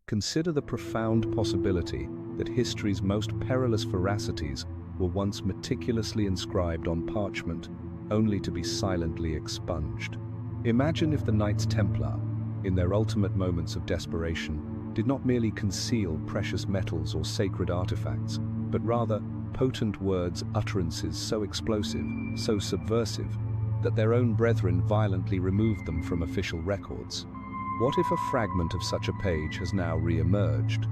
Consider the profound possibility that history's most perilous veracities were once meticulously inscribed on parchment, only to be silently expunged. Imagine if the Knights Templar, in their ultimate moments of desperation, did not merely conceal precious metals or sacred artifacts, but rather potent words, utterances so explosive, so subversive, that their own brethren violently removed them from official records. What if a fragment of such a page has now re-emerged,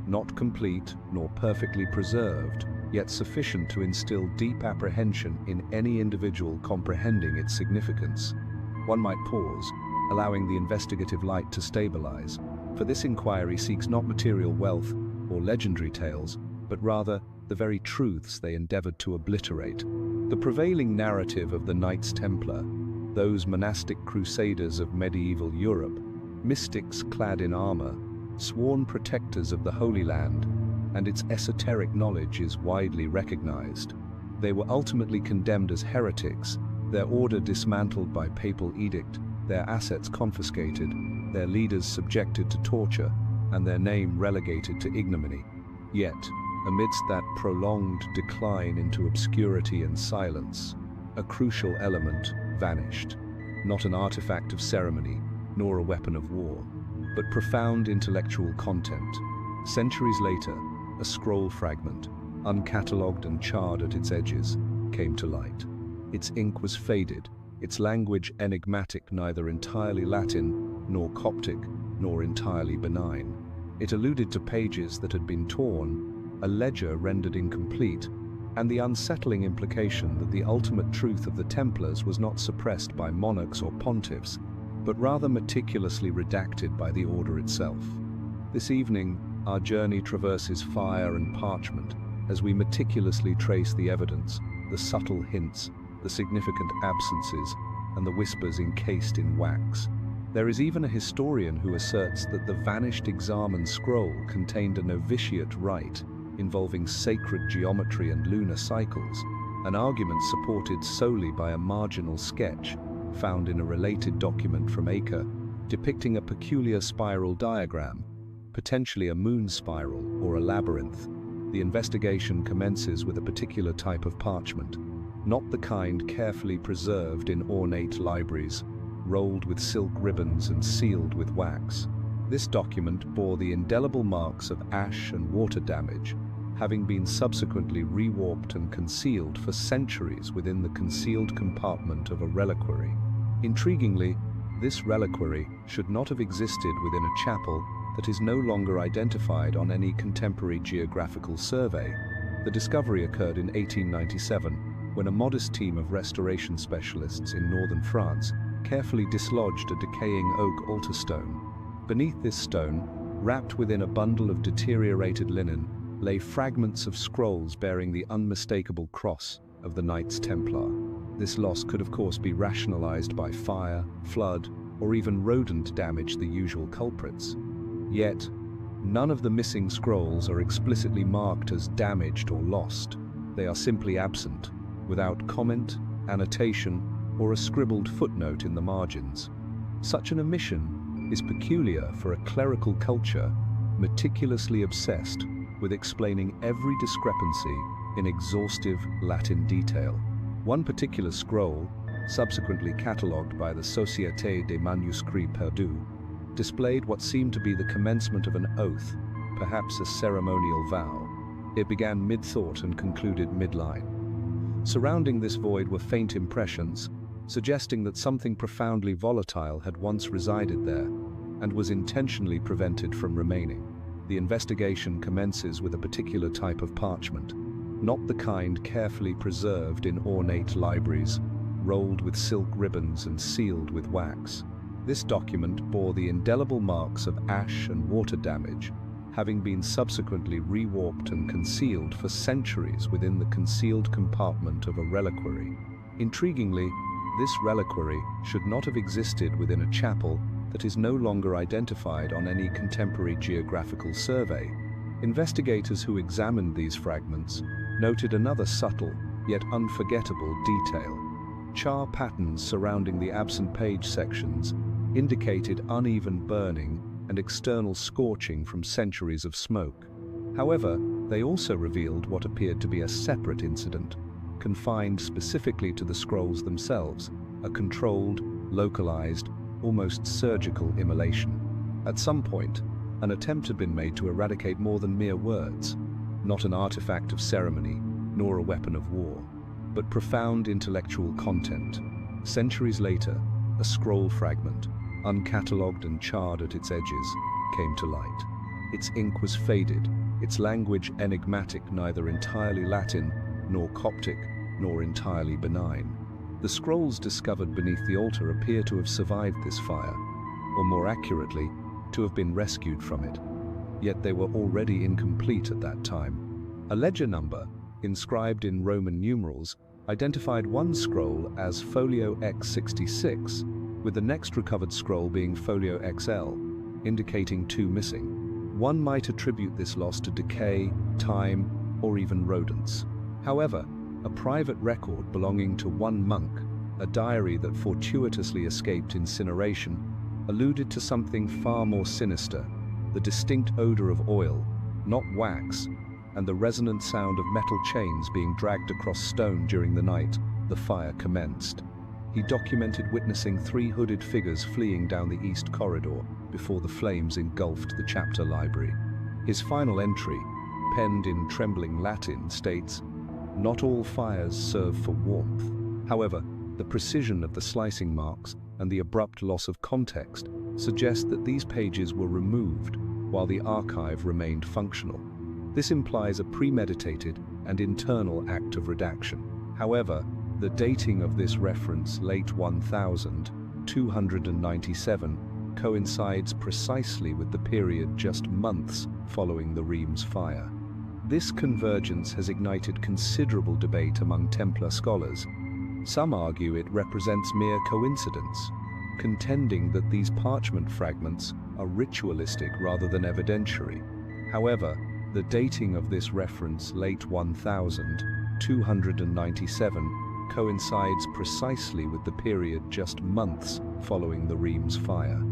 not complete nor perfectly preserved, yet sufficient to instill deep apprehension in any individual comprehending its significance? One might pause, allowing the investigative light to stabilize, for this inquiry seeks not material wealth or legendary tales, but rather the very truths they endeavored to obliterate. The prevailing narrative of the Knights Templar, those monastic crusaders of medieval Europe, mystics clad in armor, sworn protectors of the Holy Land, and its esoteric knowledge is widely recognized. They were ultimately condemned as heretics, their order dismantled by papal edict, their assets confiscated, their leaders subjected to torture, and their name relegated to ignominy. Yet, amidst that prolonged decline into obscurity and silence, a crucial element vanished. Not an artifact of ceremony, nor a weapon of war, but profound intellectual content. Centuries later, a scroll fragment, uncatalogued and charred at its edges, came to light. Its ink was faded, its language enigmatic, neither entirely Latin, nor Coptic, nor entirely benign. It alluded to pages that had been torn, a ledger rendered incomplete, and the unsettling implication that the ultimate truth of the Templars was not suppressed by monarchs or pontiffs, but rather meticulously redacted by the order itself. This evening, our journey traverses fire and parchment as we meticulously trace the evidence, the subtle hints, the significant absences, and the whispers encased in wax. There is even a historian who asserts that the vanished examen scroll contained a novitiate rite involving sacred geometry and lunar cycles, an argument supported solely by a marginal sketch found in a related document from Acre, depicting a peculiar spiral diagram, potentially a moon spiral or a labyrinth. The investigation commences with a particular type of parchment, not the kind carefully preserved in ornate libraries, rolled with silk ribbons and sealed with wax. This document bore the indelible marks of ash and water damage, having been subsequently rewarped and concealed for centuries within the concealed compartment of a reliquary. Intriguingly, this reliquary should not have existed within a chapel that is no longer identified on any contemporary geographical survey. The discovery occurred in 1897, when a modest team of restoration specialists in northern France carefully dislodged a decaying oak altar stone. Beneath this stone, wrapped within a bundle of deteriorated linen, lay fragments of scrolls bearing the unmistakable cross of the Knights Templar. This loss could of course be rationalized by fire, flood, or even rodent damage, the usual culprits. Yet, none of the missing scrolls are explicitly marked as damaged or lost. They are simply absent, without comment, annotation, or a scribbled footnote in the margins. Such an omission is peculiar for a clerical culture meticulously obsessed with explaining every discrepancy in exhaustive Latin detail. One particular scroll, subsequently catalogued by the Société des Manuscrits Perdus, displayed what seemed to be the commencement of an oath, perhaps a ceremonial vow. It began mid-thought and concluded mid-line. Surrounding this void were faint impressions, suggesting that something profoundly volatile had once resided there and was intentionally prevented from remaining. The investigation commences with a particular type of parchment, not the kind carefully preserved in ornate libraries, rolled with silk ribbons and sealed with wax. This document bore the indelible marks of ash and water damage, having been subsequently rewarped and concealed for centuries within the concealed compartment of a reliquary. Intriguingly, this reliquary should not have existed within a chapel that is no longer identified on any contemporary geographical survey. Investigators who examined these fragments noted another subtle, yet unforgettable detail. Char patterns surrounding the absent page sections indicated uneven burning and external scorching from centuries of smoke. However, they also revealed what appeared to be a separate incident, confined specifically to the scrolls themselves, a controlled, localized, almost surgical immolation. At some point, an attempt had been made to eradicate more than mere words, not an artifact of ceremony, nor a weapon of war, but profound intellectual content. Centuries later, a scroll fragment, uncatalogued and charred at its edges, came to light. Its ink was faded, its language enigmatic, neither entirely Latin, nor Coptic, nor entirely benign. The scrolls discovered beneath the altar appear to have survived this fire, or more accurately, to have been rescued from it. Yet they were already incomplete at that time. A ledger number, inscribed in Roman numerals, identified one scroll as Folio X66, with the next recovered scroll being Folio XL, indicating two missing. One might attribute this loss to decay, time, or even rodents. However, a private record belonging to one monk, a diary that fortuitously escaped incineration, alluded to something far more sinister: the distinct odor of oil, not wax, and the resonant sound of metal chains being dragged across stone during the night the fire commenced. He documented witnessing 3 hooded figures fleeing down the east corridor before the flames engulfed the chapter library. His final entry, penned in trembling Latin, states, "Not all fires serve for warmth." However, the precision of the slicing marks and the abrupt loss of context suggest that these pages were removed while the archive remained functional. This implies a premeditated and internal act of redaction. However, the dating of this reference, late 1297, coincides precisely with the period just months following the Reims fire. This convergence has ignited considerable debate among Templar scholars. Some argue it represents mere coincidence, contending that these parchment fragments are ritualistic rather than evidentiary. However, the dating of this reference, late 1297, coincides precisely with the period just months following the Reims fire.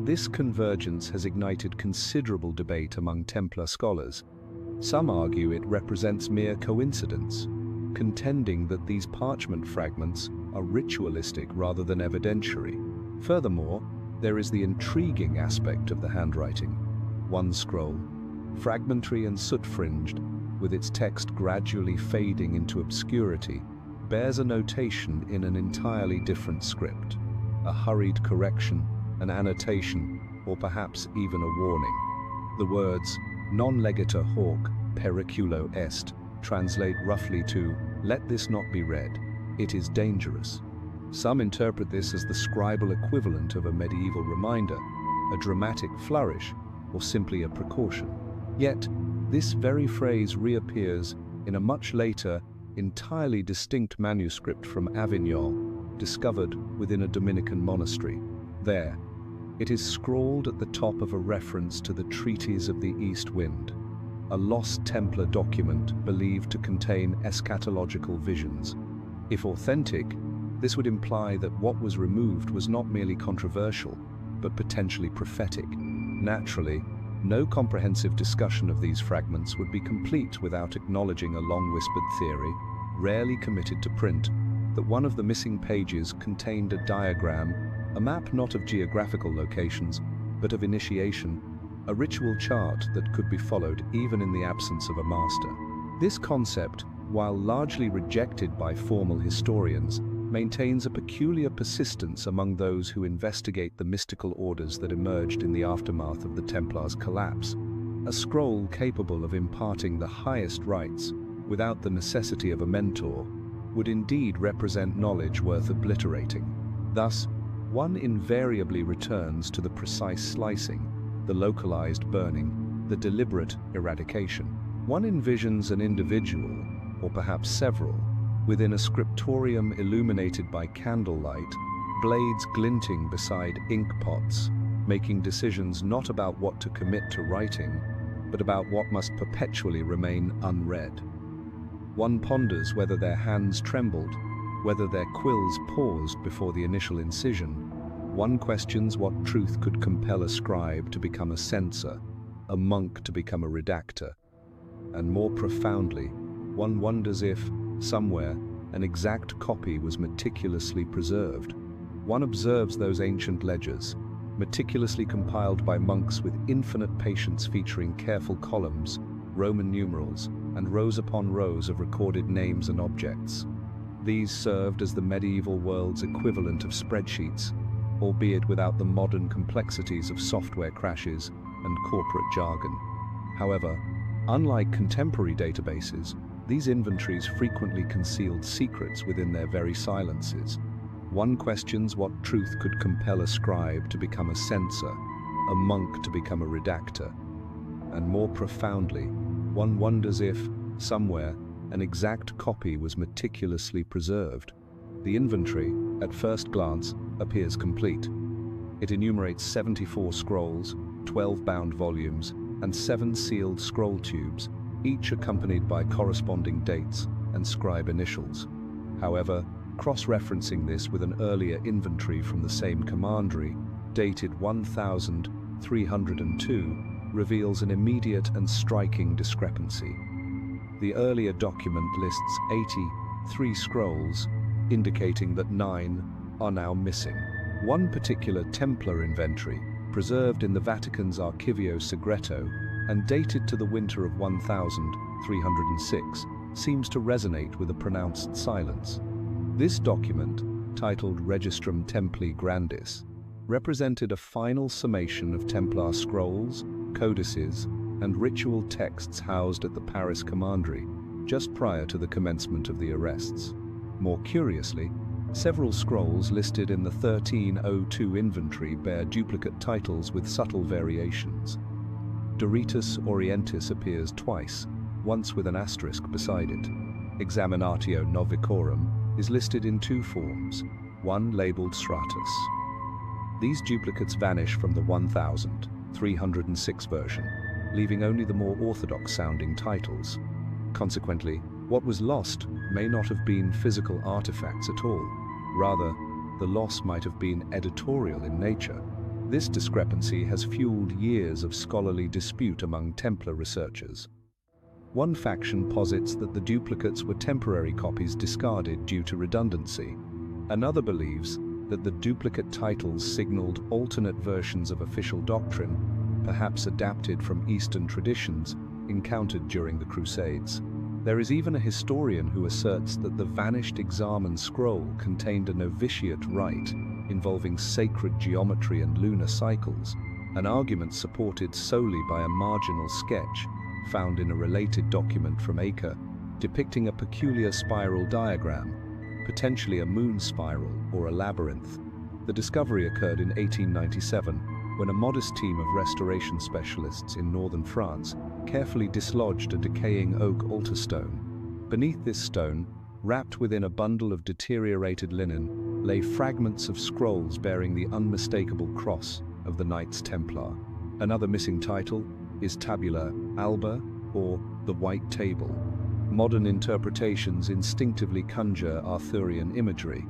This convergence has ignited considerable debate among Templar scholars. Some argue it represents mere coincidence, contending that these parchment fragments are ritualistic rather than evidentiary. Furthermore, there is the intriguing aspect of the handwriting. One scroll, fragmentary and soot-fringed, with its text gradually fading into obscurity, bears a notation in an entirely different script, a hurried correction, an annotation, or perhaps even a warning. The words "non legiter hoc periculo est" translate roughly to "let this not be read, it is dangerous." Some interpret this as the scribal equivalent of a medieval reminder, a dramatic flourish, or simply a precaution. Yet, this very phrase reappears in a much later, entirely distinct manuscript from Avignon, discovered within a Dominican monastery. There, it is scrawled at the top of a reference to the Treatise of the East Wind, a lost Templar document believed to contain eschatological visions. If authentic, this would imply that what was removed was not merely controversial, but potentially prophetic. Naturally, no comprehensive discussion of these fragments would be complete without acknowledging a long-whispered theory, rarely committed to print, that one of the missing pages contained a diagram, a map not of geographical locations, but of initiation, a ritual chart that could be followed even in the absence of a master. This concept, while largely rejected by formal historians, maintains a peculiar persistence among those who investigate the mystical orders that emerged in the aftermath of the Templars' collapse. A scroll capable of imparting the highest rites, without the necessity of a mentor, would indeed represent knowledge worth obliterating. Thus, one invariably returns to the precise slicing, the localized burning, the deliberate eradication. One envisions an individual, or perhaps several, within a scriptorium illuminated by candlelight, blades glinting beside ink pots, making decisions not about what to commit to writing, but about what must perpetually remain unread. One ponders whether their hands trembled, whether their quills paused before the initial incision, One questions what truth could compel a scribe to become a censor, a monk to become a redactor. And more profoundly, one wonders if, somewhere, an exact copy was meticulously preserved. One observes those ancient ledgers, meticulously compiled by monks with infinite patience, featuring careful columns, Roman numerals, and rows upon rows of recorded names and objects. These served as the medieval world's equivalent of spreadsheets, albeit without the modern complexities of software crashes and corporate jargon. However, unlike contemporary databases, these inventories frequently concealed secrets within their very silences. One questions what truth could compel a scribe to become a censor, a monk to become a redactor. And more profoundly, one wonders if, somewhere, an exact copy was meticulously preserved. The inventory, at first glance, appears complete. It enumerates 74 scrolls, 12 bound volumes, and 7 sealed scroll tubes, each accompanied by corresponding dates and scribe initials. However, cross-referencing this with an earlier inventory from the same commandery, dated 1302, reveals an immediate and striking discrepancy. The earlier document lists 83 scrolls, indicating that 9 are now missing. One particular Templar inventory, preserved in the Vatican's Archivio Segreto and dated to the winter of 1306, seems to resonate with a pronounced silence. This document, titled Registrum Templi Grandis, represented a final summation of Templar scrolls, codices, and ritual texts housed at the Paris commandery, just prior to the commencement of the arrests. More curiously, several scrolls listed in the 1302 inventory bear duplicate titles with subtle variations. Doritus Orientis appears twice, once with an asterisk beside it. Examinatio Novicorum is listed in 2 forms, one labeled Stratus. These duplicates vanish from the 1306 version, leaving only the more orthodox-sounding titles. Consequently, what was lost may not have been physical artifacts at all. Rather, the loss might have been editorial in nature. This discrepancy has fueled years of scholarly dispute among Templar researchers. One faction posits that the duplicates were temporary copies discarded due to redundancy. Another believes that the duplicate titles signaled alternate versions of official doctrine, perhaps adapted from Eastern traditions encountered during the Crusades. There is even a historian who asserts that the vanished examen scroll contained a novitiate rite involving sacred geometry and lunar cycles, an argument supported solely by a marginal sketch found in a related document from Acre depicting a peculiar spiral diagram, potentially a moon spiral or a labyrinth. The discovery occurred in 1897 when a modest team of restoration specialists in northern France carefully dislodged a decaying oak altar stone. Beneath this stone, wrapped within a bundle of deteriorated linen, lay fragments of scrolls bearing the unmistakable cross of the Knights Templar. Another missing title is Tabula Alba, or the White Table. Modern interpretations instinctively conjure Arthurian imagery.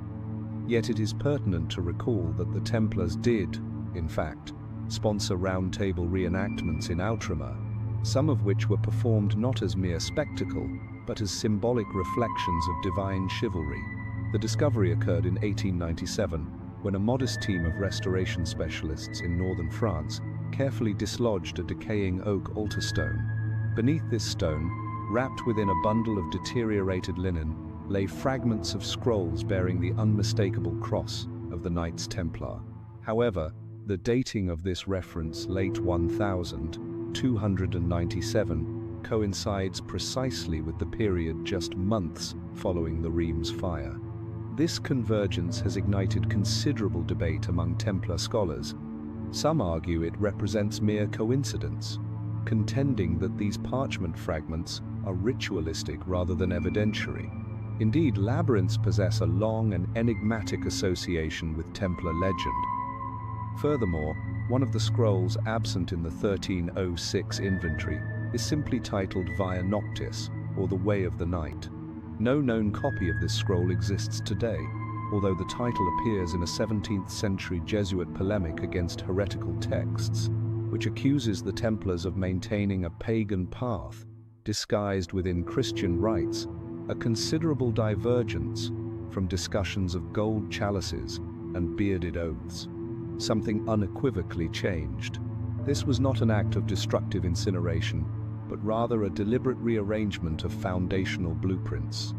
Yet it is pertinent to recall that the Templars did, in fact, sponsor round-table reenactments in Outremer, some of which were performed not as mere spectacle, but as symbolic reflections of divine chivalry. The discovery occurred in 1897, when a modest team of restoration specialists in northern France carefully dislodged a decaying oak altar stone. Beneath this stone, wrapped within a bundle of deteriorated linen, lay fragments of scrolls bearing the unmistakable cross of the Knights Templar. However, the dating of this reference, late 1297, coincides precisely with the period just months following the Reims fire. This convergence has ignited considerable debate among Templar scholars. Some argue it represents mere coincidence, contending that these parchment fragments are ritualistic rather than evidentiary. Indeed, labyrinths possess a long and enigmatic association with Templar legend. Furthermore, one of the scrolls absent in the 1306 inventory is simply titled Via Noctis, or the Way of the Night. No known copy of this scroll exists today. although the title appears in a 17th century Jesuit polemic against heretical texts, which accuses the Templars of maintaining a pagan path disguised within Christian rites, a considerable divergence from discussions of gold chalices and bearded oaths. Something unequivocally changed. This was not an act of destructive incineration, but rather a deliberate rearrangement of foundational blueprints.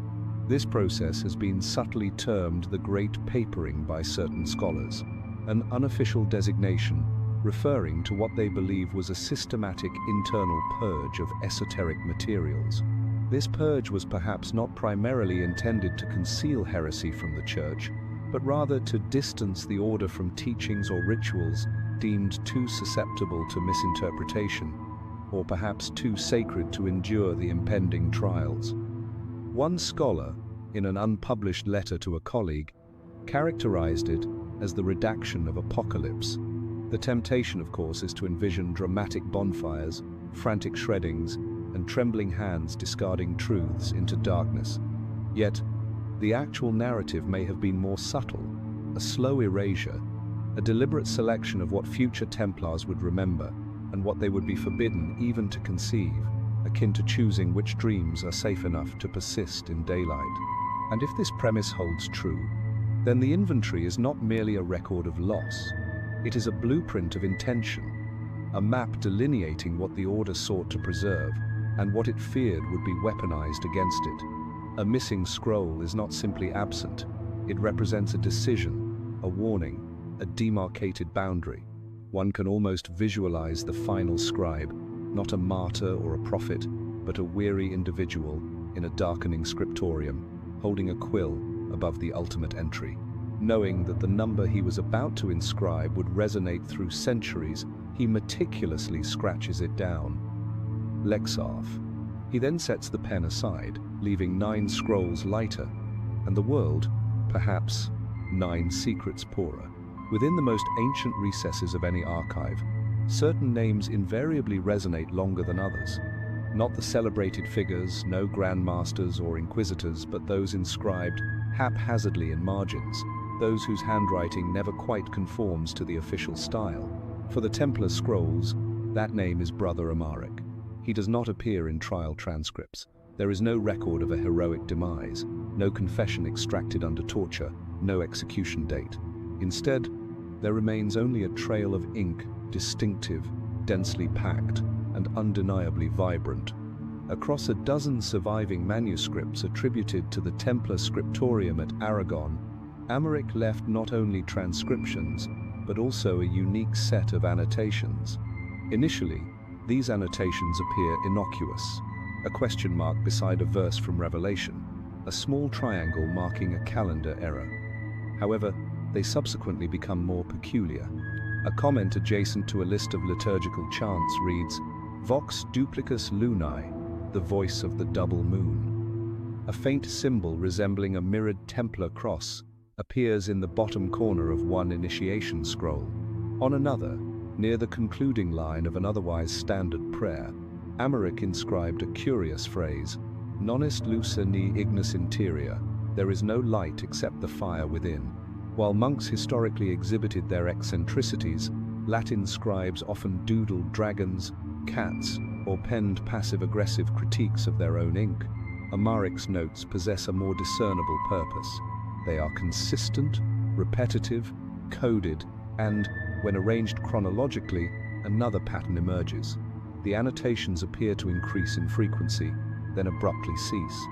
This process has been subtly termed the Great Papering by certain scholars, an unofficial designation referring to what they believe was a systematic internal purge of esoteric materials. This purge was perhaps not primarily intended to conceal heresy from the Church, but rather to distance the order from teachings or rituals deemed too susceptible to misinterpretation, or perhaps too sacred to endure the impending trials. One scholar, in an unpublished letter to a colleague, characterized it as the redaction of apocalypse. The temptation, of course, is to envision dramatic bonfires, frantic shreddings, and trembling hands discarding truths into darkness. Yet, the actual narrative may have been more subtle, a slow erasure, a deliberate selection of what future Templars would remember and what they would be forbidden even to conceive, akin to choosing which dreams are safe enough to persist in daylight. And if this premise holds true, then the inventory is not merely a record of loss. It is a blueprint of intention, a map delineating what the Order sought to preserve and what it feared would be weaponized against it. A missing scroll is not simply absent. It represents a decision, a warning, a demarcated boundary. One can almost visualize the final scribe, not a martyr or a prophet, but a weary individual in a darkening scriptorium, holding a quill above the ultimate entry. Knowing that the number he was about to inscribe would resonate through centuries, he meticulously scratches it down. Lexarf. He then sets the pen aside, leaving 9 scrolls lighter, and the world, perhaps, 9 secrets poorer. Within the most ancient recesses of any archive, certain names invariably resonate longer than others. Not the celebrated figures, no grandmasters or inquisitors, but those inscribed haphazardly in margins, those whose handwriting never quite conforms to the official style. For the Templar scrolls, that name is Brother Amaric. He does not appear in trial transcripts. There is no record of a heroic demise, no confession extracted under torture, no execution date. Instead, there remains only a trail of ink, distinctive, densely packed, and undeniably vibrant. Across a dozen surviving manuscripts attributed to the Templar scriptorium at Aragon, Amaric left not only transcriptions, but also a unique set of annotations. Initially, these annotations appear innocuous, a question mark beside a verse from Revelation, a small triangle marking a calendar error. However, they subsequently become more peculiar. A comment adjacent to a list of liturgical chants reads, Vox duplicus lunae, the voice of the double moon. A faint symbol resembling a mirrored Templar cross appears in the bottom corner of one initiation scroll. On another, near the concluding line of an otherwise standard prayer, Amaric inscribed a curious phrase, Non est luce ni ignis interior, there is no light except the fire within. While monks historically exhibited their eccentricities, Latin scribes often doodled dragons, cats, or penned passive-aggressive critiques of their own ink. Amaric's notes possess a more discernible purpose. They are consistent, repetitive, coded, and, when arranged chronologically, another pattern emerges. The annotations appear to increase in frequency, then abruptly cease.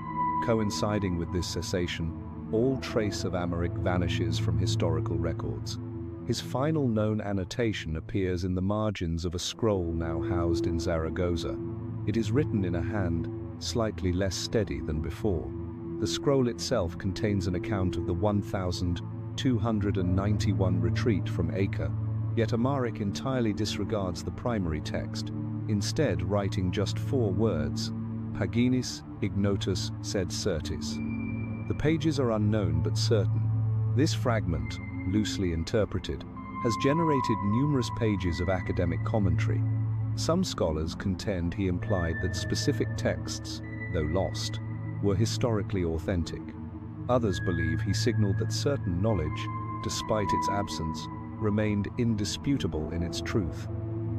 Coinciding with this cessation, all trace of Amaric vanishes from historical records. His final known annotation appears in the margins of a scroll now housed in Zaragoza. It is written in a hand slightly less steady than before. The scroll itself contains an account of the 1291 retreat from Acre, yet Amaric entirely disregards the primary text, instead writing just 4 words, Paginis ignotus sed certis. The pages are unknown but certain. This fragment, loosely interpreted, has generated numerous pages of academic commentary. Some scholars contend he implied that specific texts, though lost, were historically authentic. Others believe he signaled that certain knowledge, despite its absence, remained indisputable in its truth.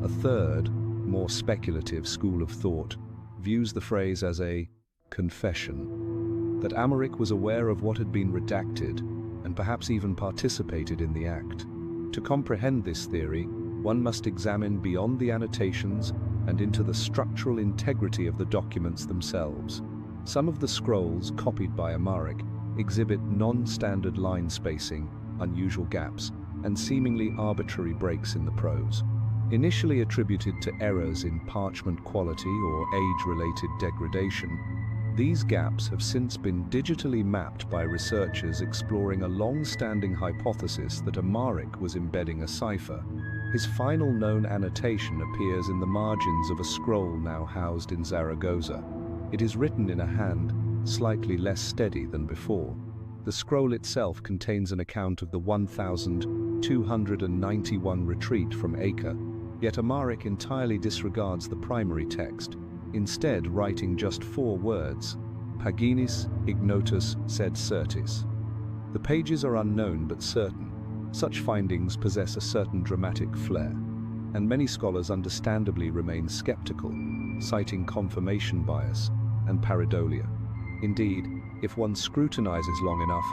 A third, more speculative school of thought views the phrase as a confession, that Amaric was aware of what had been redacted and perhaps even participated in the act. To comprehend this theory, one must examine beyond the annotations and into the structural integrity of the documents themselves. Some of the scrolls copied by Amaric exhibit non-standard line spacing, unusual gaps, and seemingly arbitrary breaks in the prose. Initially attributed to errors in parchment quality or age-related degradation, these gaps have since been digitally mapped by researchers exploring a long-standing hypothesis that Amaric was embedding a cipher. His final known annotation appears in the margins of a scroll now housed in Zaragoza. It is written in a hand slightly less steady than before. The scroll itself contains an account of the 1291 retreat from Acre, yet Amaric entirely disregards the primary text, instead writing just 4 words: Paginis ignotus sed certis. The pages are unknown but certain. Such findings possess a certain dramatic flair, and many scholars understandably remain skeptical, citing confirmation bias and pareidolia. Indeed, if one scrutinizes long enough,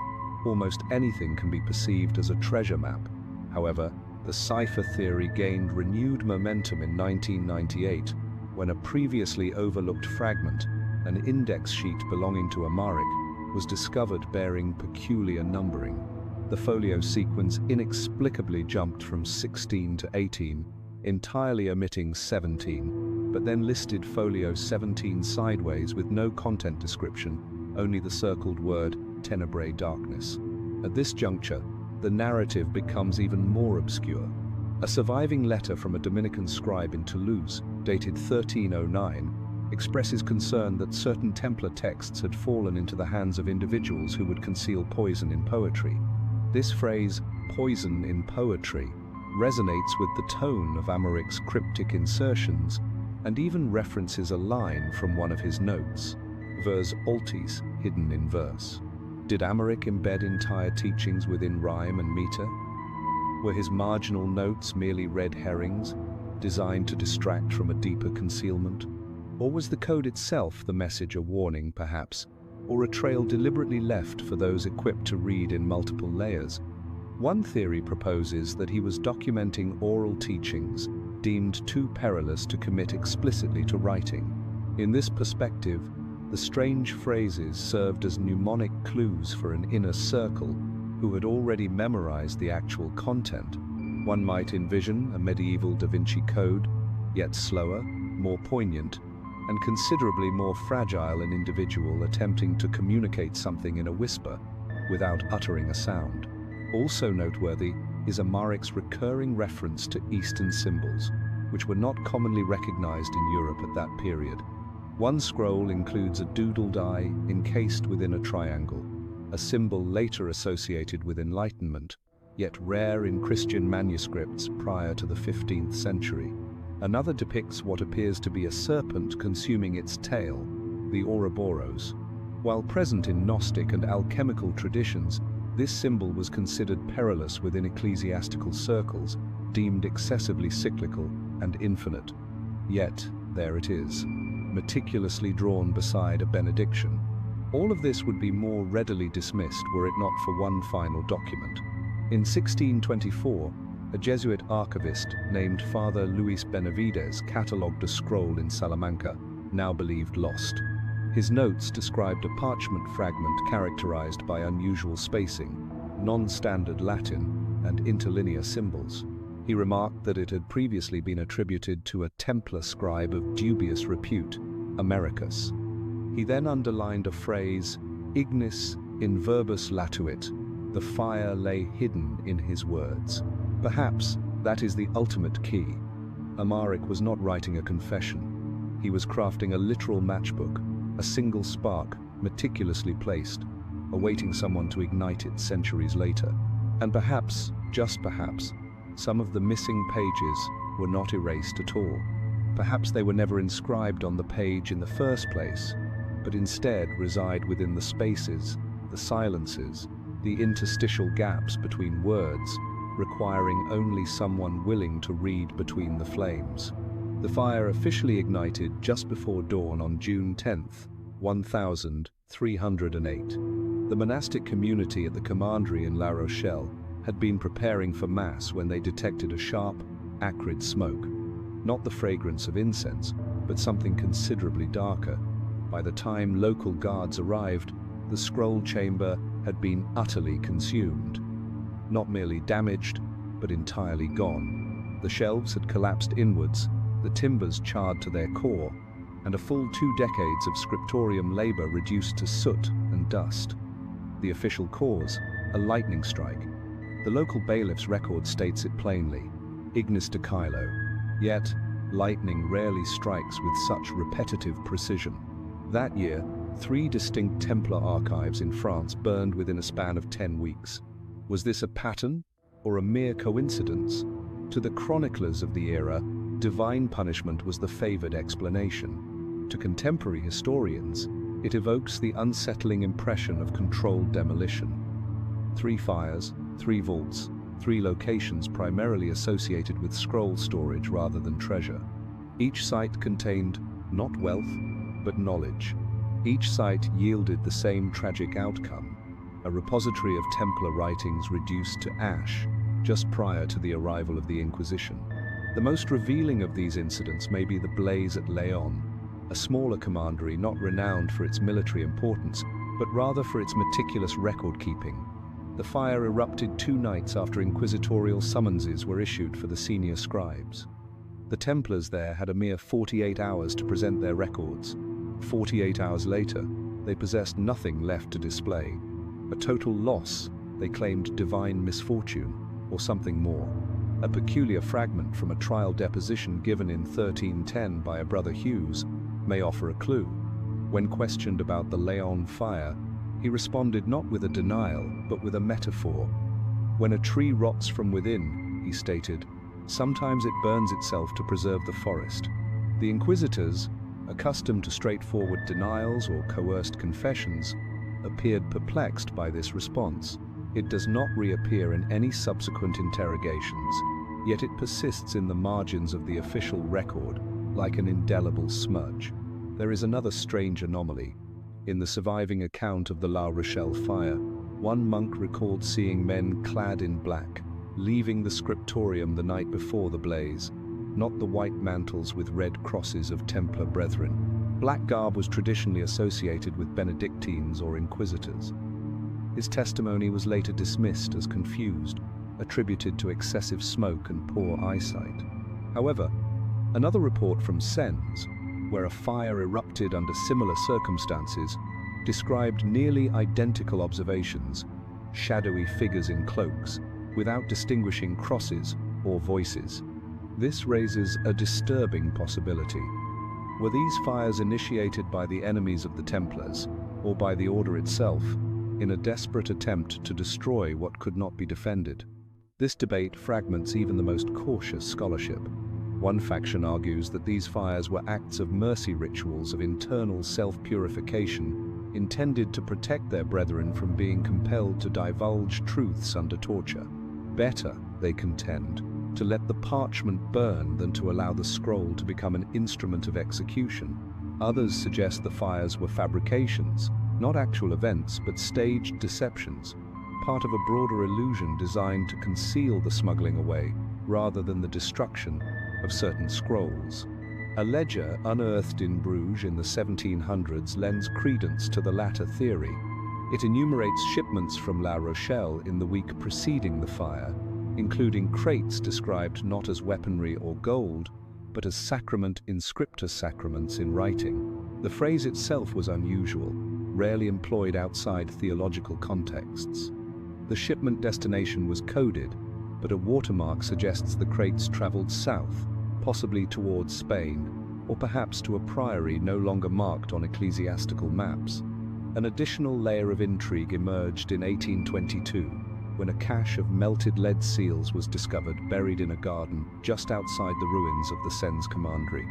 almost anything can be perceived as a treasure map. However, the cipher theory gained renewed momentum in 1998 when a previously overlooked fragment, an index sheet belonging to Amaric, was discovered bearing peculiar numbering. The folio sequence inexplicably jumped from 16 to 18, entirely omitting 17, but then listed folio 17 sideways with no content description, only the circled word tenebrae darkness. At this juncture, the narrative becomes even more obscure. A surviving letter from a Dominican scribe in Toulouse, dated 1309, expresses concern that certain Templar texts had fallen into the hands of individuals who would conceal poison in poetry. This phrase, poison in poetry, resonates with the tone of Amaric's cryptic insertions and even references a line from one of his notes, vers altis, hidden in verse. Did Amaric embed entire teachings within rhyme and meter? Were his marginal notes merely red herrings, designed to distract from a deeper concealment? Or was the code itself the message a warning, perhaps, or a trail deliberately left for those equipped to read in multiple layers? One theory proposes that he was documenting oral teachings deemed too perilous to commit explicitly to writing. In this perspective, the strange phrases served as mnemonic clues for an inner circle who had already memorized the actual content. One might envision a medieval Da Vinci Code, yet slower, more poignant, and considerably more fragile an individual attempting to communicate something in a whisper without uttering a sound. Also noteworthy is Amaric's recurring reference to Eastern symbols, which were not commonly recognized in Europe at that period. One scroll includes a doodled eye encased within a triangle, a symbol later associated with enlightenment, yet rare in Christian manuscripts prior to the 15th century. Another depicts what appears to be a serpent consuming its tail, the Ouroboros. While present in Gnostic and alchemical traditions, this symbol was considered perilous within ecclesiastical circles, deemed excessively cyclical and infinite. Yet, there it is, meticulously drawn beside a benediction. All of this would be more readily dismissed were it not for one final document. In 1624, a Jesuit archivist named Father Luis Benavides catalogued a scroll in Salamanca, now believed lost. His notes described a parchment fragment characterized by unusual spacing, non-standard Latin, and interlinear symbols. He remarked that it had previously been attributed to a Templar scribe of dubious repute, Americus. He then underlined a phrase, ignis in verbis latuit, the fire lay hidden in his words. Perhaps that is the ultimate key. Amaric was not writing a confession. He was crafting a literal matchbook, a single spark, meticulously placed, awaiting someone to ignite it centuries later. And perhaps, just perhaps, some of the missing pages were not erased at all. Perhaps they were never inscribed on the page in the first place, but instead reside within the spaces, the silences, the interstitial gaps between words, requiring only someone willing to read between the flames. The fire officially ignited just before dawn on June 10, 1308. The monastic community at the commandery in La Rochelle had been preparing for Mass when they detected a sharp, acrid smoke. Not the fragrance of incense, but something considerably darker. By the time local guards arrived, the scroll chamber had been utterly consumed. Not merely damaged, but entirely gone. The shelves had collapsed inwards, the timbers charred to their core, and a full 2 decades of scriptorium labor reduced to soot and dust. The official cause, a lightning strike. The local bailiff's record states it plainly, ignis de Kylo. Yet, lightning rarely strikes with such repetitive precision. That year, 3 distinct Templar archives in France burned within a span of 10 weeks. Was this a pattern, or a mere coincidence? To the chroniclers of the era, divine punishment was the favored explanation. To contemporary historians, it evokes the unsettling impression of controlled demolition. 3 fires, 3 vaults, 3 locations primarily associated with scroll storage rather than treasure. Each site contained not wealth, but knowledge. Each site yielded the same tragic outcome, a repository of Templar writings reduced to ash just prior to the arrival of the Inquisition. The most revealing of these incidents may be the blaze at Leon, a smaller commandery not renowned for its military importance, but rather for its meticulous record-keeping. The fire erupted 2 nights after inquisitorial summonses were issued for the senior scribes. The Templars there had a mere 48 hours to present their records. 48 hours later, they possessed nothing left to display. A total loss, they claimed divine misfortune, or something more. A peculiar fragment from a trial deposition given in 1310 by a brother Hughes may offer a clue. When questioned about the Leon fire, he responded not with a denial, but with a metaphor. When a tree rots from within, he stated, sometimes it burns itself to preserve the forest. The inquisitors, accustomed to straightforward denials or coerced confessions, appeared perplexed by this response. It does not reappear in any subsequent interrogations, yet it persists in the margins of the official record, like an indelible smudge. There is another strange anomaly. In the surviving account of the La Rochelle fire, one monk recalled seeing men clad in black, leaving the scriptorium the night before the blaze, not the white mantles with red crosses of Templar brethren. Black garb was traditionally associated with Benedictines or Inquisitors. His testimony was later dismissed as confused, attributed to excessive smoke and poor eyesight. However, another report from Sens, where a fire erupted under similar circumstances, described nearly identical observations, shadowy figures in cloaks, without distinguishing crosses or voices. This raises a disturbing possibility. Were these fires initiated by the enemies of the Templars, or by the order itself, in a desperate attempt to destroy what could not be defended? This debate fragments even the most cautious scholarship. One faction argues that these fires were acts of mercy rituals of internal self-purification intended to protect their brethren from being compelled to divulge truths under torture. Better, they contend, to let the parchment burn than to allow the scroll to become an instrument of execution. Others suggest the fires were fabrications, not actual events, but staged deceptions, part of a broader illusion designed to conceal the smuggling away, rather than the destruction of certain scrolls. A ledger unearthed in Bruges in the 1700s lends credence to the latter theory. It enumerates shipments from La Rochelle in the week preceding the fire, including crates described not as weaponry or gold, but as sacrament inscriptus sacraments in writing. The phrase itself was unusual, rarely employed outside theological contexts. The shipment destination was coded, but a watermark suggests the crates traveled south, possibly towards Spain, or perhaps to a priory no longer marked on ecclesiastical maps. An additional layer of intrigue emerged in 1822, when a cache of melted lead seals was discovered buried in a garden just outside the ruins of the Sens commandery.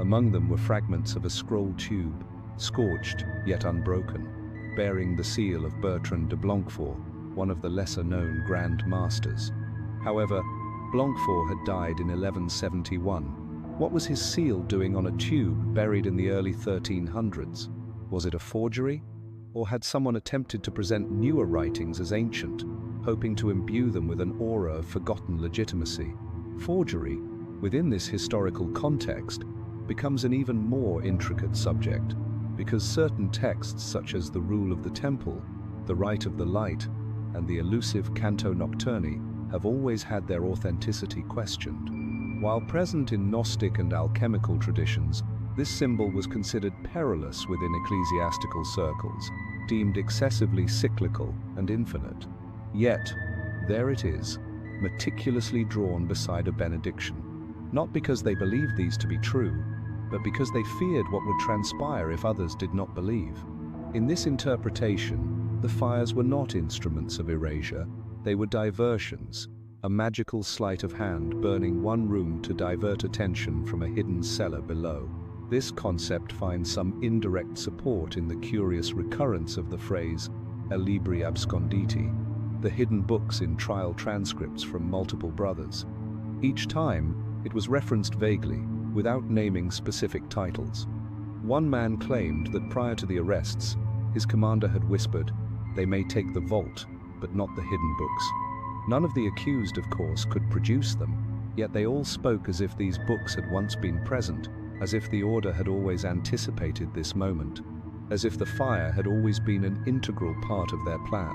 Among them were fragments of a scroll tube, scorched yet unbroken. bearing the seal of Bertrand de Blancfort, one of the lesser-known Grand Masters. However, Blancfort had died in 1171. What was his seal doing on a tube buried in the early 1300s? Was it a forgery? Or had someone attempted to present newer writings as ancient, hoping to imbue them with an aura of forgotten legitimacy? Forgery, within this historical context, becomes an even more intricate subject, because certain texts such as the Rule of the Temple, the Rite of the Light, and the elusive Canto Nocturni have always had their authenticity questioned. While present in Gnostic and alchemical traditions, this symbol was considered perilous within ecclesiastical circles, deemed excessively cyclical and infinite. Yet, there it is, meticulously drawn beside a benediction. Not because they believed these to be true, but because they feared what would transpire if others did not believe. In this interpretation, the fires were not instruments of erasure, they were diversions, a magical sleight of hand burning one room to divert attention from a hidden cellar below. This concept finds some indirect support in the curious recurrence of the phrase "a libri absconditi," the hidden books in trial transcripts from multiple brothers. Each time, it was referenced vaguely, without naming specific titles. One man claimed that prior to the arrests, his commander had whispered, "They may take the vault, but not the hidden books." None of the accused, of course, could produce them, yet they all spoke as if these books had once been present, as if the order had always anticipated this moment, as if the fire had always been an integral part of their plan.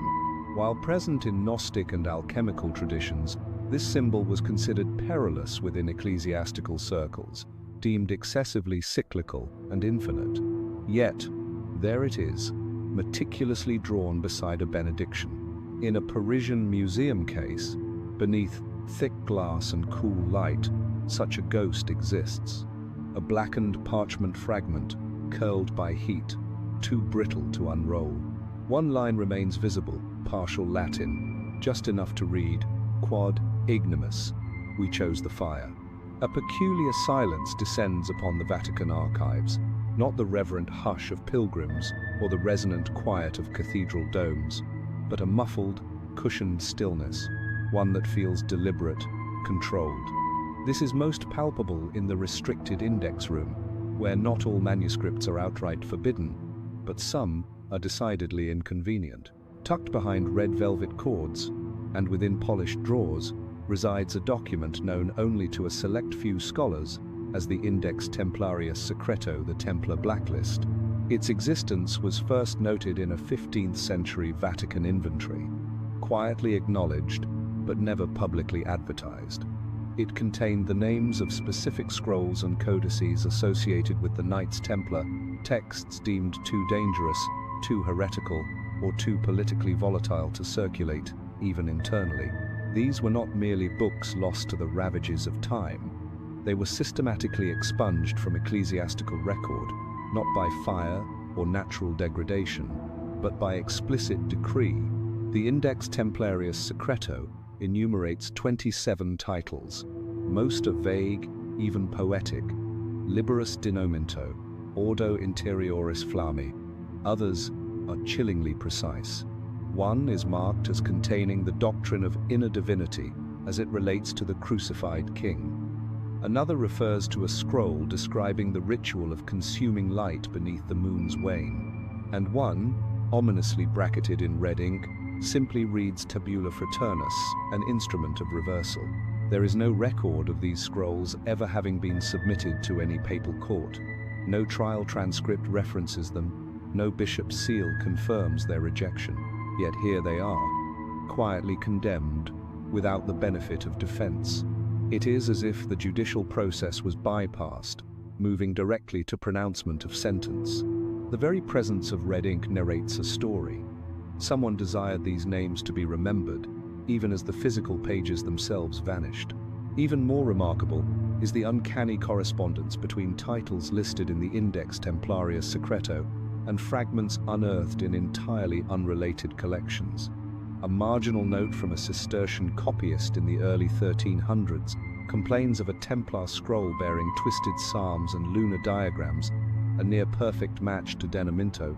While present in Gnostic and alchemical traditions, this symbol was considered perilous within ecclesiastical circles, deemed excessively cyclical and infinite. Yet, there it is, meticulously drawn beside a benediction. In a Parisian museum case, beneath thick glass and cool light, such a ghost exists. A blackened parchment fragment, curled by heat, too brittle to unroll. One line remains visible, partial Latin, just enough to read, "Quod ignimus, we chose the fire." A peculiar silence descends upon the Vatican archives, not the reverent hush of pilgrims or the resonant quiet of cathedral domes, but a muffled, cushioned stillness, one that feels deliberate, controlled. This is most palpable in the restricted index room, where not all manuscripts are outright forbidden, but some are decidedly inconvenient. Tucked behind red velvet cords, and within polished drawers, resides a document known only to a select few scholars as the Index Templarius Secreto, the Templar Blacklist. Its existence was first noted in a 15th century Vatican inventory, quietly acknowledged but never publicly advertised. It contained the names of specific scrolls and codices associated with the Knights Templar, texts deemed too dangerous, too heretical, or too politically volatile to circulate, even internally. These were not merely books lost to the ravages of time. They were systematically expunged from ecclesiastical record, not by fire or natural degradation, but by explicit decree. The Index Templarius Secreto enumerates 27 titles. Most are vague, even poetic. Liberus denomento, ordo interioris flammi. Others are chillingly precise. One is marked as containing the doctrine of inner divinity as it relates to the crucified king. Another refers to a scroll describing the ritual of consuming light beneath the moon's wane. And one, ominously bracketed in red ink, simply reads Tabula Fraternus, an instrument of reversal. There is no record of these scrolls ever having been submitted to any papal court. No trial transcript references them, no bishop's seal confirms their rejection. Yet here they are, quietly condemned, without the benefit of defense. It is as if the judicial process was bypassed, moving directly to pronouncement of sentence. The very presence of red ink narrates a story. Someone desired these names to be remembered, even as the physical pages themselves vanished. Even more remarkable is the uncanny correspondence between titles listed in the Index Templarius Secreto and fragments unearthed in entirely unrelated collections. A marginal note from a Cistercian copyist in the early 1300s complains of a Templar scroll bearing twisted psalms and lunar diagrams, a near-perfect match to Denomento.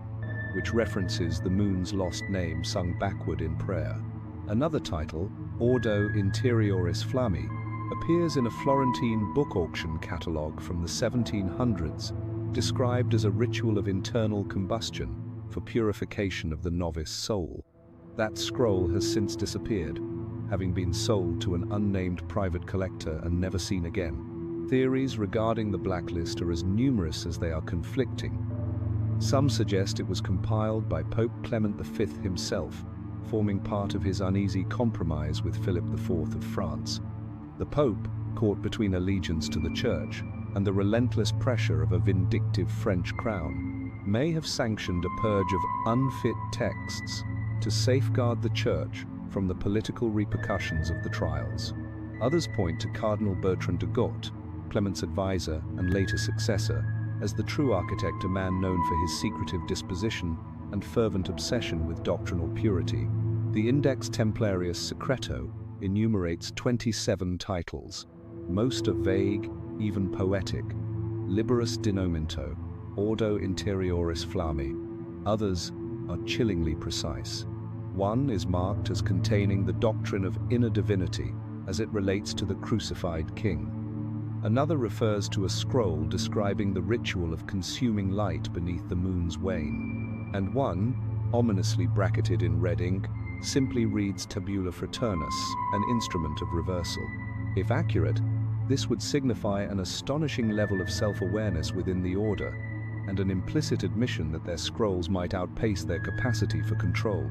which references the moon's lost name sung backward in prayer. Another title, Ordo Interioris Flammi, appears in a Florentine book auction catalogue from the 1700s, described as a ritual of internal combustion for purification of the novice soul. That scroll has since disappeared, having been sold to an unnamed private collector and never seen again. Theories regarding the blacklist are as numerous as they are conflicting. Some suggest it was compiled by Pope Clement V himself, forming part of his uneasy compromise with Philip IV of France. The Pope, caught between allegiance to the Church and the relentless pressure of a vindictive French crown, may have sanctioned a purge of unfit texts to safeguard the Church from the political repercussions of the trials. Others point to Cardinal Bertrand de Got, Clement's advisor and later successor, as the true architect, a man known for his secretive disposition and fervent obsession with doctrinal purity. The Index Templarius Secreto enumerates 27 titles. Most are vague, even poetic. Liberus Denominto, Ordo Interioris Flammi. Others are chillingly precise. One is marked as containing the doctrine of inner divinity as it relates to the crucified king. Another refers to a scroll describing the ritual of consuming light beneath the moon's wane. And one, ominously bracketed in red ink, simply reads Tabula Fraternus, an instrument of reversal. If accurate, this would signify an astonishing level of self-awareness within the order, and an implicit admission that their scrolls might outpace their capacity for control.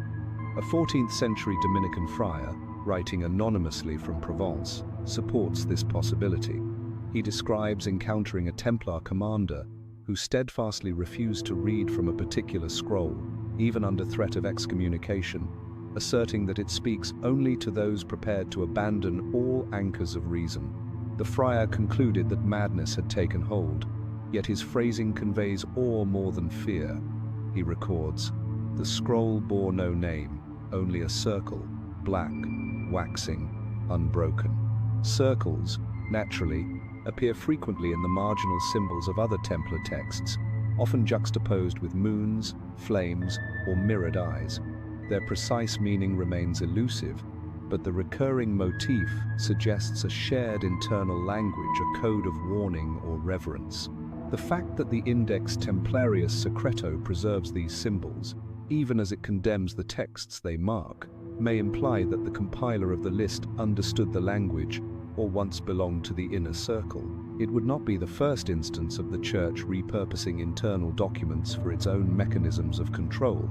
A 14th century Dominican friar, writing anonymously from Provence, supports this possibility. He describes encountering a Templar commander who steadfastly refused to read from a particular scroll, even under threat of excommunication, asserting that it speaks only to those prepared to abandon all anchors of reason. The friar concluded that madness had taken hold, yet his phrasing conveys awe more than fear. He records, "The scroll bore no name, only a circle, black, waxing, unbroken." Circles, naturally, appear frequently in the marginal symbols of other Templar texts, often juxtaposed with moons, flames, or mirrored eyes. Their precise meaning remains elusive, but the recurring motif suggests a shared internal language, a code of warning or reverence. The fact that the Index Templarius Secreto preserves these symbols, even as it condemns the texts they mark, may imply that the compiler of the list understood the language or once belonged to the inner circle. It would not be the first instance of the Church repurposing internal documents for its own mechanisms of control.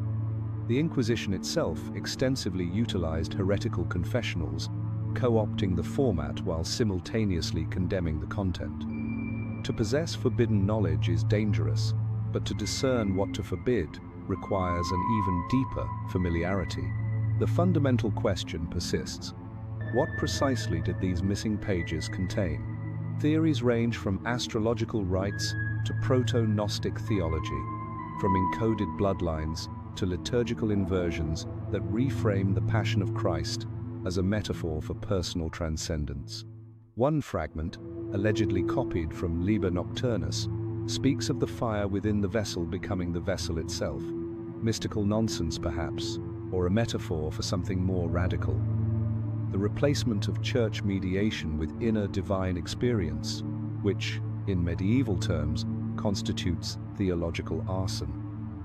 The Inquisition itself extensively utilized heretical confessionals, co-opting the format while simultaneously condemning the content. To possess forbidden knowledge is dangerous, but to discern what to forbid requires an even deeper familiarity. The fundamental question persists. What precisely did these missing pages contain? Theories range from astrological rites to proto-Gnostic theology, from encoded bloodlines to liturgical inversions that reframe the Passion of Christ as a metaphor for personal transcendence. One fragment, allegedly copied from Liber Nocturnus, speaks of the fire within the vessel becoming the vessel itself. Mystical nonsense, perhaps, or a metaphor for something more radical. The replacement of church mediation with inner divine experience, which, in medieval terms, constitutes theological arson.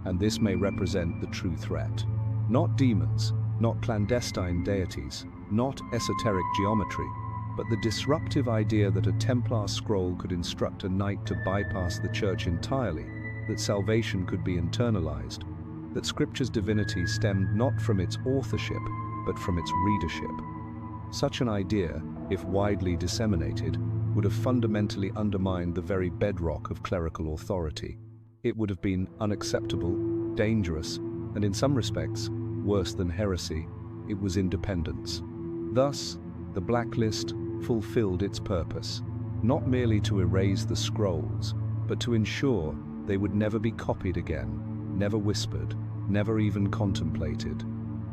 And this may represent the true threat. Not demons, not clandestine deities, not esoteric geometry, but the disruptive idea that a Templar scroll could instruct a knight to bypass the church entirely, that salvation could be internalized, that Scripture's divinity stemmed not from its authorship, but from its readership. Such an idea, if widely disseminated, would have fundamentally undermined the very bedrock of clerical authority. It would have been unacceptable, dangerous, and in some respects, worse than heresy, it was independence. Thus, the blacklist fulfilled its purpose, not merely to erase the scrolls, but to ensure they would never be copied again, never whispered, never even contemplated.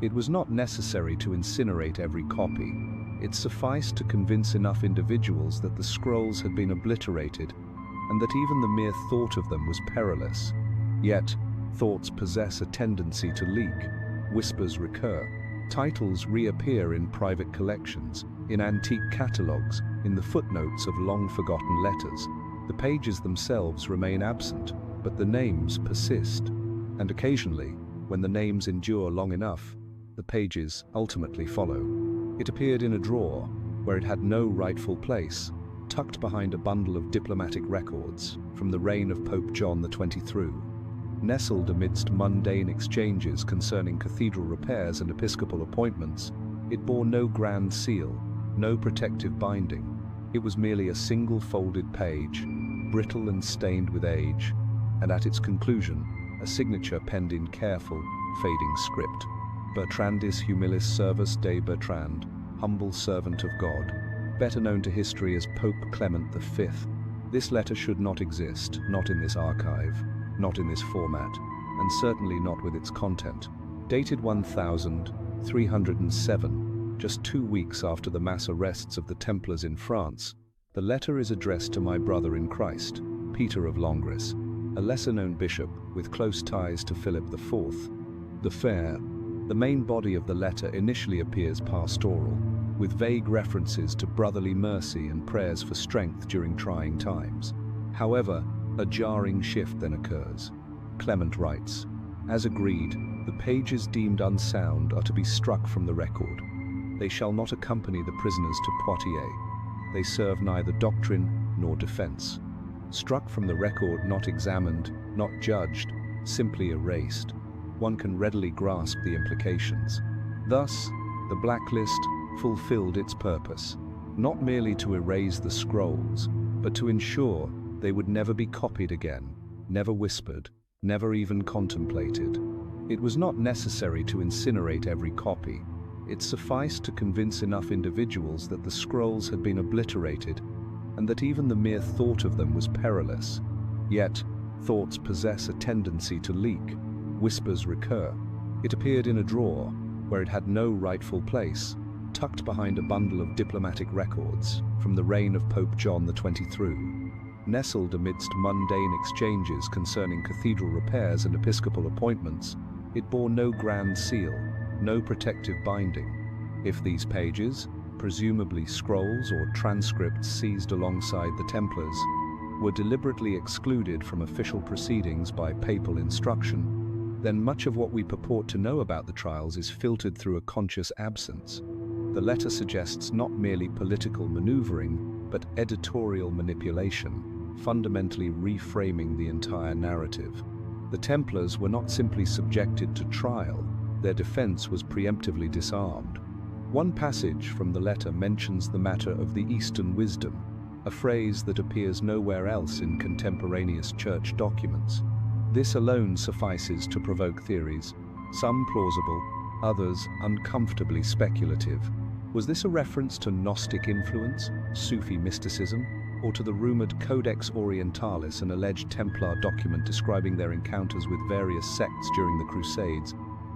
It was not necessary to incinerate every copy. It sufficed to convince enough individuals that the scrolls had been obliterated and that even the mere thought of them was perilous. Yet, Thoughts possess a tendency to leak. Whispers recur. Titles reappear in private collections, in antique catalogues, in the footnotes of long-forgotten letters. The pages themselves remain absent, but the names persist. And occasionally, when the names endure long enough, the pages ultimately follow. It appeared in a drawer, where it had no rightful place, tucked behind a bundle of diplomatic records from the reign of Pope John XXIII. Nestled amidst mundane exchanges concerning cathedral repairs and episcopal appointments, it bore no grand seal, no protective binding. It was merely a single folded page, brittle and stained with age, and at its conclusion, a signature penned in careful, fading script. Bertrandis humilis servus Dei Bertrand, humble servant of God, better known to history as Pope Clement V. This letter should not exist, not in this archive, not in this format, and certainly not with its content. Dated 1307, just 2 weeks after the mass arrests of the Templars in France, the letter is addressed to my brother in Christ, Peter of Longris, a lesser-known bishop with close ties to Philip IV. The Fair. The main body of the letter initially appears pastoral, with vague references to brotherly mercy and prayers for strength during trying times. However, a jarring shift then occurs. Clement writes, "As agreed, the pages deemed unsound are to be struck from the record. They shall not accompany the prisoners to Poitiers. They serve neither doctrine nor defense." Struck from the record, not examined, not judged, simply erased. One can readily grasp the implications. Thus, the blacklist fulfilled its purpose, not merely to erase the scrolls, but to ensure they would never be copied again, never whispered, never even contemplated. It was not necessary to incinerate every copy. It sufficed to convince enough individuals that the scrolls had been obliterated and that even the mere thought of them was perilous. Yet, thoughts possess a tendency to leak. Whispers recur. It appeared in a drawer, where it had no rightful place, tucked behind a bundle of diplomatic records from the reign of Pope John XXIII. Nestled amidst mundane exchanges concerning cathedral repairs and episcopal appointments, it bore no grand seal, no protective binding. If these pages, presumably scrolls or transcripts seized alongside the Templars, were deliberately excluded from official proceedings by papal instruction, then much of what we purport to know about the trials is filtered through a conscious absence. The letter suggests not merely political maneuvering, but editorial manipulation, fundamentally reframing the entire narrative. The Templars were not simply subjected to trial, their defense was preemptively disarmed. One passage from the letter mentions the matter of the Eastern wisdom, a phrase that appears nowhere else in contemporaneous church documents. This alone suffices to provoke theories, some plausible, others uncomfortably speculative. Was this a reference to Gnostic influence, Sufi mysticism, or to the rumored Codex Orientalis, an alleged Templar document describing their encounters with various sects during the Crusades,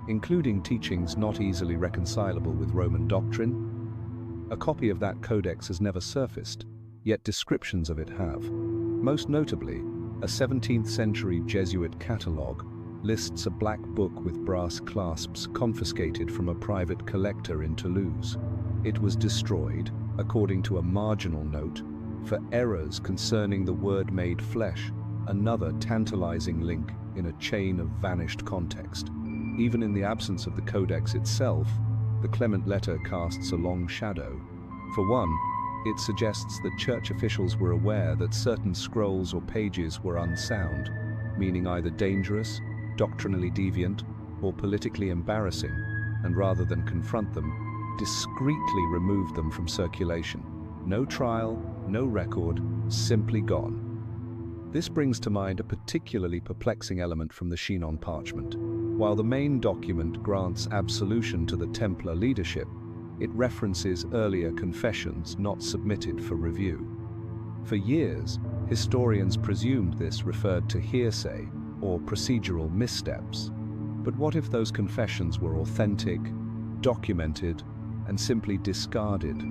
including teachings not easily reconcilable with Roman doctrine? A copy of that codex has never surfaced, yet descriptions of it have. Most notably, a 17th century Jesuit catalogue lists a black book with brass clasps confiscated from a private collector in Toulouse. It was destroyed, according to a marginal note, for errors concerning the Word made flesh, another tantalizing link in a chain of vanished context. Even in the absence of the codex itself, the Clement letter casts a long shadow. For one, it suggests that church officials were aware that certain scrolls or pages were unsound, meaning either dangerous, doctrinally deviant, or politically embarrassing, and rather than confront them, discreetly removed them from circulation. No trial, no record, simply gone. This brings to mind a particularly perplexing element from the Chinon parchment. While the main document grants absolution to the Templar leadership, it references earlier confessions not submitted for review. For years, historians presumed this referred to hearsay or procedural missteps. But what if those confessions were authentic, documented, and simply discarded?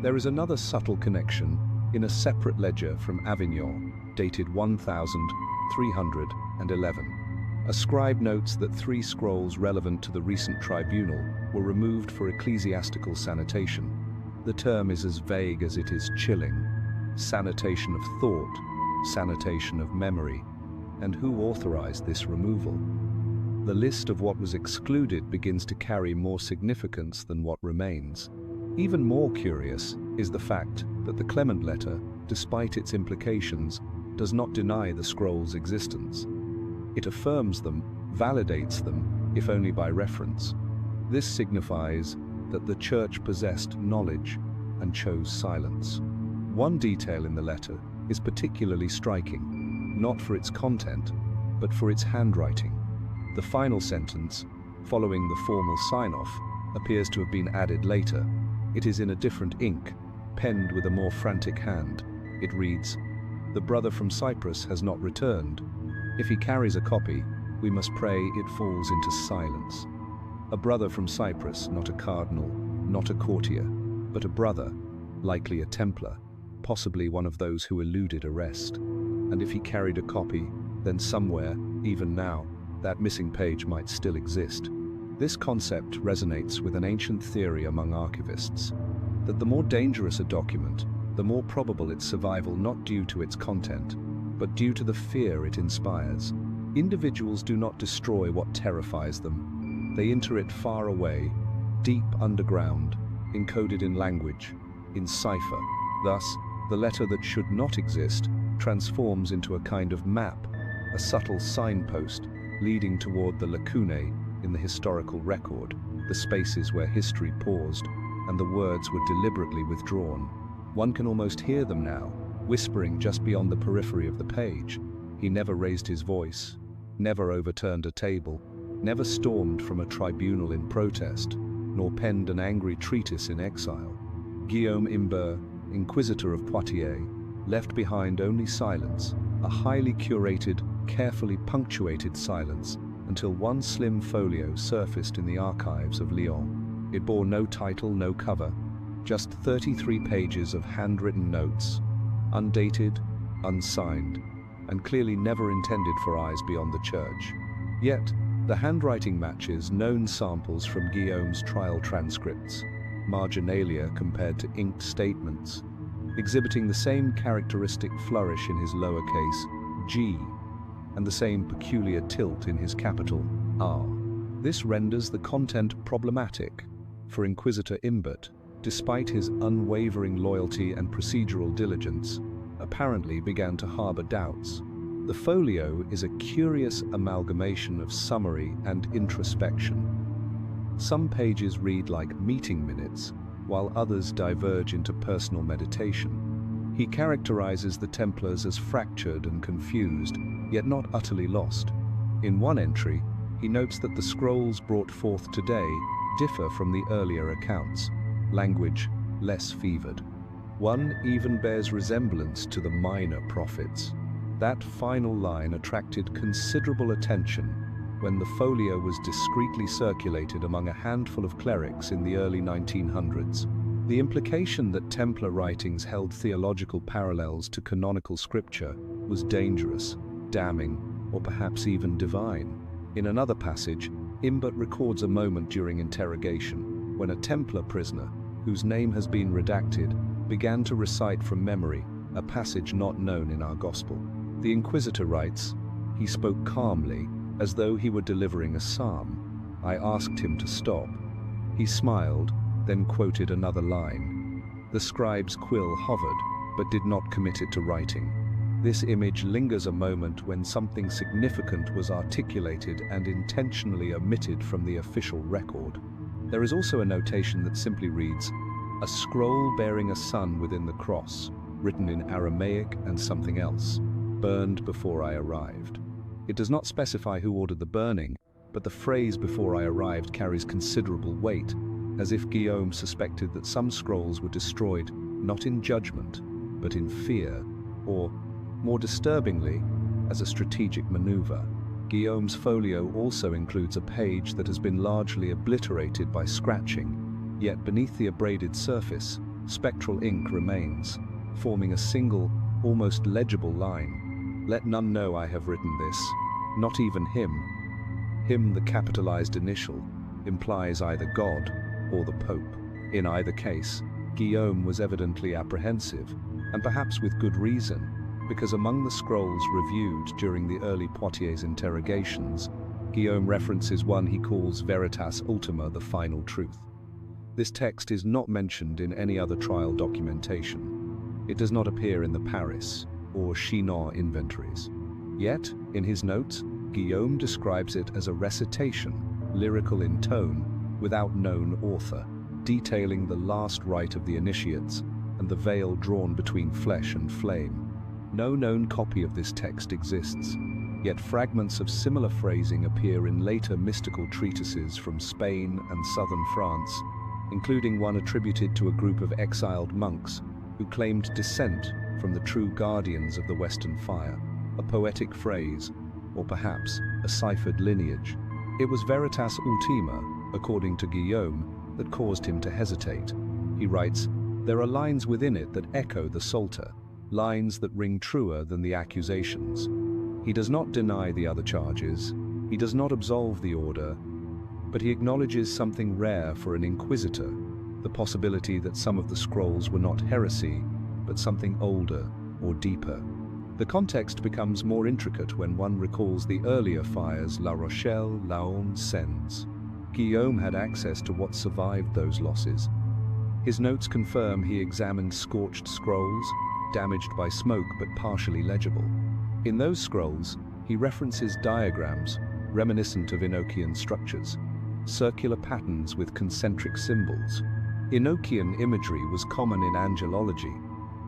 There is another subtle connection in a separate ledger from Avignon, dated 1311. A scribe notes that 3 scrolls relevant to the recent tribunal were removed for ecclesiastical sanitation. The term is as vague as it is chilling. Sanitation of thought, sanitation of memory. And who authorized this removal? The list of what was excluded begins to carry more significance than what remains. Even more curious is the fact that the Clement letter, despite its implications, does not deny the scrolls' existence. It affirms them, validates them, if only by reference. This signifies that the Church possessed knowledge and chose silence. One detail in the letter is particularly striking, not for its content, but for its handwriting. The final sentence, following the formal sign-off, appears to have been added later. It is in a different ink, penned with a more frantic hand. It reads, "The brother from Cyprus has not returned. If he carries a copy, we must pray it falls into silence." A brother from Cyprus, not a cardinal, not a courtier, but a brother, likely a Templar, possibly one of those who eluded arrest. And if he carried a copy, then somewhere, even now, that missing page might still exist. This concept resonates with an ancient theory among archivists, that the more dangerous a document, the more probable its survival, not due to its content, but due to the fear it inspires. Individuals do not destroy what terrifies them. They enter it far away, deep underground, encoded in language, in cipher. Thus, the letter that should not exist transforms into a kind of map, a subtle signpost leading toward the lacunae in the historical record, the spaces where history paused and the words were deliberately withdrawn. One can almost hear them now, whispering just beyond the periphery of the page. He never raised his voice, never overturned a table, never stormed from a tribunal in protest, nor penned an angry treatise in exile. Guillaume Imbert, Inquisitor of Poitiers, left behind only silence, a highly curated, carefully punctuated silence, until one slim folio surfaced in the archives of Lyon. It bore no title, no cover, just 33 pages of handwritten notes, undated, unsigned, and clearly never intended for eyes beyond the church. Yet, the handwriting matches known samples from Guillaume's trial transcripts, marginalia compared to inked statements, exhibiting the same characteristic flourish in his lowercase g, and the same peculiar tilt in his capital R. This renders the content problematic, for Inquisitor Imbert, despite his unwavering loyalty and procedural diligence, apparently began to harbor doubts. The folio is a curious amalgamation of summary and introspection. Some pages read like meeting minutes, while others diverge into personal meditation. He characterizes the Templars as fractured and confused, yet not utterly lost. In one entry, he notes that the scrolls brought forth today differ from the earlier accounts, language less fevered. One even bears resemblance to the minor prophets. That final line attracted considerable attention when the folio was discreetly circulated among a handful of clerics in the early 1900s. The implication that Templar writings held theological parallels to canonical scripture was dangerous, damning, or perhaps even divine. In another passage, Imbert records a moment during interrogation when a Templar prisoner, whose name has been redacted, began to recite from memory a passage not known in our Gospel. The Inquisitor writes, "He spoke calmly, as though he were delivering a psalm. I asked him to stop. He smiled, then quoted another line. The scribe's quill hovered, but did not commit it to writing." This image lingers a moment when something significant was articulated and intentionally omitted from the official record. There is also a notation that simply reads, "A scroll bearing a sun within the cross, written in Aramaic and something else, burned before I arrived." It does not specify who ordered the burning, but the phrase "before I arrived" carries considerable weight, as if Guillaume suspected that some scrolls were destroyed not in judgment, but in fear, or, more disturbingly, as a strategic maneuver. Guillaume's folio also includes a page that has been largely obliterated by scratching, yet beneath the abraded surface, spectral ink remains, forming a single, almost legible line. "Let none know I have written this. Not even him. Him, the capitalized initial, implies either God or the Pope. In either case, Guillaume was evidently apprehensive, and perhaps with good reason, because among the scrolls reviewed during the early Poitiers interrogations, Guillaume references one he calls Veritas Ultima, the final truth. This text is not mentioned in any other trial documentation. It does not appear in the Paris or Chinon inventories. Yet, in his notes, Guillaume describes it as a recitation, lyrical in tone, without known author, detailing the last rite of the initiates and the veil drawn between flesh and flame. No known copy of this text exists, yet fragments of similar phrasing appear in later mystical treatises from Spain and southern France, including one attributed to a group of exiled monks who claimed descent from the true guardians of the Western Fire, a poetic phrase, or perhaps a ciphered lineage. It was Veritas Ultima, according to Guillaume, that caused him to hesitate. He writes, "There are lines within it that echo the Psalter, lines that ring truer than the accusations." He does not deny the other charges, he does not absolve the order, but he acknowledges something rare for an inquisitor, the possibility that some of the scrolls were not heresy, but something older or deeper. The context becomes more intricate when one recalls the earlier fires La Rochelle, Laon, Sens. Guillaume had access to what survived those losses. His notes confirm he examined scorched scrolls, damaged by smoke but partially legible. In those scrolls, he references diagrams reminiscent of Enochian structures, circular patterns with concentric symbols. Enochian imagery was common in angelology,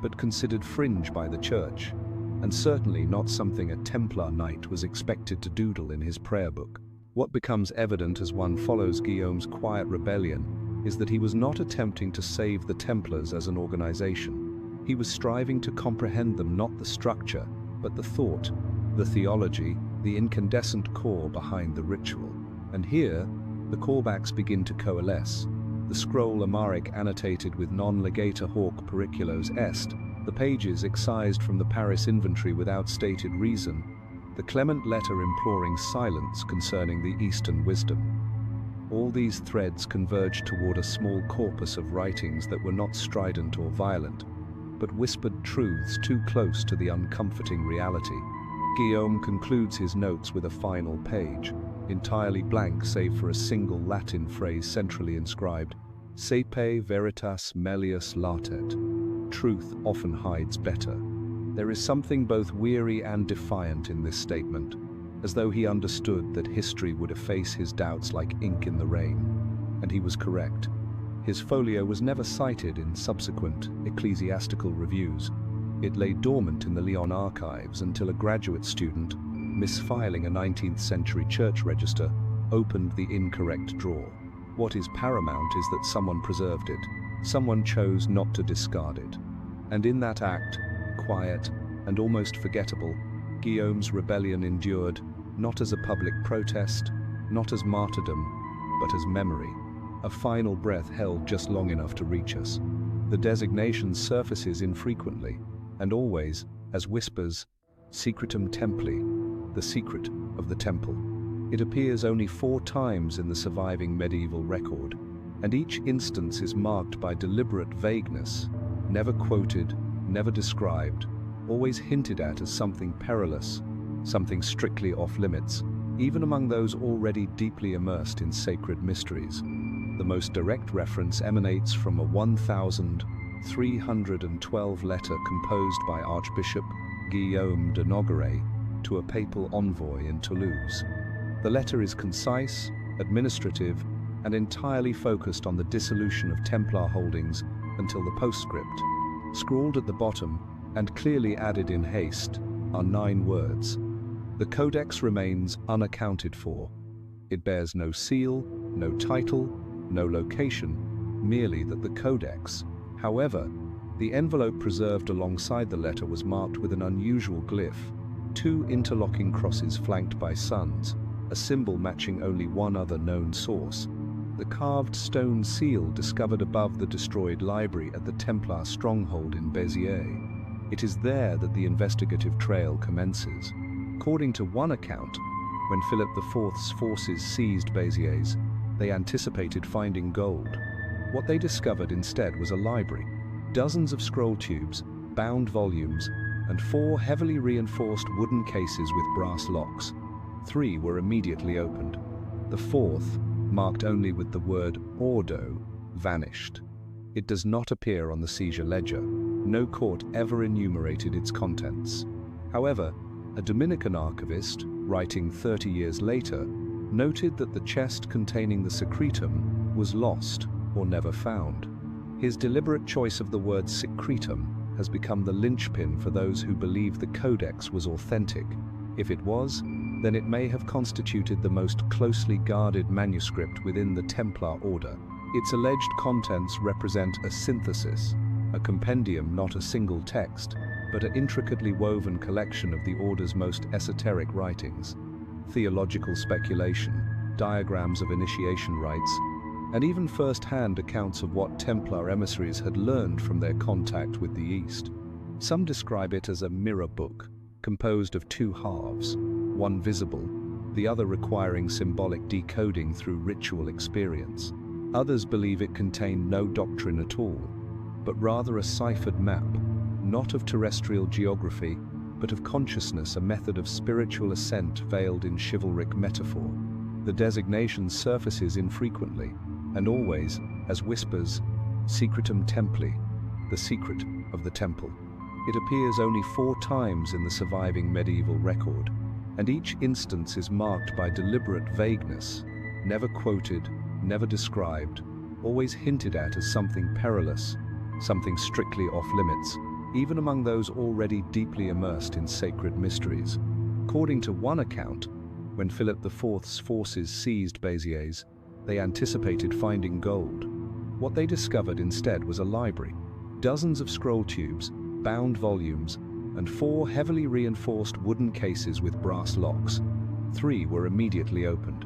but considered fringe by the Church, and certainly not something a Templar knight was expected to doodle in his prayer book. What becomes evident as one follows Guillaume's quiet rebellion is that he was not attempting to save the Templars as an organization. He was striving to comprehend them, not the structure, but the thought, the theology, the incandescent core behind the ritual. And here, the callbacks begin to coalesce. The scroll Amharic annotated with non-legata hoc periculos est, the pages excised from the Paris inventory without stated reason, the Clement letter imploring silence concerning the Eastern wisdom. All these threads converge toward a small corpus of writings that were not strident or violent, but whispered truths too close to the uncomforting reality. Guillaume concludes his notes with a final page, entirely blank save for a single Latin phrase centrally inscribed, Saepe veritas melius latet. Truth often hides better. There is something both weary and defiant in this statement, as though he understood that history would efface his doubts like ink in the rain. And he was correct. His folio was never cited in subsequent ecclesiastical reviews. It lay dormant in the Lyon archives until a graduate student, misfiling a 19th century church register, opened the incorrect drawer. What is paramount is that someone preserved it. Someone chose not to discard it. And in that act, quiet and almost forgettable, Guillaume's rebellion endured, not as a public protest, not as martyrdom, but as memory, a final breath held just long enough to reach us. The designation surfaces infrequently, and always as whispers, Secretum Templi, the secret of the temple. It appears only 4 times in the surviving medieval record, and each instance is marked by deliberate vagueness, never quoted, never described, always hinted at as something perilous, something strictly off-limits, even among those already deeply immersed in sacred mysteries. The most direct reference emanates from a 1312 letter composed by Archbishop Guillaume de Nogaret to a papal envoy in Toulouse. The letter is concise, administrative, and entirely focused on the dissolution of Templar holdings until the postscript. Scrawled at the bottom, and clearly added in haste, are 9 words. The codex remains unaccounted for. It bears no seal, no title, no location, merely that the codex. However, the envelope preserved alongside the letter was marked with an unusual glyph, 2 interlocking crosses flanked by suns, a symbol matching only one other known source. The carved stone seal discovered above the destroyed library at the Templar stronghold in Béziers. It is there that the investigative trail commences. According to one account, When Philip IV's forces seized Béziers, they anticipated finding gold. What they discovered instead was a library, dozens of scroll tubes, bound volumes, and 4 heavily reinforced wooden cases with brass locks. 3 were immediately opened. The 4th, marked only with the word Ordo, vanished. It does not appear on the seizure ledger. No court ever enumerated its contents. However, a Dominican archivist, writing 30 years later, noted that the chest containing the secretum was lost or never found. His deliberate choice of the word secretum has become the linchpin for those who believe the codex was authentic. If it was, then it may have constituted the most closely guarded manuscript within the Templar order. Its alleged contents represent a synthesis, a compendium, not a single text, but an intricately woven collection of the order's most esoteric writings, theological speculation, diagrams of initiation rites, and even first-hand accounts of what Templar emissaries had learned from their contact with the East. Some describe it as a mirror book, composed of 2 halves, one visible, the other requiring symbolic decoding through ritual experience. Others believe it contained no doctrine at all, but rather a ciphered map, not of terrestrial geography, but of consciousness, a method of spiritual ascent veiled in chivalric metaphor. The designation surfaces infrequently, and always as whispers, Secretum Templi, the secret of the temple. It appears only 4 times in the surviving medieval record, and each instance is marked by deliberate vagueness, never quoted, never described, always hinted at as something perilous, something strictly off-limits, even among those already deeply immersed in sacred mysteries. According to one account, when Philip IV's forces seized Béziers, they anticipated finding gold. What they discovered instead was a library, dozens of scroll tubes, bound volumes, and 4 heavily reinforced wooden cases with brass locks. 3 were immediately opened.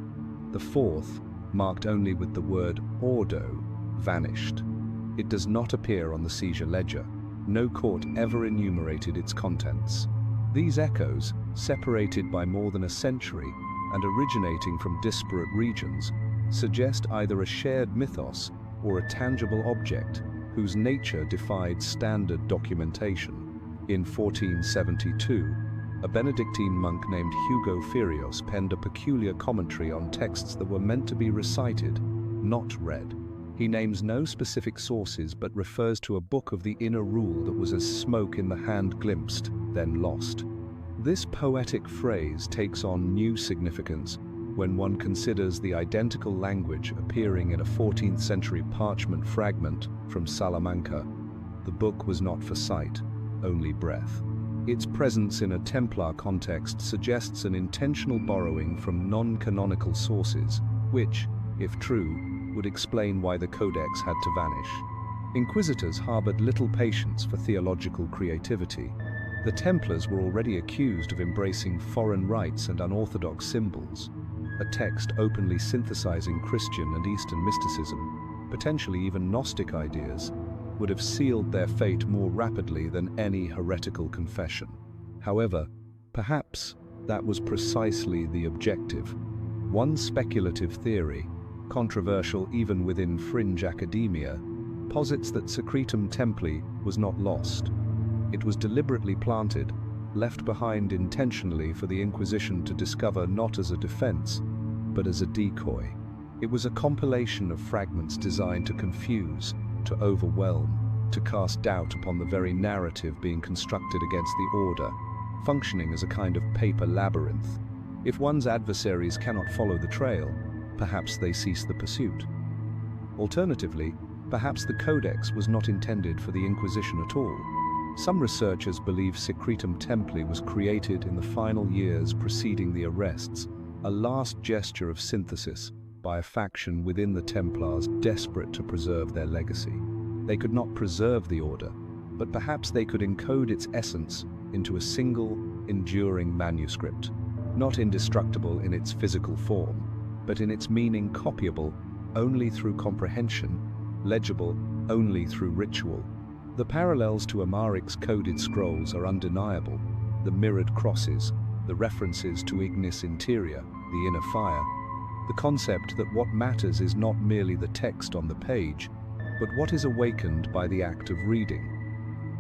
The 4th, marked only with the word Ordo, vanished. It does not appear on the seizure ledger. No court ever enumerated its contents. These echoes, separated by more than a century and originating from disparate regions, suggest either a shared mythos or a tangible object whose nature defied standard documentation. In 1472, a Benedictine monk named Hugo Furios penned a peculiar commentary on texts that were meant to be recited, not read. He names no specific sources but refers to a book of the inner rule that was as smoke in the hand glimpsed, then lost. This poetic phrase takes on new significance when one considers the identical language appearing in a 14th century parchment fragment from Salamanca. The book was not for sight, only breath. Its presence in a Templar context suggests an intentional borrowing from non-canonical sources, which, if true, would explain why the codex had to vanish. Inquisitors harbored little patience for theological creativity. The Templars were already accused of embracing foreign rites and unorthodox symbols, a text openly synthesizing Christian and Eastern mysticism, potentially even Gnostic ideas, would have sealed their fate more rapidly than any heretical confession. However, perhaps that was precisely the objective. One speculative theory, controversial even within fringe academia, posits that Secretum Templi was not lost. It was deliberately planted, left behind intentionally for the Inquisition to discover not as a defense, but as a decoy. It was a compilation of fragments designed to confuse, to overwhelm, to cast doubt upon the very narrative being constructed against the Order, functioning as a kind of paper labyrinth. If one's adversaries cannot follow the trail, perhaps they cease the pursuit. Alternatively, perhaps the Codex was not intended for the Inquisition at all. Some researchers believe Secretum Templi was created in the final years preceding the arrests, a last gesture of synthesis by a faction within the Templars desperate to preserve their legacy. They could not preserve the Order, but perhaps they could encode its essence into a single, enduring manuscript, not indestructible in its physical form, but in its meaning copyable only through comprehension, legible only through ritual. The parallels to Amaric's coded scrolls are undeniable. The mirrored crosses, the references to ignis interior, the inner fire, the concept that what matters is not merely the text on the page, but what is awakened by the act of reading.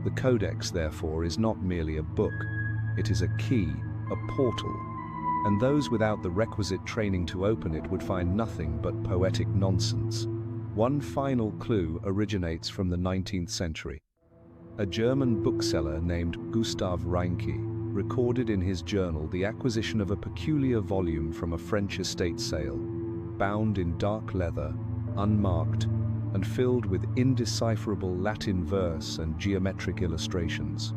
The Codex, therefore, is not merely a book. It is a key, a portal, and those without the requisite training to open it would find nothing but poetic nonsense. One final clue originates from the 19th century. A German bookseller named Gustav Reinke recorded in his journal the acquisition of a peculiar volume from a French estate sale, bound in dark leather, unmarked, and filled with indecipherable Latin verse and geometric illustrations.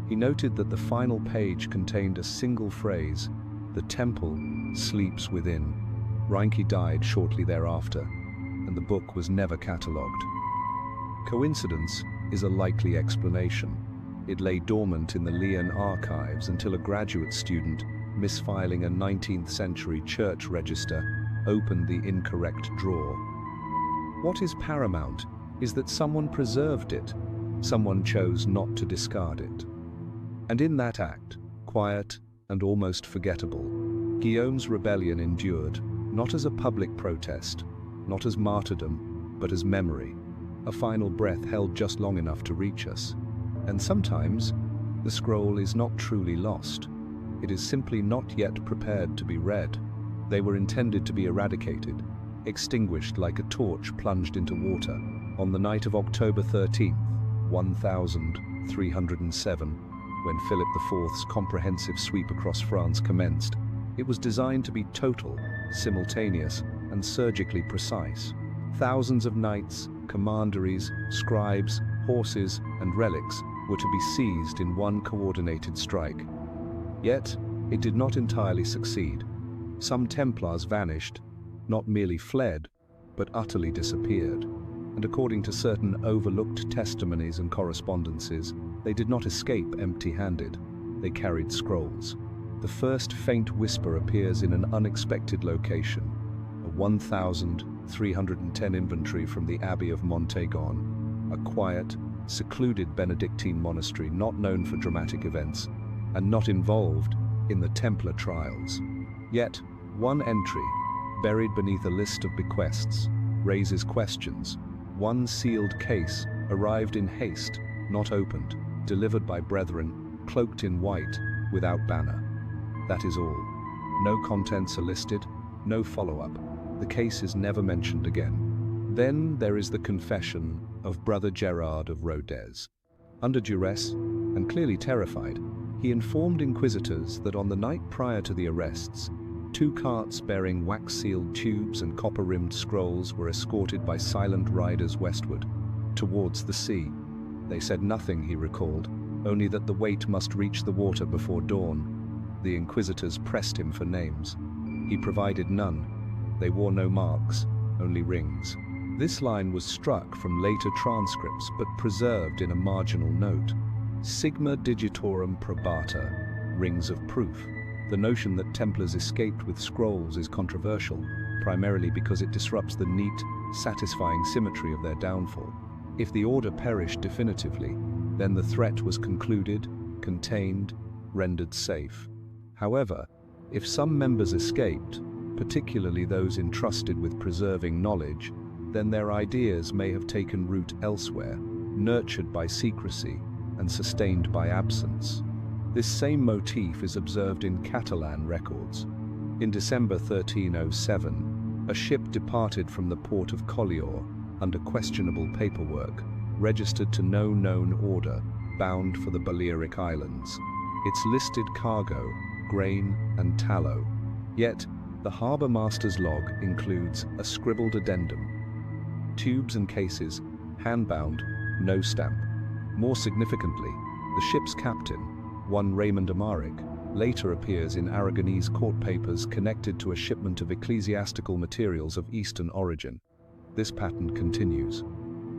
He noted that the final page contained a single phrase, "The temple sleeps within." Reinke died shortly thereafter, and the book was never catalogued. Coincidence is a likely explanation. It lay dormant in the Lyon archives until a graduate student, misfiling a 19th century church register, opened the incorrect drawer. What is paramount is that someone preserved it, someone chose not to discard it. And in that act, quiet and almost forgettable, Guillaume's rebellion endured, not as a public protest, not as martyrdom, but as memory, a final breath held just long enough to reach us. And sometimes, the scroll is not truly lost. It is simply not yet prepared to be read. They were intended to be eradicated, extinguished like a torch plunged into water, on the night of October 13th, 1307, when Philip IV's comprehensive sweep across France commenced. It was designed to be total, simultaneous, and surgically precise. Thousands of knights, commanderies, scribes, horses, and relics were to be seized in one coordinated strike. Yet, it did not entirely succeed. Some Templars vanished, not merely fled, but utterly disappeared. And according to certain overlooked testimonies and correspondences, they did not escape empty-handed. They carried scrolls. The first faint whisper appears in an unexpected location, a 1,310 inventory from the Abbey of Montaigon, a quiet, secluded Benedictine monastery not known for dramatic events and not involved in the Templar trials. Yet, one entry, buried beneath a list of bequests, raises questions. One sealed case arrived in haste, not opened, delivered by brethren, cloaked in white, without banner. That is all. No contents are listed, no follow-up. The case is never mentioned again. Then there is the confession of Brother Gerard of Rodez. Under duress, and clearly terrified, he informed inquisitors that on the night prior to the arrests, 2 carts bearing wax-sealed tubes and copper-rimmed scrolls were escorted by silent riders westward, towards the sea. They said nothing, he recalled, only that the weight must reach the water before dawn. The inquisitors pressed him for names. He provided none. They wore no marks, only rings. This line was struck from later transcripts but preserved in a marginal note. Sigma digitorum probata, rings of proof. The notion that Templars escaped with scrolls is controversial, primarily because it disrupts the neat, satisfying symmetry of their downfall. If the order perished definitively, then the threat was concluded, contained, rendered safe. However, if some members escaped, particularly those entrusted with preserving knowledge, then their ideas may have taken root elsewhere, nurtured by secrecy and sustained by absence. This same motif is observed in Catalan records. In December 1307, a ship departed from the port of Collior under questionable paperwork, registered to no known order, bound for the Balearic Islands. Its listed cargo, grain and tallow. Yet, the harbour master's log includes a scribbled addendum. Tubes and cases, hand-bound, no stamp. More significantly, the ship's captain, one Raymond Amaric, later appears in Aragonese court papers connected to a shipment of ecclesiastical materials of Eastern origin. This pattern continues.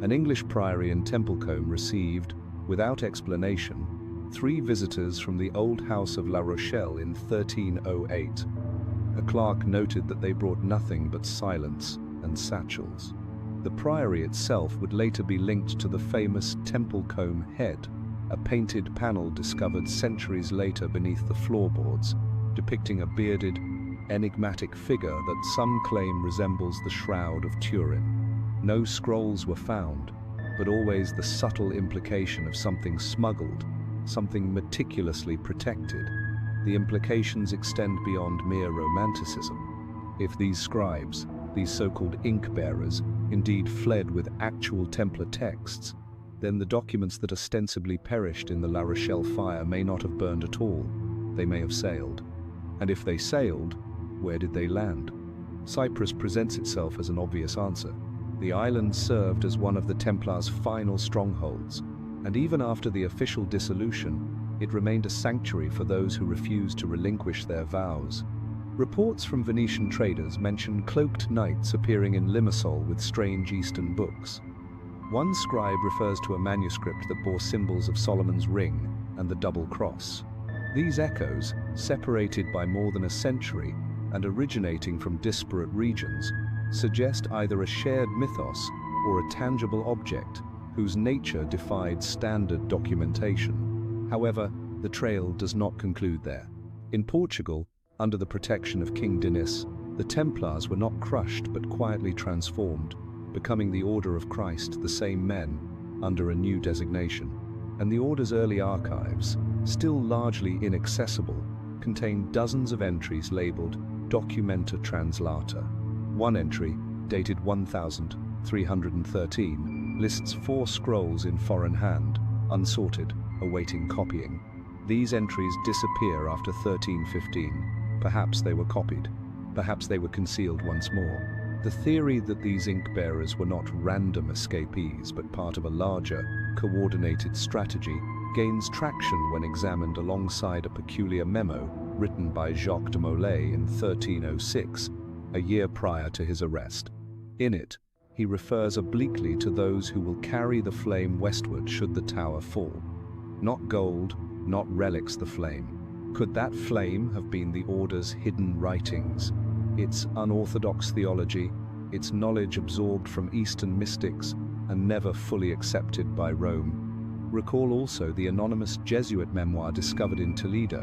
An English priory in Templecombe received, without explanation, 3 visitors from the old house of La Rochelle in 1308. A clerk noted that they brought nothing but silence and satchels. The priory itself would later be linked to the famous Templecombe head, a painted panel discovered centuries later beneath the floorboards, depicting a bearded, enigmatic figure that some claim resembles the Shroud of Turin. No scrolls were found, but always the subtle implication of something smuggled, something meticulously protected. The implications extend beyond mere romanticism. If these scribes, these so-called ink-bearers, indeed fled with actual Templar texts, then the documents that ostensibly perished in the La Rochelle fire may not have burned at all. They may have sailed. And if they sailed, where did they land? Cyprus presents itself as an obvious answer. The island served as one of the Templars' final strongholds, and even after the official dissolution, it remained a sanctuary for those who refused to relinquish their vows. Reports from Venetian traders mention cloaked knights appearing in Limassol with strange Eastern books. One scribe refers to a manuscript that bore symbols of Solomon's ring and the double cross. These echoes, separated by more than a century and originating from disparate regions, suggest either a shared mythos or a tangible object whose nature defied standard documentation. However, the trail does not conclude there. In Portugal, under the protection of King Dinis, the Templars were not crushed but quietly transformed, becoming the Order of Christ, the same men, under a new designation. And the Order's early archives, still largely inaccessible, contain dozens of entries labeled Documenta Translata. One entry, dated 1313, lists 4 scrolls in foreign hand, unsorted, awaiting copying. These entries disappear after 1315. Perhaps they were copied. Perhaps they were concealed once more. The theory that these ink-bearers were not random escapees but part of a larger, coordinated strategy gains traction when examined alongside a peculiar memo written by Jacques de Molay in 1306, a year prior to his arrest. In it, he refers obliquely to those who will carry the flame westward should the tower fall. Not gold, not relics the flame. Could that flame have been the Order's hidden writings, its unorthodox theology, its knowledge absorbed from Eastern mystics and never fully accepted by Rome? Recall also the anonymous Jesuit memoir discovered in Toledo,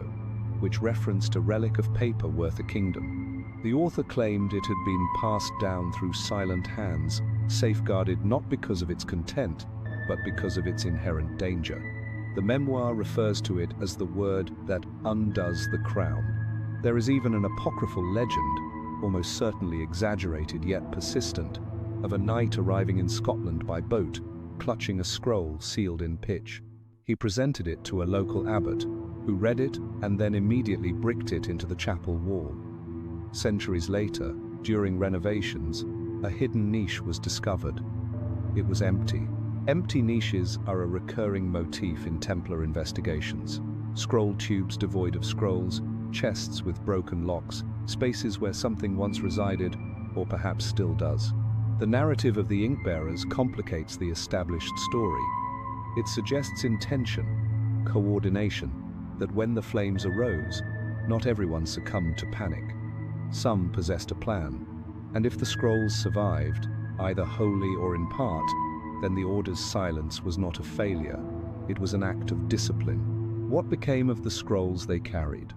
which referenced a relic of paper worth a kingdom. The author claimed it had been passed down through silent hands, safeguarded not because of its content, but because of its inherent danger. The memoir refers to it as the word that undoes the crown. There is even an apocryphal legend, almost certainly exaggerated yet persistent, of a knight arriving in Scotland by boat, clutching a scroll sealed in pitch. He presented it to a local abbot, who read it and then immediately bricked it into the chapel wall. Centuries later, during renovations, a hidden niche was discovered. It was empty. Empty niches are a recurring motif in Templar investigations. Scroll tubes devoid of scrolls, chests with broken locks, spaces where something once resided, or perhaps still does. The narrative of the ink-bearers complicates the established story. It suggests intention, coordination, that when the flames arose, not everyone succumbed to panic. Some possessed a plan, and if the scrolls survived, either wholly or in part, then the Order's silence was not a failure, it was an act of discipline. What became of the scrolls they carried?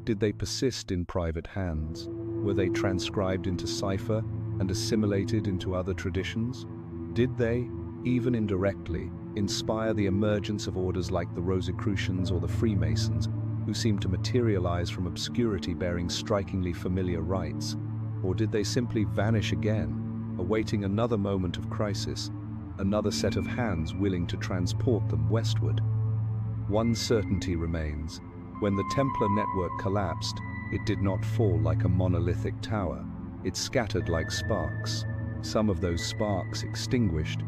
Did they persist in private hands? Were they transcribed into cipher and assimilated into other traditions? Did they, even indirectly, inspire the emergence of orders like the Rosicrucians or the Freemasons, who seemed to materialize from obscurity bearing strikingly familiar rites? Or did they simply vanish again, awaiting another moment of crisis, another set of hands willing to transport them westward? One certainty remains. When the Templar network collapsed, it did not fall like a monolithic tower. It scattered like sparks. Some of those sparks extinguished,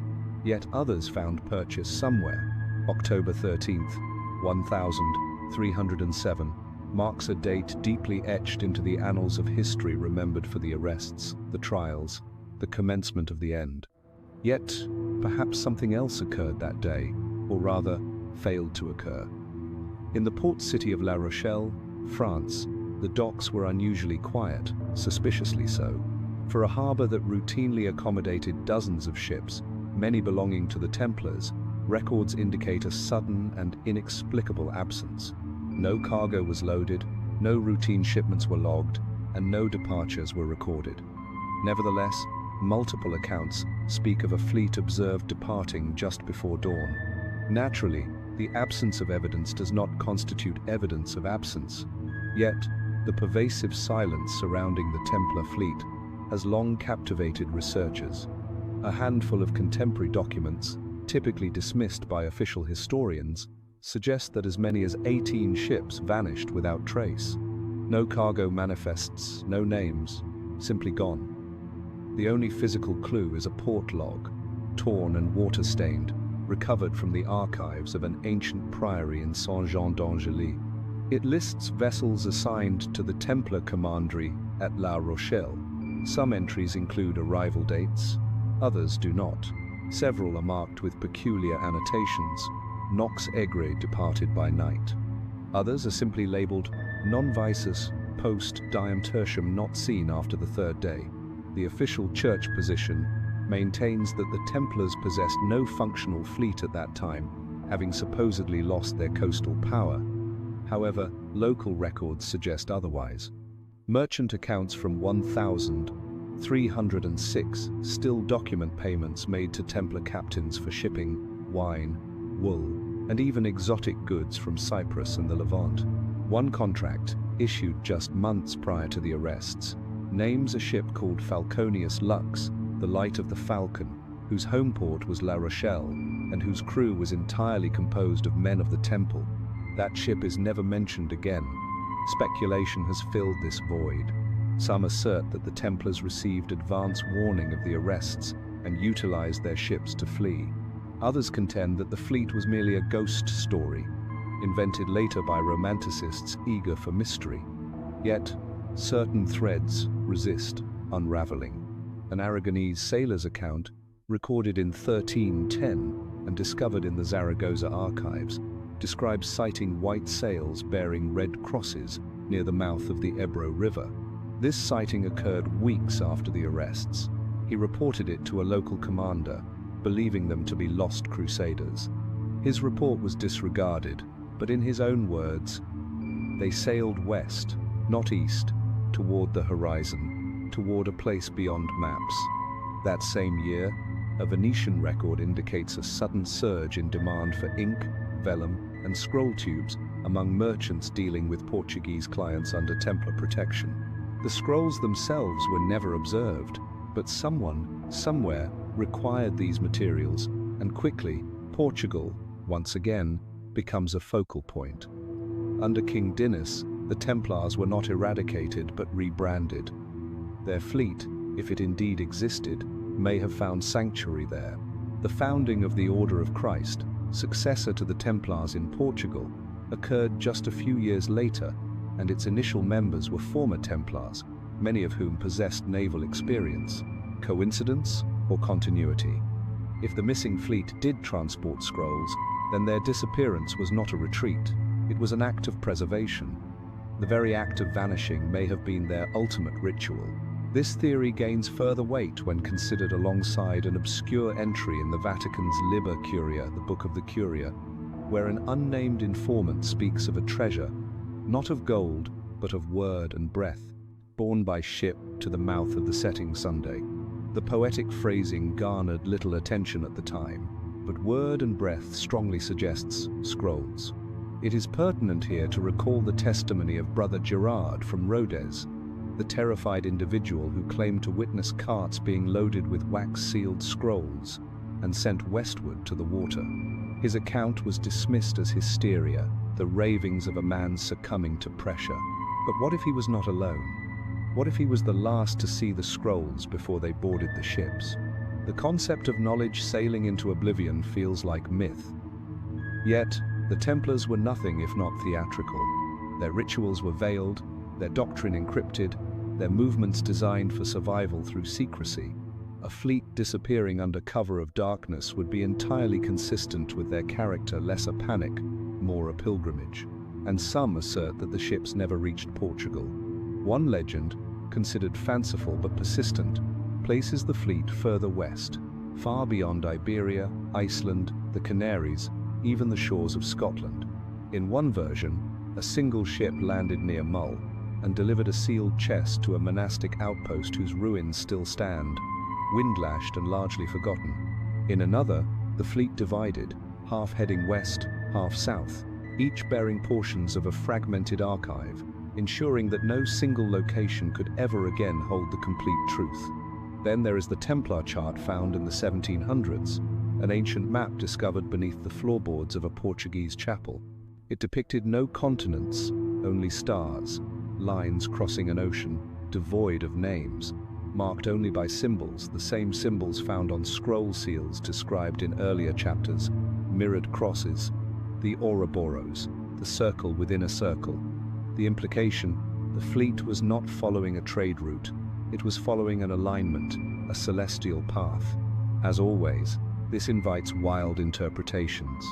yet others found purchase somewhere. October 13th, 1307, marks a date deeply etched into the annals of history, remembered for the arrests, the trials, the commencement of the end. Yet, perhaps something else occurred that day, or rather, failed to occur. In the port city of La Rochelle, France, the docks were unusually quiet, suspiciously so. For a harbor that routinely accommodated dozens of ships, many belonging to the Templars, records indicate a sudden and inexplicable absence. No cargo was loaded, no routine shipments were logged, and no departures were recorded. Nevertheless, multiple accounts speak of a fleet observed departing just before dawn. Naturally, the absence of evidence does not constitute evidence of absence. Yet, the pervasive silence surrounding the Templar fleet has long captivated researchers. A handful of contemporary documents, typically dismissed by official historians, suggest that as many as 18 ships vanished without trace. No cargo manifests, no names, simply gone. The only physical clue is a port log, torn and water-stained, recovered from the archives of an ancient priory in Saint-Jean d'Angely. It lists vessels assigned to the Templar commandery at La Rochelle. Some entries include arrival dates, others do not. Several are marked with peculiar annotations. Nox Aegrae departed by night. Others are simply labeled non-visus post diem tertium not seen after the third day. The official church position maintains that the Templars possessed no functional fleet at that time, having supposedly lost their coastal power. However, local records suggest otherwise. Merchant accounts from 1306 still document payments made to Templar captains for shipping wine, wool, and even exotic goods from Cyprus and the Levant. One contract, issued just months prior to the arrests, names a ship called Falconius Lux, the Light of the Falcon, whose home port was La Rochelle, and whose crew was entirely composed of men of the Temple. That ship is never mentioned again. Speculation has filled this void. Some assert that the Templars received advance warning of the arrests and utilized their ships to flee. Others contend that the fleet was merely a ghost story, invented later by romanticists eager for mystery. Yet, certain threads resist unraveling. An Aragonese sailor's account, recorded in 1310 and discovered in the Zaragoza archives, describes sighting white sails bearing red crosses near the mouth of the Ebro River. This sighting occurred weeks after the arrests. He reported it to a local commander, believing them to be lost crusaders. His report was disregarded, but in his own words, they sailed west, not east, toward the horizon, toward a place beyond maps. That same year, a Venetian record indicates a sudden surge in demand for ink, vellum, and scroll tubes among merchants dealing with Portuguese clients under Templar protection. The scrolls themselves were never observed, but someone, somewhere, required these materials, and quickly, Portugal, once again, becomes a focal point. Under King Dinis, the Templars were not eradicated but rebranded. Their fleet, if it indeed existed, may have found sanctuary there. The founding of the Order of Christ, successor to the Templars in Portugal, occurred just a few years later, and its initial members were former Templars, many of whom possessed naval experience. Coincidence or continuity? If the missing fleet did transport scrolls, then their disappearance was not a retreat. It was an act of preservation. The very act of vanishing may have been their ultimate ritual. This theory gains further weight when considered alongside an obscure entry in the Vatican's Liber Curia, the Book of the Curia, where an unnamed informant speaks of a treasure, not of gold, but of word and breath, borne by ship to the mouth of the setting Sunday. The poetic phrasing garnered little attention at the time, but word and breath strongly suggests scrolls. It is pertinent here to recall the testimony of Brother Gerard from Rodez, the terrified individual who claimed to witness carts being loaded with wax-sealed scrolls and sent westward to the water. His account was dismissed as hysteria, the ravings of a man succumbing to pressure. But what if he was not alone? What if he was the last to see the scrolls before they boarded the ships? The concept of knowledge sailing into oblivion feels like myth. Yet, the Templars were nothing if not theatrical. Their rituals were veiled, their doctrine encrypted, their movements designed for survival through secrecy. A fleet disappearing under cover of darkness would be entirely consistent with their character, less a panic, more a pilgrimage. And some assert that the ships never reached Portugal. One legend, considered fanciful but persistent, places the fleet further west, far beyond Iberia, Iceland, the Canaries, even the shores of Scotland. In one version, a single ship landed near Mull and delivered a sealed chest to a monastic outpost whose ruins still stand, wind-lashed and largely forgotten. In another, the fleet divided, half heading west, half south, each bearing portions of a fragmented archive, ensuring that no single location could ever again hold the complete truth. Then there is the Templar chart found in the 1700s, an ancient map discovered beneath the floorboards of a Portuguese chapel. It depicted no continents, only stars, lines crossing an ocean, devoid of names, marked only by symbols, the same symbols found on scroll seals described in earlier chapters, mirrored crosses, the Ouroboros, the circle within a circle. The implication, the fleet was not following a trade route, it was following an alignment, a celestial path. As always, this invites wild interpretations.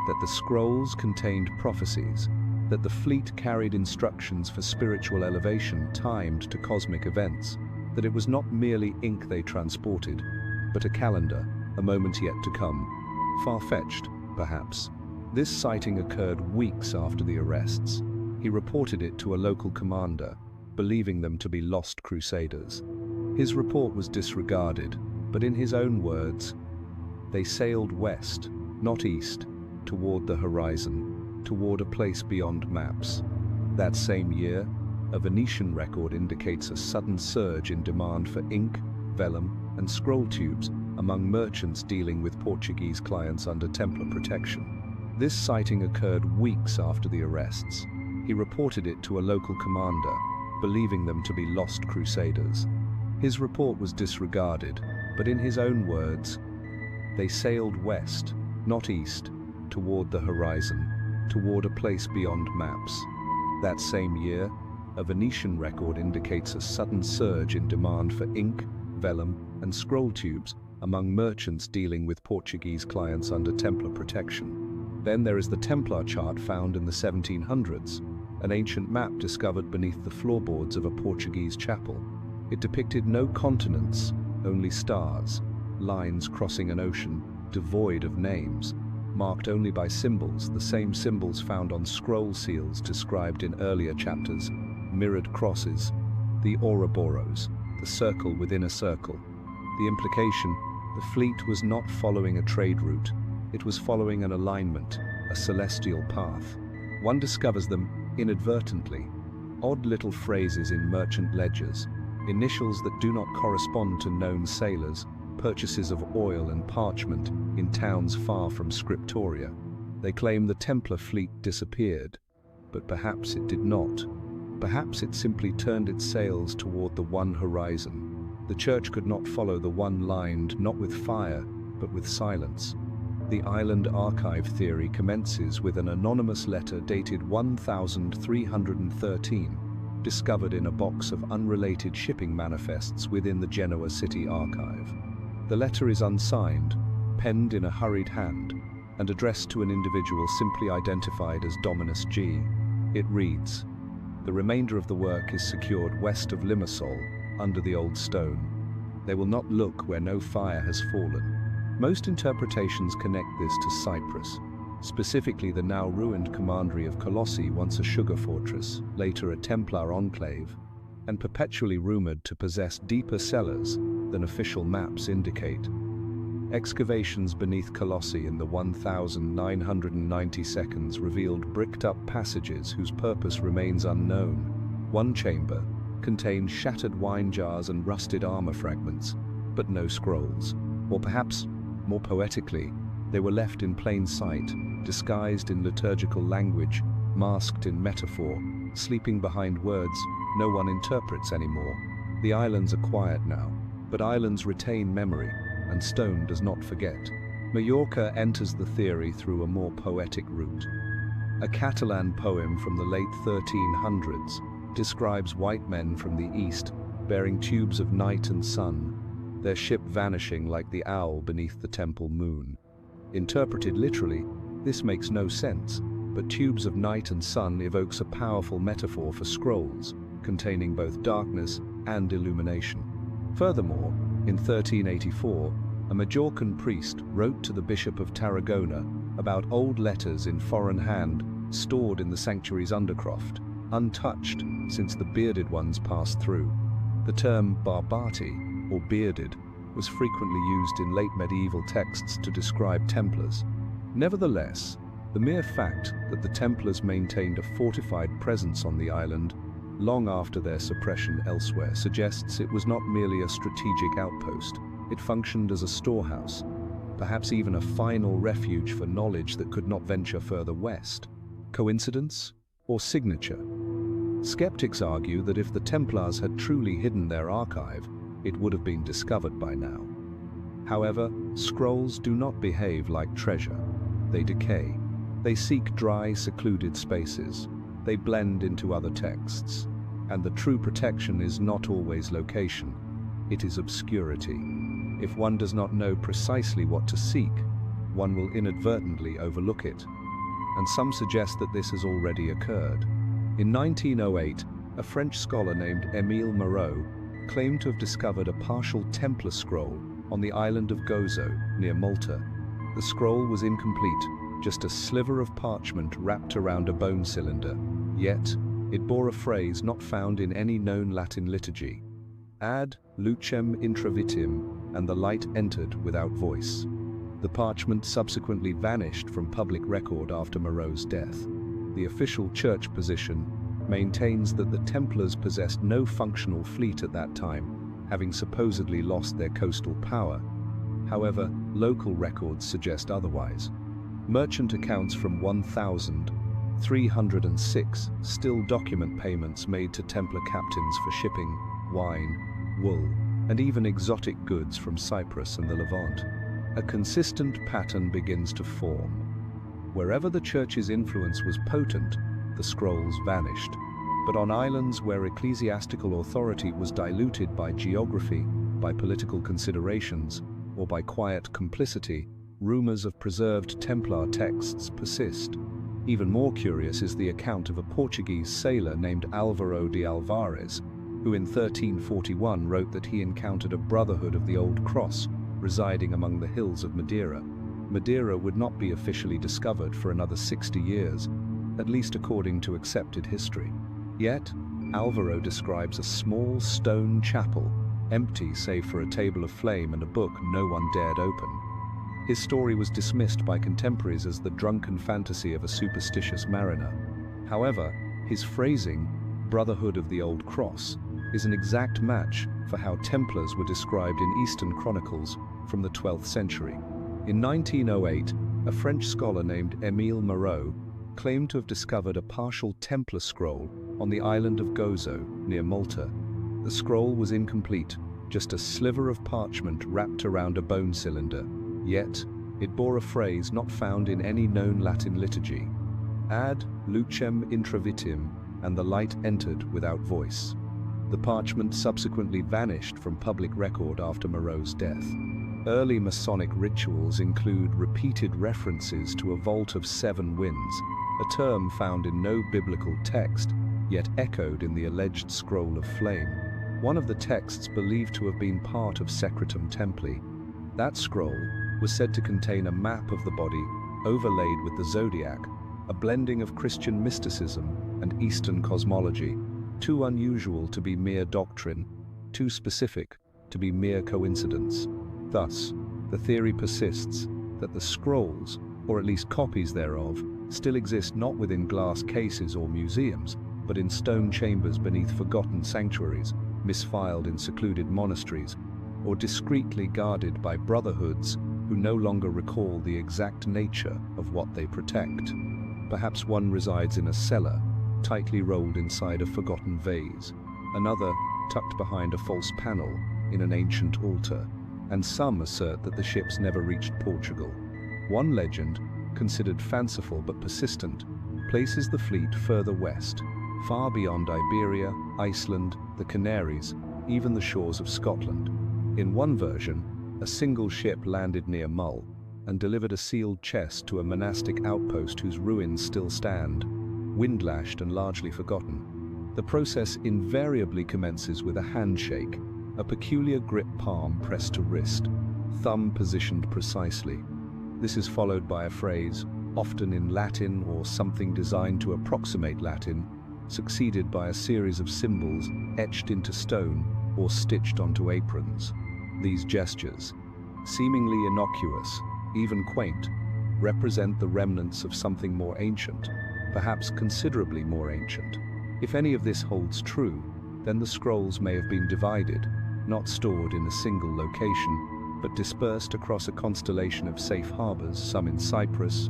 That the scrolls contained prophecies, that the fleet carried instructions for spiritual elevation timed to cosmic events, that it was not merely ink they transported, but a calendar, a moment yet to come. Far-fetched, perhaps. This sighting occurred weeks after the arrests. He reported it to a local commander, believing them to be lost crusaders. His report was disregarded, but in his own words, they sailed west, not east, toward the horizon, toward a place beyond maps. That same year, a Venetian record indicates a sudden surge in demand for ink, vellum, and scroll tubes among merchants dealing with Portuguese clients under Templar protection. This sighting occurred weeks after the arrests. He reported it to a local commander, believing them to be lost crusaders. His report was disregarded, but in his own words, they sailed west, not east, toward the horizon, toward a place beyond maps. That same year, a Venetian record indicates a sudden surge in demand for ink, vellum, and scroll tubes among merchants dealing with Portuguese clients under Templar protection. Then there is the Templar chart found in the 1700s, an ancient map discovered beneath the floorboards of a Portuguese chapel. It depicted no continents, only stars, lines crossing an ocean, devoid of names, marked only by symbols, the same symbols found on scroll seals described in earlier chapters, mirrored crosses, the Ouroboros, the circle within a circle. The implication, the fleet was not following a trade route, it was following an alignment, a celestial path. One discovers them inadvertently, odd little phrases in merchant ledgers, initials that do not correspond to known sailors, purchases of oil and parchment in towns far from Scriptoria. They claim the Templar fleet disappeared, but perhaps it did not. Perhaps it simply turned its sails toward the one horizon. The church could not follow the one lined not with fire, but with silence. The island archive theory commences with an anonymous letter dated 1313, discovered in a box of unrelated shipping manifests within the Genoa city archive. The letter is unsigned, penned in a hurried hand, and addressed to an individual simply identified as Dominus G. It reads, "The remainder of the work is secured west of Limassol, under the old stone. They will not look where no fire has fallen." Most interpretations connect this to Cyprus, specifically the now ruined commandery of Colossae, once a sugar fortress, later a Templar enclave, and perpetually rumored to possess deeper cellars than official maps indicate. Excavations beneath Colossae in the 1990 seconds revealed bricked-up passages whose purpose remains unknown. One chamber contained shattered wine jars and rusted armor fragments, but no scrolls. Or perhaps, more poetically, they were left in plain sight, disguised in liturgical language, masked in metaphor, sleeping behind words no one interprets anymore. The islands are quiet now, but islands retain memory, and stone does not forget. Majorca enters the theory through a more poetic route. A Catalan poem from the late 1300s describes white men from the east bearing tubes of night and sun, their ship vanishing like the owl beneath the temple moon. Interpreted literally, this makes no sense, but tubes of night and sun evokes a powerful metaphor for scrolls, containing both darkness and illumination. Furthermore, in 1384, a Majorcan priest wrote to the Bishop of Tarragona about old letters in foreign hand stored in the sanctuary's undercroft, untouched since the bearded ones passed through. The term barbati, or bearded, was frequently used in late medieval texts to describe Templars. Nevertheless, the mere fact that the Templars maintained a fortified presence on the island long after their suppression elsewhere suggests it was not merely a strategic outpost. It functioned as a storehouse, perhaps even a final refuge for knowledge that could not venture further west. Coincidence or signature? Skeptics argue that if the Templars had truly hidden their archive, it would have been discovered by now. However, scrolls do not behave like treasure. They decay. They seek dry, secluded spaces. They blend into other texts. And the true protection is not always location. It is obscurity. If one does not know precisely what to seek, one will inadvertently overlook it. And some suggest that this has already occurred. In 1908, a French scholar named Émile Moreau claimed to have discovered a partial Templar scroll on the island of Gozo, near Malta. The scroll was incomplete, just a sliver of parchment wrapped around a bone cylinder, yet it bore a phrase not found in any known Latin liturgy. Ad lucem intravitim, and the light entered without voice. The parchment subsequently vanished from public record after Moreau's death. The official church position maintains that the Templars possessed no functional fleet at that time, having supposedly lost their coastal power. However, local records suggest otherwise. Merchant accounts from 1306 still document payments made to Templar captains for shipping wine, wool, and even exotic goods from Cyprus and the Levant. A consistent pattern begins to form. Wherever the church's influence was potent, the scrolls vanished. But on islands where ecclesiastical authority was diluted by geography, by political considerations, or by quiet complicity, rumors of preserved Templar texts persist. Even more curious is the account of a Portuguese sailor named Álvaro de Alvares, who in 1341 wrote that he encountered a brotherhood of the Old Cross residing among the hills of Madeira. Madeira would not be officially discovered for another 60 years, at least according to accepted history. Yet, Alvaro describes a small stone chapel, empty save for a table of flame and a book no one dared open. His story was dismissed by contemporaries as the drunken fantasy of a superstitious mariner. However, his phrasing, Brotherhood of the Old Cross, is an exact match for how Templars were described in Eastern chronicles from the 12th century. In 1908, a French scholar named Émile Moreau claimed to have discovered a partial Templar scroll on the island of Gozo, near Malta. The scroll was incomplete, just a sliver of parchment wrapped around a bone cylinder, yet it bore a phrase not found in any known Latin liturgy. Ad lucem intravitim, and the light entered without voice. The parchment subsequently vanished from public record after Moreau's death. Early Masonic rituals include repeated references to a vault of 7 winds, a term found in no biblical text, yet echoed in the alleged scroll of flame. One of the texts believed to have been part of Secretum Templi. That scroll was said to contain a map of the body overlaid with the zodiac, a blending of Christian mysticism and Eastern cosmology, too unusual to be mere doctrine, too specific to be mere coincidence. Thus, the theory persists that the scrolls, or at least copies thereof, still exist not within glass cases or museums, but in stone chambers beneath forgotten sanctuaries, misfiled in secluded monasteries, or discreetly guarded by brotherhoods who no longer recall the exact nature of what they protect. Perhaps one resides in a cellar, tightly rolled inside a forgotten vase, another tucked behind a false panel in an ancient altar, and some assert that the ships never reached Portugal. One legend, considered fanciful but persistent, places the fleet further west, far beyond Iberia, Iceland, the Canaries, even the shores of Scotland. In one version, a single ship landed near Mull and delivered a sealed chest to a monastic outpost whose ruins still stand, wind-lashed and largely forgotten. The process invariably commences with a handshake, a peculiar grip palm pressed to wrist. thumb positioned precisely. This is followed by a phrase, often in Latin or something designed to approximate Latin, succeeded by a series of symbols etched into stone or stitched onto aprons. These gestures, seemingly innocuous, even quaint, represent the remnants of something more ancient, perhaps considerably more ancient. If any of this holds true, then the scrolls may have been divided, not stored in a single location, but dispersed across a constellation of safe harbors, some in Cyprus,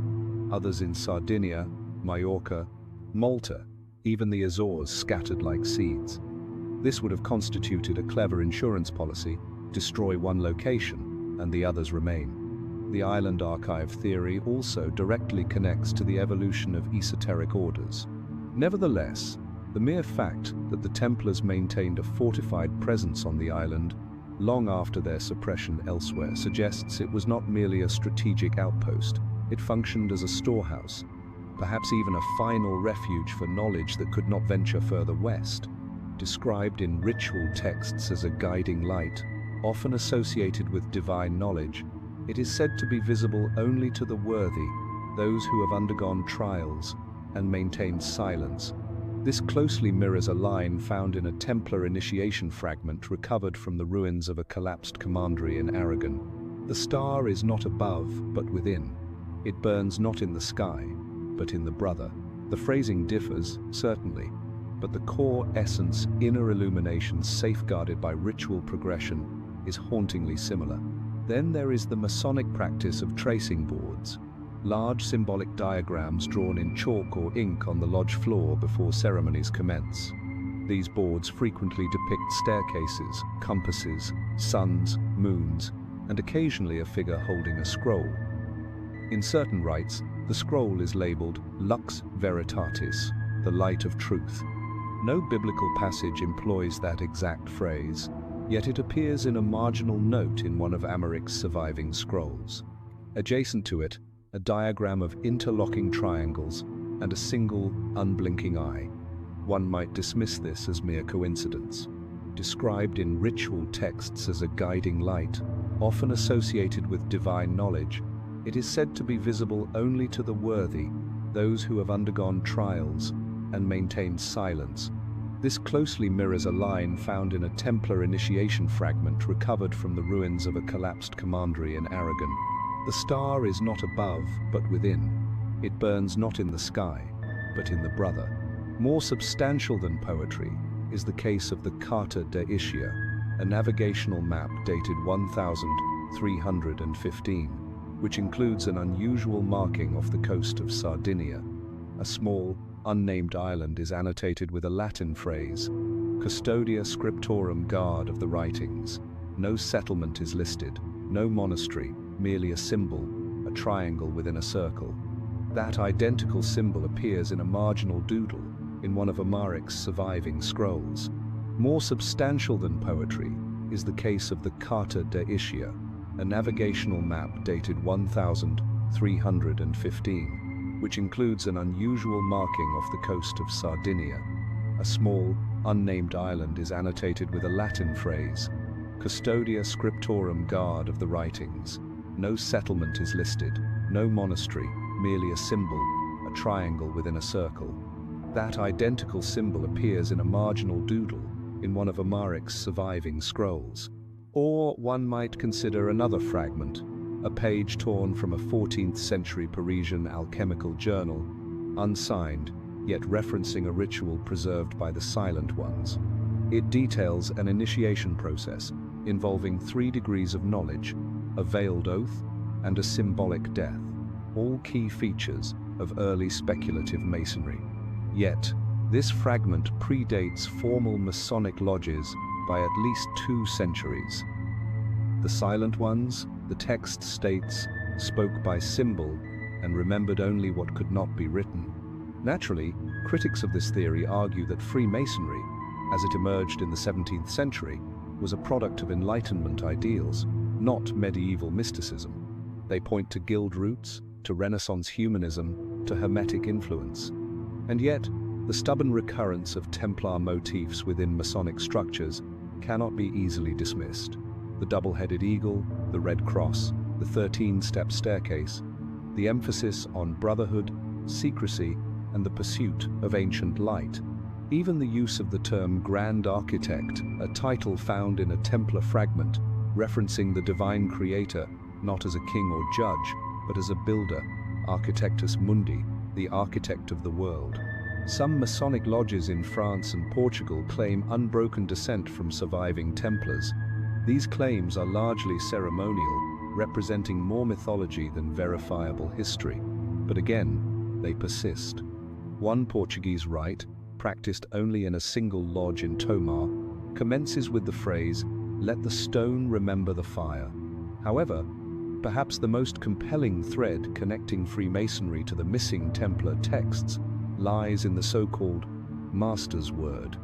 others in Sardinia, Majorca, Malta, even the Azores scattered like seeds. This would have constituted a clever insurance policy: destroy one location and the others remain. The island archive theory also directly connects to the evolution of esoteric orders. Nevertheless, the mere fact that the Templars maintained a fortified presence on the island long after their suppression elsewhere suggests it was not merely a strategic outpost. It functioned as a storehouse, perhaps even a final refuge for knowledge that could not venture further west. Described in ritual texts as a guiding light, often associated with divine knowledge, it is said to be visible only to the worthy, those who have undergone trials and maintained silence. This closely mirrors a line found in a Templar initiation fragment recovered from the ruins of a collapsed commandery in Aragon. The star is not above, but within. It burns not in the sky, but in the brother. The phrasing differs, certainly, but the core essence, inner illumination safeguarded by ritual progression, is hauntingly similar. Then there is the Masonic practice of tracing boards, large symbolic diagrams drawn in chalk or ink on the lodge floor before ceremonies commence. These boards frequently depict staircases, compasses, suns, moons, and occasionally a figure holding a scroll. In certain rites, the scroll is labeled Lux Veritatis, the light of truth. No biblical passage employs that exact phrase, yet it appears in a marginal note in one of Amaric's surviving scrolls. Adjacent to it, a diagram of interlocking triangles and a single, unblinking eye. One might dismiss this as mere coincidence. Described in ritual texts as a guiding light, often associated with divine knowledge, it is said to be visible only to the worthy, those who have undergone trials and maintained silence. This closely mirrors a line found in a Templar initiation fragment recovered from the ruins of a collapsed commandery in Aragon. The star is not above, but within. It burns not in the sky, but in the brother. More substantial than poetry is the case of the Carta de Ischia, a navigational map dated 1315, which includes an unusual marking off the coast of Sardinia. A small, unnamed island is annotated with a Latin phrase, Custodia Scriptorum, guard of the writings. No settlement is listed, no monastery, merely a symbol, a triangle within a circle. That identical symbol appears in a marginal doodle in one of Amaric's surviving scrolls. More substantial than poetry is the case of the Carta de Ischia, a navigational map dated 1315, which includes an unusual marking off the coast of Sardinia. A small, unnamed island is annotated with a Latin phrase, Custodia Scriptorum, guard of the writings. No settlement is listed, no monastery, merely a symbol, a triangle within a circle. That identical symbol appears in a marginal doodle in one of Amaric's surviving scrolls. Or one might consider another fragment, a page torn from a 14th century Parisian alchemical journal, unsigned, yet referencing a ritual preserved by the Silent Ones. It details an initiation process involving 3 degrees of knowledge, a veiled oath, and a symbolic death, all key features of early speculative masonry. Yet, this fragment predates formal Masonic lodges by at least 2 centuries. The Silent Ones, the text states, spoke by symbol and remembered only what could not be written. Naturally, critics of this theory argue that Freemasonry, as it emerged in the 17th century, was a product of Enlightenment ideals, not medieval mysticism. They point to guild roots, to Renaissance humanism, to Hermetic influence. And yet, the stubborn recurrence of Templar motifs within Masonic structures cannot be easily dismissed. the double-headed eagle, the red cross, the 13-step staircase, the emphasis on brotherhood, secrecy, and the pursuit of ancient light. Even the use of the term Grand Architect, a title found in a Templar fragment, referencing the divine creator not as a king or judge, but as a builder, Architectus Mundi, the architect of the world. Some Masonic lodges in France and Portugal claim unbroken descent from surviving Templars. These claims are largely ceremonial, representing more mythology than verifiable history. But again, they persist. One Portuguese rite, practiced only in a single lodge in Tomar, commences with the phrase, "Let the stone remember the fire." However, perhaps the most compelling thread connecting Freemasonry to the missing Templar texts lies in the so-called Master's Word.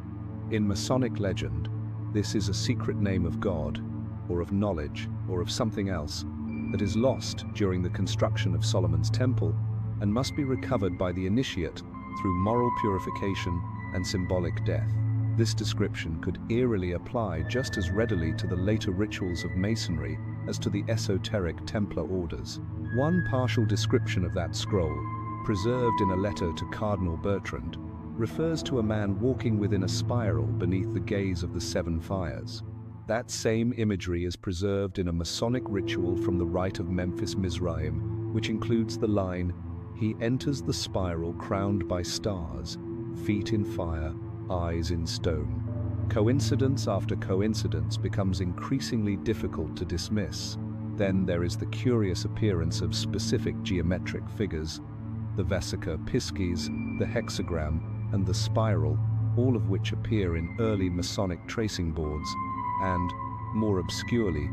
In Masonic legend, this is a secret name of God, or of knowledge, or of something else, that is lost during the construction of Solomon's temple and must be recovered by the initiate through moral purification and symbolic death. This description could eerily apply just as readily to the later rituals of Masonry as to the esoteric Templar orders. One partial description of that scroll, preserved in a letter to Cardinal Bertrand, refers to a man walking within a spiral beneath the gaze of the seven fires. That same imagery is preserved in a Masonic ritual from the Rite of Memphis Mizraim, which includes the line, "He enters the spiral crowned by stars, feet in fire, eyes in stone." Coincidence after coincidence becomes increasingly difficult to dismiss. Then there is the curious appearance of specific geometric figures, the Vesica Piscis, the hexagram, and the spiral, all of which appear in early Masonic tracing boards, and, more obscurely,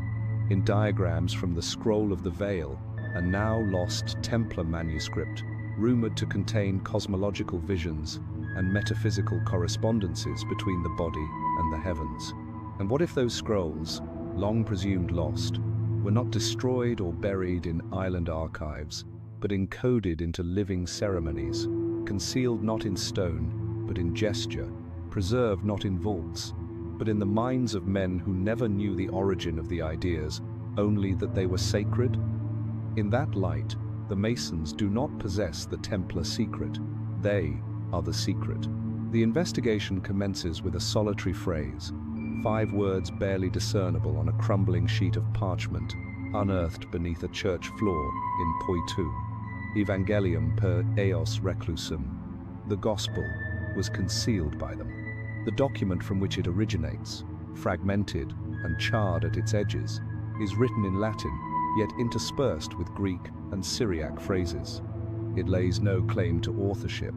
in diagrams from the Scroll of the Veil, a now lost Templar manuscript, rumored to contain cosmological visions and metaphysical correspondences between the body and the heavens. And what if those scrolls, long presumed lost, were not destroyed or buried in island archives, but encoded into living ceremonies, concealed not in stone, but in gesture, preserved not in vaults, but in the minds of men who never knew the origin of the ideas, only that they were sacred? In that light, the Masons do not possess the Templar secret. They are the secret. The investigation commences with a solitary phrase, 5 words barely discernible on a crumbling sheet of parchment, unearthed beneath a church floor in Poitou. Evangelium per eos reclusum. The Gospel was concealed by them. The document from which it originates, fragmented and charred at its edges, is written in Latin, yet interspersed with Greek and Syriac phrases. It lays no claim to authorship,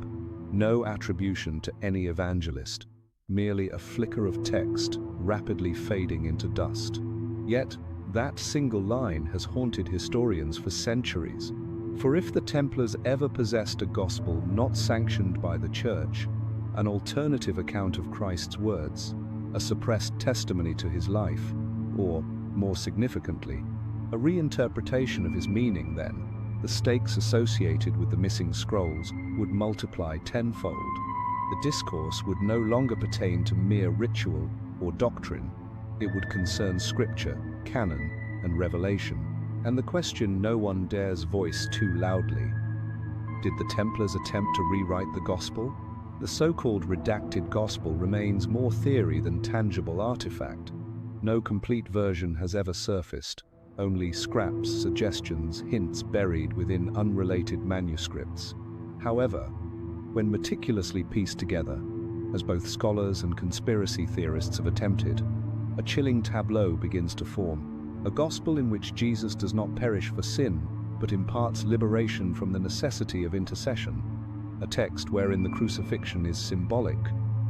no attribution to any evangelist, merely a flicker of text rapidly fading into dust. Yet, that single line has haunted historians for centuries. For if the Templars ever possessed a gospel not sanctioned by the Church, an alternative account of Christ's words, a suppressed testimony to his life, or, more significantly, a reinterpretation of his meaning, then, the stakes associated with the missing scrolls would multiply tenfold. The discourse would no longer pertain to mere ritual or doctrine. It would concern scripture, canon, and revelation. And the question no one dares voice too loudly: did the Templars attempt to rewrite the gospel? The so-called redacted gospel remains more theory than tangible artifact. No complete version has ever surfaced, only scraps, suggestions, hints buried within unrelated manuscripts. However, when meticulously pieced together, as both scholars and conspiracy theorists have attempted, a chilling tableau begins to form. A gospel in which Jesus does not perish for sin, but imparts liberation from the necessity of intercession. A text wherein the crucifixion is symbolic,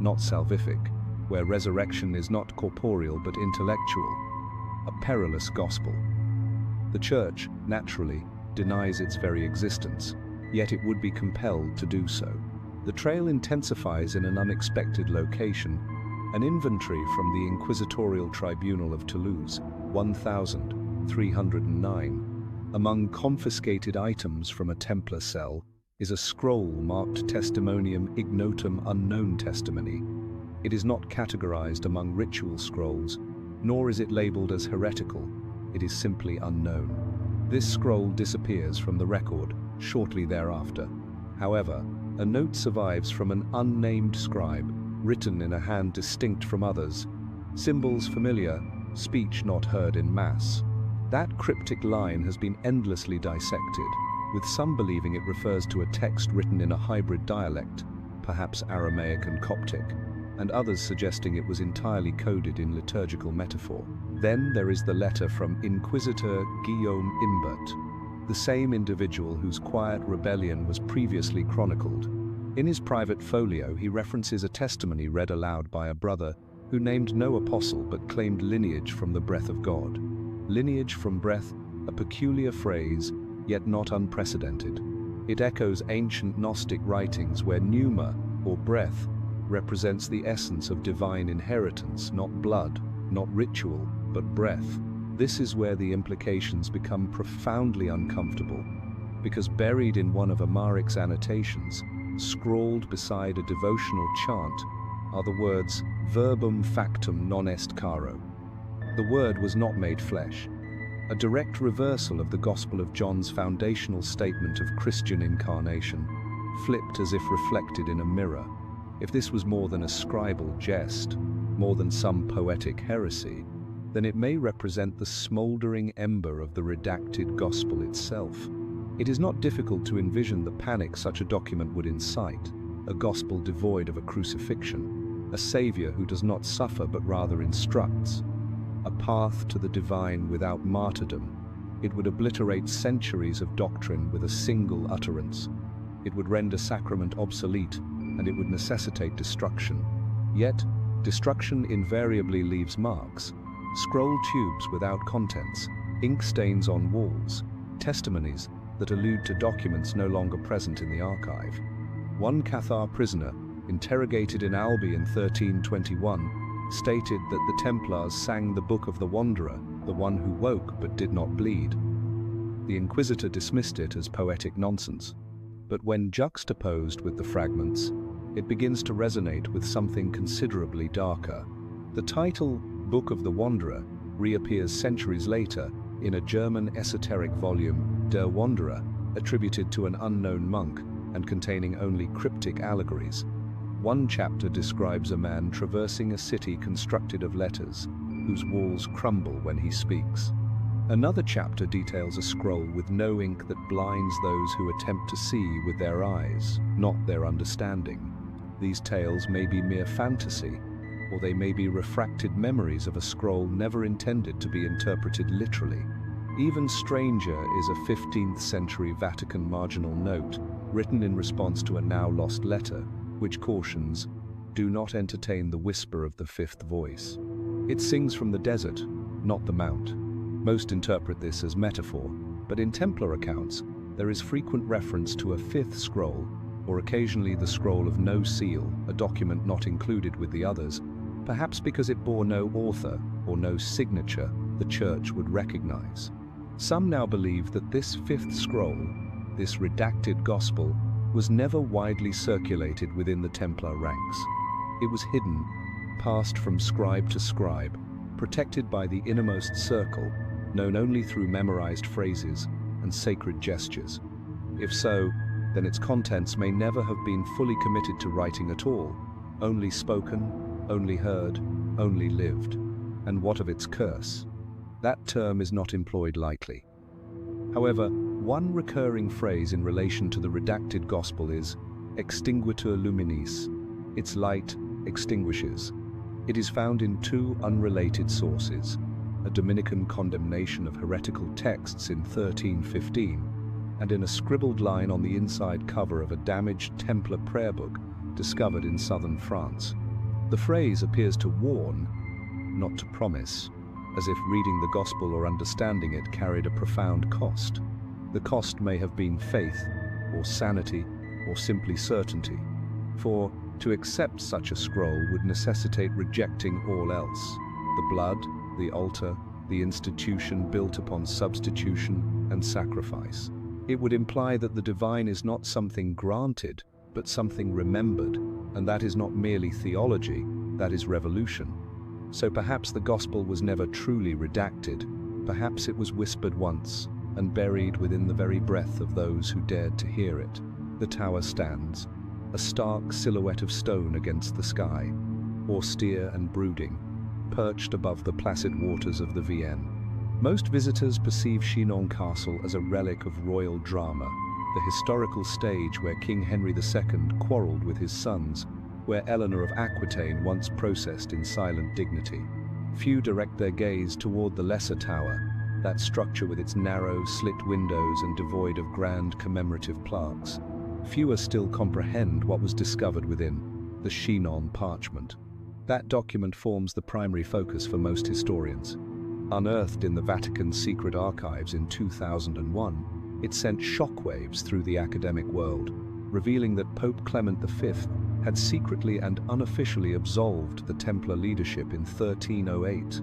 not salvific, where resurrection is not corporeal but intellectual. A perilous gospel. The Church, naturally, denies its very existence, yet it would be compelled to do so. The trail intensifies in an unexpected location, an inventory from the Inquisitorial Tribunal of Toulouse, 1309. Among confiscated items from a Templar cell is a scroll marked Testimonium Ignotum Unknown Testimony. It is not categorized among ritual scrolls, nor is it labeled as heretical. It is simply unknown. This scroll disappears from the record shortly thereafter. However, a note survives from an unnamed scribe, written in a hand distinct from others. Symbols familiar, speech not heard in mass. That cryptic line has been endlessly dissected, with some believing it refers to a text written in a hybrid dialect, perhaps Aramaic and Coptic, and others suggesting it was entirely coded in liturgical metaphor. Then there is the letter from Inquisitor Guillaume Imbert, the same individual whose quiet rebellion was previously chronicled. In his private folio, he references a testimony read aloud by a brother who named no apostle but claimed lineage from the breath of God. Lineage from breath, a peculiar phrase, yet not unprecedented. It echoes ancient Gnostic writings where pneuma, or breath, represents the essence of divine inheritance, not blood, not ritual, but breath. This is where the implications become profoundly uncomfortable, because buried in one of Amaric's annotations, scrawled beside a devotional chant, are the words verbum factum non est caro. The word was not made flesh, a direct reversal of the Gospel of John's foundational statement of Christian incarnation, flipped as if reflected in a mirror. If this was more than a scribal jest, more than some poetic heresy, then it may represent the smoldering ember of the redacted Gospel itself. It is not difficult to envision the panic such a document would incite, a gospel devoid of a crucifixion, a Savior who does not suffer but rather instructs, a path to the divine without martyrdom. It would obliterate centuries of doctrine with a single utterance. It would render sacrament obsolete, and it would necessitate destruction. Yet, destruction invariably leaves marks. Scroll tubes without contents, ink stains on walls, testimonies that allude to documents no longer present in the archive. One Cathar prisoner, interrogated in Albi in 1321, stated that the Templars sang the Book of the Wanderer, the one who woke but did not bleed. The Inquisitor dismissed it as poetic nonsense, but when juxtaposed with the fragments, it begins to resonate with something considerably darker. The title, Book of the Wanderer, reappears centuries later in a German esoteric volume, Der Wanderer, attributed to an unknown monk and containing only cryptic allegories. One chapter describes a man traversing a city constructed of letters, whose walls crumble when he speaks. Another chapter details a scroll with no ink that blinds those who attempt to see with their eyes, not their understanding. These tales may be mere fantasy, or they may be refracted memories of a scroll never intended to be interpreted literally. Even stranger is a 15th century Vatican marginal note, written in response to a now lost letter, which cautions, "Do not entertain the whisper of the fifth voice." It sings from the desert, not the mount. Most interpret this as metaphor, but in Templar accounts, there is frequent reference to a fifth scroll, or occasionally the scroll of no seal, a document not included with the others, perhaps because it bore no author or no signature the Church would recognize. Some now believe that this fifth scroll, this redacted gospel, was never widely circulated within the Templar ranks. It was hidden, passed from scribe to scribe, protected by the innermost circle, known only through memorized phrases and sacred gestures. If so, then its contents may never have been fully committed to writing at all, only spoken, only heard, only lived. And what of its curse? That term is not employed lightly. However, one recurring phrase in relation to the redacted gospel is extinguitur luminis. Its light extinguishes. It is found in two unrelated sources, a Dominican condemnation of heretical texts in 1315, and in a scribbled line on the inside cover of a damaged Templar prayer book discovered in southern France. The phrase appears to warn, not to promise, as if reading the gospel or understanding it carried a profound cost. The cost may have been faith, or sanity, or simply certainty. For to accept such a scroll would necessitate rejecting all else: the blood, the altar, the institution built upon substitution and sacrifice. It would imply that the divine is not something granted, but something remembered, and that is not merely theology, that is revolution. So perhaps the gospel was never truly redacted. Perhaps it was whispered once and buried within the very breath of those who dared to hear it. The tower stands, a stark silhouette of stone against the sky, austere and brooding, perched above the placid waters of the Vienne. Most visitors perceive Chinon Castle as a relic of royal drama, the historical stage where King Henry II quarreled with his sons, where Eleanor of Aquitaine once processed in silent dignity. Few direct their gaze toward the lesser tower, that structure with its narrow, slit windows and devoid of grand commemorative plaques. Fewer still comprehend what was discovered within, the Chinon parchment. That document forms the primary focus for most historians. Unearthed in the Vatican's secret archives in 2001, it sent shockwaves through the academic world, revealing that Pope Clement V had secretly and unofficially absolved the Templar leadership in 1308,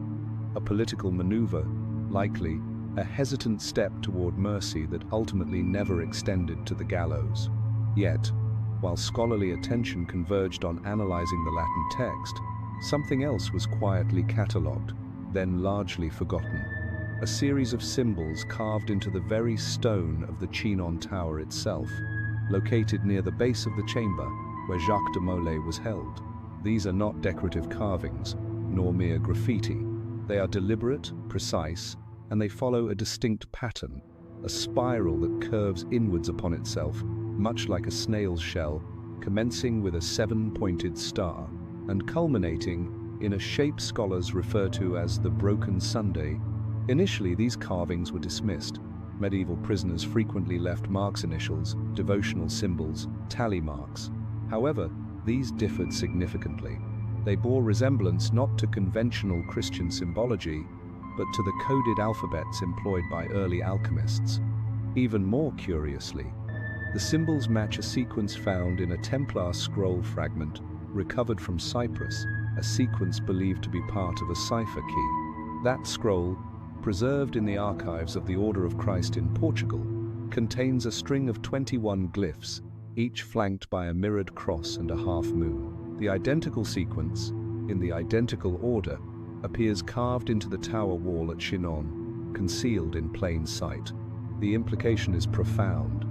a political maneuver, likely a hesitant step toward mercy that ultimately never extended to the gallows. Yet, while scholarly attention converged on analyzing the Latin text, something else was quietly catalogued, then largely forgotten. A series of symbols carved into the very stone of the Chinon Tower itself, located near the base of the chamber where Jacques de Molay was held. These are not decorative carvings, nor mere graffiti. They are deliberate, precise, and they follow a distinct pattern, a spiral that curves inwards upon itself, much like a snail's shell, commencing with a seven-pointed star, and culminating in a shape scholars refer to as the Broken Sunday. Initially, these carvings were dismissed. Medieval prisoners frequently left marks initials, devotional symbols, tally marks. However, these differed significantly. They bore resemblance not to conventional Christian symbology, but to the coded alphabets employed by early alchemists. Even more curiously, the symbols match a sequence found in a Templar scroll fragment recovered from Cyprus, a sequence believed to be part of a cipher key. That scroll, preserved in the archives of the Order of Christ in Portugal, contains a string of 21 glyphs, each flanked by a mirrored cross and a half-moon. The identical sequence, in the identical order, appears carved into the tower wall at Chinon, concealed in plain sight. The implication is profound.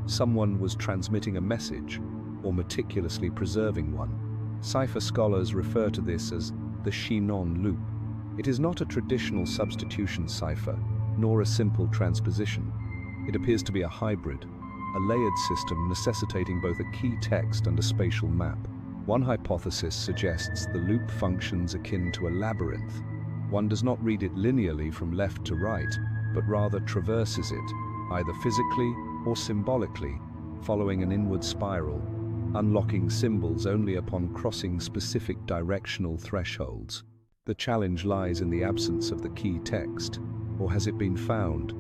Someone was transmitting a message, or meticulously preserving one. Cipher scholars refer to this as the Chinon loop. It is not a traditional substitution cipher, nor a simple transposition. It appears to be a hybrid, a layered system necessitating both a key text and a spatial map. One hypothesis suggests the loop functions akin to a labyrinth. One does not read it linearly from left to right, but rather traverses it, either physically or symbolically, following an inward spiral, unlocking symbols only upon crossing specific directional thresholds. The challenge lies in the absence of the key text, or has it been found?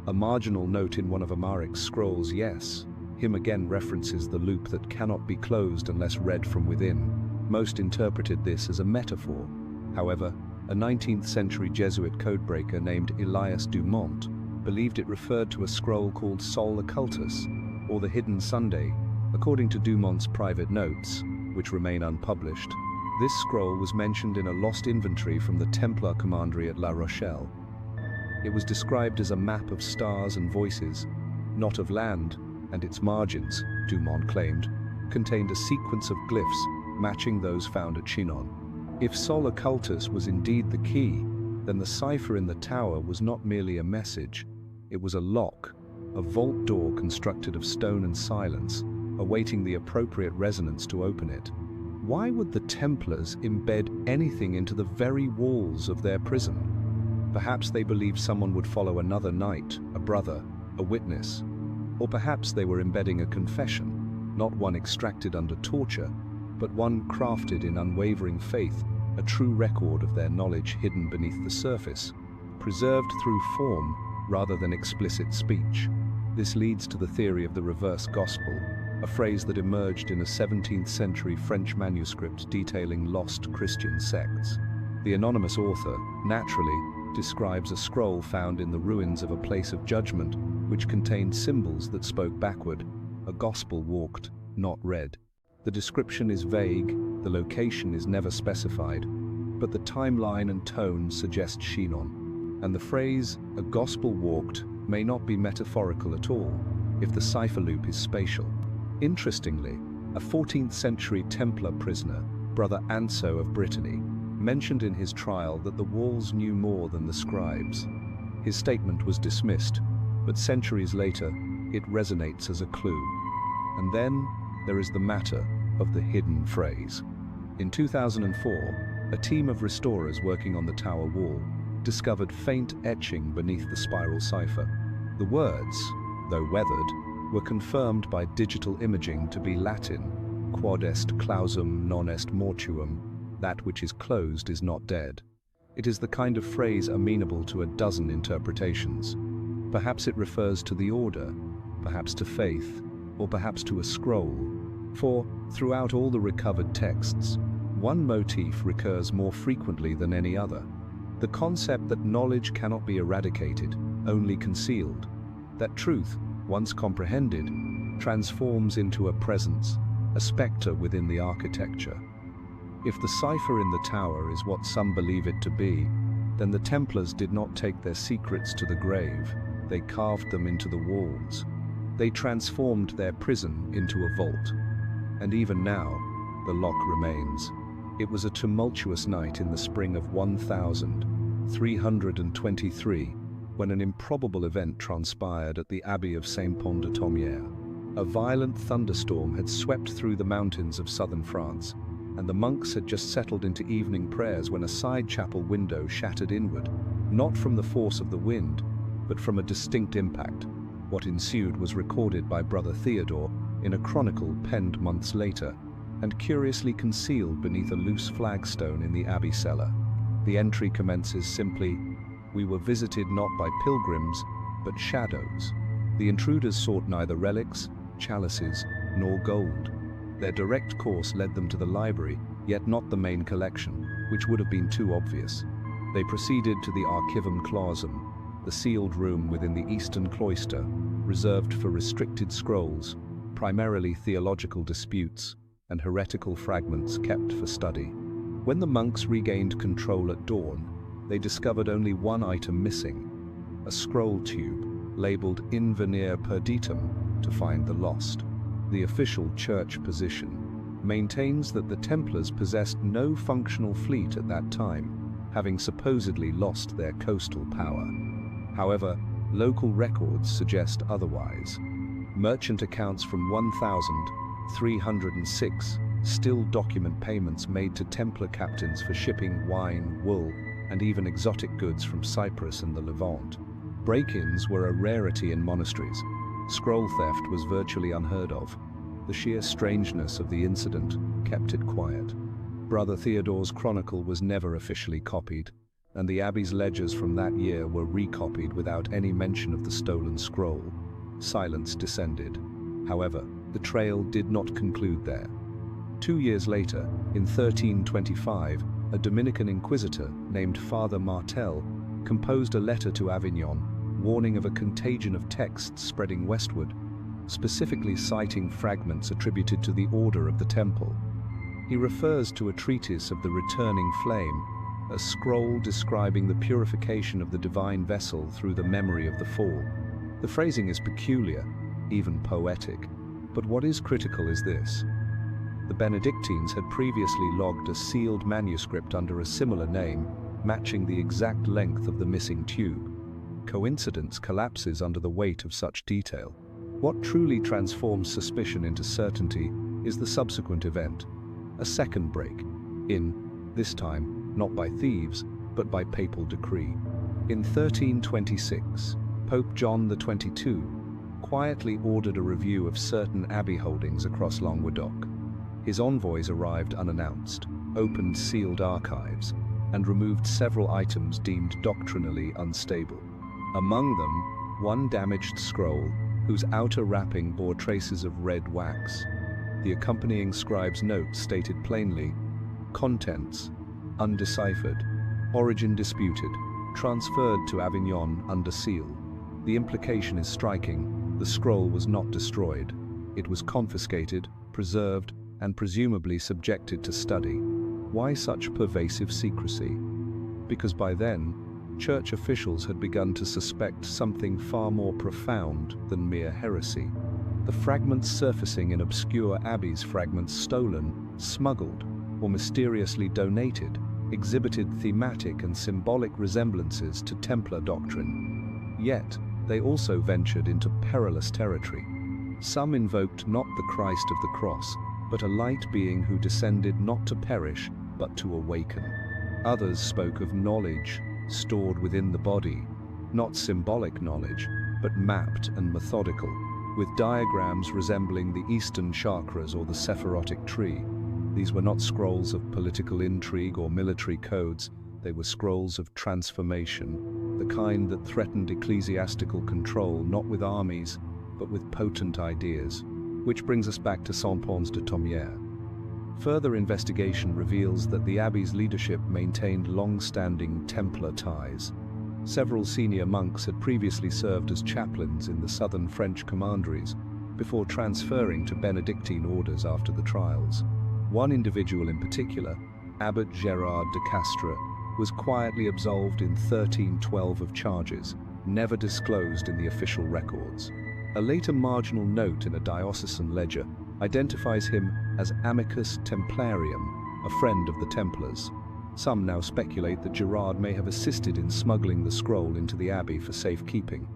A marginal note in one of Amaric's scrolls, yes. Him again references the loop that cannot be closed unless read from within. Most interpreted this as a metaphor. However, a 19th century Jesuit codebreaker named Elias Dumont believed it referred to a scroll called Sol Occultus, or the Hidden Sunday. According to Dumont's private notes, which remain unpublished, this scroll was mentioned in a lost inventory from the Templar commandery at La Rochelle. It was described as a map of stars and voices, not of land, and its margins, Dumont claimed, contained a sequence of glyphs matching those found at Chinon. If Sol Occultus was indeed the key, then the cipher in the tower was not merely a message, it was a lock, a vault door constructed of stone and silence, awaiting the appropriate resonance to open it. Why would the Templars embed anything into the very walls of their prison? Perhaps they believed someone would follow another knight, a brother, a witness. Or perhaps they were embedding a confession, not one extracted under torture, but one crafted in unwavering faith, a true record of their knowledge hidden beneath the surface, preserved through form rather than explicit speech. This leads to the theory of the reverse gospel, a phrase that emerged in a 17th century French manuscript detailing lost Christian sects. The anonymous author, naturally, describes a scroll found in the ruins of a place of judgment which contained symbols that spoke backward, a gospel walked, not read. The description is vague, the location is never specified. but the timeline and tone suggest Chinon, and the phrase, "a gospel walked," may not be metaphorical at all, if the cipher loop is spatial. Interestingly, a 14th century Templar prisoner, Brother Anso of Brittany, mentioned in his trial that the walls knew more than the scribes. His statement was dismissed, but centuries later, it resonates as a clue. And then, there is the matter of the hidden phrase. In 2004, a team of restorers working on the tower wall discovered faint etching beneath the spiral cipher. The words, though weathered, were confirmed by digital imaging to be Latin, quod est clausum non est mortuum, that which is closed is not dead. It is the kind of phrase amenable to a dozen interpretations. Perhaps it refers to the order, perhaps to faith, or perhaps to a scroll. For, throughout all the recovered texts, one motif recurs more frequently than any other. The concept that knowledge cannot be eradicated, only concealed. That truth, once comprehended, transforms into a presence, a spectre within the architecture. If the cipher in the tower is what some believe it to be, then the Templars did not take their secrets to the grave, they carved them into the walls. They transformed their prison into a vault. And even now, the lock remains. It was a tumultuous night in the spring of 1323, when an improbable event transpired at the Abbey of Saint-Pont-de-Thomières. A violent thunderstorm had swept through the mountains of southern France, and the monks had just settled into evening prayers when a side chapel window shattered inward, not from the force of the wind, but from a distinct impact. What ensued was recorded by Brother Theodore in a chronicle penned months later, and curiously concealed beneath a loose flagstone in the abbey cellar. The entry commences simply, "We were visited not by pilgrims, but shadows." The intruders sought neither relics, chalices, nor gold. Their direct course led them to the library, yet not the main collection, which would have been too obvious. They proceeded to the Archivum Clausum, the sealed room within the eastern cloister, reserved for restricted scrolls, primarily theological disputes, and heretical fragments kept for study. When the monks regained control at dawn, they discovered only one item missing, a scroll tube, labeled In Venire Perditum, to find the lost. The official church position maintains that the Templars possessed no functional fleet at that time, having supposedly lost their coastal power. However, local records suggest otherwise. Merchant accounts from 1306 still document payments made to Templar captains for shipping wine, wool, and even exotic goods from Cyprus and the Levant. Break-ins were a rarity in monasteries. Scroll theft was virtually unheard of. The sheer strangeness of the incident kept it quiet. Brother Theodore's chronicle was never officially copied, and the abbey's ledgers from that year were recopied without any mention of the stolen scroll. Silence descended. However, the trail did not conclude there. 2 years later, in 1325, a Dominican inquisitor named Father Martel composed a letter to Avignon warning of a contagion of texts spreading westward, specifically citing fragments attributed to the Order of the Temple. He refers to a treatise of the returning flame, a scroll describing the purification of the divine vessel through the memory of the fall. The phrasing is peculiar, even poetic, but what is critical is this. The Benedictines had previously logged a sealed manuscript under a similar name, matching the exact length of the missing tube. Coincidence collapses under the weight of such detail. What truly transforms suspicion into certainty is the subsequent event, a second break, this time not by thieves, but by papal decree. In 1326, Pope John XXII quietly ordered a review of certain abbey holdings across Languedoc. His envoys arrived unannounced, opened sealed archives, and removed several items deemed doctrinally unstable. Among them, one damaged scroll, whose outer wrapping bore traces of red wax. The accompanying scribe's note stated plainly, "Contents, undeciphered, origin disputed, transferred to Avignon under seal." The implication is striking. The scroll was not destroyed. It was confiscated, preserved, and presumably subjected to study. Why such pervasive secrecy? Because by then, church officials had begun to suspect something far more profound than mere heresy. The fragments surfacing in obscure abbeys, fragments stolen, smuggled, or mysteriously donated, exhibited thematic and symbolic resemblances to Templar doctrine. Yet, they also ventured into perilous territory. Some invoked not the Christ of the cross, but a light being who descended not to perish, but to awaken. Others spoke of knowledge stored within the body, not symbolic knowledge, but mapped and methodical, with diagrams resembling the Eastern chakras or the Sephirotic tree. These were not scrolls of political intrigue or military codes, they were scrolls of transformation, the kind that threatened ecclesiastical control not with armies, but with potent ideas. Which brings us back to Saint-Pons de Thomières. Further investigation reveals that the abbey's leadership maintained long-standing Templar ties. Several senior monks had previously served as chaplains in the southern French commanderies before transferring to Benedictine orders after the trials. One individual in particular, Abbot Gérard de Castres, was quietly absolved in 1312 of charges, never disclosed in the official records. A later marginal note in a diocesan ledger identifies him as Amicus Templarium, a friend of the Templars. Some now speculate that Gerard may have assisted in smuggling the scroll into the abbey for safekeeping.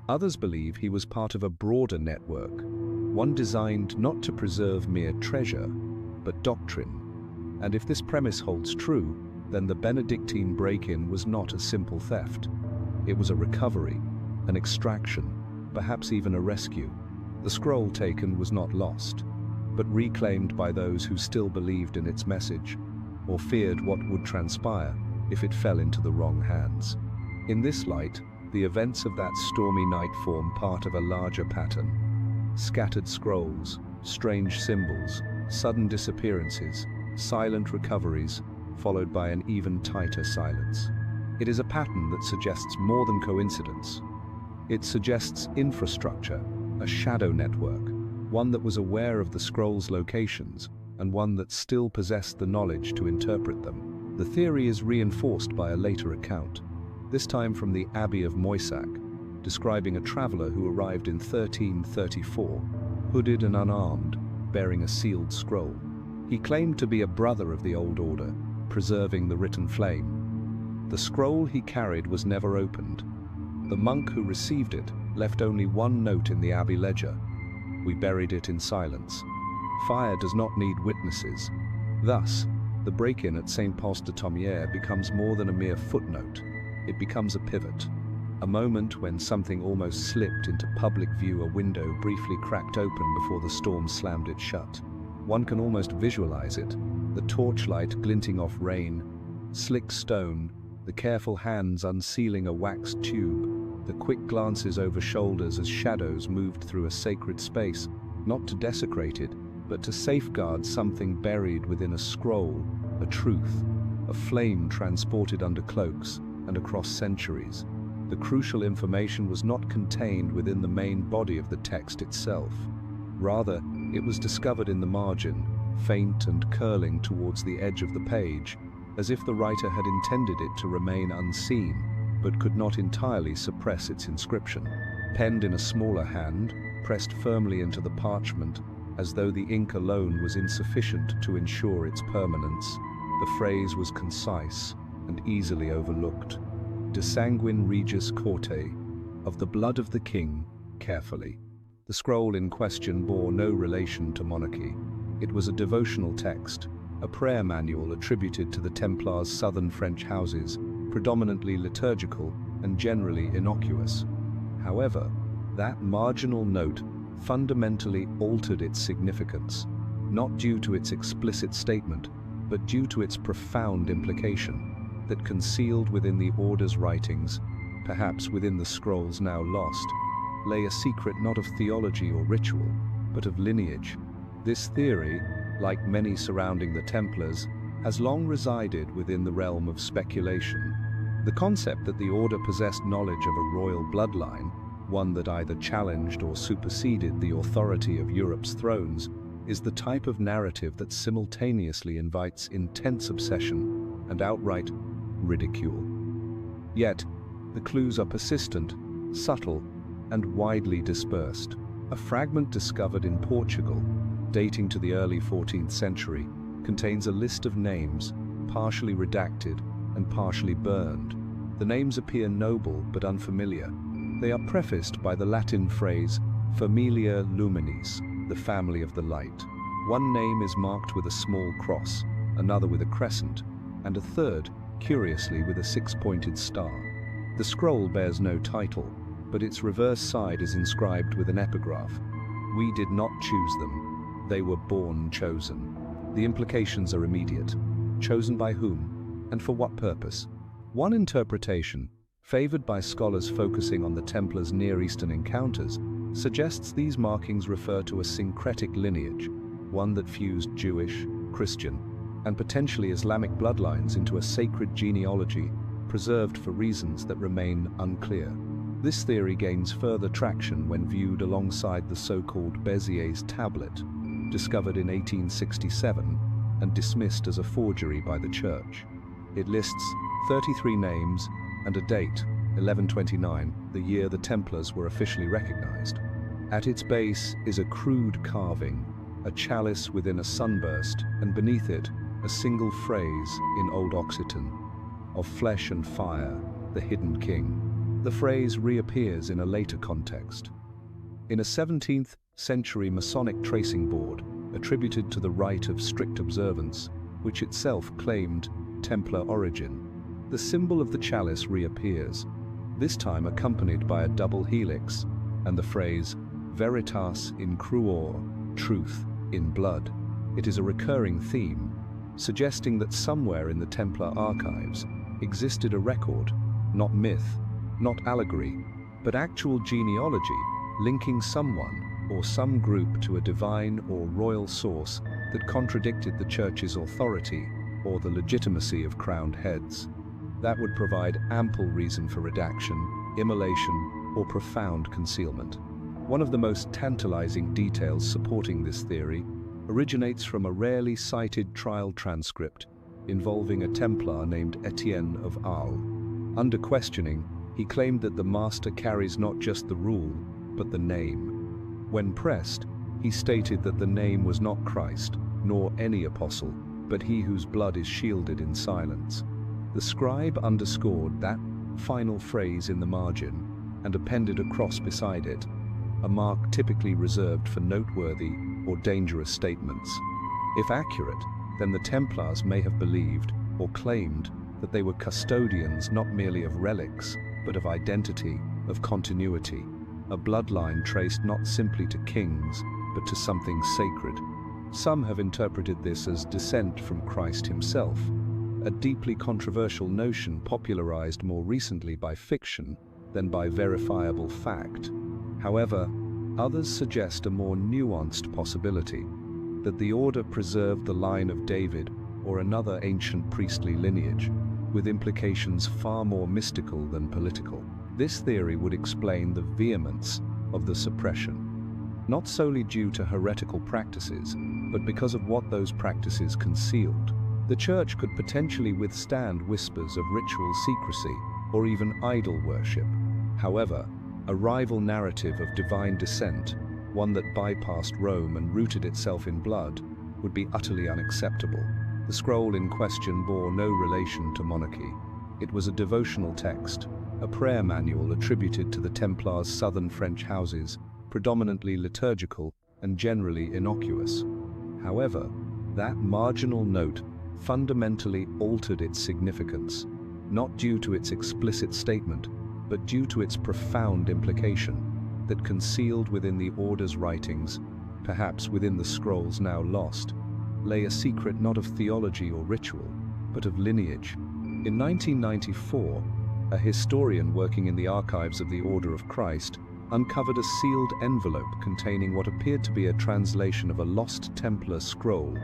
Others believe he was part of a broader network, one designed not to preserve mere treasure, but doctrine. And if this premise holds true, then the Benedictine break-in was not a simple theft. It was a recovery, an extraction, perhaps even a rescue. The scroll taken was not lost, but reclaimed by those who still believed in its message, or feared what would transpire if it fell into the wrong hands. In this light, the events of that stormy night form part of a larger pattern. Scattered scrolls, strange symbols, sudden disappearances, silent recoveries, followed by an even tighter silence. It is a pattern that suggests more than coincidence. It suggests infrastructure, a shadow network, one that was aware of the scroll's locations, and one that still possessed the knowledge to interpret them. The theory is reinforced by a later account, this time from the Abbey of Moissac, describing a traveler who arrived in 1334, hooded and unarmed, bearing a sealed scroll. He claimed to be a brother of the old order, preserving the written flame. The scroll he carried was never opened. The monk who received it left only one note in the abbey ledger: "We buried it in silence." Fire does not need witnesses. Thus, the break-in at Saint-Pons de Thomières becomes more than a mere footnote. It becomes a pivot, a moment when something almost slipped into public view. A window briefly cracked open before the storm slammed it shut. One can almost visualize it, the torchlight glinting off rain, slick stone, the careful hands unsealing a wax tube, the quick glances over shoulders as shadows moved through a sacred space, not to desecrate it, but to safeguard something buried within a scroll, a truth, a flame transported under cloaks and across centuries. The crucial information was not contained within the main body of the text itself. Rather, it was discovered in the margin, faint and curling towards the edge of the page, as if the writer had intended it to remain unseen, but could not entirely suppress its inscription. Penned in a smaller hand, pressed firmly into the parchment, as though the ink alone was insufficient to ensure its permanence, the phrase was concise and easily overlooked. De sanguine regis corte, of the blood of the king, carefully. The scroll in question bore no relation to monarchy. It was a devotional text, a prayer manual attributed to the Templars' southern French houses, predominantly liturgical and generally innocuous. However, that marginal note fundamentally altered its significance, not due to its explicit statement, but due to its profound implication, that concealed within the order's writings, perhaps within the scrolls now lost, lay a secret not of theology or ritual, but of lineage. This theory, like many surrounding the Templars, has long resided within the realm of speculation. The concept that the order possessed knowledge of a royal bloodline, one that either challenged or superseded the authority of Europe's thrones, is the type of narrative that simultaneously invites intense obsession and outright ridicule. Yet, the clues are persistent, subtle, and widely dispersed. A fragment discovered in Portugal, dating to the early 14th century, contains a list of names, partially redacted and partially burned. The names appear noble but unfamiliar. They are prefaced by the Latin phrase Familia Luminis, the family of the light. One name is marked with a small cross, another with a crescent, and a third, curiously, with a six-pointed star. The scroll bears no title, but its reverse side is inscribed with an epigraph. "We did not choose them. They were born chosen." The implications are immediate. Chosen by whom, and for what purpose? One interpretation, favored by scholars focusing on the Templars' Near Eastern encounters, suggests these markings refer to a syncretic lineage, one that fused Jewish, Christian, and potentially Islamic bloodlines into a sacred genealogy preserved for reasons that remain unclear. This theory gains further traction when viewed alongside the so-called Bézier's tablet, discovered in 1867 and dismissed as a forgery by the Church. It lists 33 names and a date, 1129, the year the Templars were officially recognized. At its base is a crude carving, a chalice within a sunburst, and beneath it, a single phrase in Old Occitan, "Of flesh and fire, the hidden king." The phrase reappears in a later context. In a 17th century Masonic tracing board attributed to the rite of strict observance, which itself claimed Templar origin, the symbol of the chalice reappears, this time accompanied by a double helix and the phrase "Veritas in cruor," truth in blood. It is a recurring theme, suggesting that somewhere in the Templar archives existed a record, not myth, not allegory, but actual genealogy linking someone or some group to a divine or royal source that contradicted the Church's authority or the legitimacy of crowned heads. That would provide ample reason for redaction, immolation, or profound concealment. One of the most tantalizing details supporting this theory originates from a rarely cited trial transcript involving a Templar named Etienne of Arles. Under questioning, he claimed that the master carries not just the rule, but the name. When pressed, he stated that the name was not Christ, nor any apostle, but he whose blood is shielded in silence. The scribe underscored that final phrase in the margin and appended a cross beside it, a mark typically reserved for noteworthy or dangerous statements. If accurate, then the Templars may have believed or claimed that they were custodians not merely of relics, but of identity, of continuity, a bloodline traced not simply to kings, but to something sacred. Some have interpreted this as descent from Christ himself, a deeply controversial notion popularized more recently by fiction than by verifiable fact. However, others suggest a more nuanced possibility, that the order preserved the line of David or another ancient priestly lineage, with implications far more mystical than political. This theory would explain the vehemence of the suppression, not solely due to heretical practices, but because of what those practices concealed. The Church could potentially withstand whispers of ritual secrecy or even idol worship. However, a rival narrative of divine descent, one that bypassed Rome and rooted itself in blood, would be utterly unacceptable. The scroll in question bore no relation to monarchy. It was a devotional text, a prayer manual attributed to the Templars' southern French houses, predominantly liturgical and generally innocuous. However, that marginal note fundamentally altered its significance, not due to its explicit statement, but due to its profound implication, that concealed within the order's writings, perhaps within the scrolls now lost, lay a secret not of theology or ritual, but of lineage. In 1994, a historian working in the archives of the Order of Christ uncovered a sealed envelope containing what appeared to be a translation of a lost Templar scroll,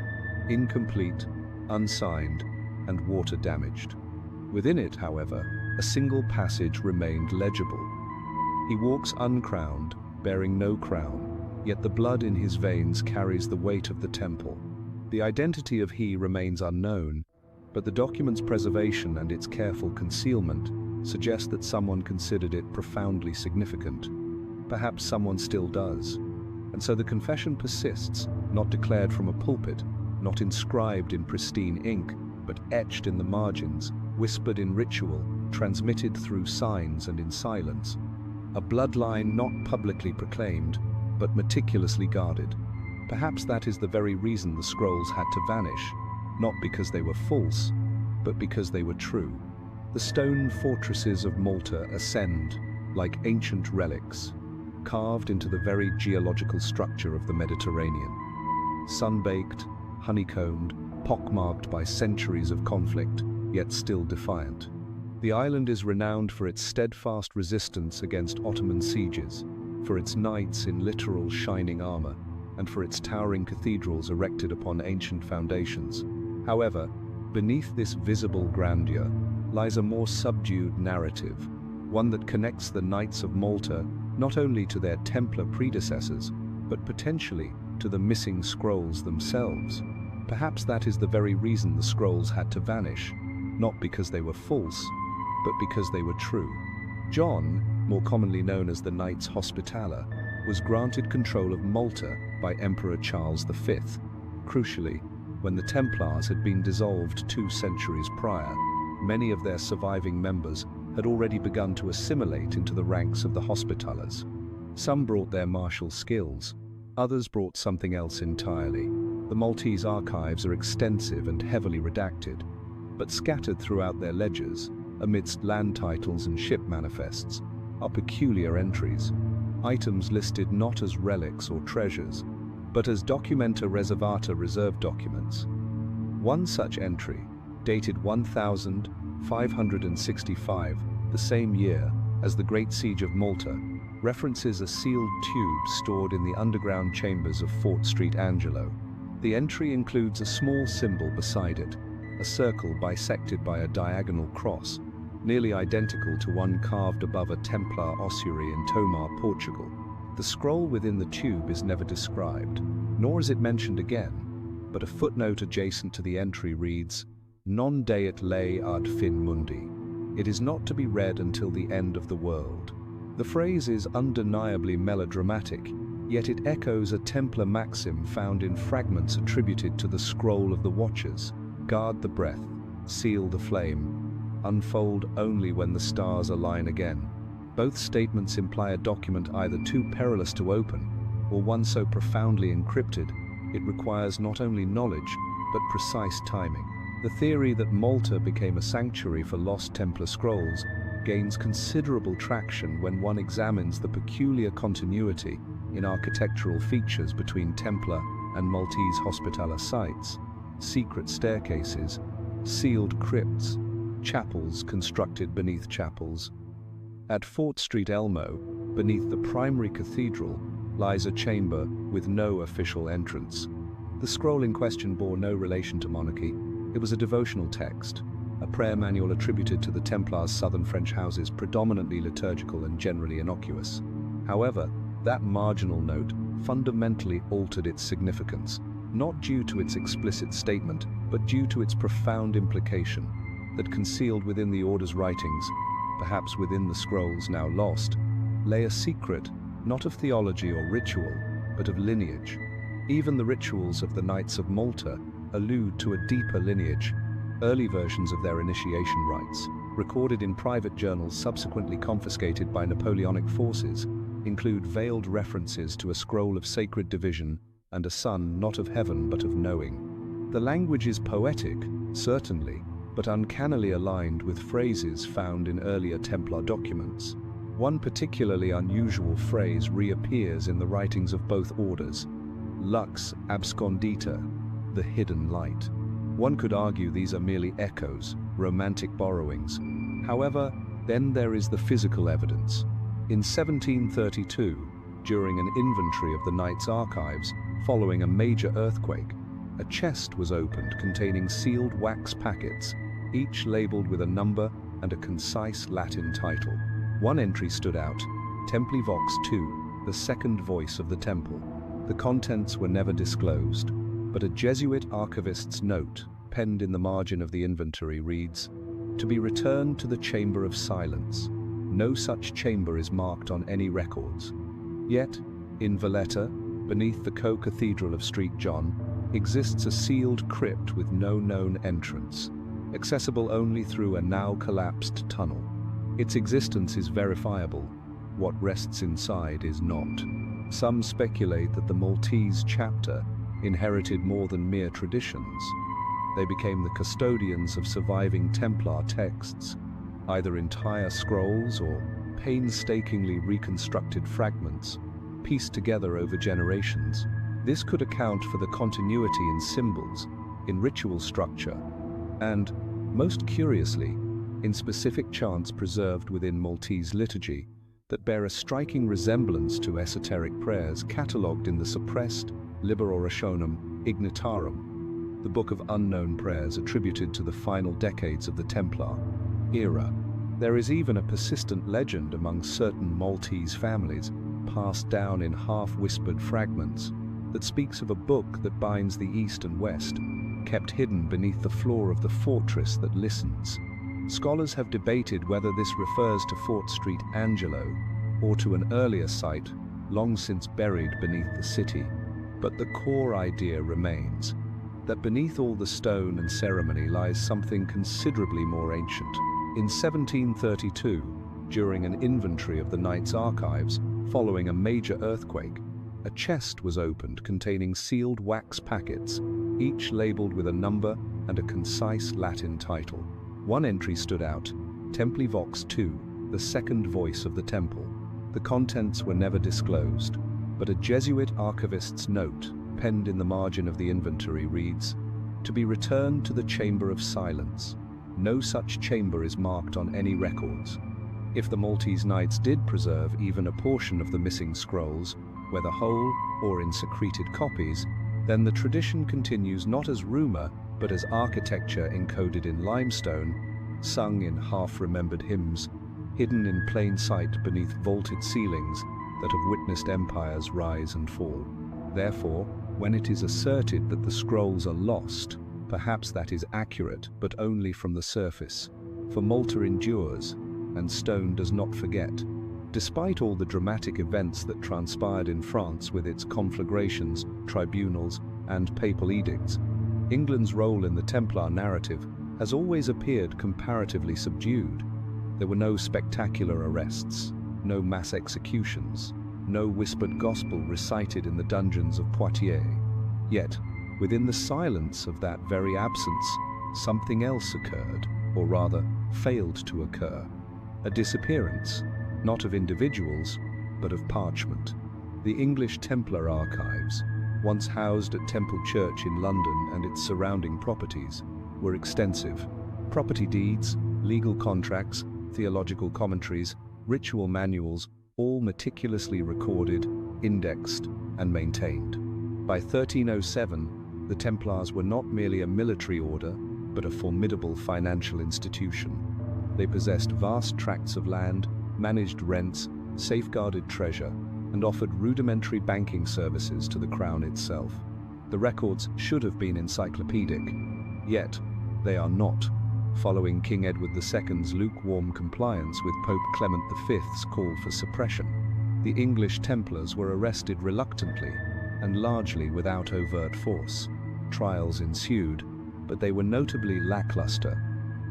incomplete, unsigned, and water-damaged. Within it, however, a single passage remained legible. "He walks uncrowned, bearing no crown. yet the blood in his veins carries the weight of the temple. The identity of he remains unknown, but the document's preservation and its careful concealment suggest that someone considered it profoundly significant. Perhaps someone still does. And so the confession persists, not declared from a pulpit, not inscribed in pristine ink, but etched in the margins, whispered in ritual, transmitted through signs and in silence. A bloodline not publicly proclaimed, but meticulously guarded. Perhaps that is the very reason the scrolls had to vanish, not because they were false, but because they were true. The stone fortresses of Malta ascend like ancient relics, carved into the very geological structure of the Mediterranean. Sun-baked, honeycombed, pockmarked by centuries of conflict, yet still defiant. The island is renowned for its steadfast resistance against Ottoman sieges, for its knights in literal shining armor, and for its towering cathedrals erected upon ancient foundations. However, beneath this visible grandeur lies a more subdued narrative, one that connects the Knights of Malta not only to their Templar predecessors, but potentially to the missing scrolls themselves. Perhaps that is the very reason the scrolls had to vanish, not because they were false, but because they were true. John, more commonly known as the Knights Hospitaller, was granted control of Malta by Emperor Charles V. Crucially, when the Templars had been dissolved 2 centuries prior, many of their surviving members had already begun to assimilate into the ranks of the Hospitallers. Some brought their martial skills, others brought something else entirely. The Maltese archives are extensive and heavily redacted, but scattered throughout their ledgers, amidst land titles and ship manifests, are peculiar entries, items listed not as relics or treasures, but as documenta reservata reserve documents. One such entry, dated 1565, the same year as the Great Siege of Malta, references a sealed tube stored in the underground chambers of Fort St. Angelo. The entry includes a small symbol beside it, a circle bisected by a diagonal cross, nearly identical to one carved above a Templar ossuary in Tomar, Portugal. The scroll within the tube is never described, nor is it mentioned again, but a footnote adjacent to the entry reads, "Non deit lei ad fin mundi." It is not to be read until the end of the world. The phrase is undeniably melodramatic, yet it echoes a Templar maxim found in fragments attributed to the Scroll of the Watchers: guard the breath, seal the flame, unfold only when the stars align again. Both statements imply a document either too perilous to open, or one so profoundly encrypted it requires not only knowledge, but precise timing. The theory that Malta became a sanctuary for lost Templar scrolls gains considerable traction when one examines the peculiar continuity in architectural features between Templar and Maltese Hospitaller sites: secret staircases, sealed crypts, chapels constructed beneath chapels. At Fort St. Elmo, beneath the primary cathedral, lies a chamber with no official entrance. The scroll in question bore no relation to monarchy. It was a devotional text, a prayer manual attributed to the Templars' southern French houses, predominantly liturgical and generally innocuous. However, that marginal note fundamentally altered its significance, not due to its explicit statement, but due to its profound implication, that concealed within the order's writings, perhaps within the scrolls now lost, lay a secret, not of theology or ritual, but of lineage. Even the rituals of the Knights of Malta allude to a deeper lineage. Early versions of their initiation rites, recorded in private journals subsequently confiscated by Napoleonic forces, include veiled references to a scroll of sacred division and a son not of heaven but of knowing. The language is poetic, certainly, but uncannily aligned with phrases found in earlier Templar documents. One particularly unusual phrase reappears in the writings of both orders: lux abscondita, the hidden light. One could argue these are merely echoes, romantic borrowings. However, then there is the physical evidence. In 1732, during an inventory of the Knights' archives following a major earthquake, a chest was opened containing sealed wax packets, each labeled with a number and a concise Latin title. One entry stood out: Templi Vox II, the second voice of the temple. The contents were never disclosed, but a Jesuit archivist's note, penned in the margin of the inventory, reads, "To be returned to the chamber of silence. No such chamber is marked on any records." Yet, in Valletta, beneath the co-cathedral of St. John, exists a sealed crypt with no known entrance, accessible only through a now collapsed tunnel. Its existence is verifiable. What rests inside is not. Some speculate that the Maltese chapter inherited more than mere traditions. They became the custodians of surviving Templar texts, either entire scrolls or painstakingly reconstructed fragments, pieced together over generations. This could account for the continuity in symbols, in ritual structure, and, most curiously, in specific chants preserved within Maltese liturgy that bear a striking resemblance to esoteric prayers catalogued in the suppressed Liber Orationum Ignitarum, the book of unknown prayers attributed to the final decades of the Templar era. There is even a persistent legend among certain Maltese families, passed down in half-whispered fragments, that speaks of a book that binds the East and West, kept hidden beneath the floor of the fortress that listens. Scholars have debated whether this refers to Fort St. Angelo or to an earlier site long since buried beneath the city. But the core idea remains that beneath all the stone and ceremony lies something considerably more ancient. In 1732, during an inventory of the Knight's archives following a major earthquake, a chest was opened containing sealed wax packets, each labeled with a number and a concise Latin title. One entry stood out, Templi Vox II, the second voice of the temple. The contents were never disclosed, but a Jesuit archivist's note, penned in the margin of the inventory, reads, "To be returned to the chamber of silence. No such chamber is marked on any records." If the Maltese Knights did preserve even a portion of the missing scrolls, whether whole or in secreted copies, then the tradition continues not as rumor, but as architecture encoded in limestone, sung in half-remembered hymns, hidden in plain sight beneath vaulted ceilings that have witnessed empires rise and fall. Therefore, when it is asserted that the scrolls are lost, perhaps that is accurate, but only from the surface. For Malta endures, and stone does not forget. Despite all the dramatic events that transpired in France with its conflagrations, tribunals, and papal edicts, England's role in the Templar narrative has always appeared comparatively subdued. There were no spectacular arrests, no mass executions, no whispered gospel recited in the dungeons of Poitiers. Yet, within the silence of that very absence, something else occurred, or rather, failed to occur. A disappearance, not of individuals, but of parchment. The English Templar archives, once housed at Temple Church in London and its surrounding properties, were extensive. Property deeds, legal contracts, theological commentaries, ritual manuals, all meticulously recorded, indexed, and maintained. By 1307, the Templars were not merely a military order, but a formidable financial institution. They possessed vast tracts of land, managed rents, safeguarded treasure, and offered rudimentary banking services to the crown itself. The records should have been encyclopedic, yet they are not, following King Edward II's lukewarm compliance with Pope Clement V's call for suppression. The English Templars were arrested reluctantly and largely without overt force. Trials ensued, but they were notably lackluster.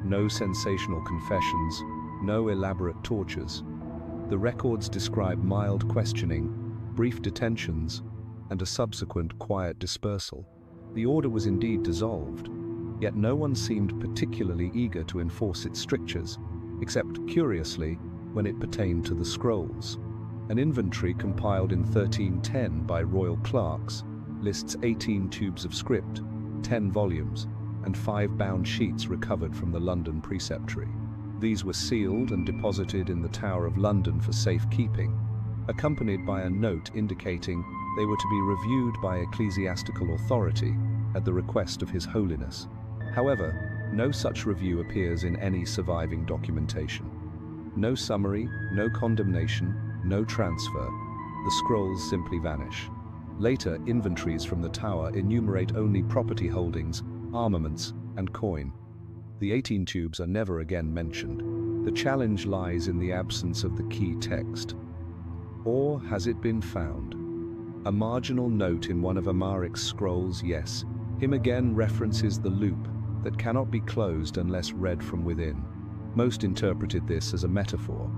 No sensational confessions, no elaborate tortures. The records describe mild questioning, brief detentions, and a subsequent quiet dispersal. The order was indeed dissolved, yet no one seemed particularly eager to enforce its strictures, except, curiously, when it pertained to the scrolls. An inventory compiled in 1310 by royal clerks lists 18 tubes of script, 10 volumes, and 5 bound sheets recovered from the London preceptory. These were sealed and deposited in the Tower of London for safekeeping, accompanied by a note indicating they were to be reviewed by ecclesiastical authority at the request of His Holiness. However, no such review appears in any surviving documentation. No summary, no condemnation, no transfer. The scrolls simply vanish. Later, inventories from the tower enumerate only property holdings, armaments, and coin. The 18 tubes are never again mentioned. The challenge lies in the absence of the key text. Or has it been found? A marginal note in one of Amaric's scrolls, yes, him again references the loop that cannot be closed unless read from within. Most interpreted this as a metaphor.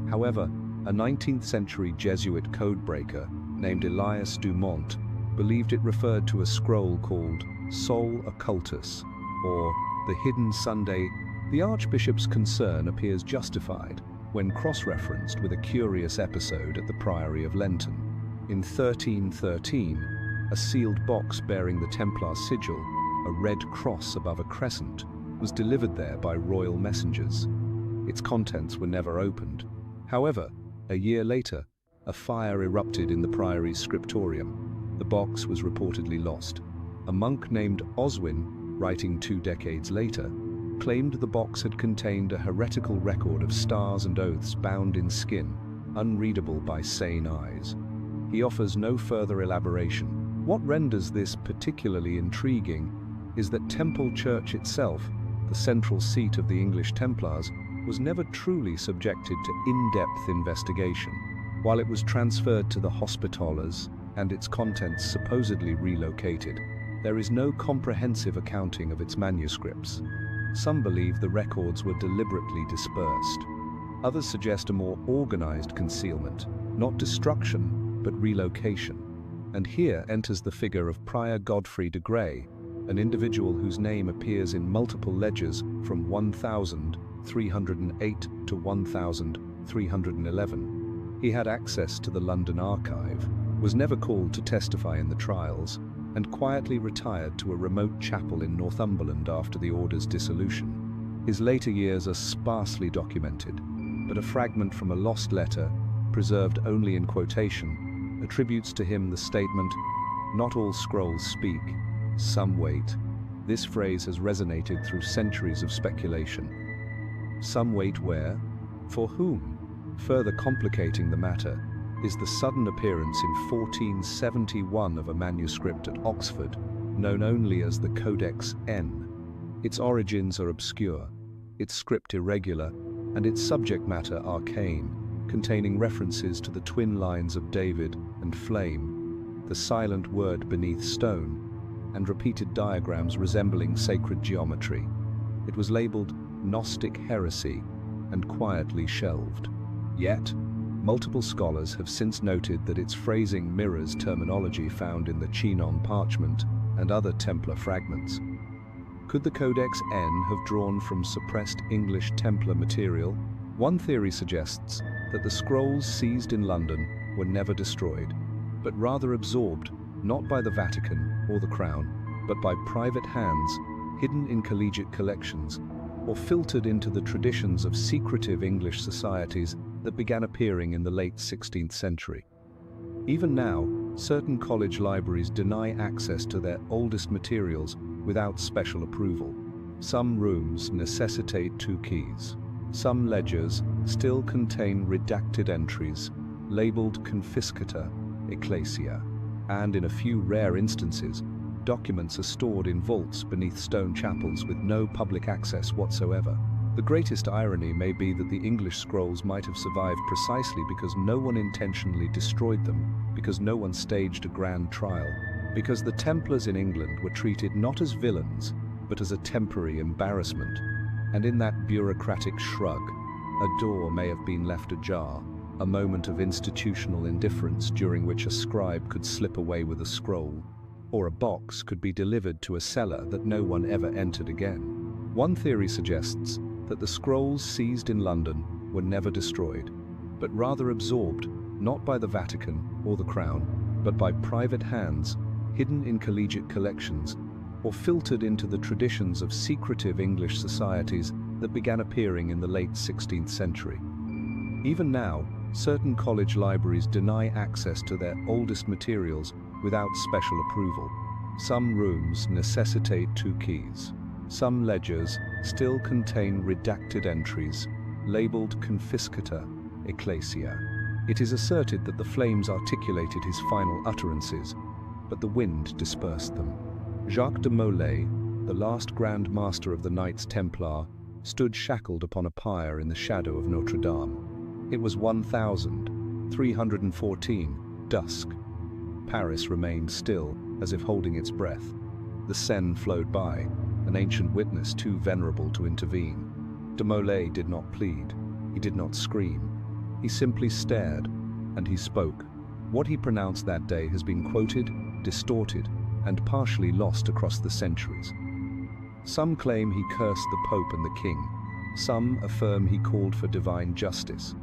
However, a 19th century Jesuit codebreaker named Elias Dumont believed it referred to a scroll called Sol Occultus, or the Hidden Sunday. The Archbishop's concern appears justified when cross-referenced with a curious episode at the Priory of Lenton. In 1313, a sealed box bearing the Templar sigil, a red cross above a crescent, was delivered there by royal messengers. Its contents were never opened. However, a year later, a fire erupted in the priory's scriptorium. The box was reportedly lost. A monk named Oswin, writing 2 decades later, claimed the box had contained a heretical record of stars and oaths bound in skin, unreadable by sane eyes. He offers no further elaboration. What renders this particularly intriguing is that Temple Church itself, the central seat of the English Templars, was never truly subjected to in-depth investigation. While it was transferred to the Hospitallers and its contents supposedly relocated, there is no comprehensive accounting of its manuscripts. Some believe the records were deliberately dispersed. Others suggest a more organized concealment, not destruction, but relocation. And here enters the figure of Prior Godfrey de Grey, an individual whose name appears in multiple ledgers from 1308 to 1311. He had access to the London archive, was never called to testify in the trials, and quietly retired to a remote chapel in Northumberland after the order's dissolution. His later years are sparsely documented, but a fragment from a lost letter, preserved only in quotation, attributes to him the statement, "Not all scrolls speak, some wait." This phrase has resonated through centuries of speculation. Some wait where? For whom? Further complicating the matter is the sudden appearance in 1471 of a manuscript at Oxford, known only as the Codex N. Its origins are obscure, its script irregular, and its subject matter arcane, containing references to the twin lines of David and flame, the silent word beneath stone, and repeated diagrams resembling sacred geometry. It was labeled Gnostic heresy and quietly shelved. Yet, multiple scholars have since noted that its phrasing mirrors terminology found in the Chinon parchment and other Templar fragments. Could the Codex N have drawn from suppressed English Templar material? One theory suggests that the scrolls seized in London were never destroyed, but rather absorbed not by the Vatican or the Crown, but by private hands hidden in collegiate collections or filtered into the traditions of secretive English societies that began appearing in the late 16th century. Even now, certain college libraries deny access to their oldest materials without special approval. Some rooms necessitate 2 keys. Some ledgers still contain redacted entries, labeled confiscata, ecclesia, and in a few rare instances, documents are stored in vaults beneath stone chapels with no public access whatsoever. The greatest irony may be that the English scrolls might have survived precisely because no one intentionally destroyed them, because no one staged a grand trial, because the Templars in England were treated not as villains, but as a temporary embarrassment. And in that bureaucratic shrug, a door may have been left ajar, a moment of institutional indifference during which a scribe could slip away with a scroll, or a box could be delivered to a cellar that no one ever entered again. One theory suggests that the scrolls seized in London were never destroyed, but rather absorbed not by the Vatican or the Crown, but by private hands hidden in collegiate collections or filtered into the traditions of secretive English societies that began appearing in the late 16th century. Even now, certain college libraries deny access to their oldest materials without special approval. Some rooms necessitate 2 keys. Some ledgers still contain redacted entries, labeled confiscata, ecclesia. It is asserted that the flames articulated his final utterances, but the wind dispersed them. Jacques de Molay, the last Grand Master of the Knights Templar, stood shackled upon a pyre in the shadow of Notre Dame. It was 1314, dusk. Paris remained still, as if holding its breath. The Seine flowed by, an ancient witness too venerable to intervene. De Molay did not plead. He did not scream. He simply stared, and he spoke. What he pronounced that day has been quoted, distorted, and partially lost across the centuries. Some claim he cursed the Pope and the King. Some affirm he called for divine justice.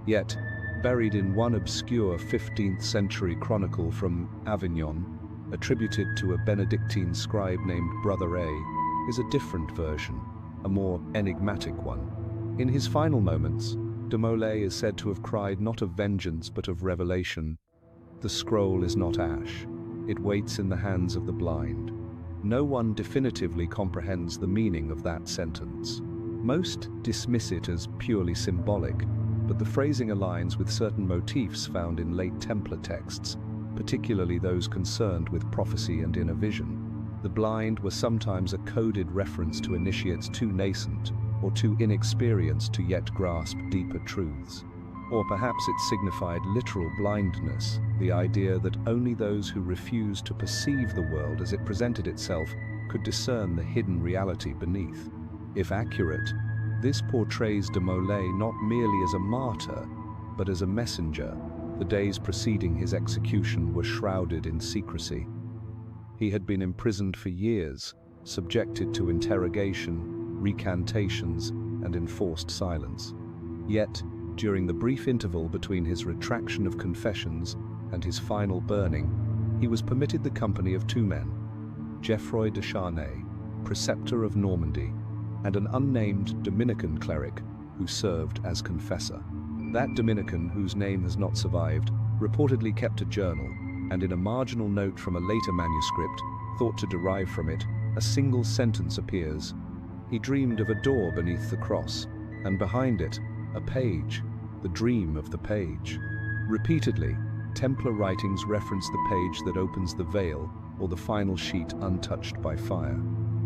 Yet, buried in one obscure 15th century chronicle from Avignon, attributed to a Benedictine scribe named Brother A, is a different version, a more enigmatic one. In his final moments, de Molay is said to have cried not of vengeance but of revelation. The scroll is not ash. It waits in the hands of the blind. No one definitively comprehends the meaning of that sentence. Most dismiss it as purely symbolic, but the phrasing aligns with certain motifs found in late Templar texts, particularly those concerned with prophecy and inner vision. The blind were sometimes a coded reference to initiates too nascent or too inexperienced to yet grasp deeper truths. Or perhaps it signified literal blindness, the idea that only those who refused to perceive the world as it presented itself could discern the hidden reality beneath. If accurate, this portrays de Molay not merely as a martyr, but as a messenger. The days preceding his execution were shrouded in secrecy. He had been imprisoned for years, subjected to interrogation, recantations, and enforced silence. Yet, during the brief interval between his retraction of confessions and his final burning, he was permitted the company of two men, Geoffroy de Charnay, preceptor of Normandy, and an unnamed Dominican cleric who served as confessor. That Dominican, whose name has not survived, reportedly kept a journal, and in a marginal note from a later manuscript, thought to derive from it, a single sentence appears. He dreamed of a door beneath the cross, and behind it, a page, the dream of the page. Repeatedly, Templar writings reference the page that opens the veil, or the final sheet untouched by fire.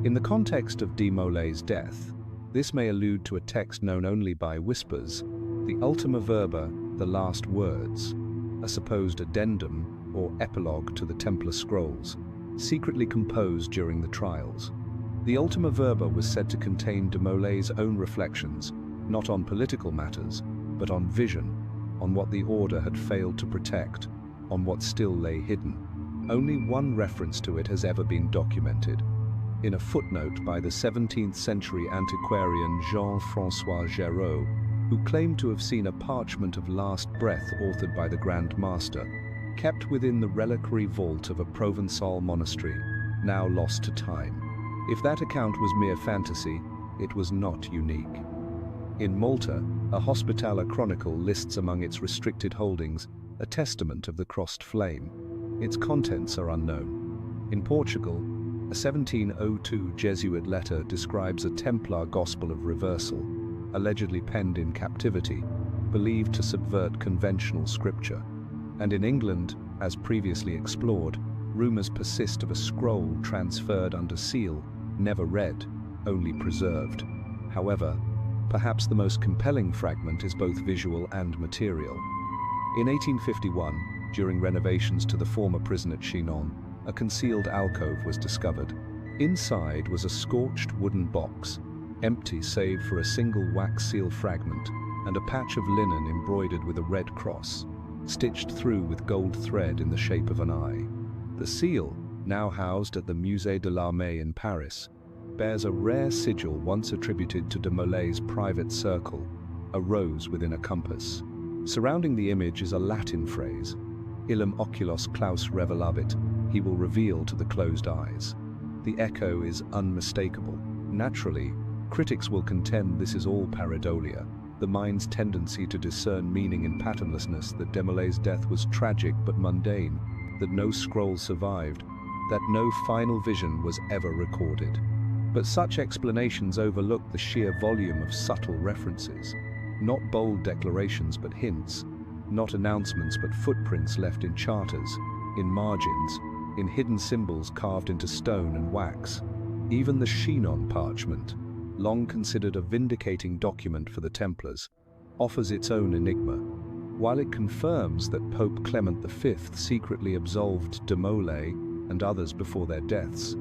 In the context of de Molay's death, this may allude to a text known only by whispers, the Ultima Verba, the last words, a supposed addendum or epilogue to the Templar scrolls, secretly composed during the trials. The Ultima Verba was said to contain de Molay's own reflections, not on political matters, but on vision, on what the Order had failed to protect, on what still lay hidden. Only one reference to it has ever been documented. In a footnote by the 17th century antiquarian Jean-François Géraud, who claimed to have seen a parchment of last breath authored by the Grand Master, kept within the reliquary vault of a Provençal monastery, now lost to time. If that account was mere fantasy, it was not unique. In Malta, a Hospitaller chronicle lists among its restricted holdings a testament of the crossed flame. Its contents are unknown. In Portugal, a 1702 Jesuit letter describes a Templar gospel of reversal, allegedly penned in captivity, believed to subvert conventional scripture. And in England, as previously explored, rumors persist of a scroll transferred under seal, never read, only preserved. However, perhaps the most compelling fragment is both visual and material. In 1851, during renovations to the former prison at Chinon, a concealed alcove was discovered. Inside was a scorched wooden box, empty save for a single wax seal fragment and a patch of linen embroidered with a red cross, stitched through with gold thread in the shape of an eye. The seal, now housed at the Musée de l'Armée in Paris, bears a rare sigil once attributed to de Molay's private circle, a rose within a compass. Surrounding the image is a Latin phrase, illum oculos claus revelabit, he will reveal to the closed eyes. The echo is unmistakable. Naturally, critics will contend this is all pareidolia, the mind's tendency to discern meaning in patternlessness, that de Molay's death was tragic but mundane, that no scroll survived, that no final vision was ever recorded. But such explanations overlook the sheer volume of subtle references, not bold declarations but hints, not announcements but footprints left in charters, in margins, in hidden symbols carved into stone and wax. Even the sheen on parchment, long considered a vindicating document for the Templars, offers its own enigma. While it confirms that Pope Clement V secretly absolved de Molay and others before their deaths,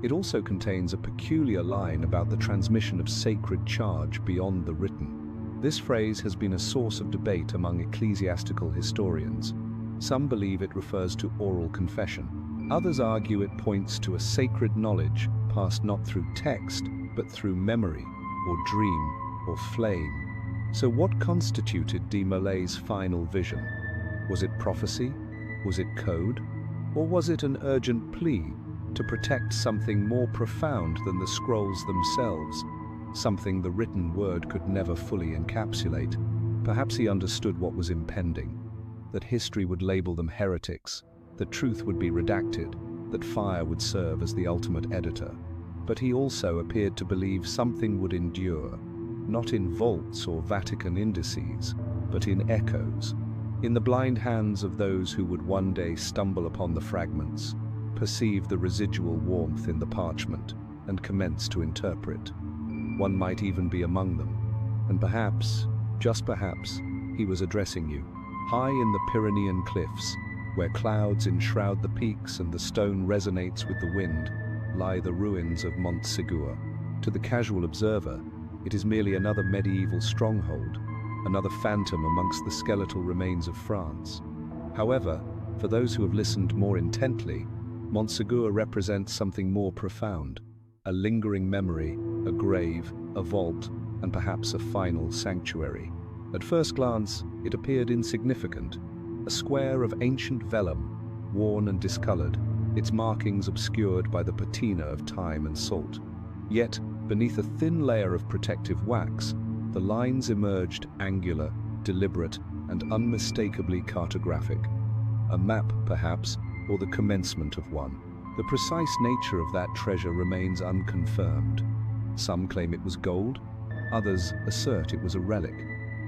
it also contains a peculiar line about the transmission of sacred charge beyond the written. This phrase has been a source of debate among ecclesiastical historians. Some believe it refers to oral confession. Others argue it points to a sacred knowledge passed not through text, but through memory, or dream, or flame. So what constituted de Molay's final vision? Was it prophecy? Was it code? Or was it an urgent plea to protect something more profound than the scrolls themselves, something the written word could never fully encapsulate? Perhaps he understood what was impending, that history would label them heretics, that truth would be redacted, that fire would serve as the ultimate editor. But he also appeared to believe something would endure, not in vaults or Vatican indices, but in echoes, in the blind hands of those who would one day stumble upon the fragments, perceive the residual warmth in the parchment, and commence to interpret. One might even be among them, and perhaps, just perhaps, he was addressing you. High in the Pyrenean cliffs, where clouds enshroud the peaks and the stone resonates with the wind, lie the ruins of Montségur. To the casual observer, it is merely another medieval stronghold, another phantom amongst the skeletal remains of France. However, for those who have listened more intently, Montségur represents something more profound, a lingering memory, a grave, a vault, and perhaps a final sanctuary. At first glance, it appeared insignificant, a square of ancient vellum, worn and discolored, its markings obscured by the patina of time and salt. Yet, beneath a thin layer of protective wax, the lines emerged angular, deliberate, and unmistakably cartographic. A map, perhaps, or the commencement of one. The precise nature of that treasure remains unconfirmed. Some claim it was gold, others assert it was a relic.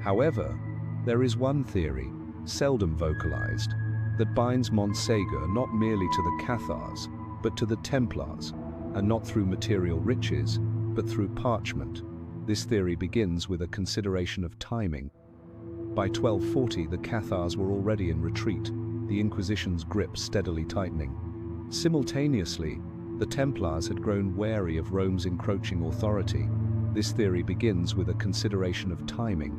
However, there is one theory, seldom vocalized, that binds Montségur not merely to the Cathars, but to the Templars, and not through material riches, but through parchment. This theory begins with a consideration of timing. By 1240, the Cathars were already in retreat, the Inquisition's grip steadily tightening. Simultaneously, the Templars had grown wary of Rome's encroaching authority. This theory begins with a consideration of timing.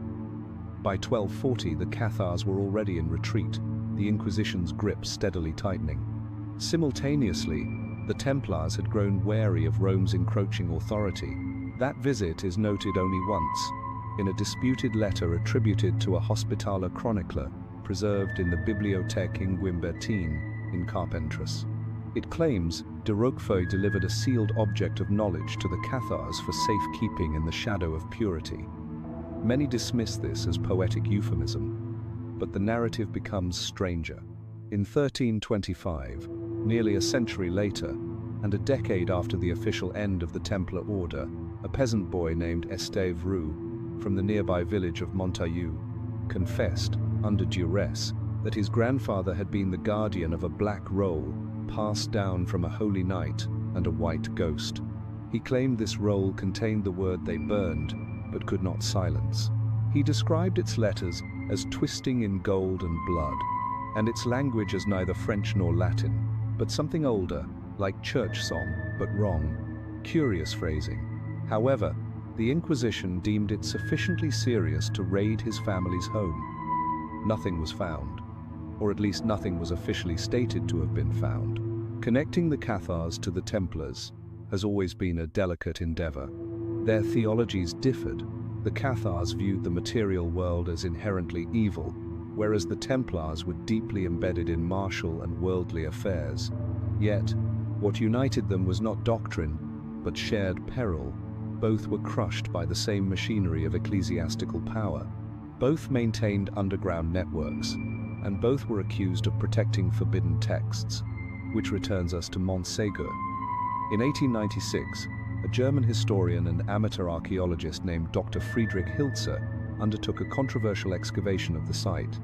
By 1240, the Cathars were already in retreat, the Inquisition's grip steadily tightening. Simultaneously, the Templars had grown wary of Rome's encroaching authority. That visit is noted only once, in a disputed letter attributed to a Hospitaller chronicler preserved in the Bibliothèque Inguimbertine in Carpentras. It claims de Roquefort delivered a sealed object of knowledge to the Cathars for safekeeping in the shadow of purity. Many dismiss this as poetic euphemism, but the narrative becomes stranger. In 1325, nearly a century later, and a decade after the official end of the Templar Order, a peasant boy named Estève Roux, from the nearby village of Montaillou, confessed, under duress, that his grandfather had been the guardian of a black roll passed down from a holy knight and a white ghost. He claimed this roll contained the word they burned, but could not silence. He described its letters as twisting in gold and blood, and its language as neither French nor Latin, but something older, like church song, but wrong. Curious phrasing. However, the Inquisition deemed it sufficiently serious to raid his family's home. Nothing was found, or at least nothing was officially stated to have been found. Connecting the Cathars to the Templars has always been a delicate endeavor. Their theologies differed. The Cathars viewed the material world as inherently evil, whereas the Templars were deeply embedded in martial and worldly affairs. Yet, what united them was not doctrine, but shared peril. Both were crushed by the same machinery of ecclesiastical power. Both maintained underground networks, and both were accused of protecting forbidden texts, which returns us to Montségur. In 1896, a German historian and amateur archaeologist named Dr. Friedrich Hilzer undertook a controversial excavation of the site.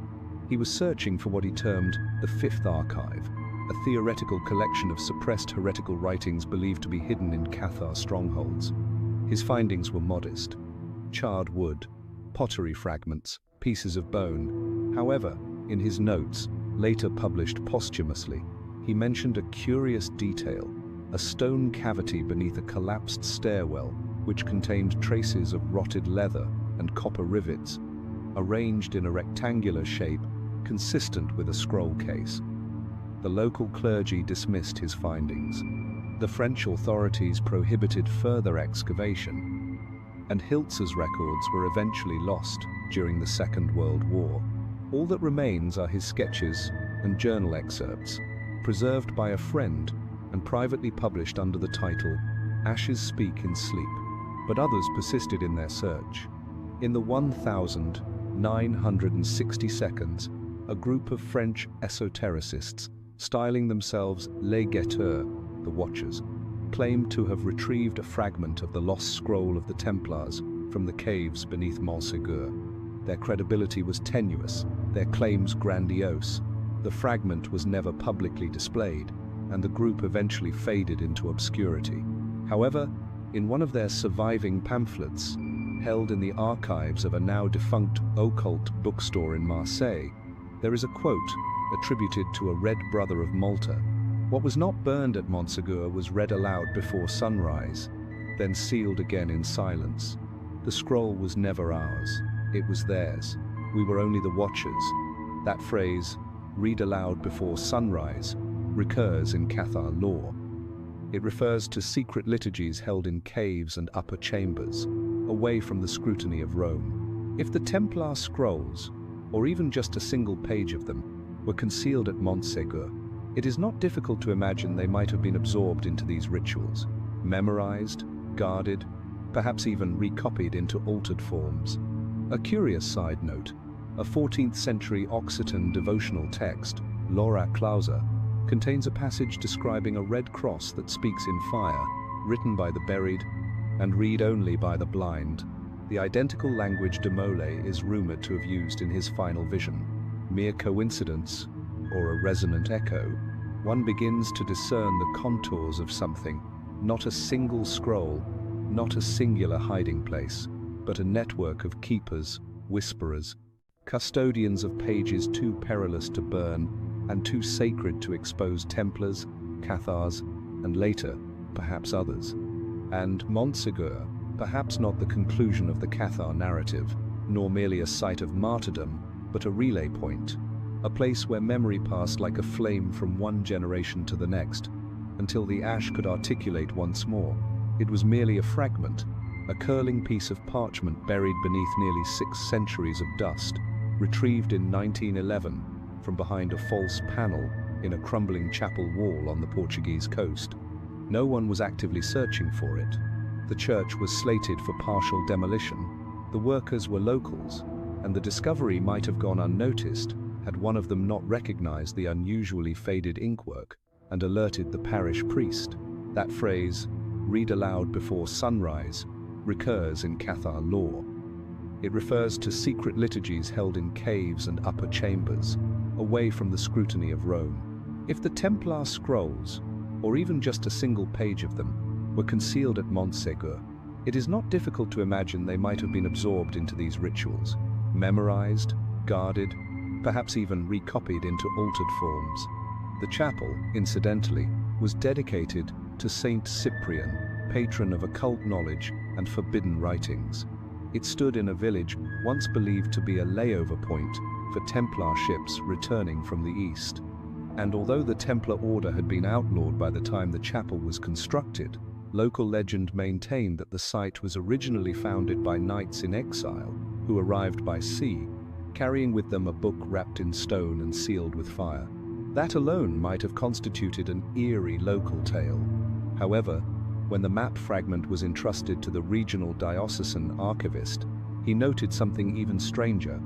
He was searching for what he termed the Fifth Archive, a theoretical collection of suppressed heretical writings believed to be hidden in Cathar strongholds. His findings were modest: charred wood, pottery fragments, pieces of bone. However, in his notes, later published posthumously, he mentioned a curious detail: a stone cavity beneath a collapsed stairwell which contained traces of rotted leather and copper rivets, arranged in a rectangular shape consistent with a scroll case. The local clergy dismissed his findings. The French authorities prohibited further excavation, and Hiltzer's records were eventually lost during the Second World War. All that remains are his sketches and journal excerpts, preserved by a friend and privately published under the title Ashes Speak in Sleep. But others persisted in their search. In the 1962, a group of French esotericists, styling themselves Les Guetteurs, the Watchers, claimed to have retrieved a fragment of the lost scroll of the Templars from the caves beneath Montségur. Their credibility was tenuous, their claims grandiose. The fragment was never publicly displayed, and the group eventually faded into obscurity. However, in one of their surviving pamphlets, held in the archives of a now-defunct occult bookstore in Marseille, there is a quote attributed to a Red Brother of Malta. What was not burned at Montségur was read aloud before sunrise, then sealed again in silence. The scroll was never ours, it was theirs. We were only the watchers. That phrase, "read aloud before sunrise," recurs in Cathar lore. It refers to secret liturgies held in caves and upper chambers, away from the scrutiny of Rome. If the Templar scrolls, or even just a single page of them, were concealed at Montségur, it is not difficult to imagine they might have been absorbed into these rituals, memorized, guarded, perhaps even recopied into altered forms. A curious side note: a 14th century Occitan devotional text, Laura Clausa, contains a passage describing a red cross that speaks in fire, written by the buried and read only by the blind. The identical language de Molay is rumored to have used in his final vision. Mere coincidence, or a resonant echo? One begins to discern the contours of something, not a single scroll, not a singular hiding place, but a network of keepers, whisperers, custodians of pages too perilous to burn and too sacred to expose Templars, Cathars, and later, perhaps others. And Montségur, perhaps not the conclusion of the Cathar narrative, nor merely a site of martyrdom, but a relay point, a place where memory passed like a flame from one generation to the next, until the ash could articulate once more. It was merely a fragment, a curling piece of parchment buried beneath nearly 6 centuries of dust, retrieved in 1911 from behind a false panel in a crumbling chapel wall on the Portuguese coast. No one was actively searching for it. The church was slated for partial demolition. The workers were locals, and the discovery might have gone unnoticed had one of them not recognized the unusually faded inkwork and alerted the parish priest. That phrase, "read aloud before sunrise," recurs in Cathar lore. It refers to secret liturgies held in caves and upper chambers, away from the scrutiny of Rome. If the Templar scrolls, or even just a single page of them, were concealed at Montségur, it is not difficult to imagine they might have been absorbed into these rituals, memorized, guarded, perhaps even recopied into altered forms. The chapel, incidentally, was dedicated to Saint Cyprian, patron of occult knowledge and forbidden writings. It stood in a village once believed to be a layover point for Templar ships returning from the east. And although the Templar order had been outlawed by the time the chapel was constructed, local legend maintained that the site was originally founded by knights in exile who arrived by sea, carrying with them a book wrapped in stone and sealed with fire. That alone might have constituted an eerie local tale. However, when the map fragment was entrusted to the regional diocesan archivist, he noted something even stranger.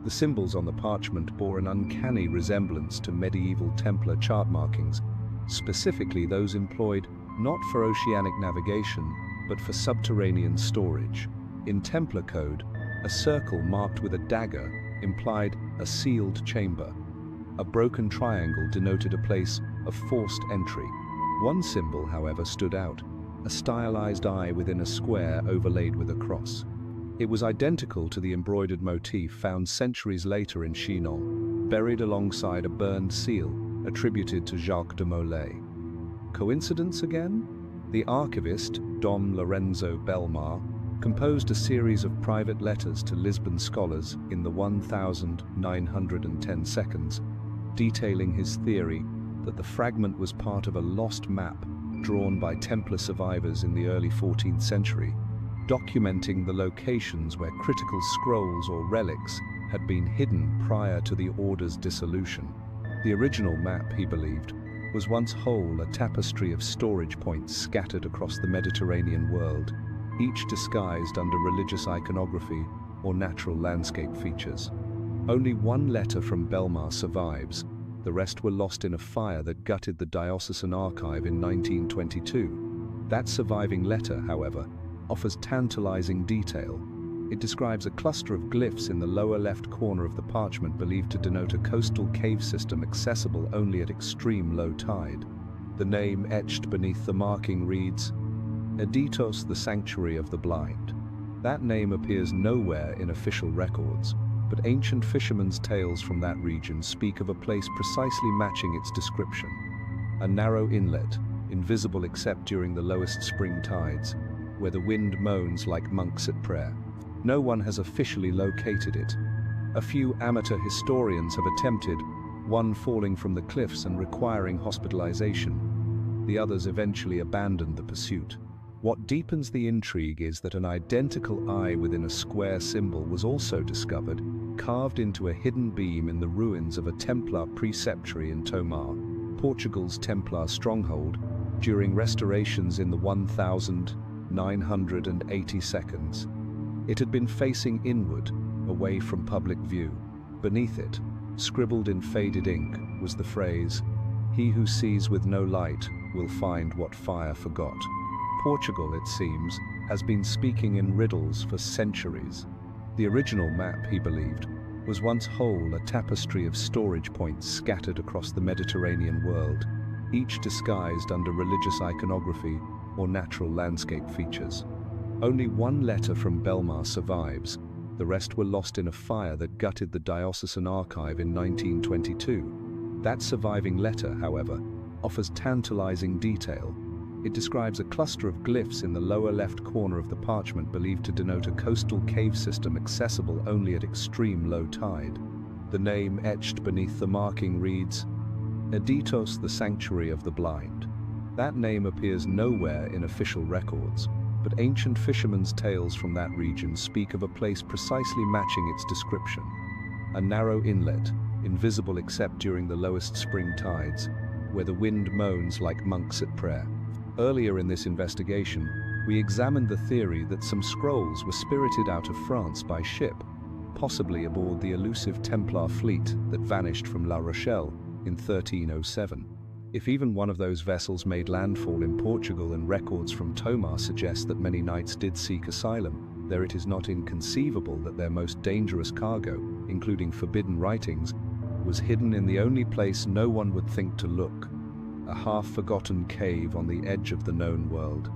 The symbols on the parchment bore an uncanny resemblance to medieval Templar chart markings, specifically those employed not for oceanic navigation, but for subterranean storage. In Templar code, a circle marked with a dagger implied a sealed chamber. A broken triangle denoted a place of forced entry. One symbol, however, stood out, a stylized eye within a square overlaid with a cross. It was identical to the embroidered motif found centuries later in Chinon, buried alongside a burned seal attributed to Jacques de Molay. Coincidence again? The archivist, Dom Lorenzo Belmar, composed a series of private letters to Lisbon scholars in the 1910 seconds, detailing his theory that the fragment was part of a lost map drawn by Templar survivors in the early 14th century, documenting the locations where critical scrolls or relics had been hidden prior to the order's dissolution. The original map, he believed, was once whole, a tapestry of storage points scattered across the Mediterranean world, each disguised under religious iconography or natural landscape features. Only one letter from Belmar survives. The rest were lost in a fire that gutted the diocesan archive in 1922. That surviving letter, however, offers tantalizing detail. It describes a cluster of glyphs in the lower left corner of the parchment believed to denote a coastal cave system accessible only at extreme low tide. The name etched beneath the marking reads, Editos, the Sanctuary of the Blind. That name appears nowhere in official records, but ancient fishermen's tales from that region speak of a place precisely matching its description. A narrow inlet, invisible except during the lowest spring tides, where the wind moans like monks at prayer. No one has officially located it. A few amateur historians have attempted, one falling from the cliffs and requiring hospitalization. The others eventually abandoned the pursuit. What deepens the intrigue is that an identical eye within a square symbol was also discovered, carved into a hidden beam in the ruins of a Templar preceptory in Tomar, Portugal's Templar stronghold, during restorations in the 1980 seconds. It had been facing inward, away from public view. Beneath it, scribbled in faded ink, was the phrase, "He who sees with no light will find what fire forgot." Portugal, it seems, has been speaking in riddles for centuries. The original map, he believed, was once whole, a tapestry of storage points scattered across the Mediterranean world, each disguised under religious iconography or natural landscape features. Only one letter from Belmar survives. The rest were lost in a fire that gutted the diocesan archive in 1922. That surviving letter, however, offers tantalizing detail. It describes a cluster of glyphs in the lower left corner of the parchment believed to denote a coastal cave system accessible only at extreme low tide. The name etched beneath the marking reads, Editos, the Sanctuary of the Blind. That name appears nowhere in official records, but ancient fishermen's tales from that region speak of a place precisely matching its description. A narrow inlet, invisible except during the lowest spring tides, where the wind moans like monks at prayer. Earlier in this investigation, we examined the theory that some scrolls were spirited out of France by ship, possibly aboard the elusive Templar fleet that vanished from La Rochelle in 1307. If even one of those vessels made landfall in Portugal and records from Tomar suggest that many knights did seek asylum, there it is not inconceivable that their most dangerous cargo, including forbidden writings, was hidden in the only place no one would think to look, a half-forgotten cave on the edge of the known world.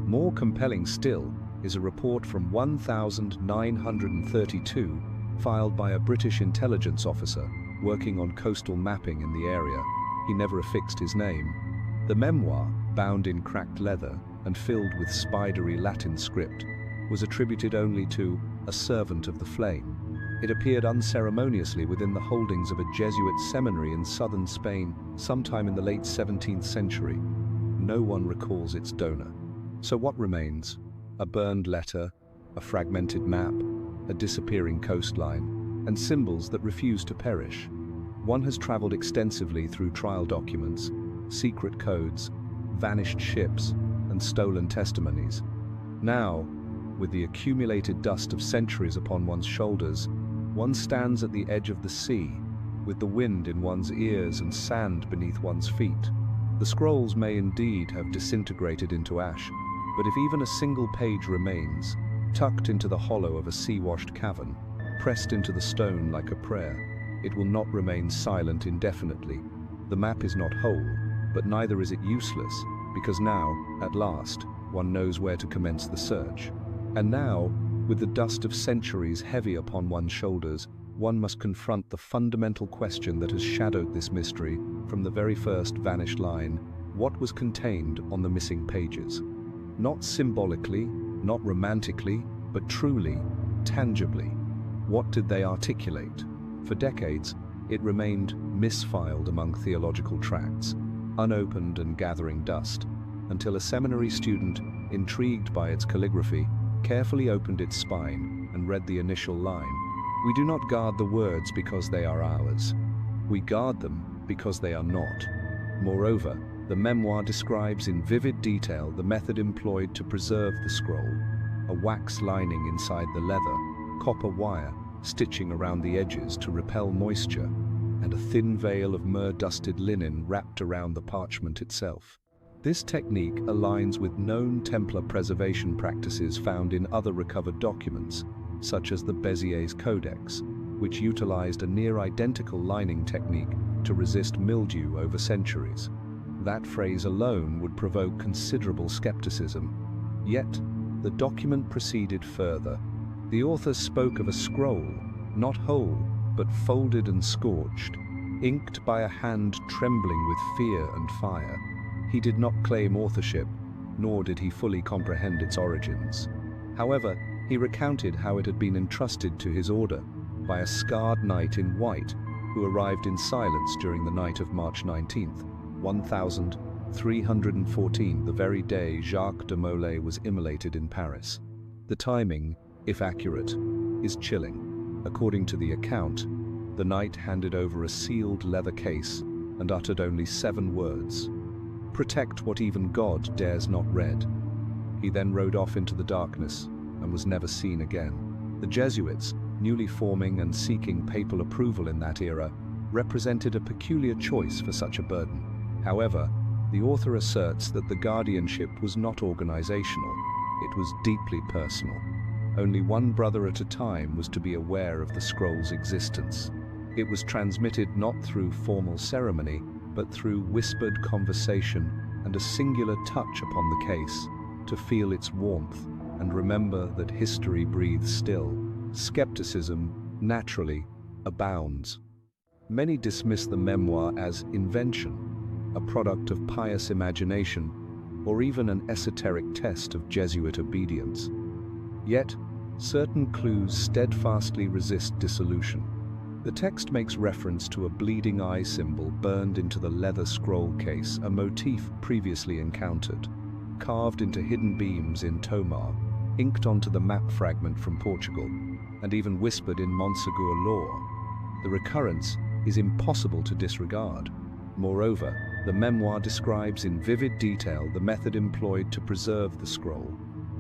More compelling still is a report from 1932 filed by a British intelligence officer working on coastal mapping in the area. He never affixed his name. The memoir, bound in cracked leather and filled with spidery Latin script, was attributed only to a servant of the flame. It appeared unceremoniously within the holdings of a Jesuit seminary in southern Spain sometime in the late 17th century. No one recalls its donor. So what remains? A burned letter, a fragmented map, a disappearing coastline, and symbols that refuse to perish. One has traveled extensively through trial documents, secret codes, vanished ships, and stolen testimonies. Now, with the accumulated dust of centuries upon one's shoulders, one stands at the edge of the sea, with the wind in one's ears and sand beneath one's feet. The scrolls may indeed have disintegrated into ash, but if even a single page remains, tucked into the hollow of a sea-washed cavern, pressed into the stone like a prayer, it will not remain silent indefinitely. The map is not whole, but neither is it useless, because now, at last, one knows where to commence the search. And now, with the dust of centuries heavy upon one's shoulders, one must confront the fundamental question that has shadowed this mystery from the very first vanished line: what was contained on the missing pages? Not symbolically, not romantically, but truly, tangibly. What did they articulate? For decades, it remained misfiled among theological tracts, unopened and gathering dust, until a seminary student, intrigued by its calligraphy, carefully opened its spine and read the initial line. We do not guard the words because they are ours. We guard them because they are not. Moreover, the memoir describes in vivid detail the method employed to preserve the scroll: a wax lining inside the leather, copper wire stitching around the edges to repel moisture, and a thin veil of myrrh-dusted linen wrapped around the parchment itself. This technique aligns with known Templar preservation practices found in other recovered documents, such as the Bézier's Codex, which utilized a near-identical lining technique to resist mildew over centuries. That phrase alone would provoke considerable skepticism. Yet, the document proceeded further. The author spoke of a scroll, not whole, but folded and scorched, inked by a hand trembling with fear and fire. He did not claim authorship, nor did he fully comprehend its origins. However, he recounted how it had been entrusted to his order by a scarred knight in white who arrived in silence during the night of March 19th, 1314, the very day Jacques de Molay was immolated in Paris. The timing, if accurate, is chilling. According to the account, the knight handed over a sealed leather case and uttered only 7 words: "Protect what even God dares not read." He then rode off into the darkness and was never seen again. The Jesuits, newly forming and seeking papal approval in that era, represented a peculiar choice for such a burden. However, the author asserts that the guardianship was not organizational, it was deeply personal. Only one brother at a time was to be aware of the scroll's existence. It was transmitted not through formal ceremony, but through whispered conversation and a singular touch upon the case, to feel its warmth and remember that history breathes still. Skepticism, naturally, abounds. Many dismiss the memoir as invention, a product of pious imagination, or even an esoteric test of Jesuit obedience. Yet, certain clues steadfastly resist dissolution. The text makes reference to a bleeding eye symbol burned into the leather scroll case, a motif previously encountered, carved into hidden beams in Tomar, inked onto the map fragment from Portugal, and even whispered in Montsegur lore. The recurrence is impossible to disregard. Moreover, the memoir describes in vivid detail the method employed to preserve the scroll: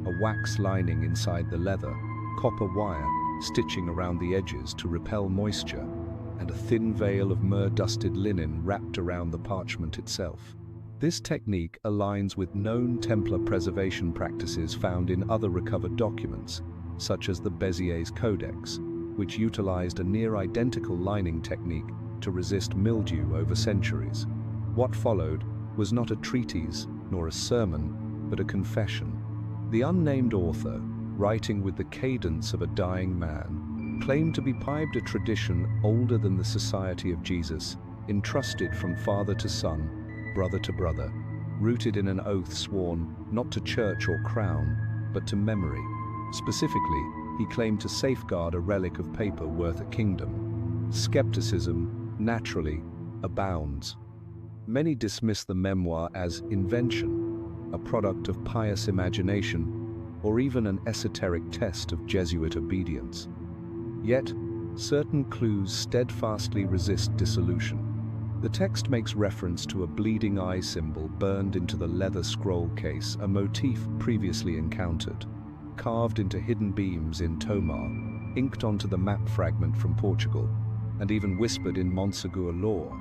a wax lining inside the leather, copper wire stitching around the edges to repel moisture, and a thin veil of myrrh-dusted linen wrapped around the parchment itself. This technique aligns with known Templar preservation practices found in other recovered documents, such as the Bézier's Codex, which utilized a near-identical lining technique to resist mildew over centuries. What followed was not a treatise nor a sermon, but a confession. The unnamed author, writing with the cadence of a dying man, claimed to be part of a tradition older than the Society of Jesus, entrusted from father to son, brother to brother, rooted in an oath sworn not to church or crown, but to memory. Specifically, he claimed to safeguard a relic of paper worth a kingdom. Skepticism, naturally, abounds. Many dismiss the memoir as invention, a product of pious imagination, or even an esoteric test of Jesuit obedience. Yet, certain clues steadfastly resist dissolution. The text makes reference to a bleeding eye symbol burned into the leather scroll case, a motif previously encountered, carved into hidden beams in Tomar, inked onto the map fragment from Portugal, and even whispered in Montsegur lore.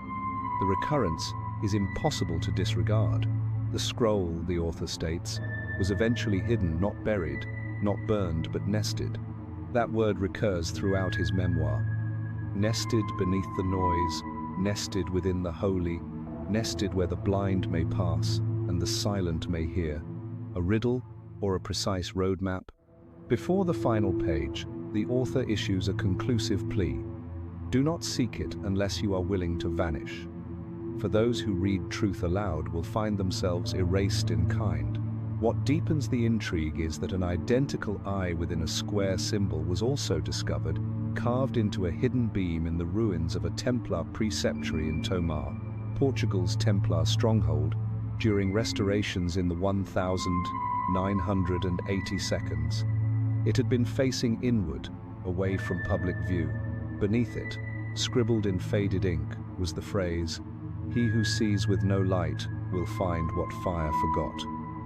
The recurrence is impossible to disregard. The scroll, the author states, was eventually hidden, not buried, not burned, but nested. That word recurs throughout his memoir. nested beneath the noise, nested within the holy, nested where the blind may pass and the silent may hear. A riddle or a precise roadmap? Before the final page, the author issues a conclusive plea. Do not seek it unless you are willing to vanish. For those who read truth aloud will find themselves erased in kind. What deepens the intrigue is that an identical eye within a square symbol was also discovered, carved into a hidden beam in the ruins of a Templar preceptory in Tomar, Portugal's Templar stronghold, during restorations in the 1982. It had been facing inward, away from public view. Beneath it, scribbled in faded ink, was the phrase, "He who sees with no light will find what fire forgot."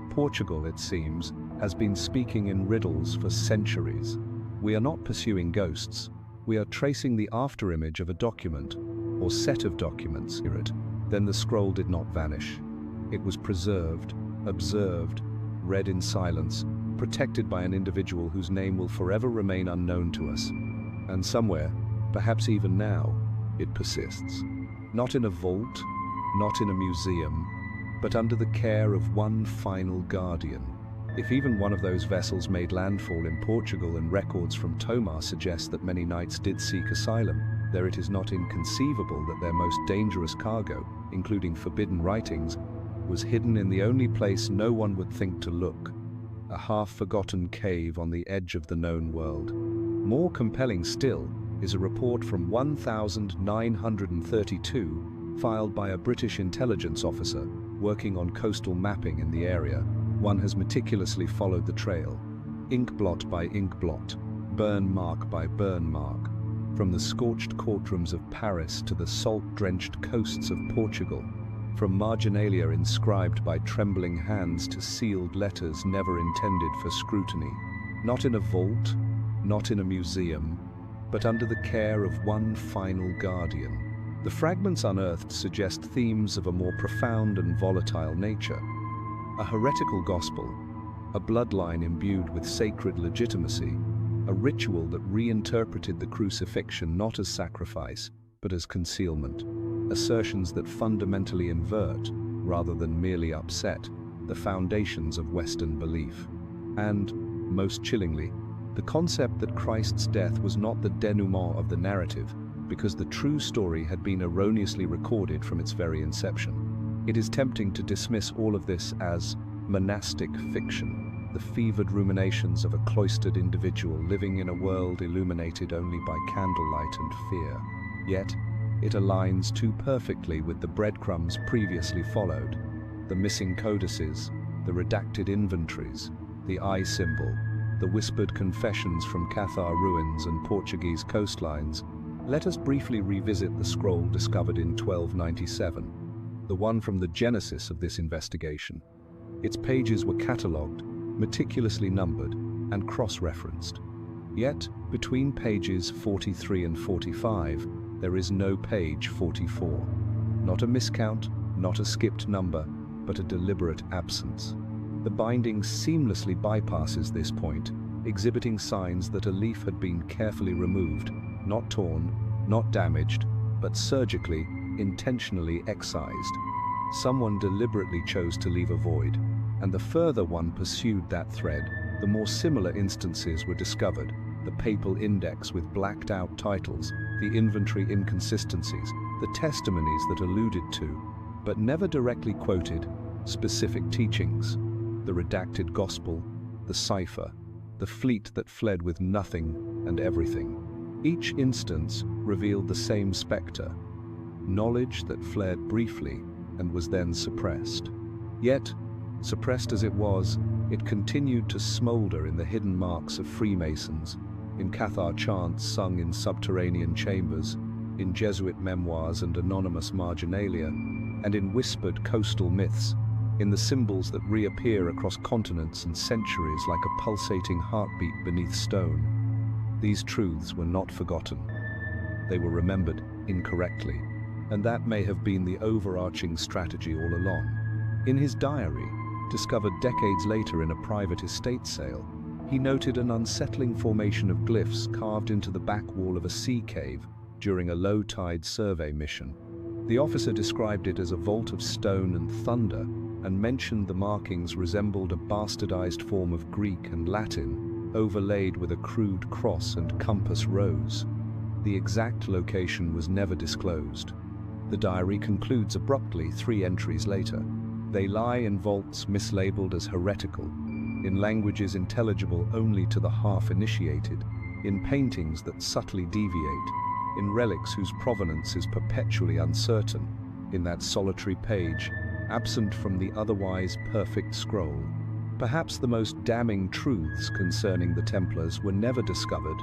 Portugal, it seems, has been speaking in riddles for centuries. We are not pursuing ghosts. We are tracing the afterimage of a document, or set of documents. Then the scroll did not vanish. It was preserved, observed, read in silence, protected by an individual whose name will forever remain unknown to us. And somewhere, perhaps even now, it persists. Not in a vault, not in a museum, but under the care of one final guardian. If even one of those vessels made landfall in Portugal and records from Tomar suggest that many knights did seek asylum, there it is not inconceivable that their most dangerous cargo, including forbidden writings, was hidden in the only place no one would think to look, a half-forgotten cave on the edge of the known world. More compelling still is a report from 1932 filed by a British intelligence officer working on coastal mapping in the area. One has meticulously followed the trail, ink blot by ink blot, burn mark by burn mark, from the scorched courtrooms of Paris to the salt-drenched coasts of Portugal, from marginalia inscribed by trembling hands to sealed letters never intended for scrutiny. Not in a vault, not in a museum, but under the care of one final guardian. The fragments unearthed suggest themes of a more profound and volatile nature. A heretical gospel, a bloodline imbued with sacred legitimacy, a ritual that reinterpreted the crucifixion not as sacrifice, but as concealment. Assertions that fundamentally invert, rather than merely upset, the foundations of Western belief. And, most chillingly, the concept that Christ's death was not the denouement of the narrative, because the true story had been erroneously recorded from its very inception. It is tempting to dismiss all of this as monastic fiction, the fevered ruminations of a cloistered individual living in a world illuminated only by candlelight and fear. Yet, it aligns too perfectly with the breadcrumbs previously followed, the missing codices, the redacted inventories, the eye symbol, the whispered confessions from Cathar ruins and Portuguese coastlines. Let us briefly revisit the scroll discovered in 1297, the one from the genesis of this investigation. Its pages were catalogued, meticulously numbered, and cross-referenced. Yet, between pages 43 and 45, there is no page 44. Not a miscount, not a skipped number, but a deliberate absence. The binding seamlessly bypasses this point, exhibiting signs that a leaf had been carefully removed, not torn, not damaged, but surgically, intentionally excised. Someone deliberately chose to leave a void, and the further one pursued that thread, the more similar instances were discovered: the papal index with blacked-out titles, the inventory inconsistencies, the testimonies that alluded to, but never directly quoted, specific teachings, the redacted gospel, the cipher, the fleet that fled with nothing and everything. Each instance revealed the same spectre, knowledge that flared briefly and was then suppressed. Yet, suppressed as it was, it continued to smolder in the hidden marks of Freemasons, in Cathar chants sung in subterranean chambers, in Jesuit memoirs and anonymous marginalia, and in whispered coastal myths, in the symbols that reappear across continents and centuries like a pulsating heartbeat beneath stone. These truths were not forgotten. They were remembered incorrectly, and that may have been the overarching strategy all along. In his diary, discovered decades later in a private estate sale, he noted an unsettling formation of glyphs carved into the back wall of a sea cave, during a low-tide survey mission. The officer described it as a vault of stone and thunder and mentioned the markings resembled a bastardized form of Greek and Latin, overlaid with a crude cross and compass rose. The exact location was never disclosed. The diary concludes abruptly 3 entries later. They lie in vaults mislabeled as heretical, in languages intelligible only to the half-initiated, in paintings that subtly deviate, in relics whose provenance is perpetually uncertain, in that solitary page, absent from the otherwise perfect scroll. Perhaps the most damning truths concerning the Templars were never discovered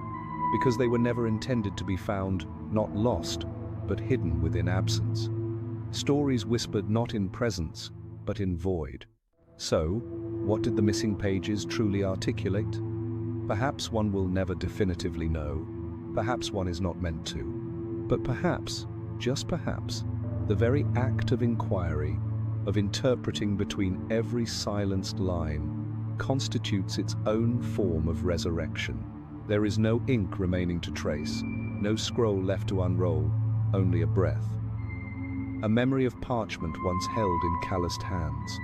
because they were never intended to be found, not lost, but hidden within absence. Stories whispered not in presence, but in void. So, what did the missing pages truly articulate? Perhaps one will never definitively know. Perhaps one is not meant to. But perhaps, just perhaps, the very act of inquiry, of interpreting between every silenced line, constitutes its own form of resurrection. There is no ink remaining to trace, no scroll left to unroll, only a breath. A memory of parchment once held in calloused hands.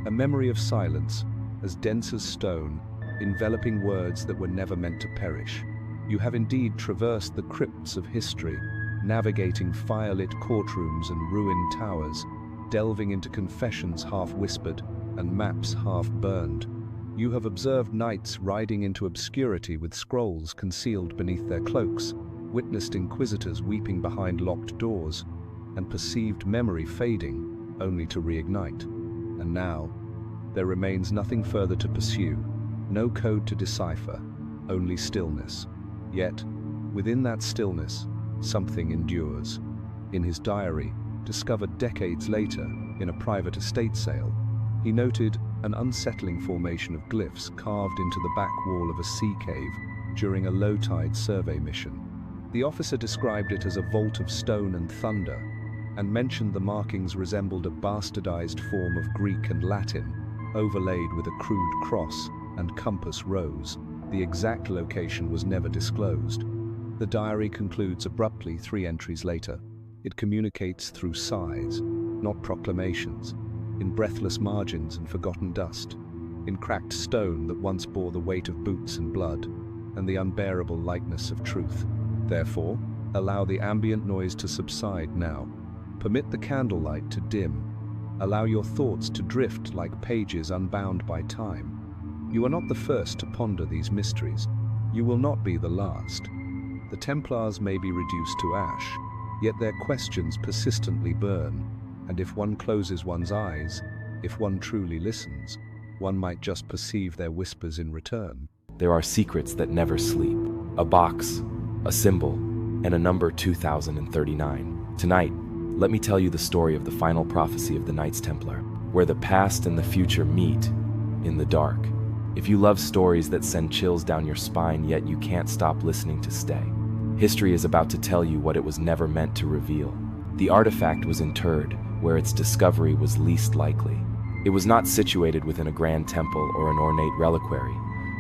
A memory of silence, as dense as stone, enveloping words that were never meant to perish. You have indeed traversed the crypts of history, navigating firelit courtrooms and ruined towers, delving into confessions half-whispered and maps half-burned. You have observed knights riding into obscurity with scrolls concealed beneath their cloaks, witnessed inquisitors weeping behind locked doors, and perceived memory fading, only to reignite. And now, there remains nothing further to pursue, no code to decipher, only stillness. Yet, within that stillness, something endures. In his diary, discovered decades later in a private estate sale, he noted an unsettling formation of glyphs carved into the back wall of a sea cave during a low-tide survey mission. The officer described it as a vault of stone and thunder, and mentioned the markings resembled a bastardized form of Greek and Latin, overlaid with a crude cross and compass rose. The exact location was never disclosed. The diary concludes abruptly 3 entries later. It communicates through sighs, not proclamations, in breathless margins and forgotten dust, in cracked stone that once bore the weight of boots and blood, and the unbearable lightness of truth. Therefore, allow the ambient noise to subside now. Permit the candlelight to dim. Allow your thoughts to drift like pages unbound by time. You are not the first to ponder these mysteries. You will not be the last. The Templars may be reduced to ash, yet their questions persistently burn, and if one closes one's eyes, if one truly listens, one might just perceive their whispers in return. There are secrets that never sleep. A box, a symbol, and a number 2039. Tonight, let me tell you the story of the final prophecy of the Knights Templar, where the past and the future meet in the dark. If you love stories that send chills down your spine yet you can't stop listening to stay, history is about to tell you what it was never meant to reveal. The artifact was interred where its discovery was least likely. It was not situated within a grand temple or an ornate reliquary,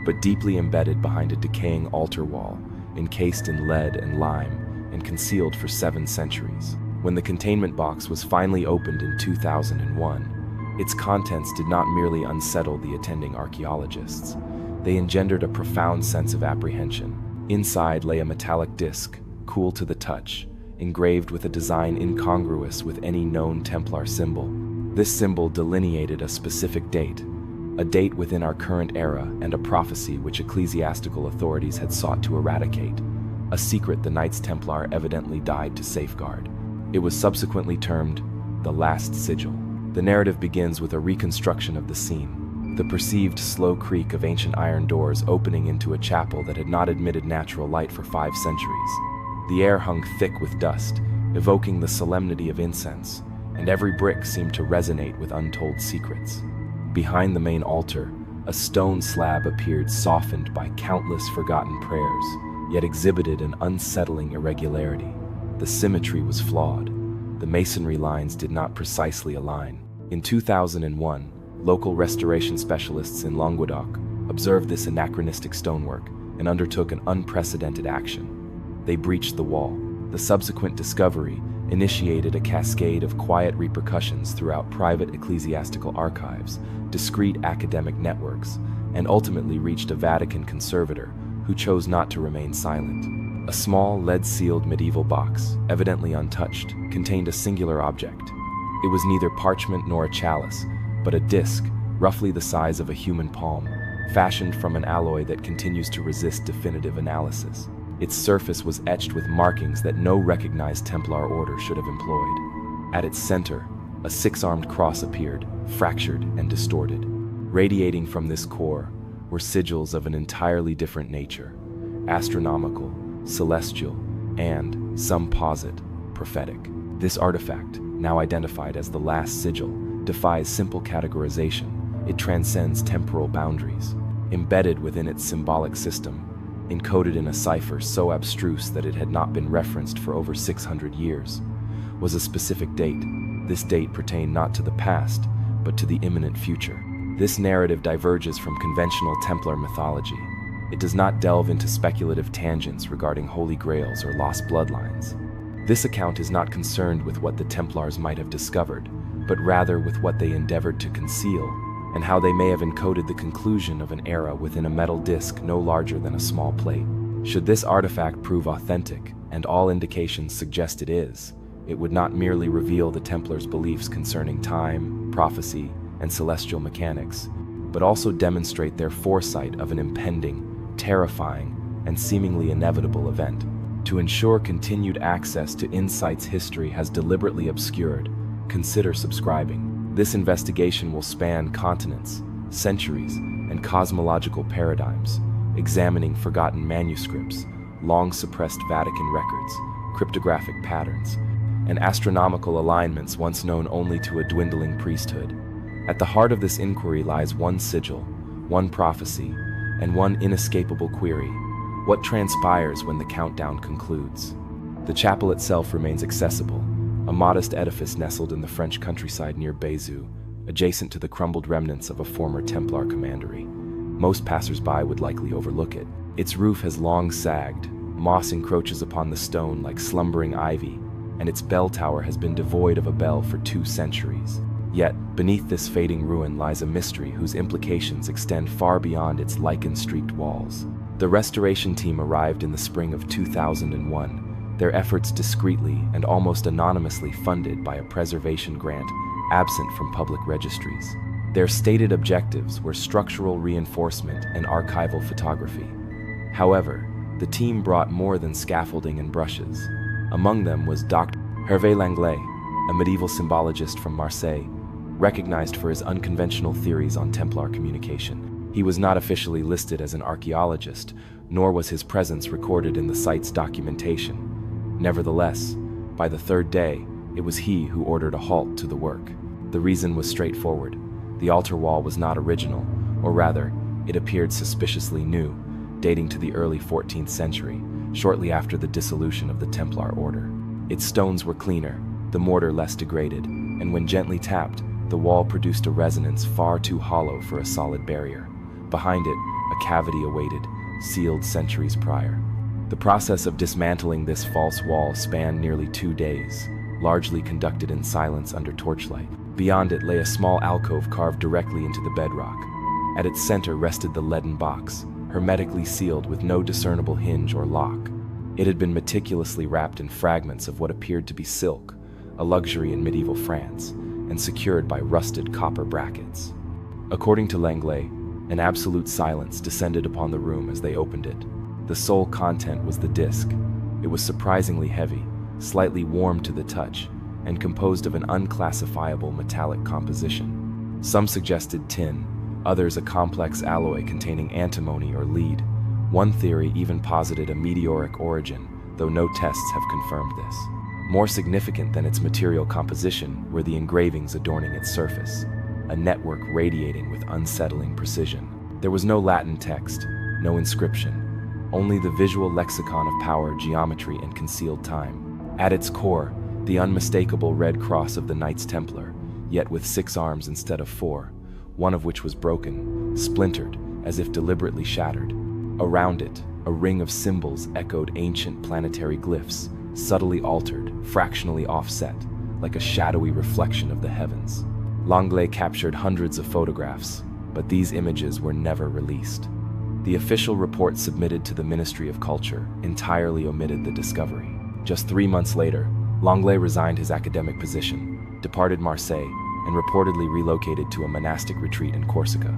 but deeply embedded behind a decaying altar wall, encased in lead and lime, and concealed for 7 centuries. When the containment box was finally opened in 2001, its contents did not merely unsettle the attending archaeologists. They engendered a profound sense of apprehension. Inside lay a metallic disc, cool to the touch, engraved with a design incongruous with any known Templar symbol. This symbol delineated a specific date, a date within our current era and a prophecy which ecclesiastical authorities had sought to eradicate, a secret the Knights Templar evidently died to safeguard. It was subsequently termed the Last Sigil. The narrative begins with a reconstruction of the scene, the perceived slow creak of ancient iron doors opening into a chapel that had not admitted natural light for 5 centuries. The air hung thick with dust, evoking the solemnity of incense, and every brick seemed to resonate with untold secrets. Behind the main altar, a stone slab appeared softened by countless forgotten prayers, yet exhibited an unsettling irregularity. The symmetry was flawed. The masonry lines did not precisely align. In 2001, local restoration specialists in Languedoc observed this anachronistic stonework and undertook an unprecedented action. They breached the wall. The subsequent discovery initiated a cascade of quiet repercussions throughout private ecclesiastical archives, discreet academic networks, and ultimately reached a Vatican conservator who chose not to remain silent. A small, lead-sealed medieval box, evidently untouched, contained a singular object. It was neither parchment nor a chalice, but a disc, roughly the size of a human palm, fashioned from an alloy that continues to resist definitive analysis. Its surface was etched with markings that no recognized Templar order should have employed. At its center, a six-armed cross appeared, fractured and distorted. Radiating from this core were sigils of an entirely different nature, astronomical, celestial, and, some posit, prophetic. This artifact, now identified as the last sigil, defies simple categorization. It transcends temporal boundaries. Embedded within its symbolic system, encoded in a cipher so abstruse that it had not been referenced for over 600 years, was a specific date. This date pertained not to the past, but to the imminent future. This narrative diverges from conventional Templar mythology. It does not delve into speculative tangents regarding holy grails or lost bloodlines. This account is not concerned with what the Templars might have discovered, but rather with what they endeavored to conceal, and how they may have encoded the conclusion of an era within a metal disc no larger than a small plate. Should this artifact prove authentic, and all indications suggest it is, it would not merely reveal the Templars' beliefs concerning time, prophecy, and celestial mechanics, but also demonstrate their foresight of an impending, terrifying, and seemingly inevitable event. To ensure continued access to insights history has deliberately obscured, consider subscribing. This investigation will span continents, centuries, and cosmological paradigms, examining forgotten manuscripts, long-suppressed Vatican records, cryptographic patterns, and astronomical alignments once known only to a dwindling priesthood. At the heart of this inquiry lies one sigil, one prophecy, and one inescapable query: what transpires when the countdown concludes? The chapel itself remains accessible, a modest edifice nestled in the French countryside near Bézieux, adjacent to the crumbled remnants of a former Templar commandery. Most passers-by would likely overlook it. Its roof has long sagged, moss encroaches upon the stone like slumbering ivy, and its bell tower has been devoid of a bell for 2 centuries. Yet, beneath this fading ruin lies a mystery whose implications extend far beyond its lichen-streaked walls. The restoration team arrived in the spring of 2001, their efforts discreetly and almost anonymously funded by a preservation grant absent from public registries. Their stated objectives were structural reinforcement and archival photography. However, the team brought more than scaffolding and brushes. Among them was Dr. Hervé Langlais, a medieval symbologist from Marseille, recognized for his unconventional theories on Templar communication. He was not officially listed as an archaeologist, nor was his presence recorded in the site's documentation. Nevertheless, by the 3rd day, it was he who ordered a halt to the work. The reason was straightforward. The altar wall was not original, or rather, it appeared suspiciously new, dating to the early 14th century, shortly after the dissolution of the Templar order. Its stones were cleaner, the mortar less degraded, and when gently tapped, the wall produced a resonance far too hollow for a solid barrier. Behind it, a cavity awaited, sealed centuries prior. The process of dismantling this false wall spanned nearly 2 days, largely conducted in silence under torchlight. Beyond it lay a small alcove carved directly into the bedrock. At its center rested the leaden box, hermetically sealed with no discernible hinge or lock. It had been meticulously wrapped in fragments of what appeared to be silk, a luxury in medieval France, and secured by rusted copper brackets. According to Langlais, an absolute silence descended upon the room as they opened it. The sole content was the disc. It was surprisingly heavy, slightly warm to the touch, and composed of an unclassifiable metallic composition. Some suggested tin, others a complex alloy containing antimony or lead. One theory even posited a meteoric origin, though no tests have confirmed this. More significant than its material composition were the engravings adorning its surface, a network radiating with unsettling precision. There was no Latin text, no inscription, only the visual lexicon of power, geometry, and concealed time. At its core, the unmistakable red cross of the Knights Templar, yet with 6 arms instead of 4, one of which was broken, splintered, as if deliberately shattered. Around it, a ring of symbols echoed ancient planetary glyphs, subtly altered, fractionally offset, like a shadowy reflection of the heavens. Langlais captured hundreds of photographs, but these images were never released. The official report submitted to the Ministry of Culture entirely omitted the discovery. Just 3 months later, Langlais resigned his academic position, departed Marseille, and reportedly relocated to a monastic retreat in Corsica.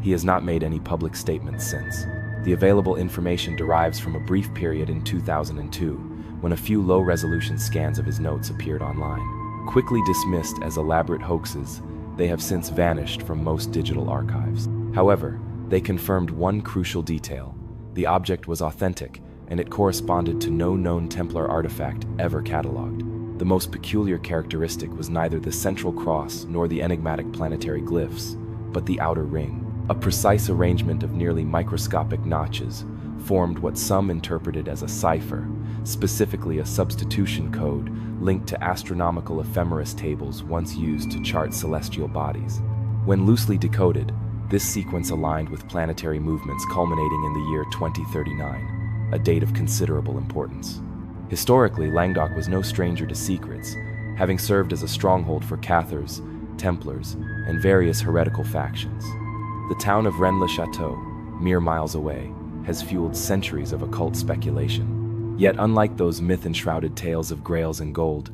He has not made any public statements since. The available information derives from a brief period in 2002, when a few low-resolution scans of his notes appeared online. Quickly dismissed as elaborate hoaxes, they have since vanished from most digital archives. However, they confirmed one crucial detail. The object was authentic, and it corresponded to no known Templar artifact ever catalogued. The most peculiar characteristic was neither the central cross nor the enigmatic planetary glyphs, but the outer ring. A precise arrangement of nearly microscopic notches formed what some interpreted as a cipher, specifically a substitution code linked to astronomical ephemeris tables once used to chart celestial bodies. When loosely decoded, this sequence aligned with planetary movements culminating in the year 2039, a date of considerable importance. Historically, Languedoc was no stranger to secrets, having served as a stronghold for Cathars, Templars, and various heretical factions. The town of Rennes-le-Château, mere miles away, has fueled centuries of occult speculation. Yet unlike those myth-enshrouded tales of grails and gold,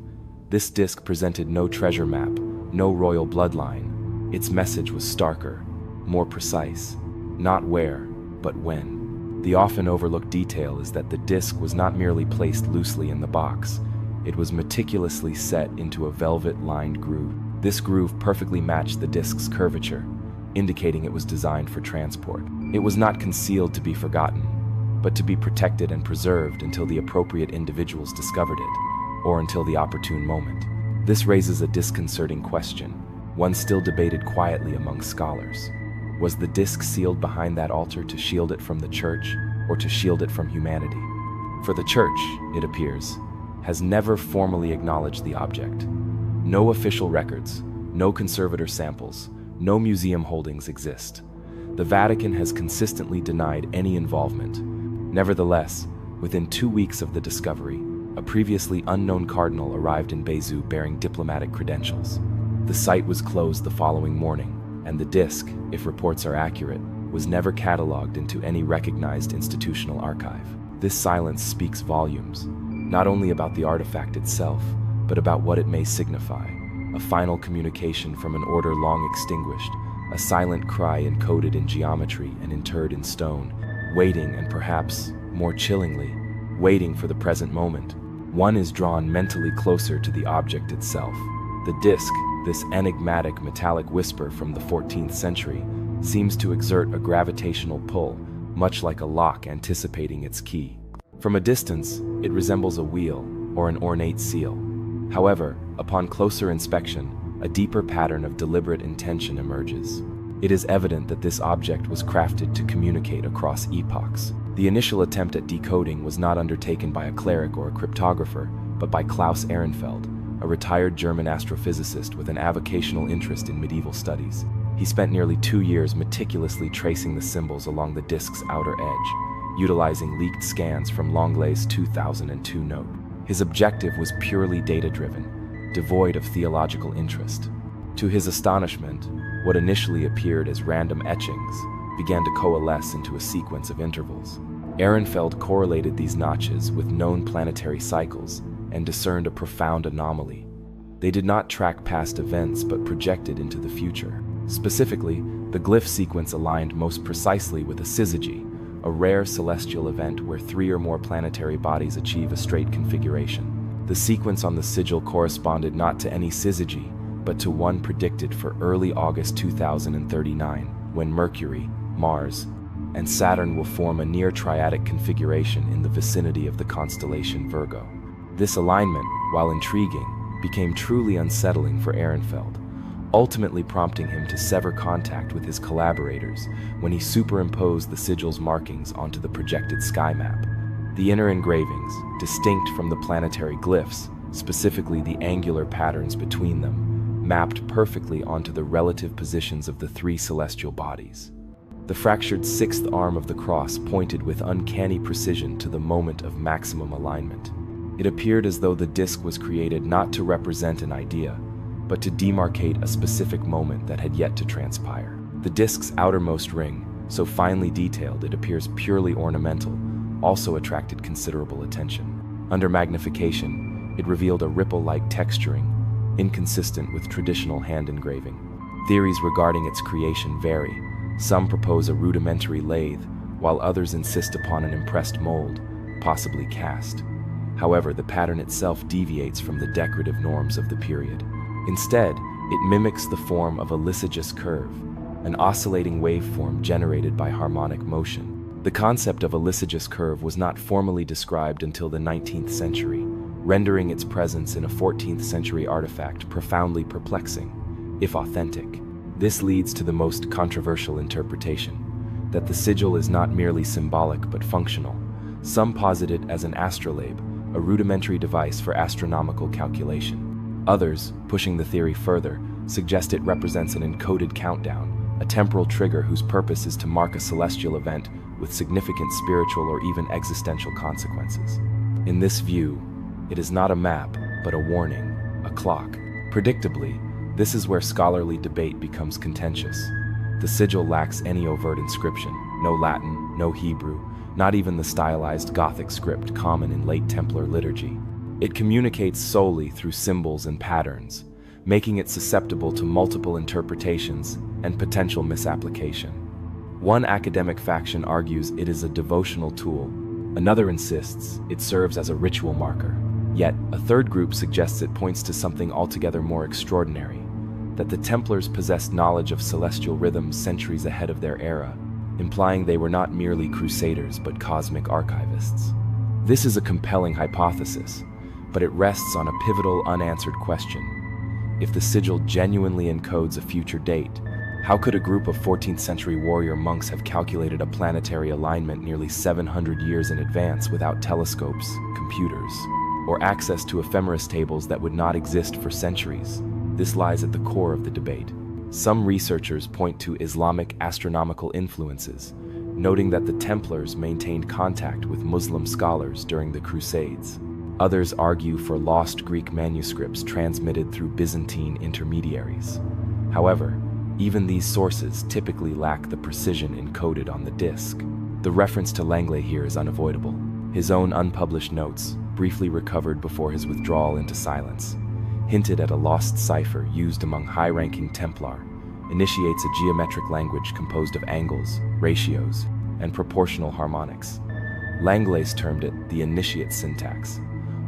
this disc presented no treasure map, no royal bloodline. Its message was starker, more precise. Not where, but when. The often overlooked detail is that the disc was not merely placed loosely in the box. It was meticulously set into a velvet-lined groove. This groove perfectly matched the disc's curvature, indicating it was designed for transport. It was not concealed to be forgotten, but to be protected and preserved until the appropriate individuals discovered it, or until the opportune moment. This raises a disconcerting question, one still debated quietly among scholars. Was the disc sealed behind that altar to shield it from the church, or to shield it from humanity? For the church, it appears, has never formally acknowledged the object. No official records, no conservator samples, no museum holdings exist. The Vatican has consistently denied any involvement. Nevertheless, within 2 weeks of the discovery, a previously unknown cardinal arrived in Bézieux bearing diplomatic credentials. The site was closed the following morning, and the disc, if reports are accurate, was never catalogued into any recognized institutional archive. This silence speaks volumes, not only about the artifact itself, but about what it may signify. A final communication from an order long extinguished, a silent cry encoded in geometry and interred in stone, waiting and perhaps, more chillingly, waiting for the present moment. One is drawn mentally closer to the object itself. The disc, this enigmatic metallic whisper from the 14th century, seems to exert a gravitational pull, much like a lock anticipating its key. From a distance, it resembles a wheel or an ornate seal. However, upon closer inspection, a deeper pattern of deliberate intention emerges. It is evident that this object was crafted to communicate across epochs. The initial attempt at decoding was not undertaken by a cleric or a cryptographer, but by Klaus Ehrenfeld, a retired German astrophysicist with an avocational interest in medieval studies. He spent nearly 2 years meticulously tracing the symbols along the disk's outer edge, utilizing leaked scans from Langlais' 2002 note. His objective was purely data-driven, devoid of theological interest. To his astonishment, what initially appeared as random etchings began to coalesce into a sequence of intervals. Ehrenfeld correlated these notches with known planetary cycles and discerned a profound anomaly. They did not track past events but projected into the future. Specifically, the glyph sequence aligned most precisely with a syzygy, a rare celestial event where 3 or more planetary bodies achieve a straight configuration. The sequence on the sigil corresponded not to any syzygy, but to one predicted for early August 2039, when Mercury, Mars, and Saturn will form a near-triadic configuration in the vicinity of the constellation Virgo. This alignment, while intriguing, became truly unsettling for Ehrenfeld, ultimately prompting him to sever contact with his collaborators when he superimposed the sigil's markings onto the projected sky map. The inner engravings, distinct from the planetary glyphs, specifically the angular patterns between them, mapped perfectly onto the relative positions of the 3 celestial bodies. The fractured 6th arm of the cross pointed with uncanny precision to the moment of maximum alignment. It appeared as though the disc was created not to represent an idea, but to demarcate a specific moment that had yet to transpire. The disc's outermost ring, so finely detailed it appears purely ornamental, also attracted considerable attention. Under magnification, it revealed a ripple-like texturing, inconsistent with traditional hand engraving. Theories regarding its creation vary. Some propose a rudimentary lathe, while others insist upon an impressed mold, possibly cast. However, the pattern itself deviates from the decorative norms of the period. Instead, it mimics the form of a lysagous curve, an oscillating waveform generated by harmonic motion. The concept of a lysagous curve was not formally described until the 19th century, rendering its presence in a 14th century artifact profoundly perplexing, if authentic. This leads to the most controversial interpretation, that the sigil is not merely symbolic but functional. Some posit it as an astrolabe, a rudimentary device for astronomical calculation. Others, pushing the theory further, suggest it represents an encoded countdown, a temporal trigger whose purpose is to mark a celestial event with significant spiritual or even existential consequences. In this view, it is not a map, but a warning, a clock. Predictably, this is where scholarly debate becomes contentious. The sigil lacks any overt inscription, no Latin, no Hebrew, not even the stylized Gothic script common in late Templar liturgy. It communicates solely through symbols and patterns, making it susceptible to multiple interpretations and potential misapplication. One academic faction argues it is a devotional tool. Another insists it serves as a ritual marker. Yet, a third group suggests it points to something altogether more extraordinary, that the Templars possessed knowledge of celestial rhythms centuries ahead of their era, implying they were not merely crusaders but cosmic archivists. This is a compelling hypothesis, but it rests on a pivotal unanswered question. If the sigil genuinely encodes a future date, how could a group of 14th century warrior monks have calculated a planetary alignment nearly 700 years in advance without telescopes, computers, or access to ephemeris tables that would not exist for centuries? This lies at the core of the debate. Some researchers point to Islamic astronomical influences, noting that the Templars maintained contact with Muslim scholars during the Crusades. Others argue for lost Greek manuscripts transmitted through Byzantine intermediaries. However, even these sources typically lack the precision encoded on the disc. The reference to Langley here is unavoidable. His own unpublished notes, briefly recovered before his withdrawal into silence, hinted at a lost cipher used among high-ranking Templar, initiates a geometric language composed of angles, ratios, and proportional harmonics. Langlaise termed it the initiate syntax.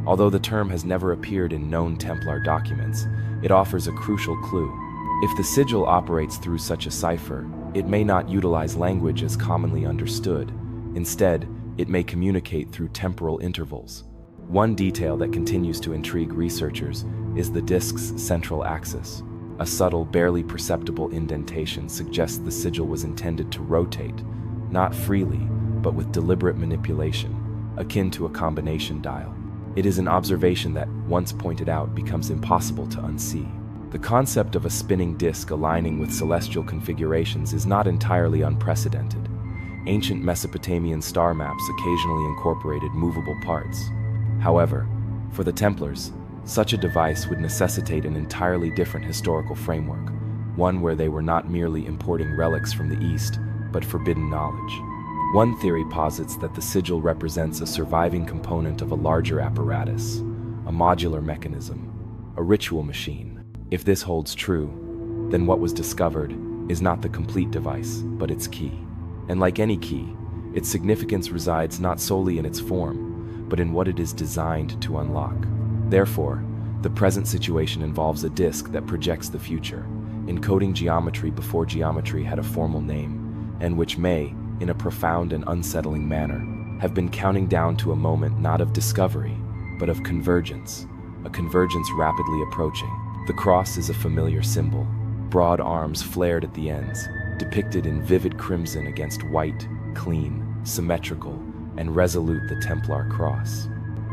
Although the term has never appeared in known Templar documents, it offers a crucial clue. If the sigil operates through such a cipher, it may not utilize language as commonly understood. Instead, it may communicate through temporal intervals. One detail that continues to intrigue researchers is the disc's central axis. A subtle, barely perceptible indentation suggests the sigil was intended to rotate, not freely, but with deliberate manipulation, akin to a combination dial. It is an observation that, once pointed out, becomes impossible to unsee. The concept of a spinning disc aligning with celestial configurations is not entirely unprecedented. Ancient Mesopotamian star maps occasionally incorporated movable parts. However, for the Templars, such a device would necessitate an entirely different historical framework, one where they were not merely importing relics from the East, but forbidden knowledge. One theory posits that the sigil represents a surviving component of a larger apparatus, a modular mechanism, a ritual machine. If this holds true, then what was discovered is not the complete device, but its key. And like any key, its significance resides not solely in its form, but in what it is designed to unlock. Therefore, the present situation involves a disc that projects the future, encoding geometry before geometry had a formal name, and which may, in a profound and unsettling manner, have been counting down to a moment not of discovery, but of convergence, a convergence rapidly approaching. The cross is a familiar symbol, broad arms flared at the ends, depicted in vivid crimson against white, clean, symmetrical, and resolute the Templar cross.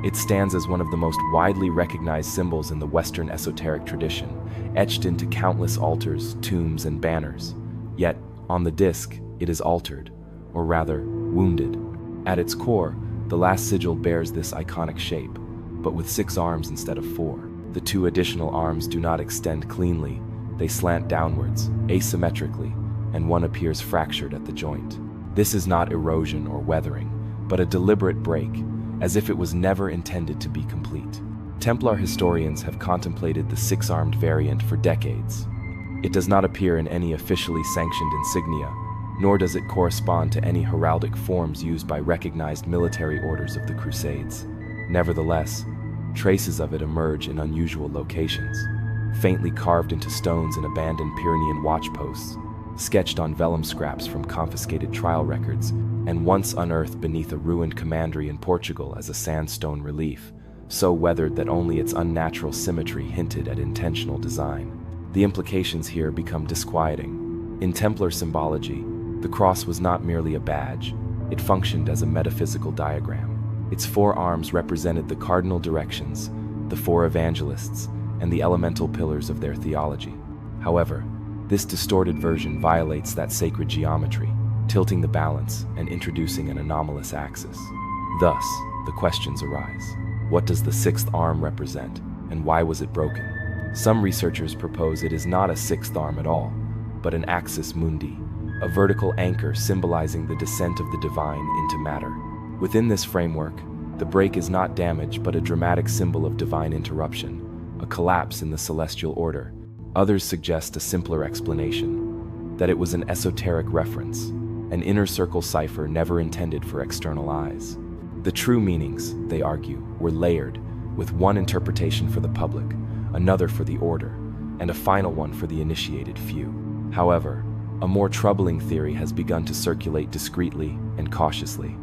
It stands as one of the most widely recognized symbols in the Western esoteric tradition, etched into countless altars, tombs, and banners. Yet, on the disc, it is altered, or rather, wounded. At its core, the last sigil bears this iconic shape. but with 6 arms instead of 4. The 2 additional arms do not extend cleanly, they slant downwards, asymmetrically, and one appears fractured at the joint. This is not erosion or weathering, but a deliberate break, as if it was never intended to be complete. Templar historians have contemplated the 6-armed variant for decades. It does not appear in any officially sanctioned insignia, nor does it correspond to any heraldic forms used by recognized military orders of the Crusades. Nevertheless, traces of it emerge in unusual locations, faintly carved into stones in abandoned Pyrenean watchposts, sketched on vellum scraps from confiscated trial records, and once unearthed beneath a ruined commandery in Portugal as a sandstone relief, so weathered that only its unnatural symmetry hinted at intentional design. The implications here become disquieting. In Templar symbology, the cross was not merely a badge, it functioned as a metaphysical diagram. Its 4 arms represented the cardinal directions, the 4 evangelists, and the elemental pillars of their theology. However, this distorted version violates that sacred geometry, tilting the balance and introducing an anomalous axis. Thus, the questions arise. What does the 6th arm represent, and why was it broken? Some researchers propose it is not a 6th arm at all, but an axis mundi, a vertical anchor symbolizing the descent of the divine into matter. Within this framework, the break is not damage but a dramatic symbol of divine interruption, a collapse in the celestial order. Others suggest a simpler explanation, that it was an esoteric reference, an inner circle cipher never intended for external eyes. The true meanings, they argue, were layered, with one interpretation for the public, another for the order, and a final one for the initiated few. However, a more troubling theory has begun to circulate discreetly and cautiously.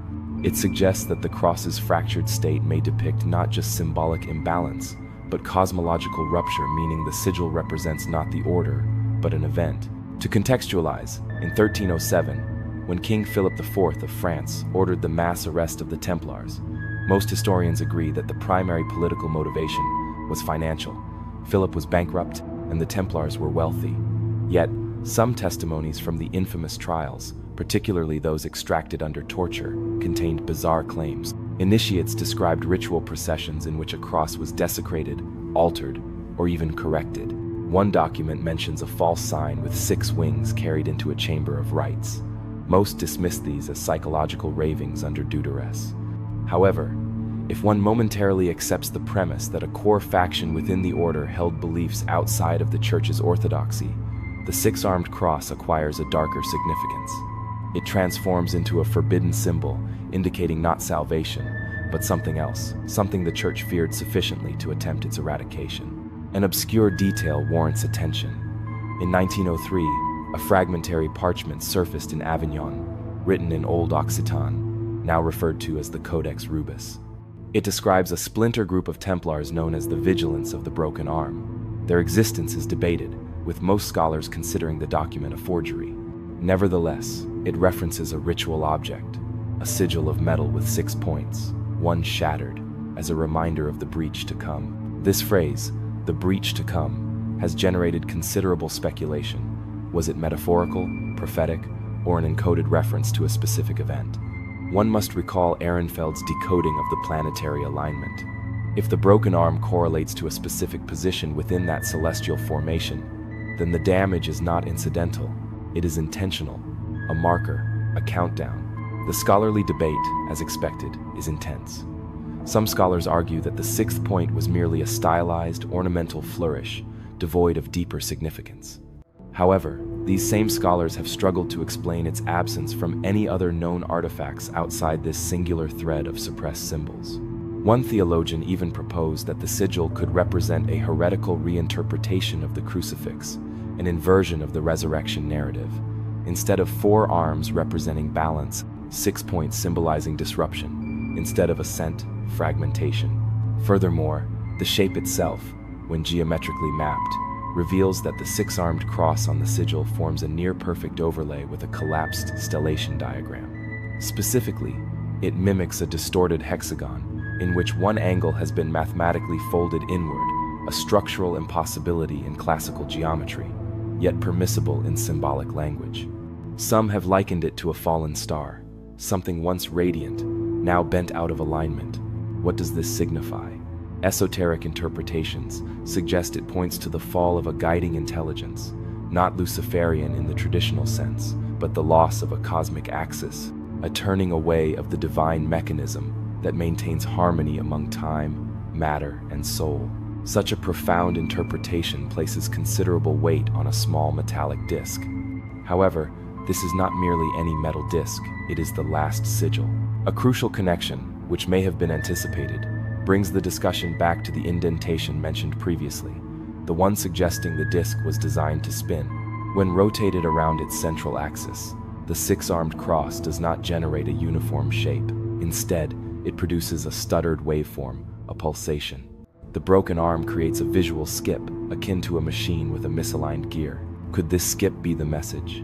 It suggests that the cross's fractured state may depict not just symbolic imbalance, but cosmological rupture, meaning the sigil represents not the order, but an event. To contextualize, in 1307, when King Philip IV of France ordered the mass arrest of the Templars, most historians agree that the primary political motivation was financial. Philip was bankrupt, and the Templars were wealthy. Yet, some testimonies from the infamous trials, particularly those extracted under torture, contained bizarre claims. Initiates described ritual processions in which a cross was desecrated, altered, or even corrected. One document mentions a false sign with 6 wings carried into a chamber of rites. Most dismissed these as psychological ravings under due duress. However, if one momentarily accepts the premise that a core faction within the order held beliefs outside of the Church's orthodoxy, the 6-armed cross acquires a darker significance. It transforms into a forbidden symbol, indicating not salvation, but something else, something the Church feared sufficiently to attempt its eradication. An obscure detail warrants attention. In 1903, a fragmentary parchment surfaced in Avignon, written in Old Occitan, now referred to as the Codex Rubus. It describes a splinter group of Templars known as the Vigilants of the Broken Arm. Their existence is debated, with most scholars considering the document a forgery. Nevertheless, it references a ritual object, a sigil of metal with 6 points, one shattered, as a reminder of the breach to come. This phrase, the breach to come, has generated considerable speculation. Was it metaphorical, prophetic, or an encoded reference to a specific event? One must recall Ehrenfeld's decoding of the planetary alignment. If the broken arm correlates to a specific position within that celestial formation, then the damage is not incidental, it is intentional, a marker, a countdown. The scholarly debate, as expected, is intense. Some scholars argue that the 6th point was merely a stylized, ornamental flourish, devoid of deeper significance. However, these same scholars have struggled to explain its absence from any other known artifacts outside this singular thread of suppressed symbols. One theologian even proposed that the sigil could represent a heretical reinterpretation of the crucifix, an inversion of the resurrection narrative. Instead of 4 arms representing balance, 6 points symbolizing disruption, instead of ascent, fragmentation. Furthermore, the shape itself, when geometrically mapped, reveals that the 6-armed cross on the sigil forms a near-perfect overlay with a collapsed stellation diagram. Specifically, it mimics a distorted hexagon, in which one angle has been mathematically folded inward, a structural impossibility in classical geometry, yet permissible in symbolic language. Some have likened it to a fallen star, something once radiant, now bent out of alignment. What does this signify? Esoteric interpretations suggest it points to the fall of a guiding intelligence, not Luciferian in the traditional sense, but the loss of a cosmic axis, a turning away of the divine mechanism that maintains harmony among time, matter, and soul. Such a profound interpretation places considerable weight on a small metallic disc. However, this is not merely any metal disc, it is the last sigil. A crucial connection, which may have been anticipated, brings the discussion back to the indentation mentioned previously, the one suggesting the disc was designed to spin. When rotated around its central axis, the six-armed cross does not generate a uniform shape. Instead, it produces a stuttered waveform, a pulsation. The broken arm creates a visual skip, akin to a machine with a misaligned gear. Could this skip be the message?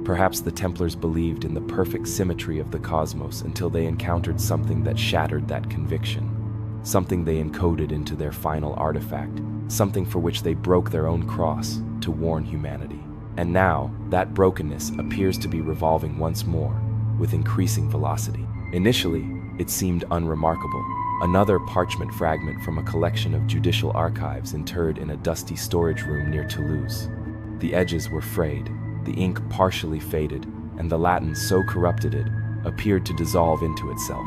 Perhaps the Templars believed in the perfect symmetry of the cosmos until they encountered something that shattered that conviction. Something they encoded into their final artifact, something for which they broke their own cross to warn humanity. And now, that brokenness appears to be revolving once more, with increasing velocity. Initially, it seemed unremarkable. Another parchment fragment from a collection of judicial archives interred in a dusty storage room near Toulouse. The edges were frayed, the ink partially faded, and the Latin so corrupted it appeared to dissolve into itself.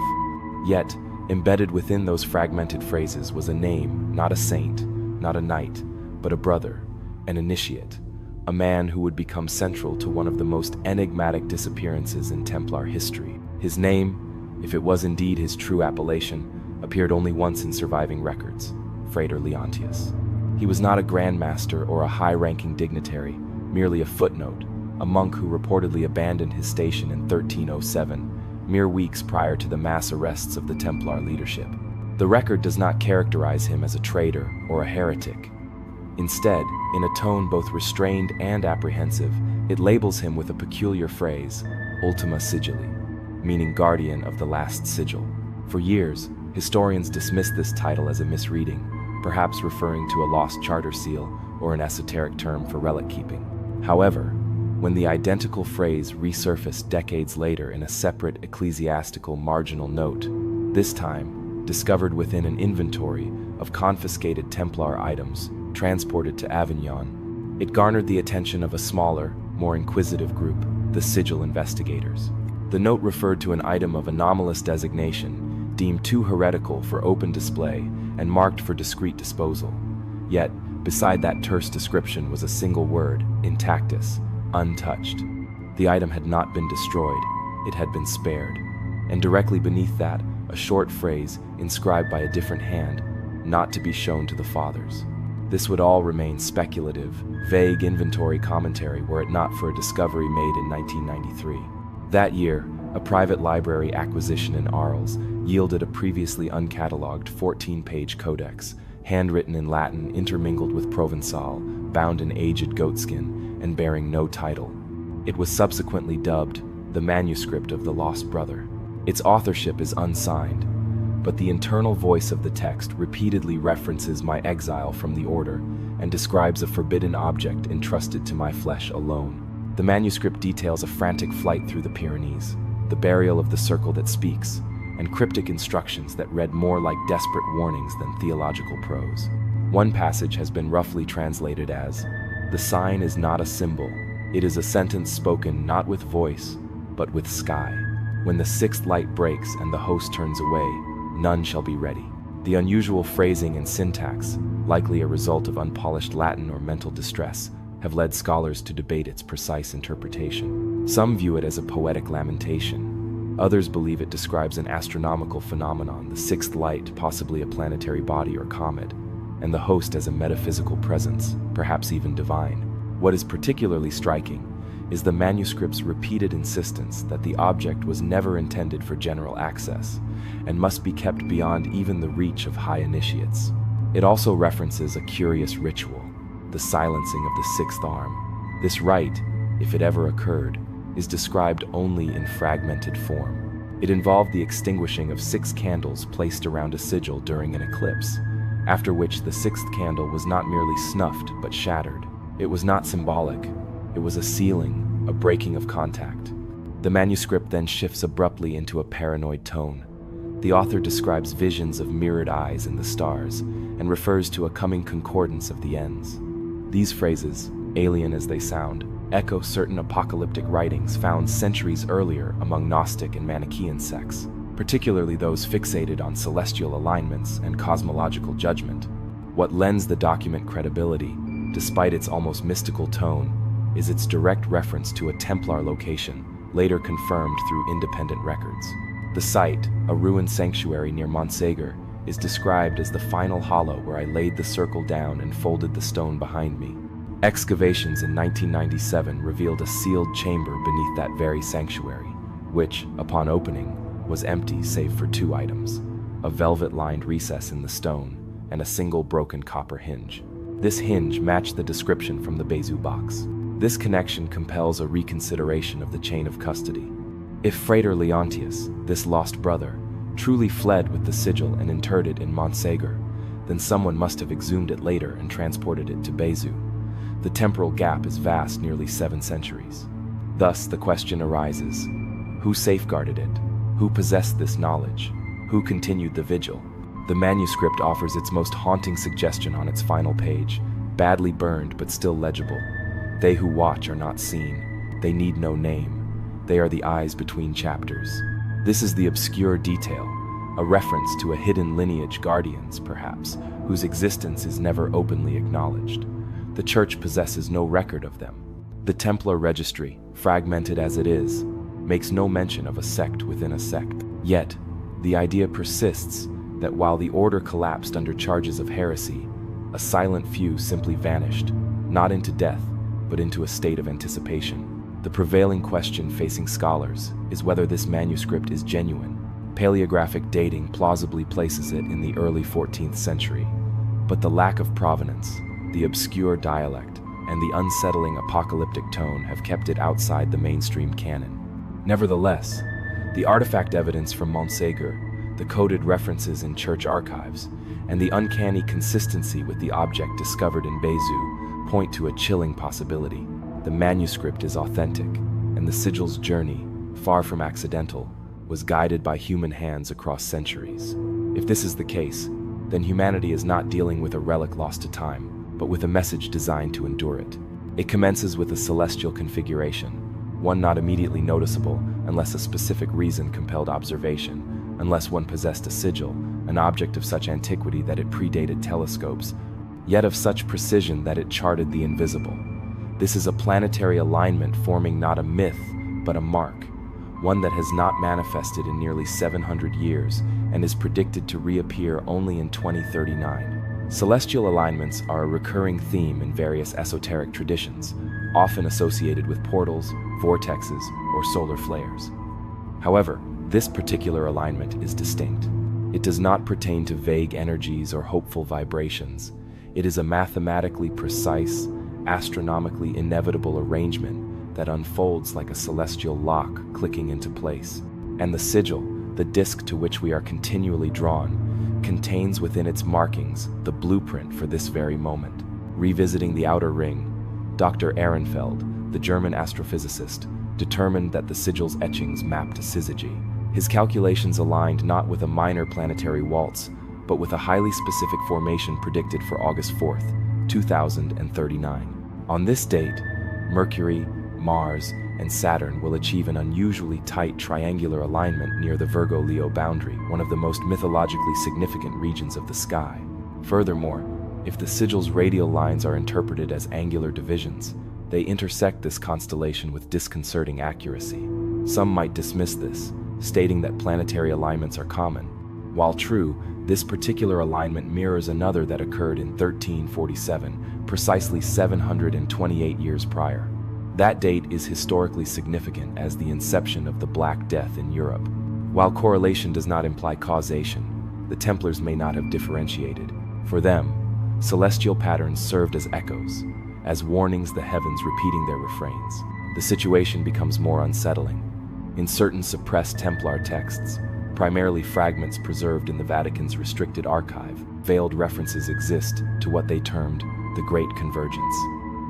Yet, embedded within those fragmented phrases was a name, not a saint, not a knight, but a brother, an initiate, a man who would become central to one of the most enigmatic disappearances in Templar history. His name, if it was indeed his true appellation, appeared only once in surviving records: Frater Leontius. He was not a grandmaster or a high-ranking dignitary, merely a footnote, a monk who reportedly abandoned his station in 1307, mere weeks prior to the mass arrests of the Templar leadership. The record does not characterize him as a traitor or a heretic. Instead, in a tone both restrained and apprehensive, it labels him with a peculiar phrase, Ultima Sigilli, meaning guardian of the last sigil. For years, historians dismissed this title as a misreading, perhaps referring to a lost charter seal or an esoteric term for relic keeping. However, when the identical phrase resurfaced decades later in a separate ecclesiastical marginal note, this time discovered within an inventory of confiscated Templar items transported to Avignon, it garnered the attention of a smaller, more inquisitive group, the Sigil Investigators. The note referred to an item of anomalous designation, deemed too heretical for open display and marked for discreet disposal. Yet, beside that terse description was a single word, intactus, untouched. The item had not been destroyed, it had been spared. And directly beneath that, a short phrase inscribed by a different hand, not to be shown to the fathers. This would all remain speculative, vague inventory commentary were it not for a discovery made in 1993. That year, a private library acquisition in Arles yielded a previously uncatalogued 14-page codex, handwritten in Latin intermingled with Provençal, bound in aged goatskin, and bearing no title. It was subsequently dubbed the Manuscript of the Lost Brother. Its authorship is unsigned, but the internal voice of the text repeatedly references my exile from the order and describes a forbidden object entrusted to my flesh alone. The manuscript details a frantic flight through the Pyrenees, the burial of the circle that speaks, and cryptic instructions that read more like desperate warnings than theological prose. One passage has been roughly translated as, "The sign is not a symbol, it is a sentence spoken not with voice, but with sky. When the sixth light breaks and the host turns away, none shall be ready." The unusual phrasing and syntax, likely a result of unpolished Latin or mental distress, have led scholars to debate its precise interpretation. Some view it as a poetic lamentation. Others believe it describes an astronomical phenomenon, the sixth light, possibly a planetary body or comet, and the host as a metaphysical presence, perhaps even divine. What is particularly striking is the manuscript's repeated insistence that the object was never intended for general access and must be kept beyond even the reach of high initiates. It also references a curious ritual, the silencing of the sixth arm. This rite, if it ever occurred, is described only in fragmented form. It involved the extinguishing of 6 candles placed around a sigil during an eclipse, after which the 6th candle was not merely snuffed but shattered. It was not symbolic, it was a sealing, a breaking of contact. The manuscript then shifts abruptly into a paranoid tone. The author describes visions of mirrored eyes in the stars and refers to a coming concordance of the ends. These phrases, alien as they sound, echo certain apocalyptic writings found centuries earlier among Gnostic and Manichaean sects, particularly those fixated on celestial alignments and cosmological judgment. What lends the document credibility, despite its almost mystical tone, is its direct reference to a Templar location, later confirmed through independent records. The site, a ruined sanctuary near Montségur, is described as the final hollow where I laid the circle down and folded the stone behind me. Excavations in 1997 revealed a sealed chamber beneath that very sanctuary, which, upon opening, was empty save for two items: a velvet-lined recess in the stone and a single broken copper hinge. This hinge matched the description from the Bezu box. This connection compels a reconsideration of the chain of custody. If Frater Leontius, this lost brother, truly fled with the sigil and interred it in Montségur, then someone must have exhumed it later and transported it to Bezu. The temporal gap is vast, nearly 7 centuries. Thus, the question arises: who safeguarded it? Who possessed this knowledge? Who continued the vigil? The manuscript offers its most haunting suggestion on its final page, badly burned but still legible. They who watch are not seen. They need no name. They are the eyes between chapters. This is the obscure detail, a reference to a hidden lineage, guardians, perhaps, whose existence is never openly acknowledged. The Church possesses no record of them. The Templar registry, fragmented as it is, makes no mention of a sect within a sect. Yet, the idea persists that while the order collapsed under charges of heresy, a silent few simply vanished, not into death, but into a state of anticipation. The prevailing question facing scholars is whether this manuscript is genuine. Paleographic dating plausibly places it in the early 14th century, but the lack of provenance, the obscure dialect, and the unsettling apocalyptic tone have kept it outside the mainstream canon. Nevertheless, the artifact evidence from Montségur, the coded references in church archives, and the uncanny consistency with the object discovered in Bezu point to a chilling possibility. The manuscript is authentic, and the sigil's journey, far from accidental, was guided by human hands across centuries. If this is the case, then humanity is not dealing with a relic lost to time, but with a message designed to endure it. It commences with a celestial configuration, one not immediately noticeable unless a specific reason compelled observation, unless one possessed a sigil, an object of such antiquity that it predated telescopes, yet of such precision that it charted the invisible. This is a planetary alignment forming not a myth, but a mark, one that has not manifested in nearly 700 years and is predicted to reappear only in 2039. Celestial alignments are a recurring theme in various esoteric traditions, often associated with portals, vortexes, or solar flares. However, this particular alignment is distinct. It does not pertain to vague energies or hopeful vibrations. It is a mathematically precise, astronomically inevitable arrangement that unfolds like a celestial lock clicking into place. And the sigil, the disc to which we are continually drawn, contains within its markings the blueprint for this very moment. Revisiting the outer ring, Dr. Ehrenfeld, the German astrophysicist, determined that the sigil's etchings mapped to syzygy. His calculations aligned not with a minor planetary waltz, but with a highly specific formation predicted for August 4th, 2039. On this date, Mercury, Mars, and Saturn will achieve an unusually tight triangular alignment near the Virgo-Leo boundary, one of the most mythologically significant regions of the sky. Furthermore, if the sigil's radial lines are interpreted as angular divisions, they intersect this constellation with disconcerting accuracy. Some might dismiss this, stating that planetary alignments are common. While true, this particular alignment mirrors another that occurred in 1347, precisely 728 years prior. That date is historically significant as the inception of the Black Death in Europe. While correlation does not imply causation, the Templars may not have differentiated. For them, celestial patterns served as echoes, as warnings the heavens repeating their refrains. The situation becomes more unsettling. In certain suppressed Templar texts, primarily fragments preserved in the Vatican's restricted archive, veiled references exist to what they termed the Great Convergence.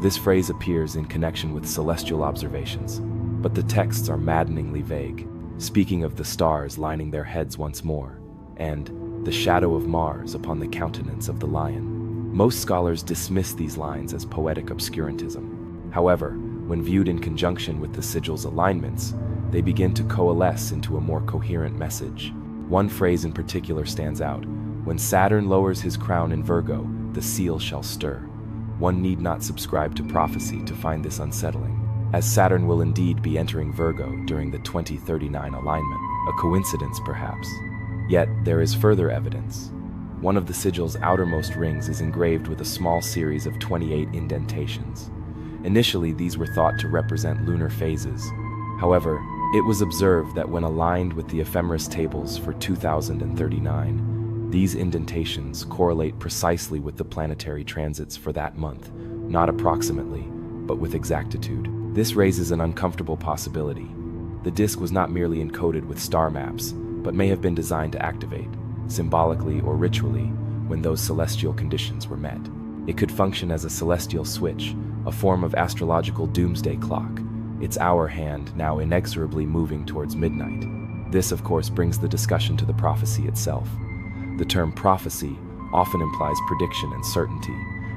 This phrase appears in connection with celestial observations, but the texts are maddeningly vague, speaking of the stars lining their heads once more, and the shadow of Mars upon the countenance of the lion. Most scholars dismiss these lines as poetic obscurantism. However, when viewed in conjunction with the sigil's alignments, they begin to coalesce into a more coherent message. One phrase in particular stands out: "When Saturn lowers his crown in Virgo, the seal shall stir." One need not subscribe to prophecy to find this unsettling, as Saturn will indeed be entering Virgo during the 2039 alignment. A coincidence, perhaps? Yet, there is further evidence. One of the sigil's outermost rings is engraved with a small series of 28 indentations. Initially, these were thought to represent lunar phases. However, it was observed that when aligned with the ephemeris tables for 2039, these indentations correlate precisely with the planetary transits for that month, not approximately, but with exactitude. This raises an uncomfortable possibility. The disk was not merely encoded with star maps, but may have been designed to activate, symbolically or ritually, when those celestial conditions were met. It could function as a celestial switch, a form of astrological doomsday clock, its hour hand now inexorably moving towards midnight. This, of course, brings the discussion to the prophecy itself. The term prophecy often implies prediction and certainty,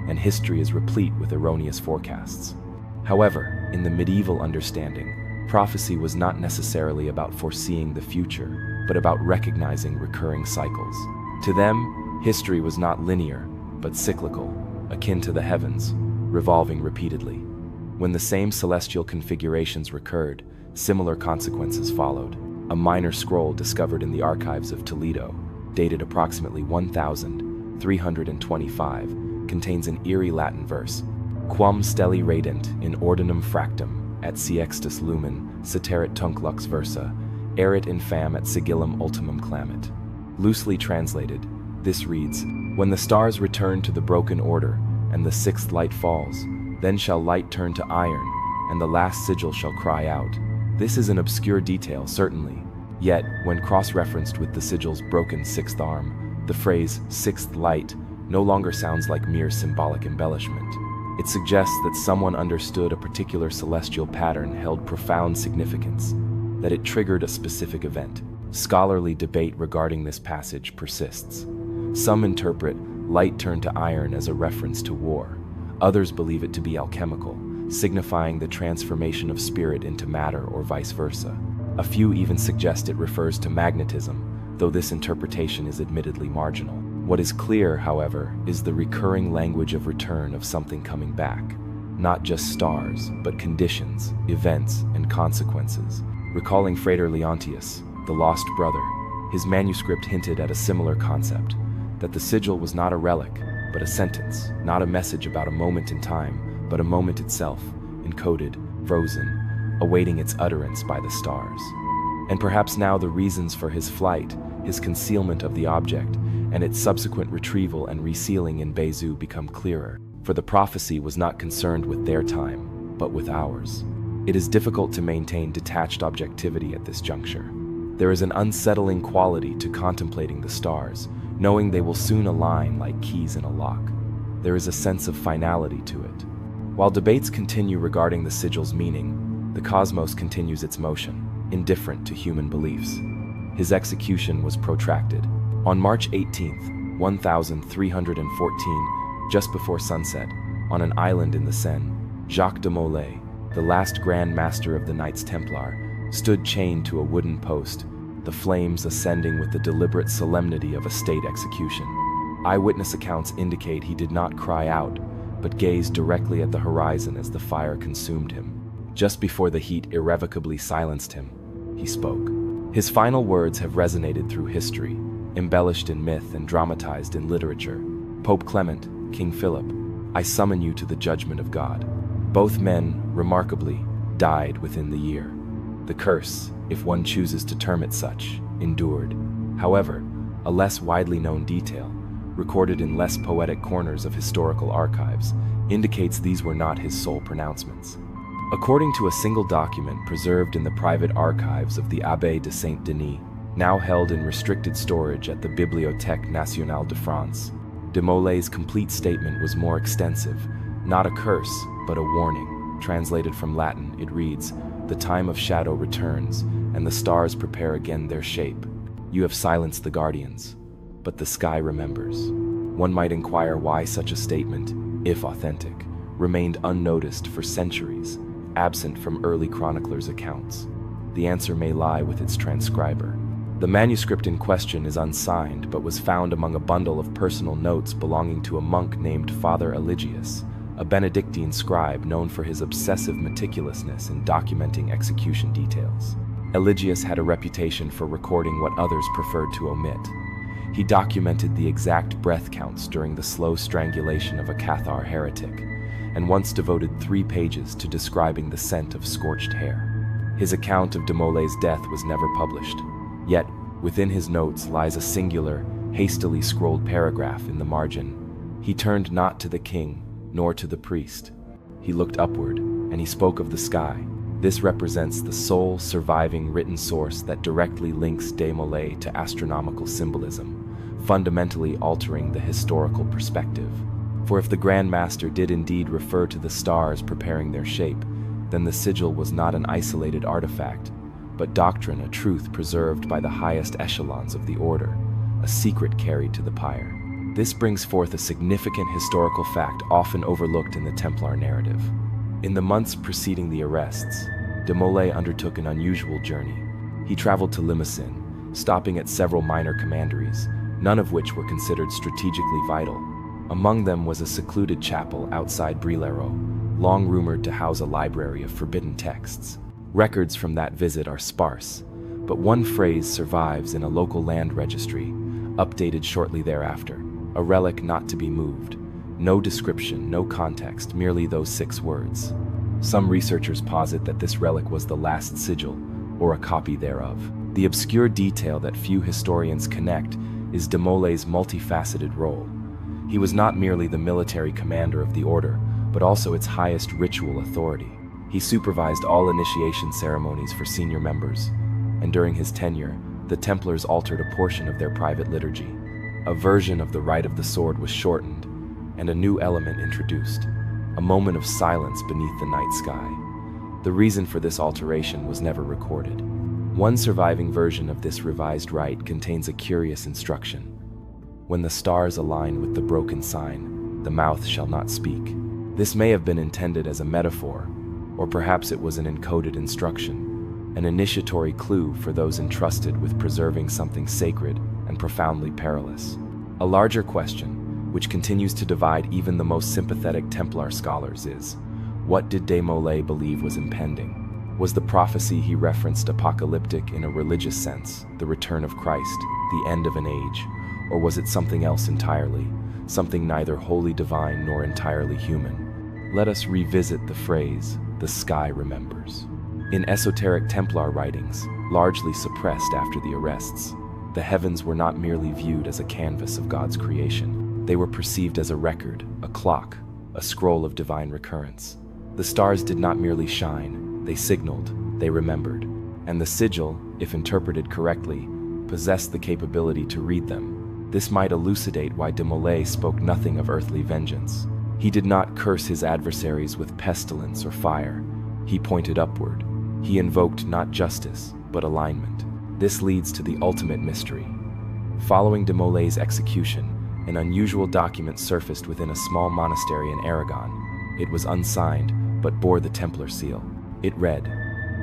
and history is replete with erroneous forecasts. However, in the medieval understanding, prophecy was not necessarily about foreseeing the future, but about recognizing recurring cycles. To them, history was not linear, but cyclical, akin to the heavens, revolving repeatedly. When the same celestial configurations recurred, similar consequences followed. A minor scroll discovered in the archives of Toledo, dated approximately 1325, contains an eerie Latin verse: "Quam steli radent in ordinum fractum, at sextus lumen, ceterit tunc lux versa, erit infam et sigillum ultimum clamit." Loosely translated, this reads, "When the stars return to the broken order, and the sixth light falls, then shall light turn to iron, and the last sigil shall cry out." This is an obscure detail, certainly. Yet, when cross-referenced with the sigil's broken sixth arm, the phrase "sixth light" no longer sounds like mere symbolic embellishment. It suggests that someone understood a particular celestial pattern held profound significance, that it triggered a specific event. Scholarly debate regarding this passage persists. Some interpret "light turned to iron" as a reference to war. Others believe it to be alchemical, signifying the transformation of spirit into matter or vice versa. A few even suggest it refers to magnetism, though this interpretation is admittedly marginal. What is clear, however, is the recurring language of return of something coming back. Not just stars, but conditions, events, and consequences. Recalling Frater Leontius, the lost brother, his manuscript hinted at a similar concept, that the sigil was not a relic, but a sentence, not a message about a moment in time, but a moment itself, encoded, frozen, awaiting its utterance by the stars. And perhaps now the reasons for his flight, his concealment of the object, and its subsequent retrieval and resealing in Bezu become clearer, for the prophecy was not concerned with their time, but with ours. It is difficult to maintain detached objectivity at this juncture. There is an unsettling quality to contemplating the stars, knowing they will soon align like keys in a lock. There is a sense of finality to it. While debates continue regarding the sigil's meaning, the cosmos continues its motion, indifferent to human beliefs. His execution was protracted. On March 18, 1314, just before sunset, on an island in the Seine, Jacques de Molay, the last Grand Master of the Knights Templar, stood chained to a wooden post, the flames ascending with the deliberate solemnity of a state execution. Eyewitness accounts indicate he did not cry out, but gazed directly at the horizon as the fire consumed him. Just before the heat irrevocably silenced him, he spoke. His final words have resonated through history, embellished in myth and dramatized in literature. Pope Clement, King Philip, I summon you to the judgment of God. Both men, remarkably, died within the year. The curse, if one chooses to term it such, endured. However, a less widely known detail, recorded in less poetic corners of historical archives, indicates these were not his sole pronouncements. According to a single document preserved in the private archives of the Abbé de Saint-Denis, now held in restricted storage at the Bibliothèque Nationale de France, de Molay's complete statement was more extensive, not a curse, but a warning. Translated from Latin, it reads, "The time of shadow returns, and the stars prepare again their shape." You have silenced the guardians, but the sky remembers. One might inquire why such a statement, if authentic, remained unnoticed for centuries, absent from early chroniclers' accounts. The answer may lie with its transcriber. The manuscript in question is unsigned, but was found among a bundle of personal notes belonging to a monk named Father Eligius, a Benedictine scribe known for his obsessive meticulousness in documenting execution details. Eligius had a reputation for recording what others preferred to omit. He documented the exact breath counts during the slow strangulation of a Cathar heretic, and once devoted 3 pages to describing the scent of scorched hair. His account of de Molay's death was never published, yet within his notes lies a singular, hastily scrolled paragraph in the margin. He turned not to the king, nor to the priest. He looked upward, and he spoke of the sky. This represents the sole surviving written source that directly links de Molay to astronomical symbolism, fundamentally altering the historical perspective. For if the Grand Master did indeed refer to the stars preparing their shape, then the sigil was not an isolated artifact, but doctrine, a truth preserved by the highest echelons of the order, a secret carried to the pyre. This brings forth a significant historical fact often overlooked in the Templar narrative. In the months preceding the arrests, de Molay undertook an unusual journey. He traveled to Limousin, stopping at several minor commanderies, none of which were considered strategically vital. Among them was a secluded chapel outside Brillero, long rumored to house a library of forbidden texts. Records from that visit are sparse, but one phrase survives in a local land registry, updated shortly thereafter, a relic not to be moved. No description, no context, merely those 6 words. Some researchers posit that this relic was the last sigil, or a copy thereof. The obscure detail that few historians connect is de Molay's multifaceted role. He was not merely the military commander of the order, but also its highest ritual authority. He supervised all initiation ceremonies for senior members, and during his tenure, the Templars altered a portion of their private liturgy. A version of the Rite of the Sword was shortened, and a new element introduced, a moment of silence beneath the night sky. The reason for this alteration was never recorded. One surviving version of this revised rite contains a curious instruction. When the stars align with the broken sign, the mouth shall not speak. This may have been intended as a metaphor, or perhaps it was an encoded instruction, an initiatory clue for those entrusted with preserving something sacred and profoundly perilous. A larger question, which continues to divide even the most sympathetic Templar scholars, is, what did de Molay believe was impending? Was the prophecy he referenced apocalyptic in a religious sense, the return of Christ, the end of an age, or was it something else entirely, something neither wholly divine nor entirely human? Let us revisit the phrase, the sky remembers. In esoteric Templar writings, largely suppressed after the arrests, the heavens were not merely viewed as a canvas of God's creation. They were perceived as a record, a clock, a scroll of divine recurrence. The stars did not merely shine, they signaled, they remembered. And the sigil, if interpreted correctly, possessed the capability to read them. This might elucidate why de Molay spoke nothing of earthly vengeance. He did not curse his adversaries with pestilence or fire. He pointed upward. He invoked not justice, but alignment. This leads to the ultimate mystery. Following de Molay's execution, an unusual document surfaced within a small monastery in Aragon. It was unsigned, but bore the Templar seal. It read,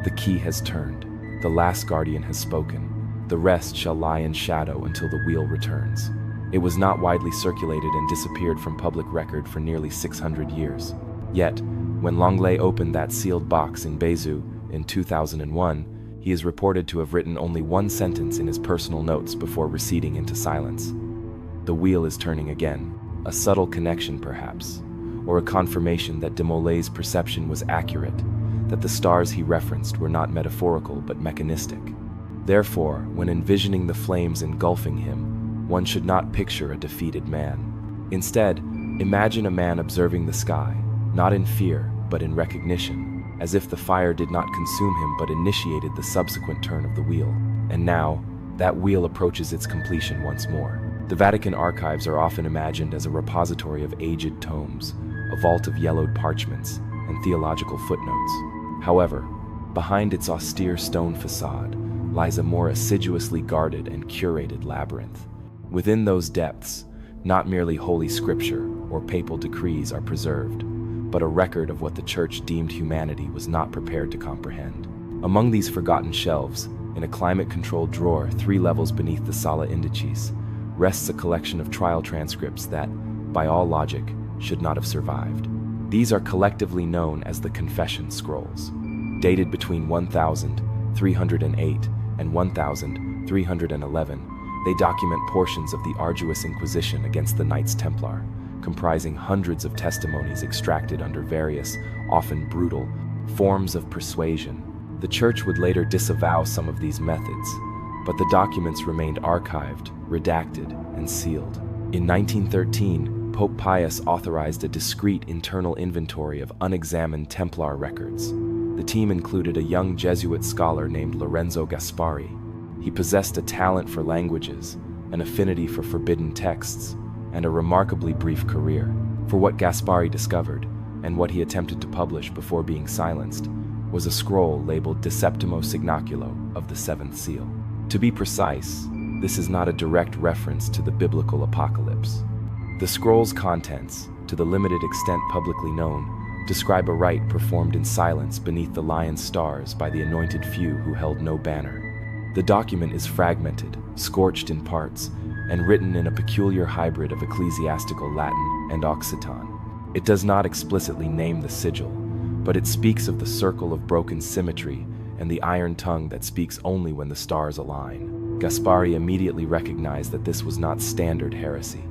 "The key has turned. The last guardian has spoken. The rest shall lie in shadow until the wheel returns." It was not widely circulated and disappeared from public record for nearly 600 years. Yet, when Langlais opened that sealed box in Bézieux in 2001, he is reported to have written only 1 sentence in his personal notes before receding into silence. The wheel is turning again, a subtle connection perhaps, or a confirmation that de Molay's perception was accurate, that the stars he referenced were not metaphorical but mechanistic. Therefore, when envisioning the flames engulfing him, one should not picture a defeated man. Instead, imagine a man observing the sky, not in fear, but in recognition, as if the fire did not consume him but initiated the subsequent turn of the wheel. And now, that wheel approaches its completion once more. The Vatican archives are often imagined as a repository of aged tomes, a vault of yellowed parchments, and theological footnotes. However, behind its austere stone facade lies a more assiduously guarded and curated labyrinth. Within those depths, not merely holy scripture or papal decrees are preserved, but a record of what the Church deemed humanity was not prepared to comprehend. Among these forgotten shelves, in a climate-controlled drawer 3 levels beneath the Sala Indices, rests a collection of trial transcripts that, by all logic, should not have survived. These are collectively known as the Confession Scrolls. Dated between 1308 and 1311, they document portions of the arduous Inquisition against the Knights Templar, comprising hundreds of testimonies extracted under various, often brutal, forms of persuasion. The Church would later disavow some of these methods, but the documents remained archived, redacted, and sealed. In 1913, Pope Pius authorized a discreet internal inventory of unexamined Templar records. The team included a young Jesuit scholar named Lorenzo Gaspari. He possessed a talent for languages, an affinity for forbidden texts, and a remarkably brief career. For what Gaspari discovered, and what he attempted to publish before being silenced, was a scroll labeled De Septimo Signaculo of the Seventh Seal. To be precise, this is not a direct reference to the biblical apocalypse. The scroll's contents, to the limited extent publicly known, describe a rite performed in silence beneath the lion's stars by the anointed few who held no banner. The document is fragmented, scorched in parts, and written in a peculiar hybrid of ecclesiastical Latin and Occitan. It does not explicitly name the sigil, but it speaks of the circle of broken symmetry and the iron tongue that speaks only when the stars align. Gaspari immediately recognized that this was not standard heresy.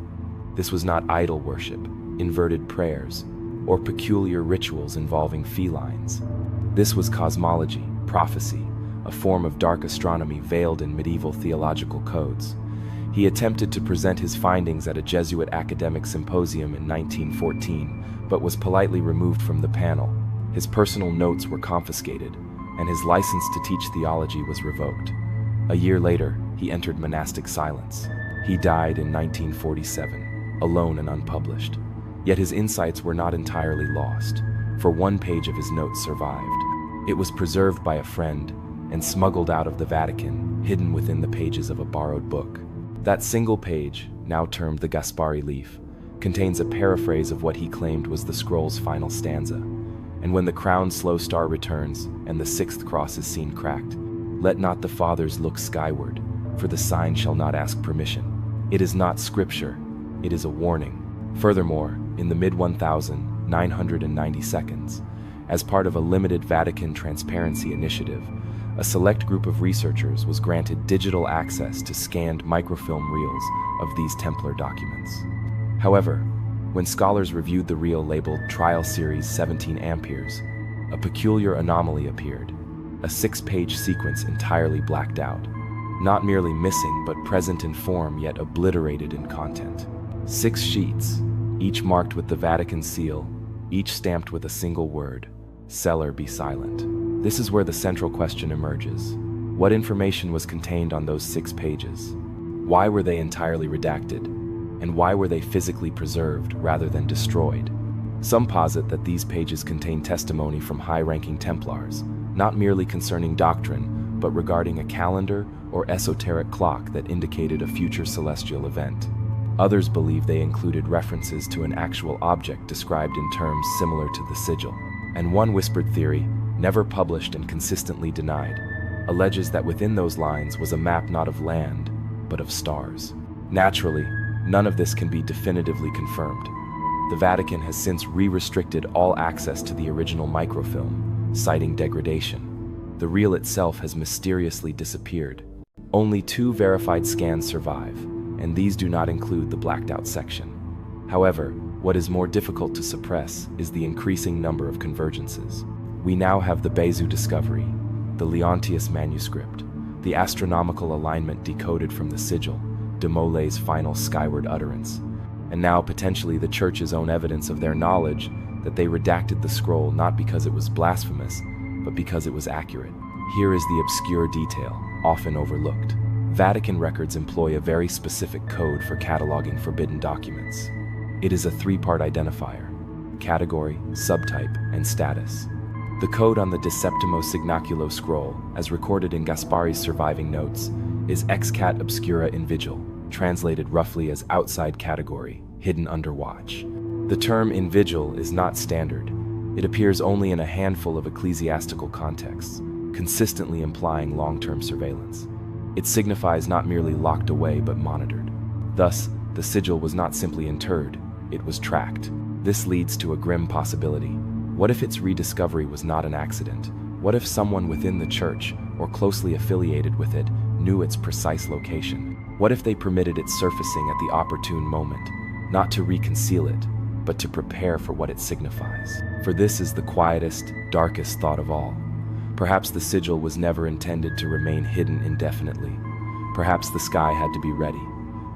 This was not idol worship, inverted prayers, or peculiar rituals involving felines. This was cosmology, prophecy, a form of dark astronomy veiled in medieval theological codes. He attempted to present his findings at a Jesuit academic symposium in 1914, but was politely removed from the panel. His personal notes were confiscated, and his license to teach theology was revoked. A year later, he entered monastic silence. He died in 1947, alone and unpublished. Yet his insights were not entirely lost, for one page of his notes survived. It was preserved by a friend and smuggled out of the Vatican, hidden within the pages of a borrowed book. That single page, now termed the Gaspari Leaf, contains a paraphrase of what he claimed was the scroll's final stanza. And when the crowned slow star returns and the 6th cross is seen cracked, let not the fathers look skyward, for the sign shall not ask permission. It is not scripture, it is a warning. Furthermore, in the mid-1990s, as part of a limited Vatican transparency initiative, a select group of researchers was granted digital access to scanned microfilm reels of these Templar documents. However, when scholars reviewed the reel labeled Trial Series 17 Amperes, a peculiar anomaly appeared, a 6-page sequence entirely blacked out, not merely missing but present in form yet obliterated in content. 6 sheets, each marked with the Vatican seal, each stamped with a single word: "Seller be silent." This is where the central question emerges. What information was contained on those 6 pages? Why were they entirely redacted? And why were they physically preserved rather than destroyed? Some posit that these pages contain testimony from high-ranking Templars, not merely concerning doctrine, but regarding a calendar or esoteric clock that indicated a future celestial event. Others believe they included references to an actual object described in terms similar to the sigil. And one whispered theory, never published and consistently denied, alleges that within those lines was a map not of land, but of stars. Naturally, none of this can be definitively confirmed. The Vatican has since restricted all access to the original microfilm, citing degradation. The reel itself has mysteriously disappeared. Only 2 verified scans survive, and these do not include the blacked-out section. However, what is more difficult to suppress is the increasing number of convergences. We now have the Bezu discovery, the Leontius manuscript, the astronomical alignment decoded from the sigil, de Molay's final skyward utterance, and now potentially the Church's own evidence of their knowledge that they redacted the scroll not because it was blasphemous, but because it was accurate. Here is the obscure detail, often overlooked. Vatican records employ a very specific code for cataloging forbidden documents. It is a 3-part identifier: category, subtype, and status. The code on the Diseptimo Signaculo scroll, as recorded in Gaspari's surviving notes, is Excat Obscura in Vigil, translated roughly as outside category, hidden under watch. The term in vigil is not standard. It appears only in a handful of ecclesiastical contexts, consistently implying long-term surveillance. It signifies not merely locked away but monitored. Thus, the sigil was not simply interred, it was tracked. This leads to a grim possibility. What if its rediscovery was not an accident? What if someone within the church, or closely affiliated with it, knew its precise location? What if they permitted its surfacing at the opportune moment, not to reconceal it, but to prepare for what it signifies? For this is the quietest, darkest thought of all. Perhaps the sigil was never intended to remain hidden indefinitely. Perhaps the sky had to be ready,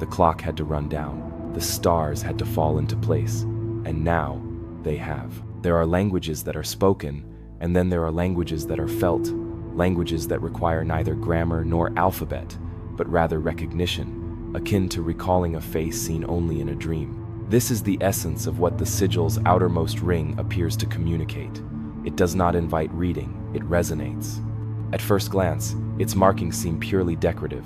the clock had to run down, the stars had to fall into place, and now they have. There are languages that are spoken, and then there are languages that are felt, languages that require neither grammar nor alphabet, but rather recognition, akin to recalling a face seen only in a dream. This is the essence of what the sigil's outermost ring appears to communicate. It does not invite reading, it resonates. At first glance, its markings seem purely decorative,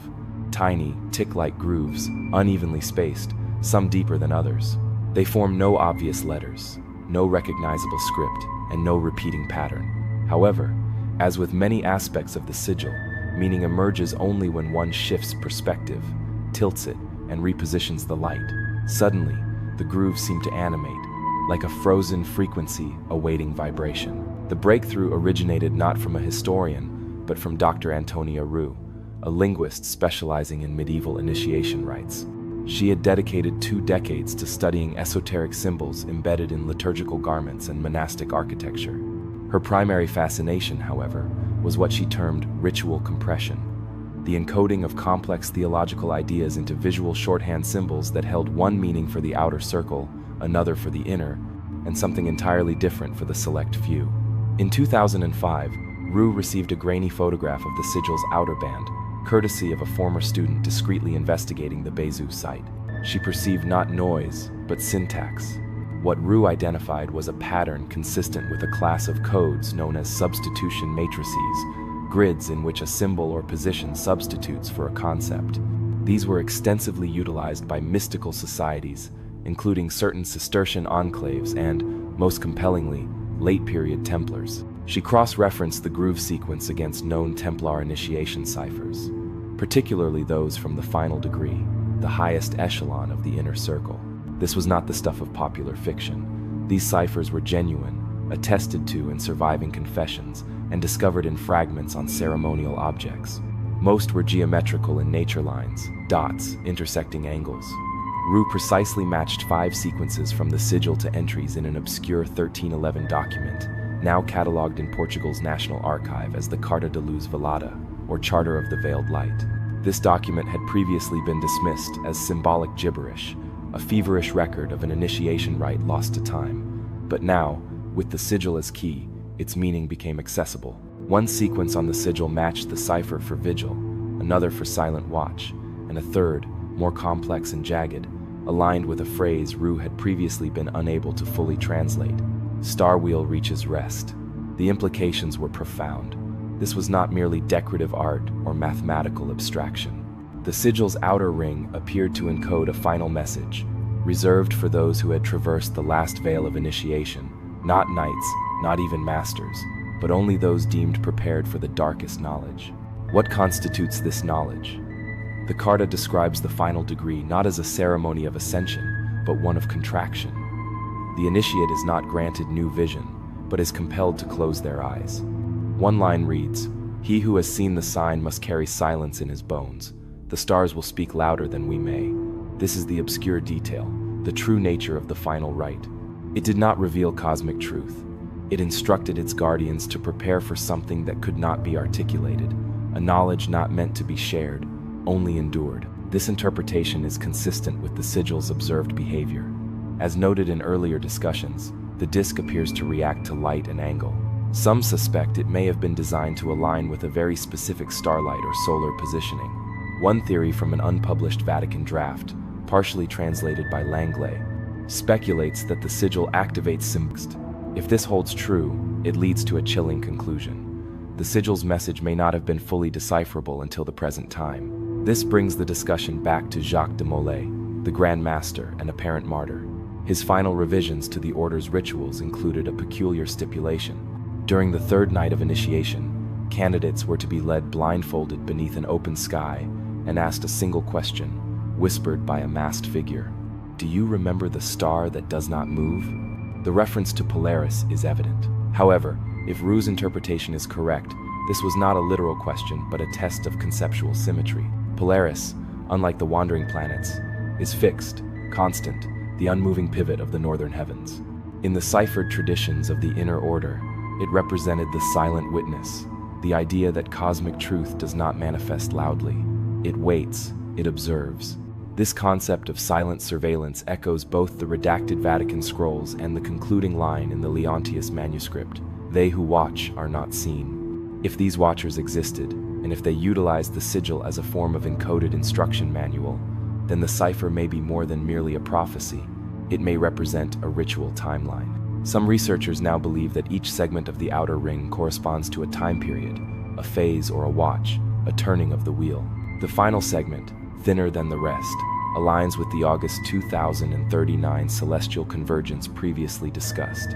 tiny, tick-like grooves, unevenly spaced, some deeper than others. They form no obvious letters, no recognizable script, and no repeating pattern. However, as with many aspects of the sigil, meaning emerges only when one shifts perspective, tilts it, and repositions the light. Suddenly, the grooves seem to animate, like a frozen frequency awaiting vibration. The breakthrough originated not from a historian, but from Dr. Antonia Roux, a linguist specializing in medieval initiation rites. She had dedicated 2 decades to studying esoteric symbols embedded in liturgical garments and monastic architecture. Her primary fascination, however, was what she termed ritual compression, the encoding of complex theological ideas into visual shorthand symbols that held one meaning for the outer circle, another for the inner, and something entirely different for the select few. In 2005, Roux received a grainy photograph of the sigil's outer band, courtesy of a former student discreetly investigating the Bezout site. She perceived not noise, but syntax. What Roux identified was a pattern consistent with a class of codes known as substitution matrices, grids in which a symbol or position substitutes for a concept. These were extensively utilized by mystical societies, including certain Cistercian enclaves and, most compellingly, late-period Templars. She cross-referenced the groove sequence against known Templar initiation ciphers, particularly those from the final degree, the highest echelon of the inner circle. This was not the stuff of popular fiction. These ciphers were genuine, attested to in surviving confessions, and discovered in fragments on ceremonial objects. Most were geometrical in nature: lines, dots, intersecting angles. Roux precisely matched 5 sequences from the sigil to entries in an obscure 1311 document, now catalogued in Portugal's National Archive as the Carta de Luz Velada, or Charter of the Veiled Light. This document had previously been dismissed as symbolic gibberish, a feverish record of an initiation rite lost to time. But now, with the sigil as key, its meaning became accessible. One sequence on the sigil matched the cipher for vigil, another for silent watch, and a third, more complex and jagged, aligned with a phrase Roux had previously been unable to fully translate. Star wheel reaches rest. The implications were profound. This was not merely decorative art or mathematical abstraction. The sigil's outer ring appeared to encode a final message, reserved for those who had traversed the last veil of initiation, not knights, not even masters, but only those deemed prepared for the darkest knowledge. What constitutes this knowledge? The Carta describes the final degree not as a ceremony of ascension, but one of contraction. The initiate is not granted new vision, but is compelled to close their eyes. One line reads, "He who has seen the sign must carry silence in his bones. The stars will speak louder than we may." This is the obscure detail, the true nature of the final rite. It did not reveal cosmic truth. It instructed its guardians to prepare for something that could not be articulated, a knowledge not meant to be shared, only endured. This interpretation is consistent with the sigil's observed behavior. As noted in earlier discussions, the disc appears to react to light and angle. Some suspect it may have been designed to align with a very specific starlight or solar positioning. One theory from an unpublished Vatican draft, partially translated by Langley, speculates that the sigil activates symbols. If this holds true, it leads to a chilling conclusion. The sigil's message may not have been fully decipherable until the present time. This brings the discussion back to Jacques de Molay, the Grand Master and apparent martyr. His final revisions to the order's rituals included a peculiar stipulation. During the third night of initiation, candidates were to be led blindfolded beneath an open sky and asked a single question, whispered by a masked figure. Do you remember the star that does not move? The reference to Polaris is evident. However, if Roux's interpretation is correct, this was not a literal question but a test of conceptual symmetry. Polaris, unlike the wandering planets, is fixed, constant, the unmoving pivot of the northern heavens. In the ciphered traditions of the inner order, it represented the silent witness, the idea that cosmic truth does not manifest loudly. It waits, it observes. This concept of silent surveillance echoes both the redacted Vatican scrolls and the concluding line in the Leontius manuscript, "They who watch are not seen." If these watchers existed, and if they utilized the sigil as a form of encoded instruction manual, then the cipher may be more than merely a prophecy. It may represent a ritual timeline. Some researchers now believe that each segment of the outer ring corresponds to a time period, a phase or a watch, a turning of the wheel. The final segment, thinner than the rest, aligns with the August 2039 celestial convergence previously discussed.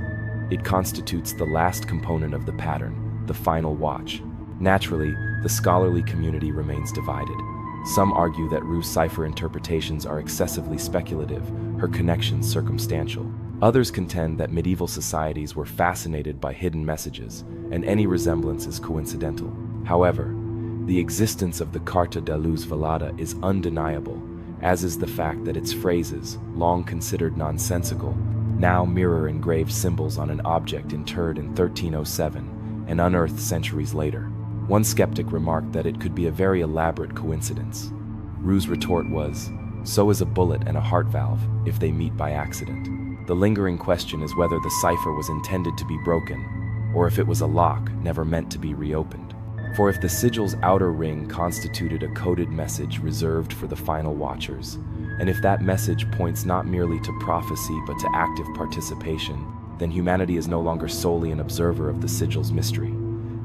It constitutes the last component of the pattern, the final watch. Naturally, the scholarly community remains divided. Some argue that Roux's cipher interpretations are excessively speculative, her connections circumstantial. Others contend that medieval societies were fascinated by hidden messages, and any resemblance is coincidental. However, the existence of the Carta de Luz Velada is undeniable, as is the fact that its phrases, long considered nonsensical, now mirror engraved symbols on an object interred in 1307 and unearthed centuries later. One skeptic remarked that it could be a very elaborate coincidence. Roux's retort was, "So is a bullet and a heart valve, if they meet by accident." The lingering question is whether the cipher was intended to be broken, or if it was a lock never meant to be reopened. For if the sigil's outer ring constituted a coded message reserved for the final watchers, and if that message points not merely to prophecy but to active participation, then humanity is no longer solely an observer of the sigil's mystery.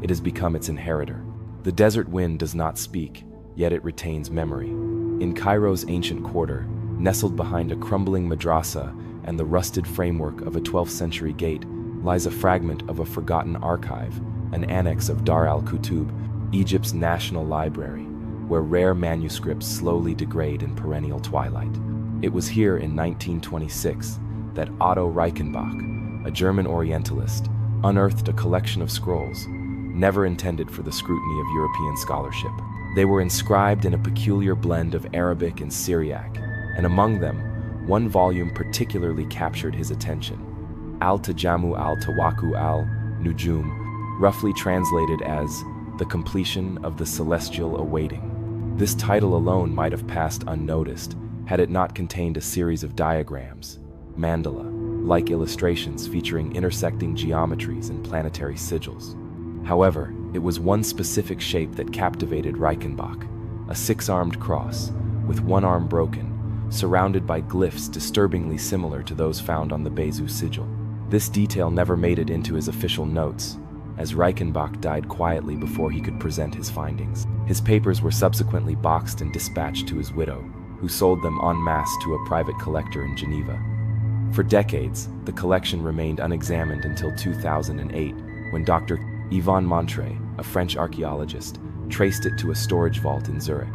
It has become its inheritor. The desert wind does not speak, yet it retains memory. In Cairo's ancient quarter, nestled behind a crumbling madrasa and the rusted framework of a 12th century gate, lies a fragment of a forgotten archive, an annex of Dar al-Kutub, Egypt's national library, where rare manuscripts slowly degrade in perennial twilight. It was here in 1926 that Otto Reichenbach, a German Orientalist, unearthed a collection of scrolls, never intended for the scrutiny of European scholarship. They were inscribed in a peculiar blend of Arabic and Syriac, and among them, one volume particularly captured his attention, Al-Tajamu al-Tawaku al-Nujum, roughly translated as the completion of the celestial awaiting. This title alone might have passed unnoticed had it not contained a series of diagrams, mandala-like illustrations featuring intersecting geometries and planetary sigils. However, it was one specific shape that captivated Reichenbach, a six-armed cross, with one arm broken, surrounded by glyphs disturbingly similar to those found on the Bezu sigil. This detail never made it into his official notes, as Reichenbach died quietly before he could present his findings. His papers were subsequently boxed and dispatched to his widow, who sold them en masse to a private collector in Geneva. For decades, the collection remained unexamined until 2008, when Dr. Yvon Montre, a French archaeologist, traced it to a storage vault in Zurich.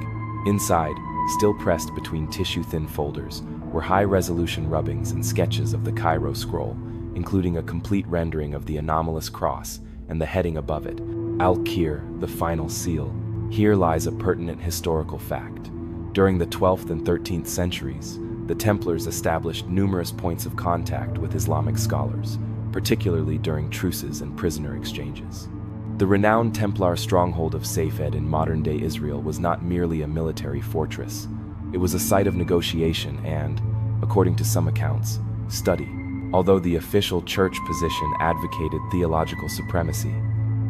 Inside, still pressed between tissue-thin folders, were high-resolution rubbings and sketches of the Cairo scroll, including a complete rendering of the anomalous cross and the heading above it, Al-Kir, the final seal. Here lies a pertinent historical fact. During the 12th and 13th centuries, the Templars established numerous points of contact with Islamic scholars, particularly during truces and prisoner exchanges. The renowned Templar stronghold of Safed in modern-day Israel was not merely a military fortress. It was a site of negotiation and, according to some accounts, study. Although the official church position advocated theological supremacy,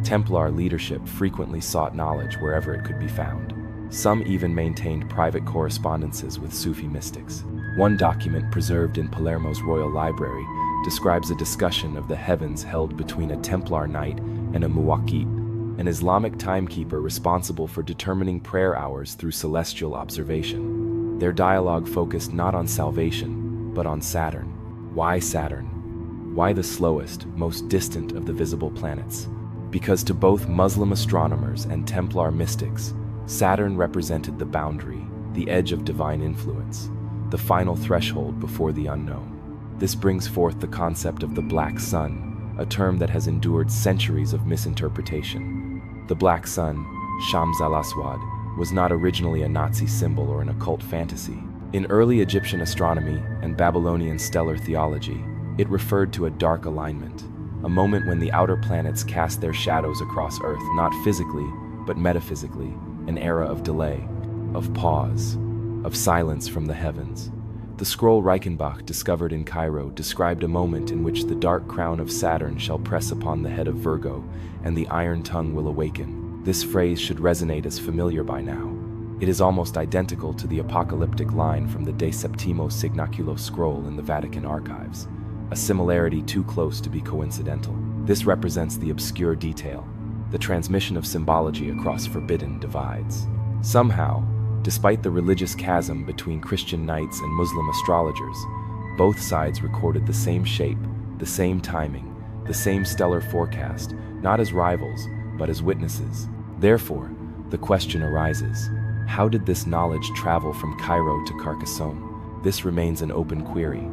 Templar leadership frequently sought knowledge wherever it could be found. Some even maintained private correspondences with Sufi mystics. One document preserved in Palermo's royal library describes a discussion of the heavens held between a Templar knight and a muwakkit, an Islamic timekeeper responsible for determining prayer hours through celestial observation. Their dialogue focused not on salvation, but on Saturn. Why Saturn? Why the slowest, most distant of the visible planets? Because to both Muslim astronomers and Templar mystics, Saturn represented the boundary, the edge of divine influence, the final threshold before the unknown. This brings forth the concept of the Black Sun, a term that has endured centuries of misinterpretation. The Black Sun, Shams al-Aswad, was not originally a Nazi symbol or an occult fantasy. In early Egyptian astronomy and Babylonian stellar theology, it referred to a dark alignment, a moment when the outer planets cast their shadows across Earth, not physically, but metaphysically, an era of delay, of pause, of silence from the heavens. The scroll Reichenbach discovered in Cairo described a moment in which the dark crown of Saturn shall press upon the head of Virgo, and the iron tongue will awaken. This phrase should resonate as familiar by now. It is almost identical to the apocalyptic line from the De Septimo Signaculo scroll in the Vatican archives, a similarity too close to be coincidental. This represents the obscure detail, the transmission of symbology across forbidden divides. Somehow, despite the religious chasm between Christian knights and Muslim astrologers, both sides recorded the same shape, the same timing, the same stellar forecast, not as rivals, but as witnesses. Therefore, the question arises, how did this knowledge travel from Cairo to Carcassonne? This remains an open query.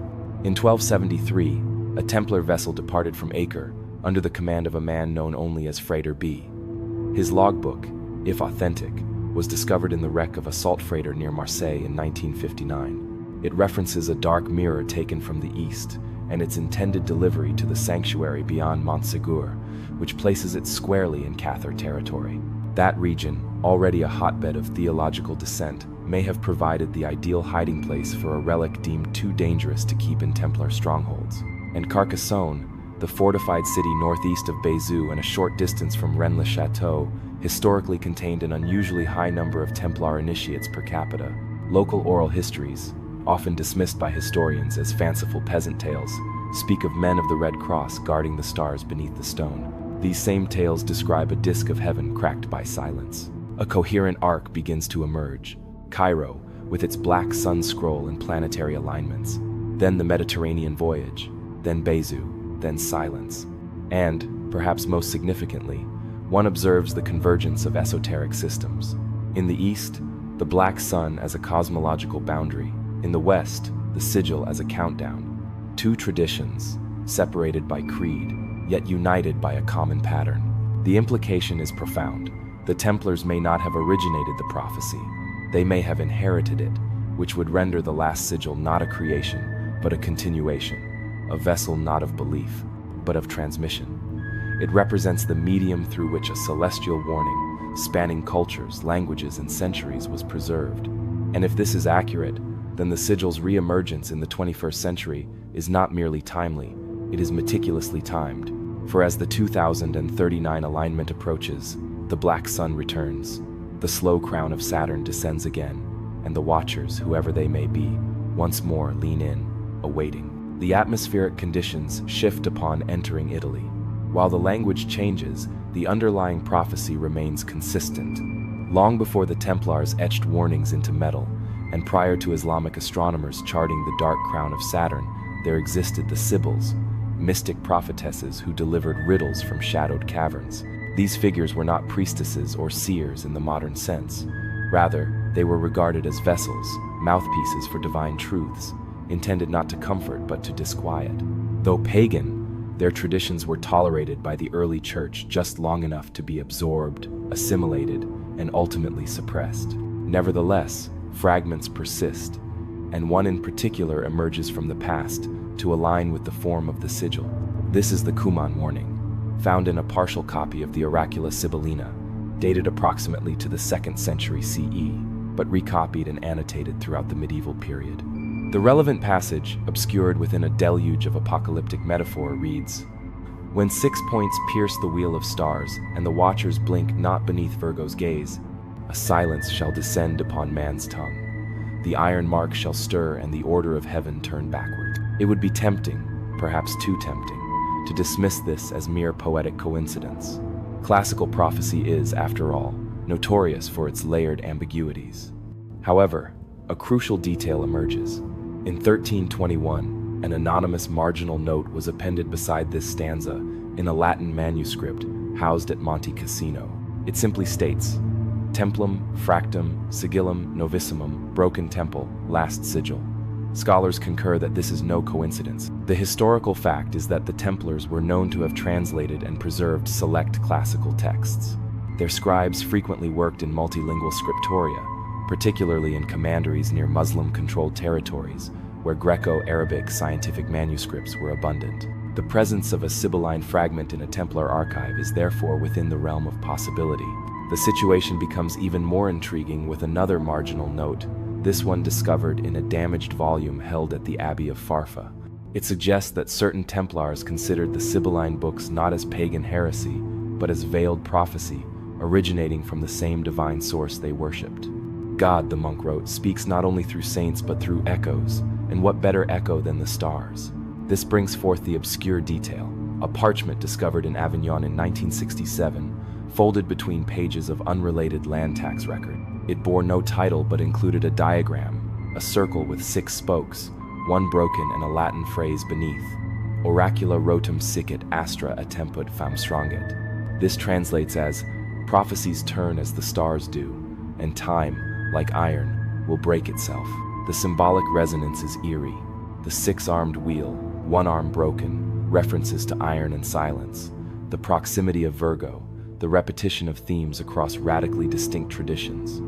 In 1273, a Templar vessel departed from Acre under the command of a man known only as Freighter B. His logbook, if authentic, was discovered in the wreck of a salt freighter near Marseille in 1959. It references a dark mirror taken from the east and its intended delivery to the sanctuary beyond Montségur, which places it squarely in Cathar territory. That region, already a hotbed of theological dissent, may have provided the ideal hiding place for a relic deemed too dangerous to keep in Templar strongholds. And Carcassonne, the fortified city northeast of Bézieux and a short distance from Rennes-le-Château, historically contained an unusually high number of Templar initiates per capita. Local oral histories, often dismissed by historians as fanciful peasant tales, speak of men of the Red Cross guarding the stars beneath the stone. These same tales describe a disk of heaven cracked by silence. A coherent arc begins to emerge. Cairo, with its black sun scroll and planetary alignments. Then the Mediterranean voyage. Then Bézieux. Then silence. And, perhaps most significantly, one observes the convergence of esoteric systems. In the east, the black sun as a cosmological boundary. In the west, the sigil as a countdown. Two traditions, separated by creed, yet united by a common pattern. The implication is profound. The Templars may not have originated the prophecy. They may have inherited it, which would render the last sigil not a creation, but a continuation, a vessel not of belief, but of transmission. It represents the medium through which a celestial warning, spanning cultures, languages, and centuries, was preserved. And if this is accurate, then the sigil's re-emergence in the 21st century is not merely timely, it is meticulously timed. For as the 2039 alignment approaches, the black sun returns, the slow crown of Saturn descends again, and the watchers, whoever they may be, once more lean in, awaiting. The atmospheric conditions shift upon entering Italy. While the language changes, the underlying prophecy remains consistent. Long before the Templars etched warnings into metal, and prior to Islamic astronomers charting the dark crown of Saturn, there existed the Sibyls, mystic prophetesses who delivered riddles from shadowed caverns. These figures were not priestesses or seers in the modern sense. Rather, they were regarded as vessels, mouthpieces for divine truths, intended not to comfort but to disquiet. Though pagan, their traditions were tolerated by the early church just long enough to be absorbed, assimilated, and ultimately suppressed. Nevertheless, fragments persist, and one in particular emerges from the past to align with the form of the sigil. This is the Cumaean warning, found in a partial copy of the Oracula Sibyllina, dated approximately to the 2nd century CE, but recopied and annotated throughout the medieval period. The relevant passage, obscured within a deluge of apocalyptic metaphor, reads, "When 6 points pierce the wheel of stars, and the watchers blink not beneath Virgo's gaze, a silence shall descend upon man's tongue. The iron mark shall stir, and the order of heaven turn backward." It would be tempting, perhaps too tempting, to dismiss this as mere poetic coincidence. Classical prophecy is, after all, notorious for its layered ambiguities. However, a crucial detail emerges. In 1321, an anonymous marginal note was appended beside this stanza in a Latin manuscript housed at Monte Cassino. It simply states, Templum, fractum, sigillum, novissimum, broken temple, last sigil. Scholars concur that this is no coincidence. The historical fact is that the Templars were known to have translated and preserved select classical texts. Their scribes frequently worked in multilingual scriptoria, particularly in commanderies near Muslim-controlled territories, where Greco-Arabic scientific manuscripts were abundant. The presence of a Sibylline fragment in a Templar archive is therefore within the realm of possibility. The situation becomes even more intriguing with another marginal note, this one discovered in a damaged volume held at the Abbey of Farfa. It suggests that certain Templars considered the Sibylline books not as pagan heresy, but as veiled prophecy, originating from the same divine source they worshipped. God, the monk wrote, speaks not only through saints but through echoes, and what better echo than the stars? This brings forth the obscure detail, a parchment discovered in Avignon in 1967, folded between pages of unrelated land tax record. It bore no title but included a diagram, a circle with 6 spokes, one broken and a Latin phrase beneath, Oracula rotum sicit astra attemput fam strongit. This translates as, prophecies turn as the stars do, and time, like iron, will break itself. The symbolic resonance is eerie. The 6-armed wheel, one arm broken, references to iron and silence, the proximity of Virgo, the repetition of themes across radically distinct traditions.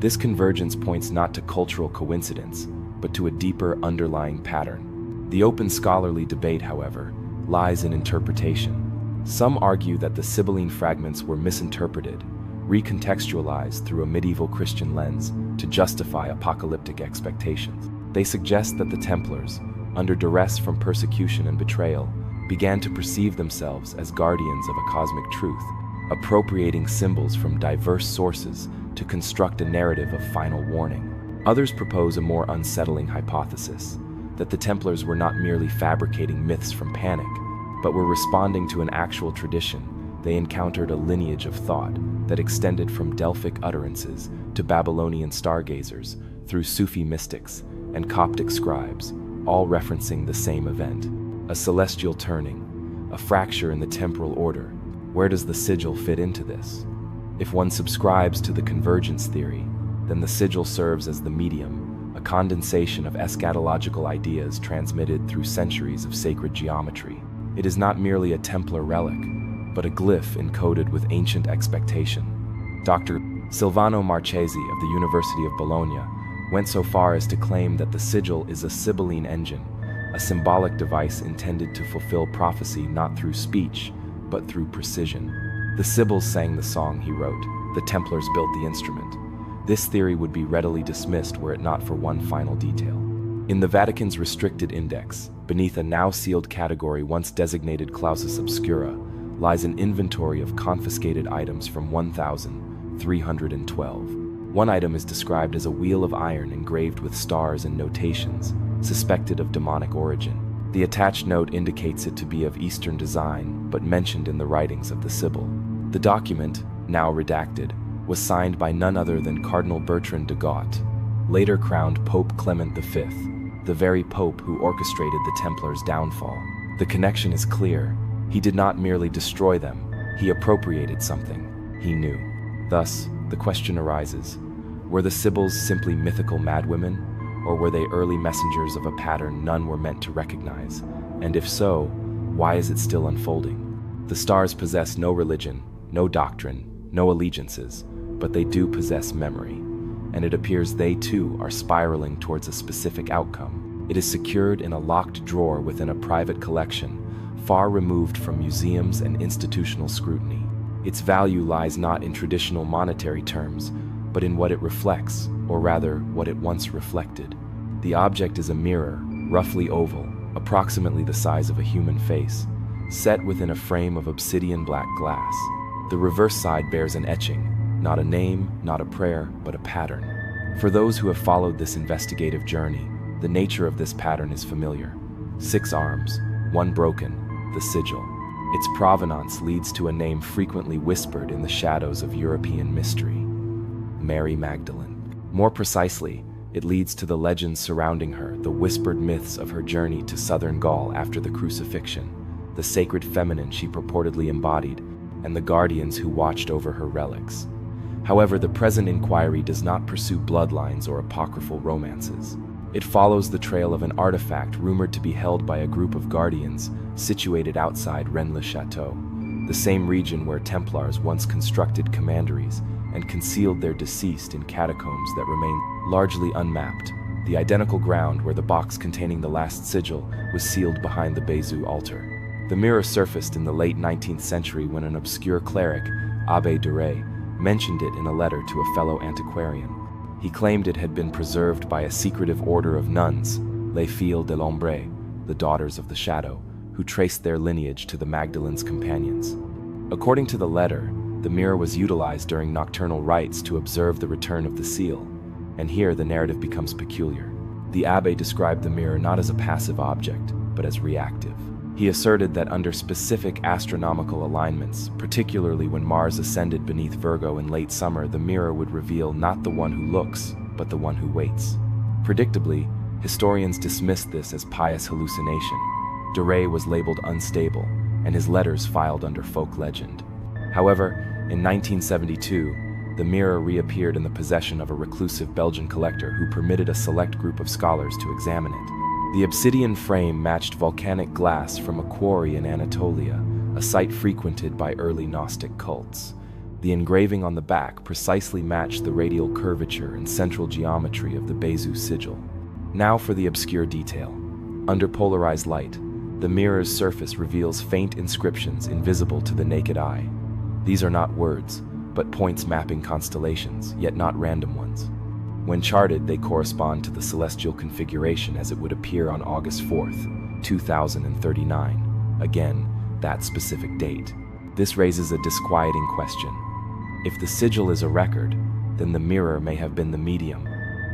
This convergence points not to cultural coincidence, but to a deeper underlying pattern. The open scholarly debate, however, lies in interpretation. Some argue that the Sibylline fragments were misinterpreted, recontextualized through a medieval Christian lens to justify apocalyptic expectations. They suggest that the Templars, under duress from persecution and betrayal, began to perceive themselves as guardians of a cosmic truth, appropriating symbols from diverse sources to construct a narrative of final warning. Others propose a more unsettling hypothesis, that the Templars were not merely fabricating myths from panic, but were responding to an actual tradition. They encountered a lineage of thought that extended from Delphic utterances to Babylonian stargazers through Sufi mystics and Coptic scribes, all referencing the same event. A celestial turning, a fracture in the temporal order. Where does the sigil fit into this? If one subscribes to the convergence theory, then the sigil serves as the medium, a condensation of eschatological ideas transmitted through centuries of sacred geometry. It is not merely a Templar relic, but a glyph encoded with ancient expectation. Dr. Silvano Marchesi of the University of Bologna went so far as to claim that the sigil is a Sibylline engine, a symbolic device intended to fulfill prophecy not through speech, but through precision. The Sibyls sang the song, he wrote. The Templars built the instrument. This theory would be readily dismissed were it not for one final detail. In the Vatican's restricted index, beneath a now-sealed category once designated clausus obscura, lies an inventory of confiscated items from 1,312. One item is described as a wheel of iron engraved with stars and notations, suspected of demonic origin. The attached note indicates it to be of Eastern design, but mentioned in the writings of the Sibyl. The document, now redacted, was signed by none other than Cardinal Bertrand de Got, later crowned Pope Clement V, the very pope who orchestrated the Templars' downfall. The connection is clear. He did not merely destroy them, he appropriated something he knew. Thus, the question arises, were the Sibyls simply mythical madwomen, or were they early messengers of a pattern none were meant to recognize? And if so, why is it still unfolding? The stars possess no religion, no doctrine, no allegiances, but they do possess memory, and it appears they too are spiraling towards a specific outcome. It is secured in a locked drawer within a private collection, far removed from museums and institutional scrutiny. Its value lies not in traditional monetary terms, but in what it reflects, or rather, what it once reflected. The object is a mirror, roughly oval, approximately the size of a human face, set within a frame of obsidian black glass. The reverse side bears an etching, not a name, not a prayer, but a pattern. For those who have followed this investigative journey, the nature of this pattern is familiar. 6 arms, one broken, the sigil. Its provenance leads to a name frequently whispered in the shadows of European mystery: Mary Magdalene. More precisely, it leads to the legends surrounding her, the whispered myths of her journey to southern Gaul after the crucifixion, the sacred feminine she purportedly embodied, and the guardians who watched over her relics. However, the present inquiry does not pursue bloodlines or apocryphal romances. It follows the trail of an artifact rumored to be held by a group of guardians situated outside Rennes-le-Château, the same region where Templars once constructed commanderies and concealed their deceased in catacombs that remain largely unmapped. The identical ground where the box containing the last sigil was sealed behind the Bézu altar. The mirror surfaced in the late 19th century when an obscure cleric, Abbé Duret, mentioned it in a letter to a fellow antiquarian. He claimed it had been preserved by a secretive order of nuns, les filles de l'ombre, the daughters of the shadow, who traced their lineage to the Magdalene's companions. According to the letter, the mirror was utilized during nocturnal rites to observe the return of the seal, and here the narrative becomes peculiar. The abbé described the mirror not as a passive object, but as reactive. He asserted that under specific astronomical alignments, particularly when Mars ascended beneath Virgo in late summer, the mirror would reveal not the one who looks, but the one who waits. Predictably, historians dismissed this as pious hallucination. Duret was labeled unstable, and his letters filed under folk legend. However, in 1972, the mirror reappeared in the possession of a reclusive Belgian collector who permitted a select group of scholars to examine it. The obsidian frame matched volcanic glass from a quarry in Anatolia, a site frequented by early Gnostic cults. The engraving on the back precisely matched the radial curvature and central geometry of the Bézu sigil. Now for the obscure detail. Under polarized light, the mirror's surface reveals faint inscriptions invisible to the naked eye. These are not words, but points mapping constellations, yet not random ones. When charted, they correspond to the celestial configuration as it would appear on August 4th, 2039. Again, that specific date. This raises a disquieting question. If the sigil is a record, then the mirror may have been the medium,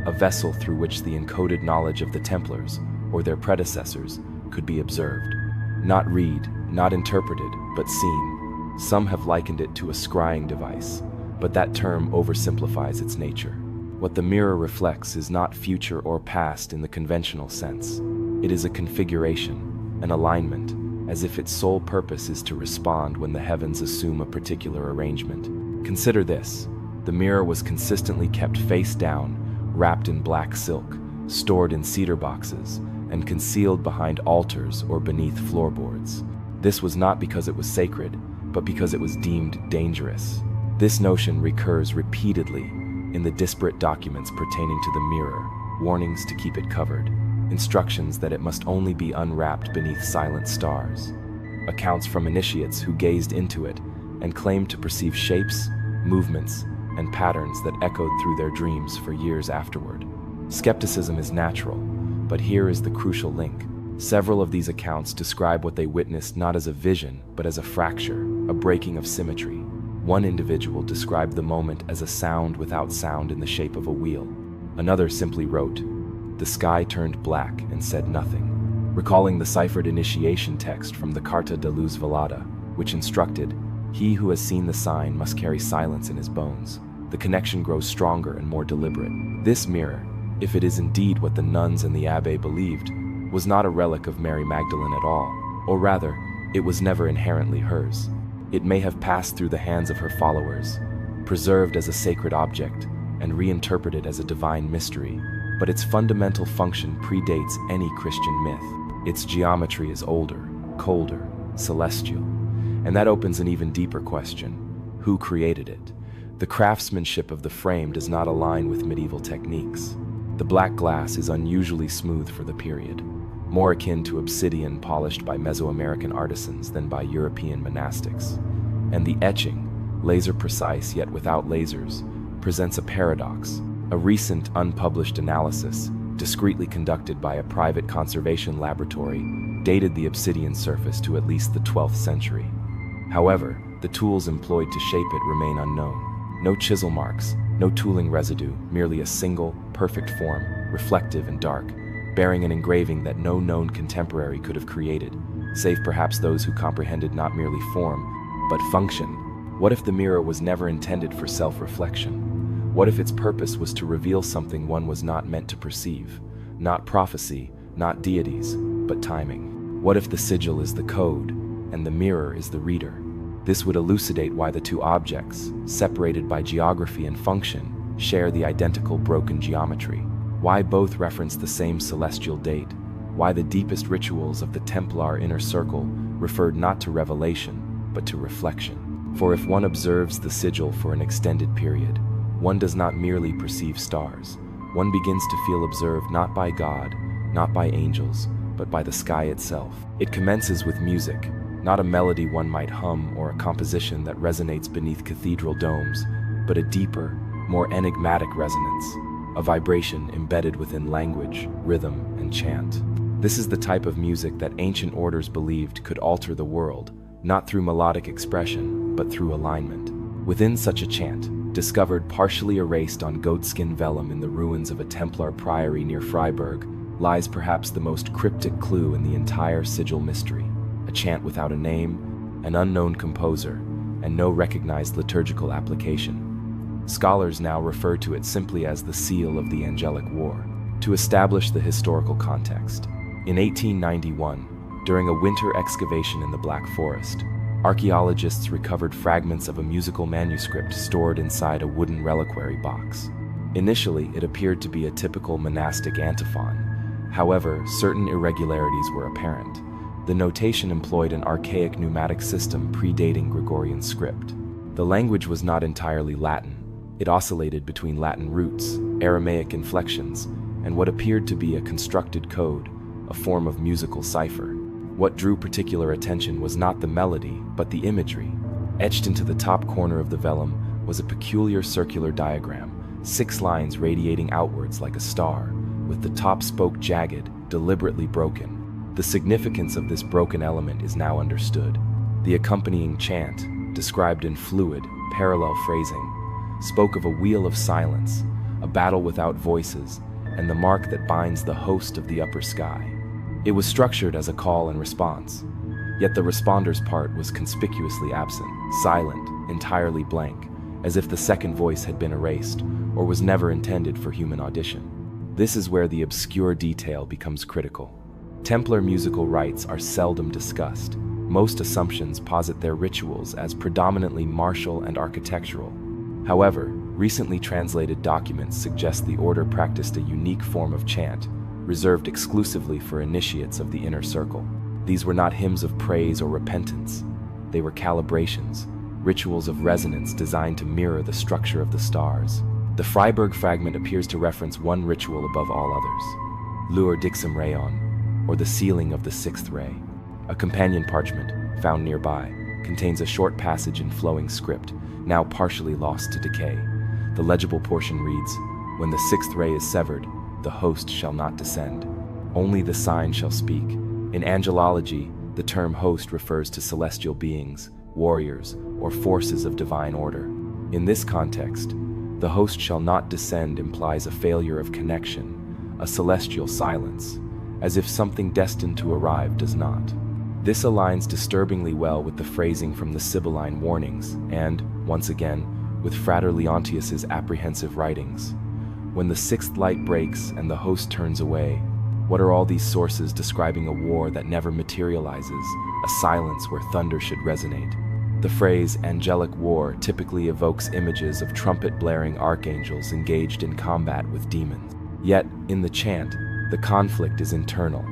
a vessel through which the encoded knowledge of the Templars, or their predecessors, could be observed. Not read, not interpreted, but seen. Some have likened it to a scrying device, but that term oversimplifies its nature. What the mirror reflects is not future or past in the conventional sense. It is a configuration, an alignment, as if its sole purpose is to respond when the heavens assume a particular arrangement. Consider this: the mirror was consistently kept face down, wrapped in black silk, stored in cedar boxes, and concealed behind altars or beneath floorboards. This was not because it was sacred, but because it was deemed dangerous. This notion recurs repeatedly in the disparate documents pertaining to the mirror: warnings to keep it covered, instructions that it must only be unwrapped beneath silent stars, accounts from initiates who gazed into it and claimed to perceive shapes, movements, and patterns that echoed through their dreams for years afterward. Skepticism is natural, but here is the crucial link. Several of these accounts describe what they witnessed not as a vision, but as a fracture, a breaking of symmetry. One individual described the moment as a sound without sound in the shape of a wheel. Another simply wrote, "The sky turned black and said nothing," recalling the ciphered initiation text from the Carta de Luz Velada, which instructed, "He who has seen the sign must carry silence in his bones." The connection grows stronger and more deliberate. This mirror, if it is indeed what the nuns and the abbé believed, was not a relic of Mary Magdalene at all, or rather, it was never inherently hers. It may have passed through the hands of her followers, preserved as a sacred object, and reinterpreted as a divine mystery, but its fundamental function predates any Christian myth. Its geometry is older, colder, celestial, and that opens an even deeper question: who created it? The craftsmanship of the frame does not align with medieval techniques. The black glass is unusually smooth for the period, more akin to obsidian polished by Mesoamerican artisans than by European monastics. And the etching, laser-precise yet without lasers, presents a paradox. A recent unpublished analysis, discreetly conducted by a private conservation laboratory, dated the obsidian surface to at least the 12th century. However, the tools employed to shape it remain unknown. No chisel marks, no tooling residue, merely a single, perfect form, reflective and dark, bearing an engraving that no known contemporary could have created. save perhaps those who comprehended not merely form, but function. What if the mirror was never intended for self-reflection? What if its purpose was to reveal something one was not meant to perceive? Not prophecy, not deities, but timing. What if the sigil is the code, and the mirror is the reader? This would elucidate why the two objects, separated by geography and function, share the identical broken geometry. Why both reference the same celestial date? Why the deepest rituals of the Templar inner circle referred not to revelation, but to reflection. For if one observes the sigil for an extended period, one does not merely perceive stars. One begins to feel observed not by God, not by angels, but by the sky itself. It commences with music, not a melody one might hum or a composition that resonates beneath cathedral domes, but a deeper, more enigmatic resonance, a vibration embedded within language, rhythm, and chant. This is the type of music that ancient orders believed could alter the world, not through melodic expression, but through alignment. Within such a chant, discovered partially erased on goatskin vellum in the ruins of a Templar priory near Freiburg, lies perhaps the most cryptic clue in the entire sigil mystery. A chant without a name, an unknown composer, and no recognized liturgical application. Scholars now refer to it simply as the seal of the angelic war. To establish the historical context, in 1891, during a winter excavation in the Black Forest, archaeologists recovered fragments of a musical manuscript stored inside a wooden reliquary box. Initially, it appeared to be a typical monastic antiphon. However, certain irregularities were apparent. The notation employed an archaic pneumatic system predating Gregorian script. The language was not entirely Latin. It oscillated between Latin roots, Aramaic inflections, and what appeared to be a constructed code, a form of musical cipher. What drew particular attention was not the melody, but the imagery. Etched into the top corner of the vellum was a peculiar circular diagram, 6 lines radiating outwards like a star, with the top spoke jagged, deliberately broken. The significance of this broken element is now understood. The accompanying chant, described in fluid, parallel phrasing, spoke of a wheel of silence, a battle without voices, and the mark that binds the host of the upper sky. It was structured as a call and response, yet the responder's part was conspicuously absent, silent, entirely blank, as if the second voice had been erased or was never intended for human audition. This is where the obscure detail becomes critical. Templar musical rites are seldom discussed. Most assumptions posit their rituals as predominantly martial and architectural. However, recently translated documents suggest the order practiced a unique form of chant, reserved exclusively for initiates of the inner circle. These were not hymns of praise or repentance. They were calibrations, rituals of resonance designed to mirror the structure of the stars. The Freiburg fragment appears to reference one ritual above all others, Lur Dixum Rayon, or the sealing of the 6th ray. A companion parchment, found nearby, contains a short passage in flowing script, now partially lost to decay. The legible portion reads, "When the 6th ray is severed, the host shall not descend. Only the sign shall speak." In angelology, the term host refers to celestial beings, warriors, or forces of divine order. In this context, the host shall not descend implies a failure of connection, a celestial silence, as if something destined to arrive does not. This aligns disturbingly well with the phrasing from the Sibylline warnings and, once again, with Frater Leontius's apprehensive writings. When the 6th light breaks and the host turns away, what are all these sources describing a war that never materializes, a silence where thunder should resonate? The phrase angelic war typically evokes images of trumpet-blaring archangels engaged in combat with demons. Yet, in the chant, the conflict is internal,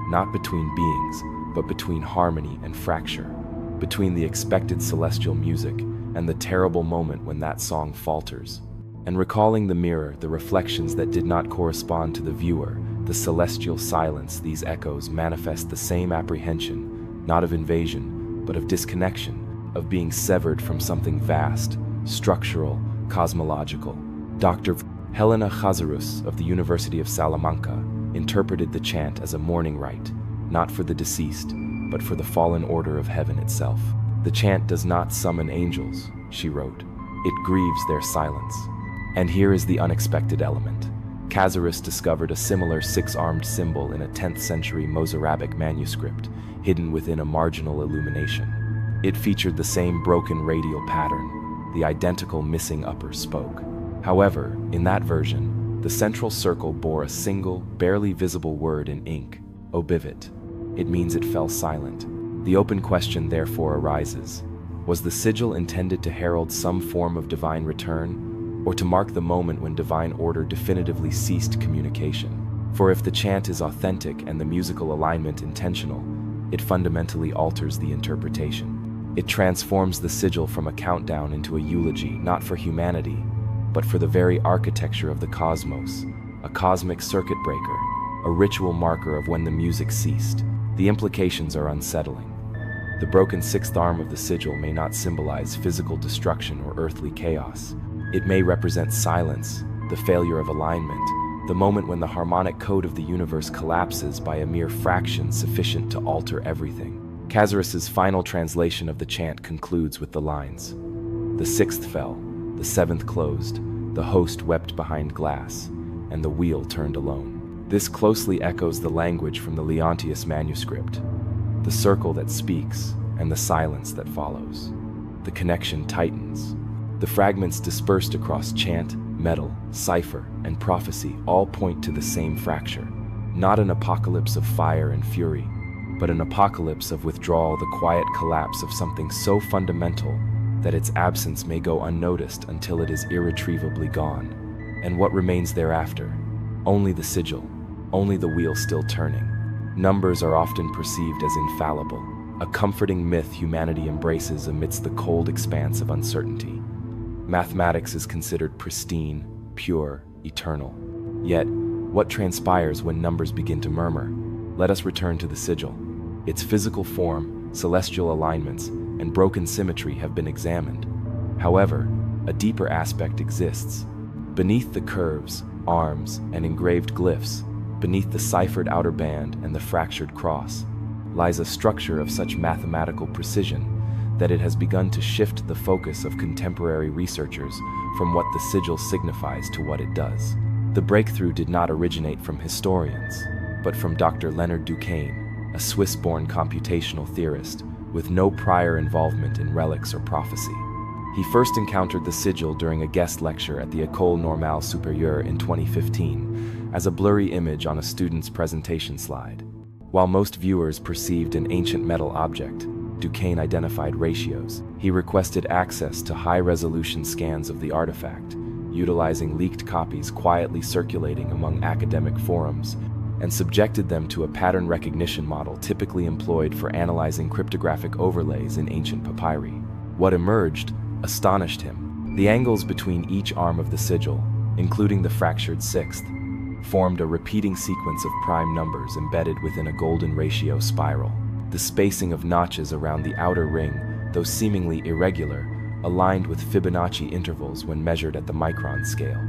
not between beings, but between harmony and fracture, between the expected celestial music and the terrible moment when that song falters. And recalling the mirror, the reflections that did not correspond to the viewer, the celestial silence, these echoes manifest the same apprehension, not of invasion, but of disconnection, of being severed from something vast, structural, cosmological. Dr. Helena Chazarus of the University of Salamanca interpreted the chant as a mourning rite, not for the deceased, but for the fallen order of heaven itself. The chant does not summon angels, she wrote. It grieves their silence. And here is the unexpected element. Casares discovered a similar six-armed symbol in a 10th century Mozarabic manuscript, hidden within a marginal illumination. It featured the same broken radial pattern, the identical missing upper spoke. However, in that version, the central circle bore a single, barely visible word in ink, obivit. It means it fell silent. The open question therefore arises: was the sigil intended to herald some form of divine return, or to mark the moment when divine order definitively ceased communication? For if the chant is authentic and the musical alignment intentional, it fundamentally alters the interpretation. It transforms the sigil from a countdown into a eulogy, not for humanity, but for the very architecture of the cosmos, a cosmic circuit breaker, a ritual marker of when the music ceased. The implications are unsettling. The broken sixth arm of the sigil may not symbolize physical destruction or earthly chaos. It may represent silence, the failure of alignment, the moment when the harmonic code of the universe collapses by a mere fraction sufficient to alter everything. Casares' final translation of the chant concludes with the lines: "The sixth fell, the seventh closed, the host wept behind glass, and the wheel turned alone." This closely echoes the language from the Leontius manuscript: the circle that speaks and the silence that follows. The connection tightens. The fragments dispersed across chant, metal, cipher, and prophecy all point to the same fracture. Not an apocalypse of fire and fury, but an apocalypse of withdrawal, the quiet collapse of something so fundamental that its absence may go unnoticed until it is irretrievably gone. And what remains thereafter? Only the sigil, only the wheel still turning. Numbers are often perceived as infallible, a comforting myth humanity embraces amidst the cold expanse of uncertainty. Mathematics is considered pristine, pure, eternal. Yet, what transpires when numbers begin to murmur? Let us return to the sigil. Its physical form, celestial alignments, and broken symmetry have been examined. However, a deeper aspect exists. Beneath the curves, arms, and engraved glyphs, beneath the ciphered outer band and the fractured cross, lies a structure of such mathematical precision that it has begun to shift the focus of contemporary researchers from what the sigil signifies to what it does. The breakthrough did not originate from historians, but from Dr. Leonard Duquesne, a Swiss-born computational theorist with no prior involvement in relics or prophecy. He first encountered the sigil during a guest lecture at the École Normale Supérieure in 2015 as a blurry image on a student's presentation slide. While most viewers perceived an ancient metal object, Duquesne identified ratios. He requested access to high-resolution scans of the artifact, utilizing leaked copies quietly circulating among academic forums, and subjected them to a pattern recognition model typically employed for analyzing cryptographic overlays in ancient papyri. What emerged astonished him. The angles between each arm of the sigil, including the fractured sixth, formed a repeating sequence of prime numbers embedded within a golden ratio spiral. The spacing of notches around the outer ring, though seemingly irregular, aligned with Fibonacci intervals when measured at the micron scale.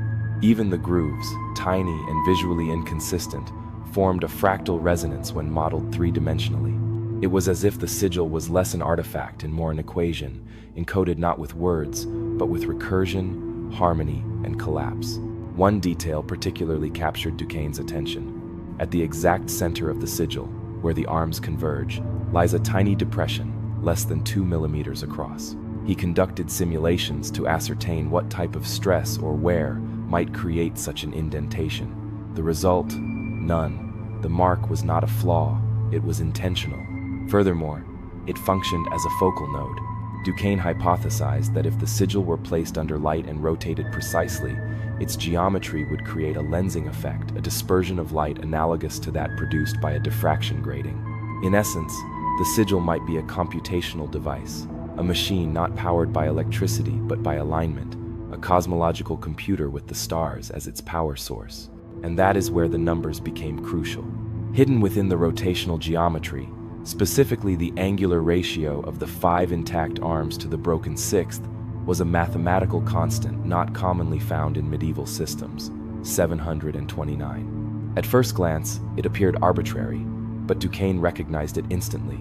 Even the grooves, tiny and visually inconsistent, formed a fractal resonance when modeled three-dimensionally. It was as if the sigil was less an artifact and more an equation, encoded not with words, but with recursion, harmony, and collapse. One detail particularly captured Duquesne's attention. At the exact center of the sigil, where the arms converge, lies a tiny depression, less than 2 millimeters across. He conducted simulations to ascertain what type of stress or wear might create such an indentation. The result? None. The mark was not a flaw, it was intentional. Furthermore, it functioned as a focal node. Duquesne hypothesized that if the sigil were placed under light and rotated precisely, its geometry would create a lensing effect, a dispersion of light analogous to that produced by a diffraction grating. In essence, the sigil might be a computational device, a machine not powered by electricity but by alignment, a cosmological computer with the stars as its power source. And that is where the numbers became crucial. Hidden within the rotational geometry, specifically the angular ratio of the 5 intact arms to the broken sixth, was a mathematical constant not commonly found in medieval systems: 729. At first glance, it appeared arbitrary, but Duquesne recognized it instantly: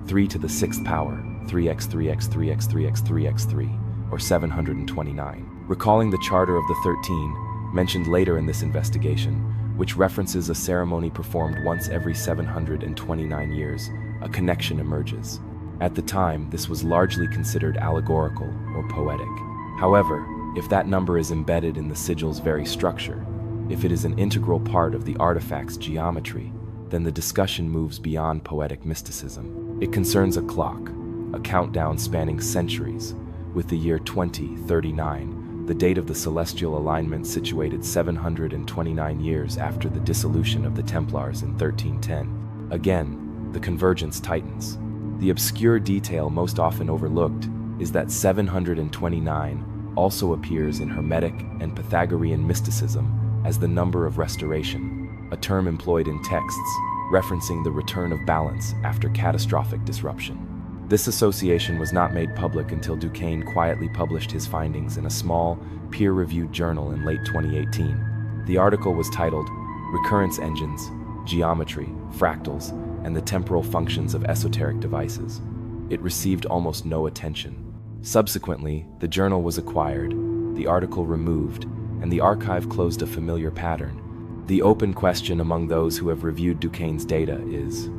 3 to the 6th power, 3x 3x 3x 3x 3x 3, or 729. Recalling the Charter of the 13, mentioned later in this investigation, which references a ceremony performed once every 729 years, a connection emerges. At the time, this was largely considered allegorical or poetic. However, if that number is embedded in the sigil's very structure, if it is an integral part of the artifact's geometry, then the discussion moves beyond poetic mysticism. It concerns a clock, a countdown spanning centuries, with the year 2039, the date of the celestial alignment, situated 729 years after the dissolution of the Templars in 1310. Again, the convergence tightens. The obscure detail most often overlooked is that 729 also appears in Hermetic and Pythagorean mysticism as the number of restoration, a term employed in texts referencing the return of balance after catastrophic disruption. This association was not made public until Duquesne quietly published his findings in a small, peer-reviewed journal in late 2018. The article was titled "Recurrence Engines, Geometry, Fractals, and the Temporal Functions of Esoteric Devices." It received almost no attention. Subsequently, the journal was acquired, the article removed, and the archive closed, a familiar pattern. The open question among those who have reviewed Duquesne's data is,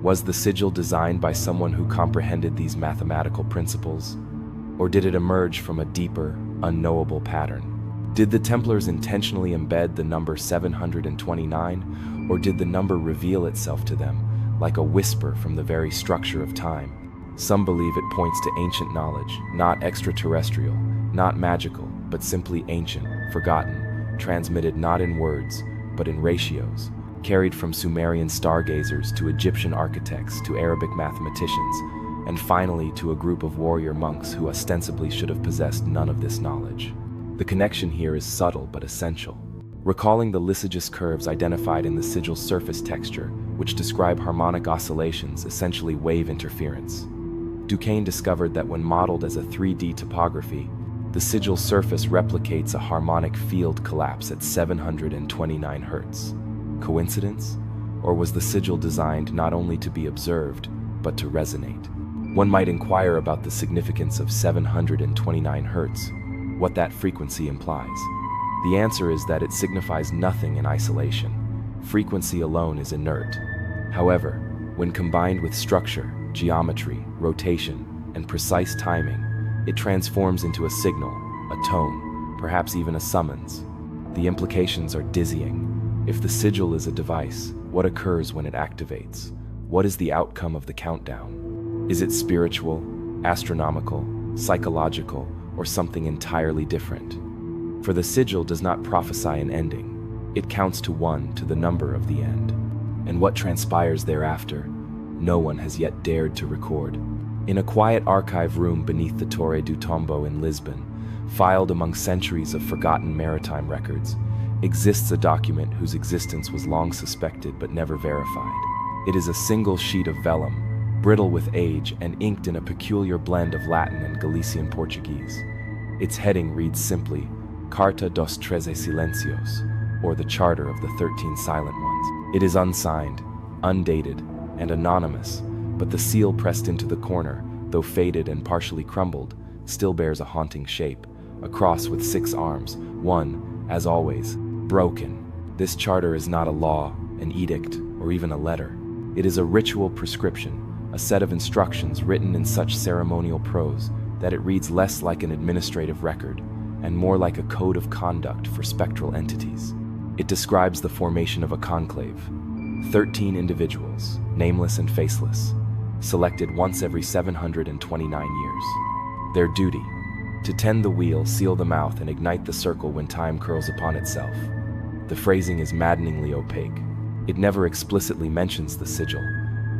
was the sigil designed by someone who comprehended these mathematical principles, or did it emerge from a deeper, unknowable pattern? Did the Templars intentionally embed the number 729, or did the number reveal itself to them like a whisper from the very structure of time? Some believe it points to ancient knowledge, not extraterrestrial, not magical, but simply ancient, forgotten, transmitted not in words, but in ratios, carried from Sumerian stargazers to Egyptian architects to Arabic mathematicians, and finally to a group of warrior monks who ostensibly should have possessed none of this knowledge. The connection here is subtle but essential. Recalling the lysagous curves identified in the sigil's surface texture, which describe harmonic oscillations, essentially wave interference, Duquesne discovered that when modeled as a 3D topography, the sigil's surface replicates a harmonic field collapse at 729 Hz. Coincidence? Or was the sigil designed not only to be observed, but to resonate? One might inquire about the significance of 729 Hz, what that frequency implies. The answer is that it signifies nothing in isolation. Frequency alone is inert. However, when combined with structure, geometry, rotation, and precise timing, it transforms into a signal, a tone, perhaps even a summons. The implications are dizzying. If the sigil is a device, what occurs when it activates? What is the outcome of the countdown? Is it spiritual, astronomical, psychological, or something entirely different? For the sigil does not prophesy an ending. It counts to one, to the number of the end. And what transpires thereafter, no one has yet dared to record. In a quiet archive room beneath the Torre do Tombo in Lisbon, filed among centuries of forgotten maritime records, exists a document whose existence was long suspected but never verified. It is a single sheet of vellum, brittle with age and inked in a peculiar blend of Latin and Galician Portuguese. Its heading reads simply, Carta dos Treze Silencios, or the Charter of the 13 Silent Ones. It is unsigned, undated, and anonymous, but the seal pressed into the corner, though faded and partially crumbled, still bears a haunting shape, a cross with 6 arms, one, as always, broken. This charter is not a law, an edict, or even a letter. It is a ritual prescription, a set of instructions written in such ceremonial prose that it reads less like an administrative record and more like a code of conduct for spectral entities. It describes the formation of a conclave, 13 individuals, nameless and faceless, selected once every 729 years. Their duty: to tend the wheel, seal the mouth, and ignite the circle when time curls upon itself. The phrasing is maddeningly opaque. It never explicitly mentions the sigil,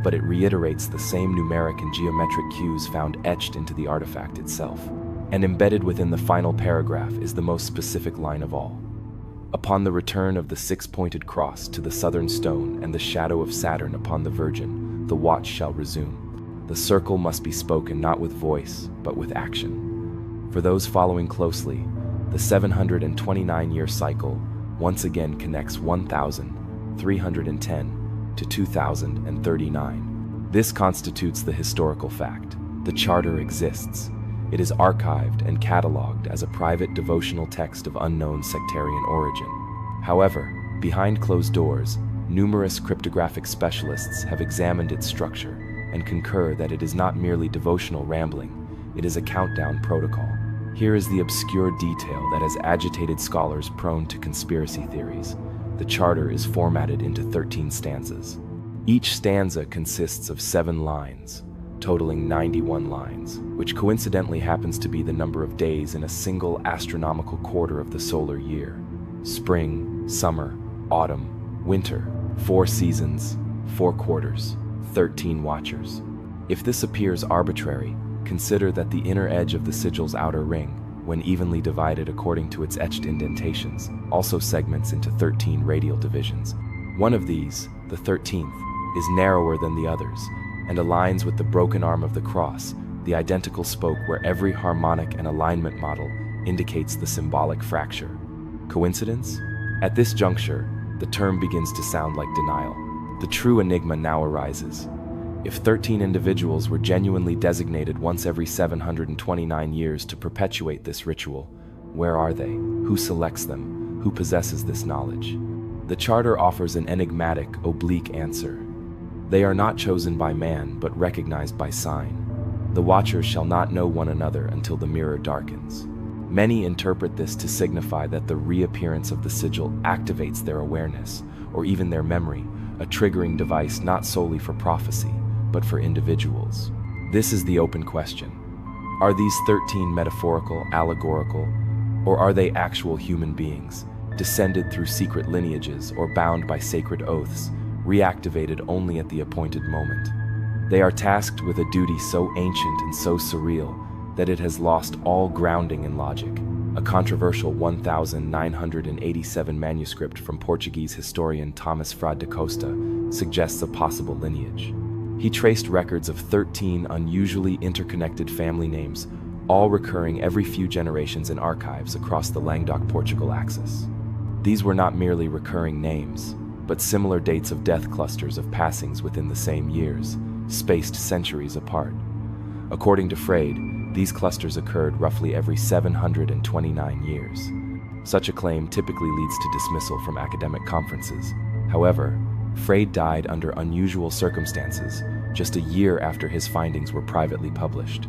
but it reiterates the same numeric and geometric cues found etched into the artifact itself. And embedded within the final paragraph is the most specific line of all. Upon the return of the 6-pointed cross to the southern stone and the shadow of Saturn upon the Virgin, the watch shall resume. The circle must be spoken not with voice, but with action. For those following closely, the 729-year cycle once again connects 1,310 to 2,039. This constitutes the historical fact. The charter exists. It is archived and catalogued as a private devotional text of unknown sectarian origin. However, behind closed doors, numerous cryptographic specialists have examined its structure and concur that it is not merely devotional rambling, it is a countdown protocol. Here is the obscure detail that has agitated scholars prone to conspiracy theories. The charter is formatted into 13 stanzas. Each stanza consists of 7 lines, totaling 91 lines, which coincidentally happens to be the number of days in a single astronomical quarter of the solar year. Spring, summer, autumn, winter, 4 seasons, 4 quarters, 13 watchers. If this appears arbitrary, consider that the inner edge of the sigil's outer ring, when evenly divided according to its etched indentations, also segments into 13 radial divisions. One of these, the 13th, is narrower than the others, and aligns with the broken arm of the cross, the identical spoke where every harmonic and alignment model indicates the symbolic fracture. Coincidence? At this juncture, the term begins to sound like denial. The true enigma now arises. If 13 individuals were genuinely designated once every 729 years to perpetuate this ritual, where are they? Who selects them? Who possesses this knowledge? The charter offers an enigmatic, oblique answer. They are not chosen by man, but recognized by sign. The watchers shall not know one another until the mirror darkens. Many interpret this to signify that the reappearance of the sigil activates their awareness, or even their memory, a triggering device not solely for prophecy, but for individuals. This is the open question. Are these 13 metaphorical, allegorical, or are they actual human beings, descended through secret lineages or bound by sacred oaths, reactivated only at the appointed moment? They are tasked with a duty so ancient and so surreal that it has lost all grounding in logic. A controversial 1987 manuscript from Portuguese historian Thomas Frade da Costa suggests a possible lineage. He traced records of 13 unusually interconnected family names, all recurring every few generations in archives across the Languedoc-Portugal axis. These were not merely recurring names, but similar dates of death clusters of passings within the same years, spaced centuries apart. According to Frade, these clusters occurred roughly every 729 years. Such a claim typically leads to dismissal from academic conferences. However, Frade died under unusual circumstances, just a year after his findings were privately published.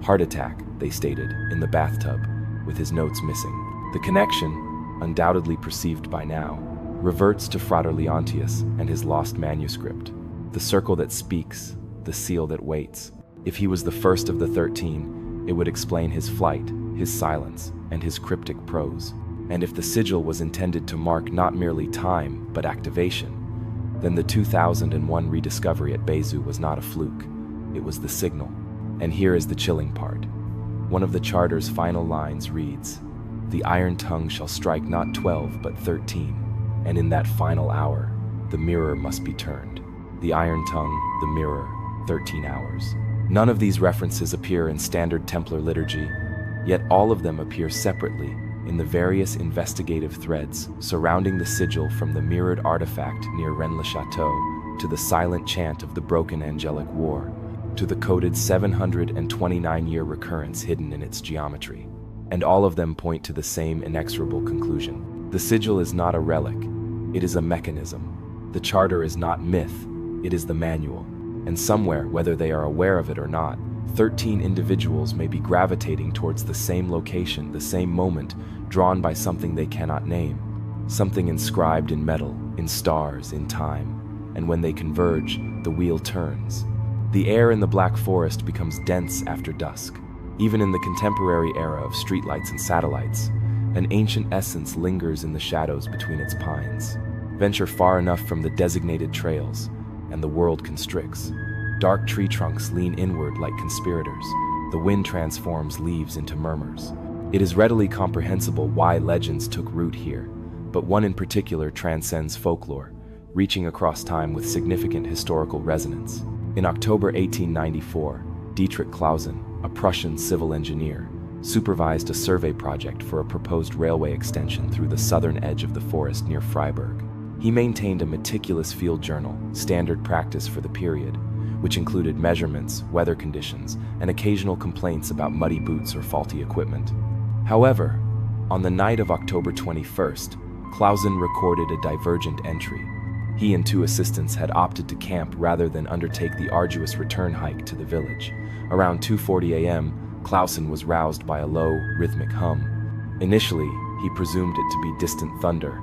Heart attack, they stated, in the bathtub, with his notes missing. The connection, undoubtedly perceived by now, reverts to Frater Leontius and his lost manuscript. The circle that speaks, the seal that waits. If he was the first of the 13, it would explain his flight, his silence, and his cryptic prose. And if the sigil was intended to mark not merely time, but activation, then the 2001 rediscovery at Bezu was not a fluke. It was the signal. And here is the chilling part. One of the charter's final lines reads, "The iron tongue shall strike not 12 but 13, and in that final hour, the mirror must be turned." The iron tongue, the mirror, 13 hours. None of these references appear in standard Templar liturgy, yet all of them appear separately in the various investigative threads surrounding the sigil, from the mirrored artifact near Rennes-le-Château to the silent chant of the broken angelic war, to the coded 729-year recurrence hidden in its geometry. And all of them point to the same inexorable conclusion. The sigil is not a relic, it is a mechanism. The charter is not myth, it is the manual. And somewhere, whether they are aware of it or not, 13 individuals may be gravitating towards the same location, the same moment, drawn by something they cannot name. Something inscribed in metal, in stars, in time. And when they converge, the wheel turns. The air in the Black Forest becomes dense after dusk. Even in the contemporary era of streetlights and satellites, an ancient essence lingers in the shadows between its pines. Venture far enough from the designated trails, and the world constricts. Dark tree trunks lean inward like conspirators. The wind transforms leaves into murmurs. It is readily comprehensible why legends took root here, but one in particular transcends folklore, reaching across time with significant historical resonance. In October 1894, Dietrich Clausen, a Prussian civil engineer, supervised a survey project for a proposed railway extension through the southern edge of the forest near Freiburg. He maintained a meticulous field journal, standard practice for the period, which included measurements, weather conditions, and occasional complaints about muddy boots or faulty equipment. However, on the night of October 21st, Clausen recorded a divergent entry. He and two assistants had opted to camp rather than undertake the arduous return hike to the village. Around 2:40 a.m., Clausen was roused by a low, rhythmic hum. Initially, he presumed it to be distant thunder,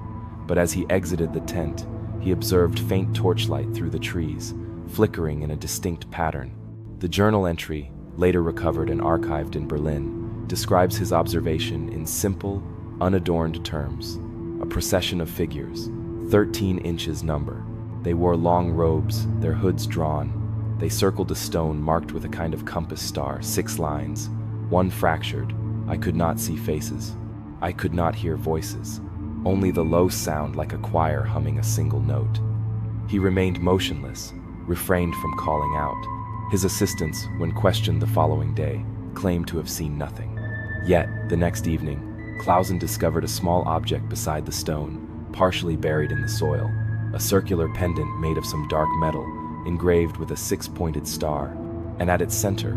but as he exited the tent, he observed faint torchlight through the trees, flickering in a distinct pattern. The journal entry, later recovered and archived in Berlin, describes his observation in simple, unadorned terms. A procession of figures, 13 inches number. They wore long robes, their hoods drawn. They circled a stone marked with a kind of compass star, 6 lines. One fractured. I could not see faces. I could not hear voices. Only the low sound like a choir humming a single note. He remained motionless, refrained from calling out. His assistants, when questioned the following day, claimed to have seen nothing. Yet, the next evening, Clausen discovered a small object beside the stone, partially buried in the soil, a circular pendant made of some dark metal, engraved with a 6-pointed star, and at its center,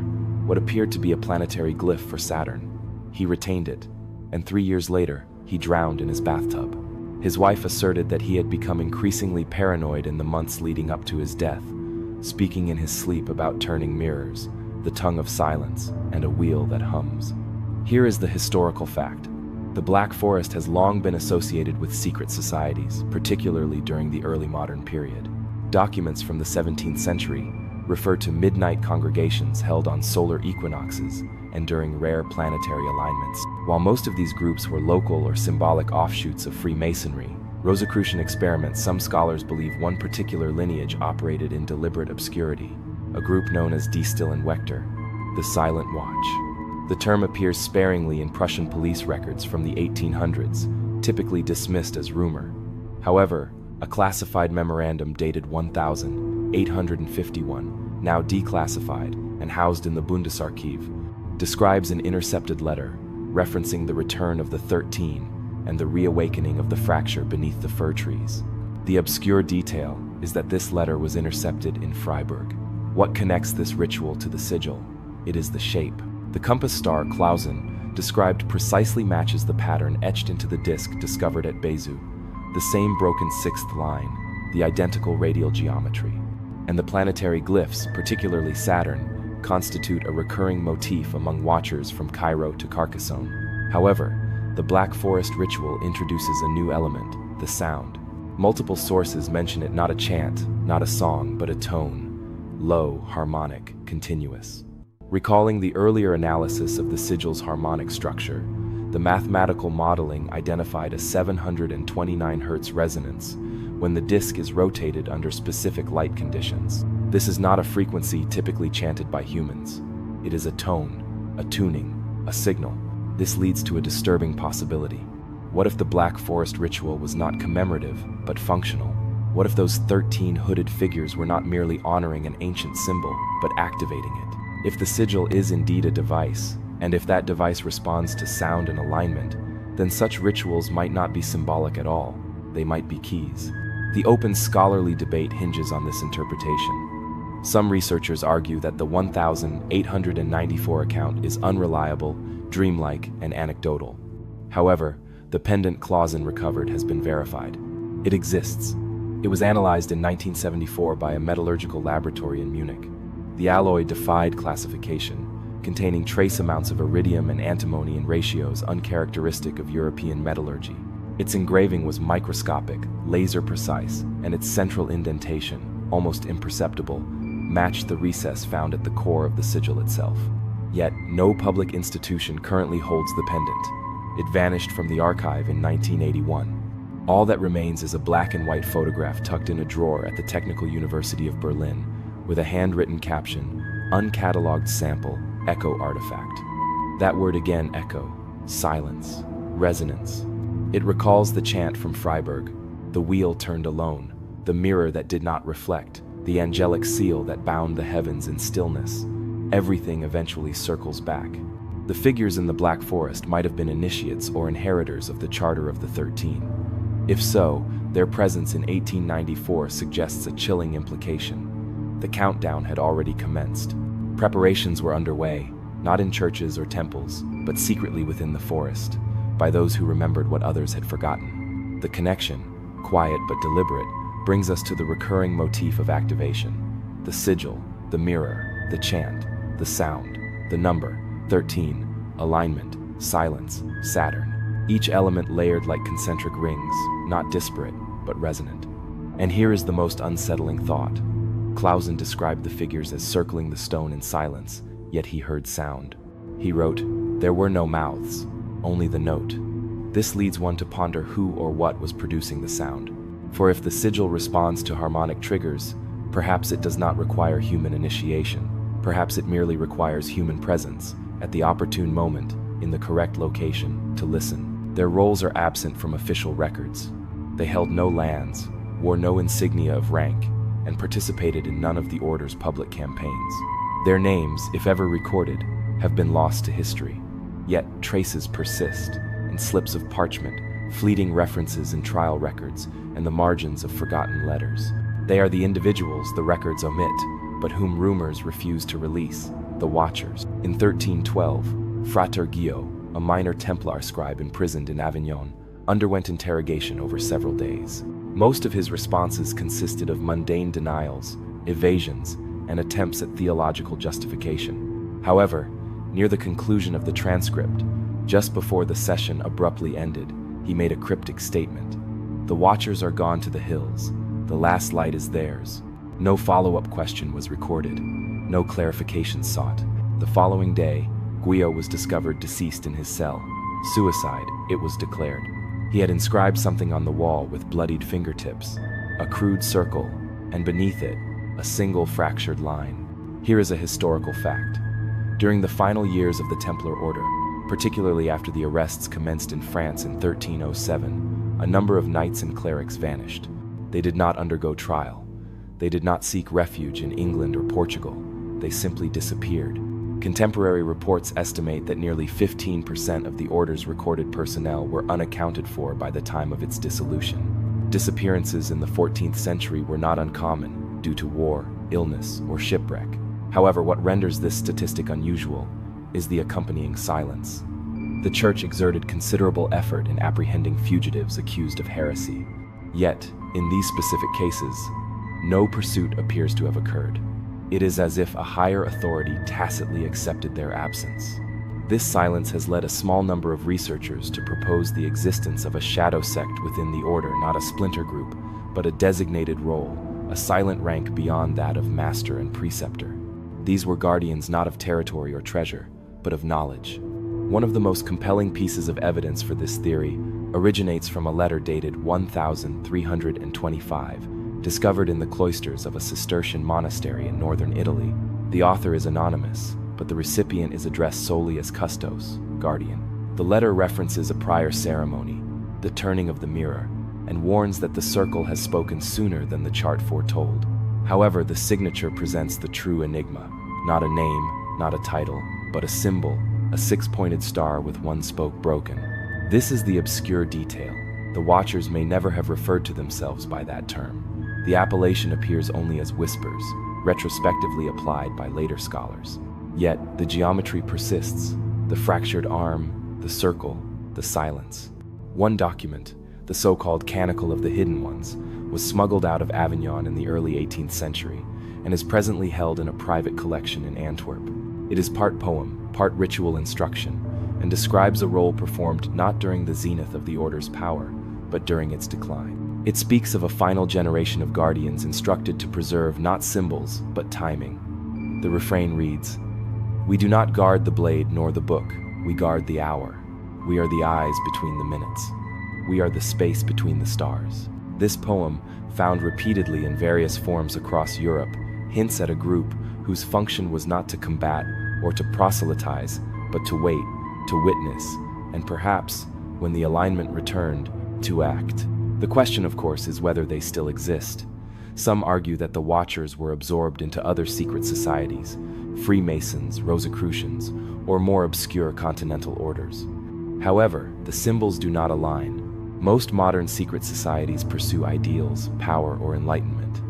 what appeared to be a planetary glyph for Saturn. He retained it, and 3 years later, he drowned in his bathtub. His wife asserted that he had become increasingly paranoid in the months leading up to his death, speaking in his sleep about turning mirrors, the tongue of silence, and a wheel that hums. Here is the historical fact. The Black Forest has long been associated with secret societies, particularly during the early modern period. Documents from the 17th century refer to midnight congregations held on solar equinoxes and during rare planetary alignments. While most of these groups were local or symbolic offshoots of Freemasonry, Rosicrucian experiments, some scholars believe one particular lineage operated in deliberate obscurity, a group known as Die Stillen Wächter, the Silent Watch. The term appears sparingly in Prussian police records from the 1800s, typically dismissed as rumor. However, a classified memorandum dated 1851, now declassified and housed in the Bundesarchiv, describes an intercepted letter referencing the return of the 13 and the reawakening of the fracture beneath the fir trees. The obscure detail is that this letter was intercepted in Freiburg. What connects this ritual to the sigil? It is the shape. The compass star Clausen described precisely matches the pattern etched into the disc discovered at Bezu, the same broken 6th line, the identical radial geometry. And the planetary glyphs, particularly Saturn, constitute a recurring motif among watchers from Cairo to Carcassonne. However, the Black Forest ritual introduces a new element, the sound. Multiple sources mention it not a chant, not a song, but a tone, low, harmonic, continuous. Recalling the earlier analysis of the sigil's harmonic structure, the mathematical modeling identified a 729 Hz resonance when the disc is rotated under specific light conditions. This is not a frequency typically chanted by humans. It is a tone, a tuning, a signal. This leads to a disturbing possibility. What if the Black Forest ritual was not commemorative, but functional? What if those 13 hooded figures were not merely honoring an ancient symbol, but activating it? If the sigil is indeed a device, and if that device responds to sound and alignment, then such rituals might not be symbolic at all. They might be keys. The open scholarly debate hinges on this interpretation. Some researchers argue that the 1894 account is unreliable, dreamlike, and anecdotal. However, the pendant Clausen recovered has been verified. It exists. It was analyzed in 1974 by a metallurgical laboratory in Munich. The alloy defied classification, containing trace amounts of iridium and antimony in ratios uncharacteristic of European metallurgy. Its engraving was microscopic, laser-precise, and its central indentation, almost imperceptible, matched the recess found at the core of the sigil itself. Yet, no public institution currently holds the pendant. It vanished from the archive in 1981. All that remains is a black and white photograph tucked in a drawer at the Technical University of Berlin, with a handwritten caption, "Uncatalogued sample, echo artifact." That word again, echo, silence, resonance. It recalls the chant from Freiburg, the wheel turned alone, the mirror that did not reflect, the angelic seal that bound the heavens in stillness. Everything eventually circles back. The figures in the Black Forest might have been initiates or inheritors of the Charter of the 13. If so, their presence in 1894 suggests a chilling implication. The countdown had already commenced. Preparations were underway, not in churches or temples, but secretly within the forest, by those who remembered what others had forgotten. The connection, quiet but deliberate, brings us to the recurring motif of activation. The sigil, the mirror, the chant, the sound, the number, 13, alignment, silence, Saturn. Each element layered like concentric rings, not disparate, but resonant. And here is the most unsettling thought. Clausen described the figures as circling the stone in silence, yet he heard sound. He wrote, "There were no mouths, only the note." This leads one to ponder who or what was producing the sound. For if the sigil responds to harmonic triggers, perhaps it does not require human initiation. Perhaps it merely requires human presence, at the opportune moment, in the correct location, to listen. Their roles are absent from official records. They held no lands, wore no insignia of rank, and participated in none of the Order's public campaigns. Their names, if ever recorded, have been lost to history. Yet traces persist, in slips of parchment, fleeting references in trial records, and the margins of forgotten letters. They are the individuals the records omit, but whom rumors refuse to release, the Watchers. In 1312, Frater Gio, a minor Templar scribe imprisoned in Avignon, underwent interrogation over several days. Most of his responses consisted of mundane denials, evasions, and attempts at theological justification. However, near the conclusion of the transcript, just before the session abruptly ended, he made a cryptic statement. "The Watchers are gone to the hills. The last light is theirs." No follow-up question was recorded. No clarification sought. The following day, Guillot was discovered deceased in his cell. Suicide, it was declared. He had inscribed something on the wall with bloodied fingertips, a crude circle, and beneath it, a single fractured line. Here is a historical fact. During the final years of the Templar Order, particularly after the arrests commenced in France in 1307, a number of knights and clerics vanished. They did not undergo trial. They did not seek refuge in England or Portugal. They simply disappeared. Contemporary reports estimate that nearly 15% of the Order's recorded personnel were unaccounted for by the time of its dissolution. Disappearances in the 14th century were not uncommon due to war, illness, or shipwreck. However, what renders this statistic unusual is the accompanying silence. The Church exerted considerable effort in apprehending fugitives accused of heresy. Yet, in these specific cases, no pursuit appears to have occurred. It is as if a higher authority tacitly accepted their absence. This silence has led a small number of researchers to propose the existence of a shadow sect within the Order, not a splinter group, but a designated role, a silent rank beyond that of master and preceptor. These were guardians not of territory or treasure, but of knowledge. One of the most compelling pieces of evidence for this theory originates from a letter dated 1325, discovered in the cloisters of a Cistercian monastery in northern Italy. The author is anonymous, but the recipient is addressed solely as custos, guardian. The letter references a prior ceremony, the turning of the mirror, and warns that the circle has spoken sooner than the chart foretold. However, the signature presents the true enigma, not a name, not a title, but a symbol, a six-pointed star with one spoke broken. This is the obscure detail. The Watchers may never have referred to themselves by that term. The appellation appears only as whispers, retrospectively applied by later scholars. Yet, the geometry persists, the fractured arm, the circle, the silence. One document, the so-called Chronicle of the Hidden Ones, was smuggled out of Avignon in the early 18th century, and is presently held in a private collection in Antwerp. It is part poem, part ritual instruction, and describes a role performed not during the zenith of the Order's power, but during its decline. It speaks of a final generation of guardians instructed to preserve not symbols, but timing. The refrain reads, "We do not guard the blade nor the book, we guard the hour. We are the eyes between the minutes. We are the space between the stars." This poem, found repeatedly in various forms across Europe, hints at a group whose function was not to combat or to proselytize, but to wait, to witness, and perhaps, when the alignment returned, to act. The question, of course, is whether they still exist. Some argue that the Watchers were absorbed into other secret societies, Freemasons, Rosicrucians, or more obscure continental orders. However, the symbols do not align. Most modern secret societies pursue ideals, power, or enlightenment.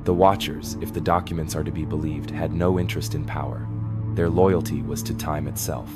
The Watchers, if the documents are to be believed, had no interest in power. Their loyalty was to time itself.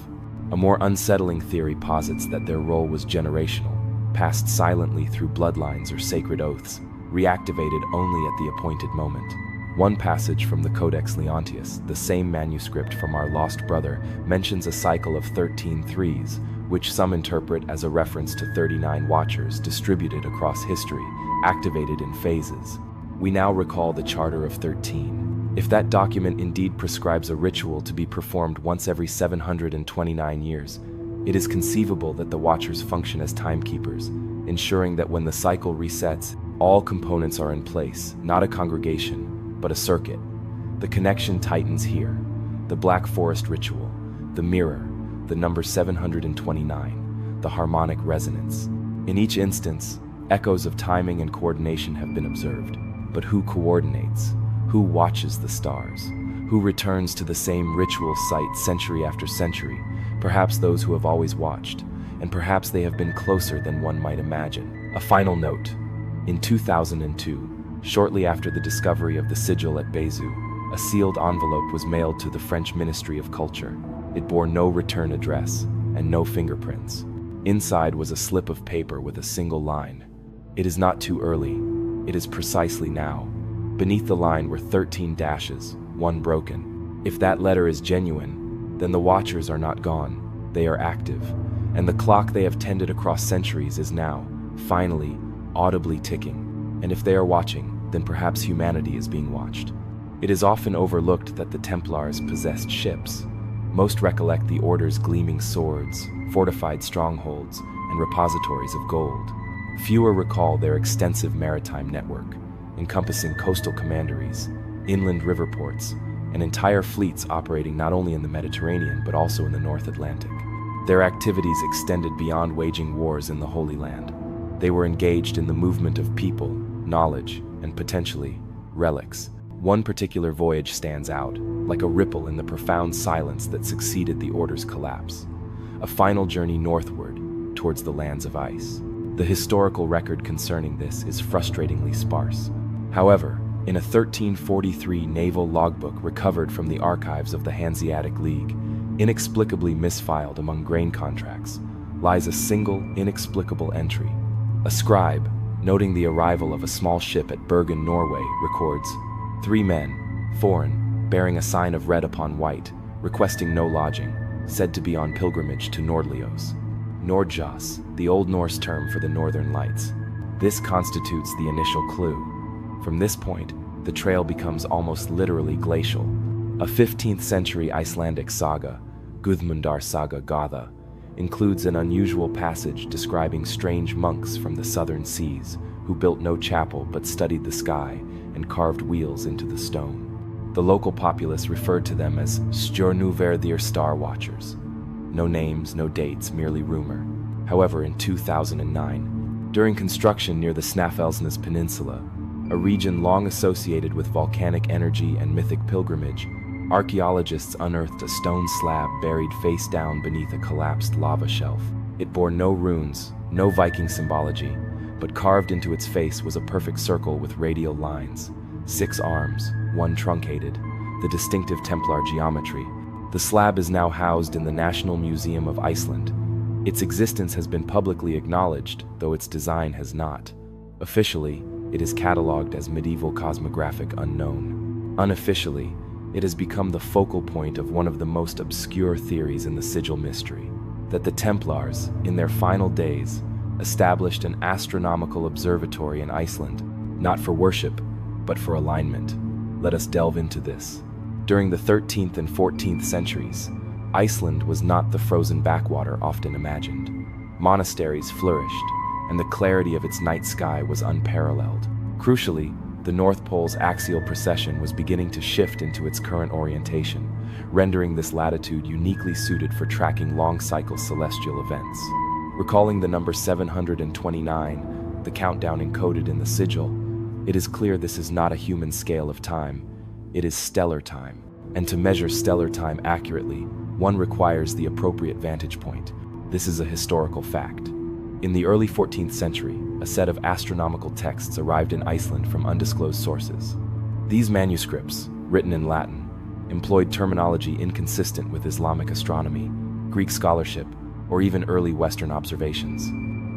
A more unsettling theory posits that their role was generational, passed silently through bloodlines or sacred oaths, reactivated only at the appointed moment. One passage from the Codex Leontius, the same manuscript from our lost brother, mentions a cycle of 13 threes, which some interpret as a reference to 39 Watchers distributed across history, activated in phases. We now recall the Charter of 13. If that document indeed prescribes a ritual to be performed once every 729 years, it is conceivable that the Watchers function as timekeepers, ensuring that when the cycle resets, all components are in place, not a congregation, but a circuit. The connection tightens here. The Black Forest ritual, the mirror, the number 729, the harmonic resonance. In each instance, echoes of timing and coordination have been observed. But who coordinates? Who watches the stars? Who returns to the same ritual site century after century? Perhaps those who have always watched, and perhaps they have been closer than one might imagine. A final note. In 2002, shortly after the discovery of the sigil at Bézieux, a sealed envelope was mailed to the French Ministry of Culture. It bore no return address and no fingerprints. Inside was a slip of paper with a single line. "It is not too early. It is precisely now." Beneath the line were 13 dashes, one broken. If that letter is genuine, then the Watchers are not gone. They are active, and the clock they have tended across centuries is now, finally, audibly ticking. And if they are watching, then perhaps humanity is being watched. It is often overlooked that the Templars possessed ships. Most recollect the Order's gleaming swords, fortified strongholds, and repositories of gold. Fewer recall their extensive maritime network, encompassing coastal commanderies, inland river ports, and entire fleets operating not only in the Mediterranean but also in the North Atlantic. Their activities extended beyond waging wars in the Holy Land. They were engaged in the movement of people, knowledge, and potentially relics. One particular voyage stands out, like a ripple in the profound silence that succeeded the Order's collapse. A final journey northward, towards the lands of ice. The historical record concerning this is frustratingly sparse. However, in a 1343 naval logbook recovered from the archives of the Hanseatic League, inexplicably misfiled among grain contracts, lies a single, inexplicable entry. A scribe, noting the arrival of a small ship at Bergen, Norway, records, 3 men, foreign, bearing a sign of red upon white, requesting no lodging, said to be on pilgrimage to Nordlios. Nordjas, the Old Norse term for the Northern Lights. This constitutes the initial clue. From this point, the trail becomes almost literally glacial. A 15th century Icelandic saga, Guðmundar Saga Gatha, includes an unusual passage describing strange monks from the southern seas who built no chapel but studied the sky and carved wheels into the stone. The local populace referred to them as Stjörnuverðir Star Watchers. No names, no dates, merely rumor. However, in 2009, during construction near the Snæfellsnes Peninsula, a region long associated with volcanic energy and mythic pilgrimage, archaeologists unearthed a stone slab buried face down beneath a collapsed lava shelf. It bore no runes, no Viking symbology, but carved into its face was a perfect circle with radial lines, 6 arms, 1 truncated, the distinctive Templar geometry. The slab is now housed in the National Museum of Iceland. Its existence has been publicly acknowledged, though its design has not. Officially, it is catalogued as medieval cosmographic unknown. Unofficially, it has become the focal point of one of the most obscure theories in the sigil mystery, that the Templars, in their final days, established an astronomical observatory in Iceland, not for worship, but for alignment. Let us delve into this. During the 13th and 14th centuries, Iceland was not the frozen backwater often imagined. Monasteries flourished, and the clarity of its night sky was unparalleled. Crucially, the North Pole's axial precession was beginning to shift into its current orientation, rendering this latitude uniquely suited for tracking long-cycle celestial events. Recalling the number 729, the countdown encoded in the sigil, it is clear this is not a human scale of time. It is stellar time, and to measure stellar time accurately, one requires the appropriate vantage point. This is a historical fact. In the early 14th century, a set of astronomical texts arrived in Iceland from undisclosed sources. These manuscripts, written in Latin, employed terminology inconsistent with Islamic astronomy, Greek scholarship, or even early Western observations.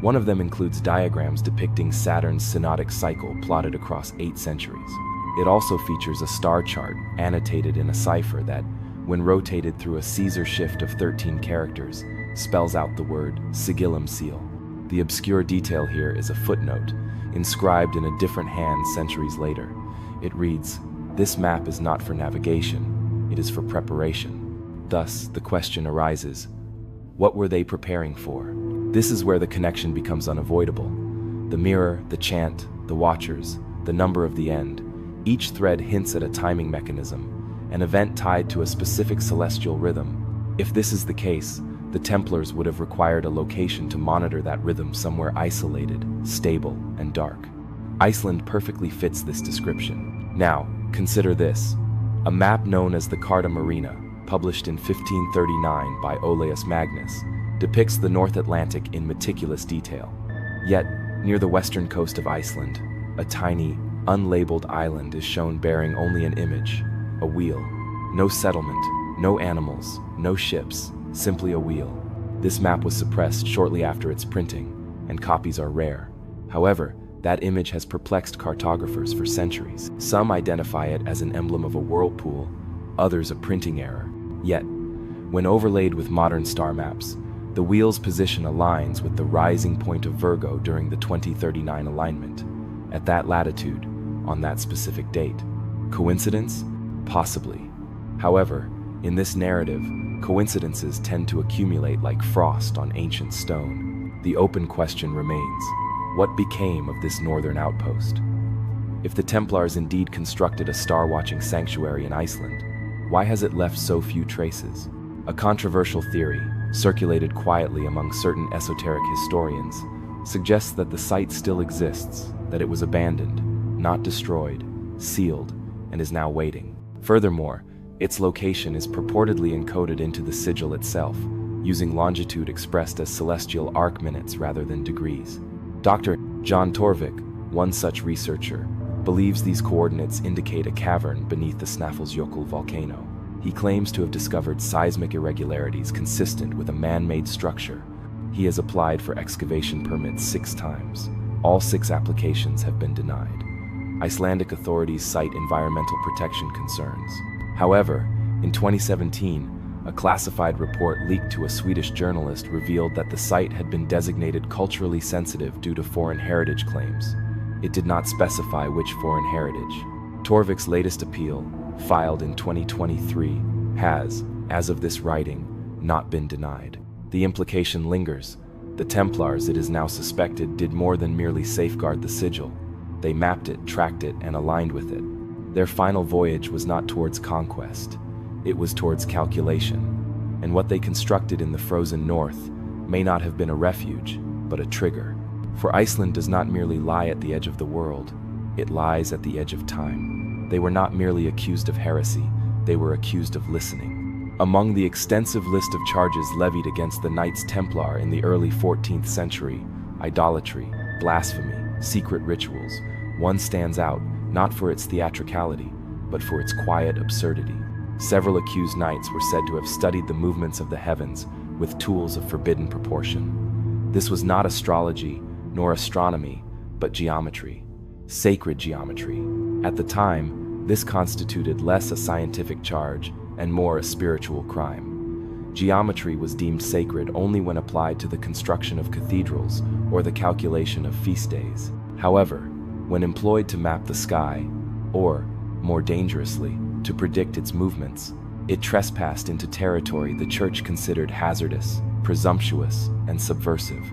One of them includes diagrams depicting Saturn's synodic cycle plotted across 8 centuries. It also features a star chart annotated in a cipher that, when rotated through a Caesar shift of 13 characters, spells out the word sigillum seal. The obscure detail here is a footnote, inscribed in a different hand centuries later. It reads, "This map is not for navigation, it is for preparation." Thus, the question arises, what were they preparing for? This is where the connection becomes unavoidable. The mirror, the chant, the watchers, the number of the end, each thread hints at a timing mechanism, an event tied to a specific celestial rhythm. If this is the case, the Templars would have required a location to monitor that rhythm somewhere isolated, stable, and dark. Iceland perfectly fits this description. Now, consider this. A map known as the Carta Marina, published in 1539 by Olaus Magnus, depicts the North Atlantic in meticulous detail. Yet, near the western coast of Iceland, a tiny, unlabeled island is shown bearing only an image, a wheel. No settlement, no animals, no ships, simply a wheel. This map was suppressed shortly after its printing, and copies are rare. However, that image has perplexed cartographers for centuries. Some identify it as an emblem of a whirlpool, others a printing error. Yet, when overlaid with modern star maps, the wheel's position aligns with the rising point of Virgo during the 2039 alignment, at that latitude, on that specific date. Coincidence? Possibly. However, in this narrative, coincidences tend to accumulate like frost on ancient stone. The open question remains, what became of this northern outpost? If the Templars indeed constructed a star-watching sanctuary in Iceland, why has it left so few traces? A controversial theory, circulated quietly among certain esoteric historians, suggests that the site still exists, that it was abandoned, not destroyed, sealed, and is now waiting. Furthermore, its location is purportedly encoded into the sigil itself, using longitude expressed as celestial arc minutes rather than degrees. Dr. John Torvik, one such researcher, believes these coordinates indicate a cavern beneath the Snæfellsjökull volcano. He claims to have discovered seismic irregularities consistent with a man-made structure. He has applied for excavation permits 6 times. All 6 applications have been denied. Icelandic authorities cite environmental protection concerns. However, in 2017, a classified report leaked to a Swedish journalist revealed that the site had been designated culturally sensitive due to foreign heritage claims. It did not specify which foreign heritage. Torvik's latest appeal, filed in 2023, has, as of this writing, not been denied. The implication lingers. The Templars, it is now suspected, did more than merely safeguard the sigil. They mapped it, tracked it, and aligned with it. Their final voyage was not towards conquest. It was towards calculation. And what they constructed in the frozen north may not have been a refuge, but a trigger. For Iceland does not merely lie at the edge of the world, it lies at the edge of time. They were not merely accused of heresy, they were accused of listening. Among the extensive list of charges levied against the Knights Templar in the early 14th century, idolatry, blasphemy, secret rituals, one stands out, not for its theatricality, but for its quiet absurdity. Several accused knights were said to have studied the movements of the heavens with tools of forbidden proportion. This was not astrology, nor astronomy, but geometry, sacred geometry. At the time, this constituted less a scientific charge and more a spiritual crime. Geometry was deemed sacred only when applied to the construction of cathedrals or the calculation of feast days. However, when employed to map the sky, or, more dangerously, to predict its movements, it trespassed into territory the Church considered hazardous, presumptuous, and subversive.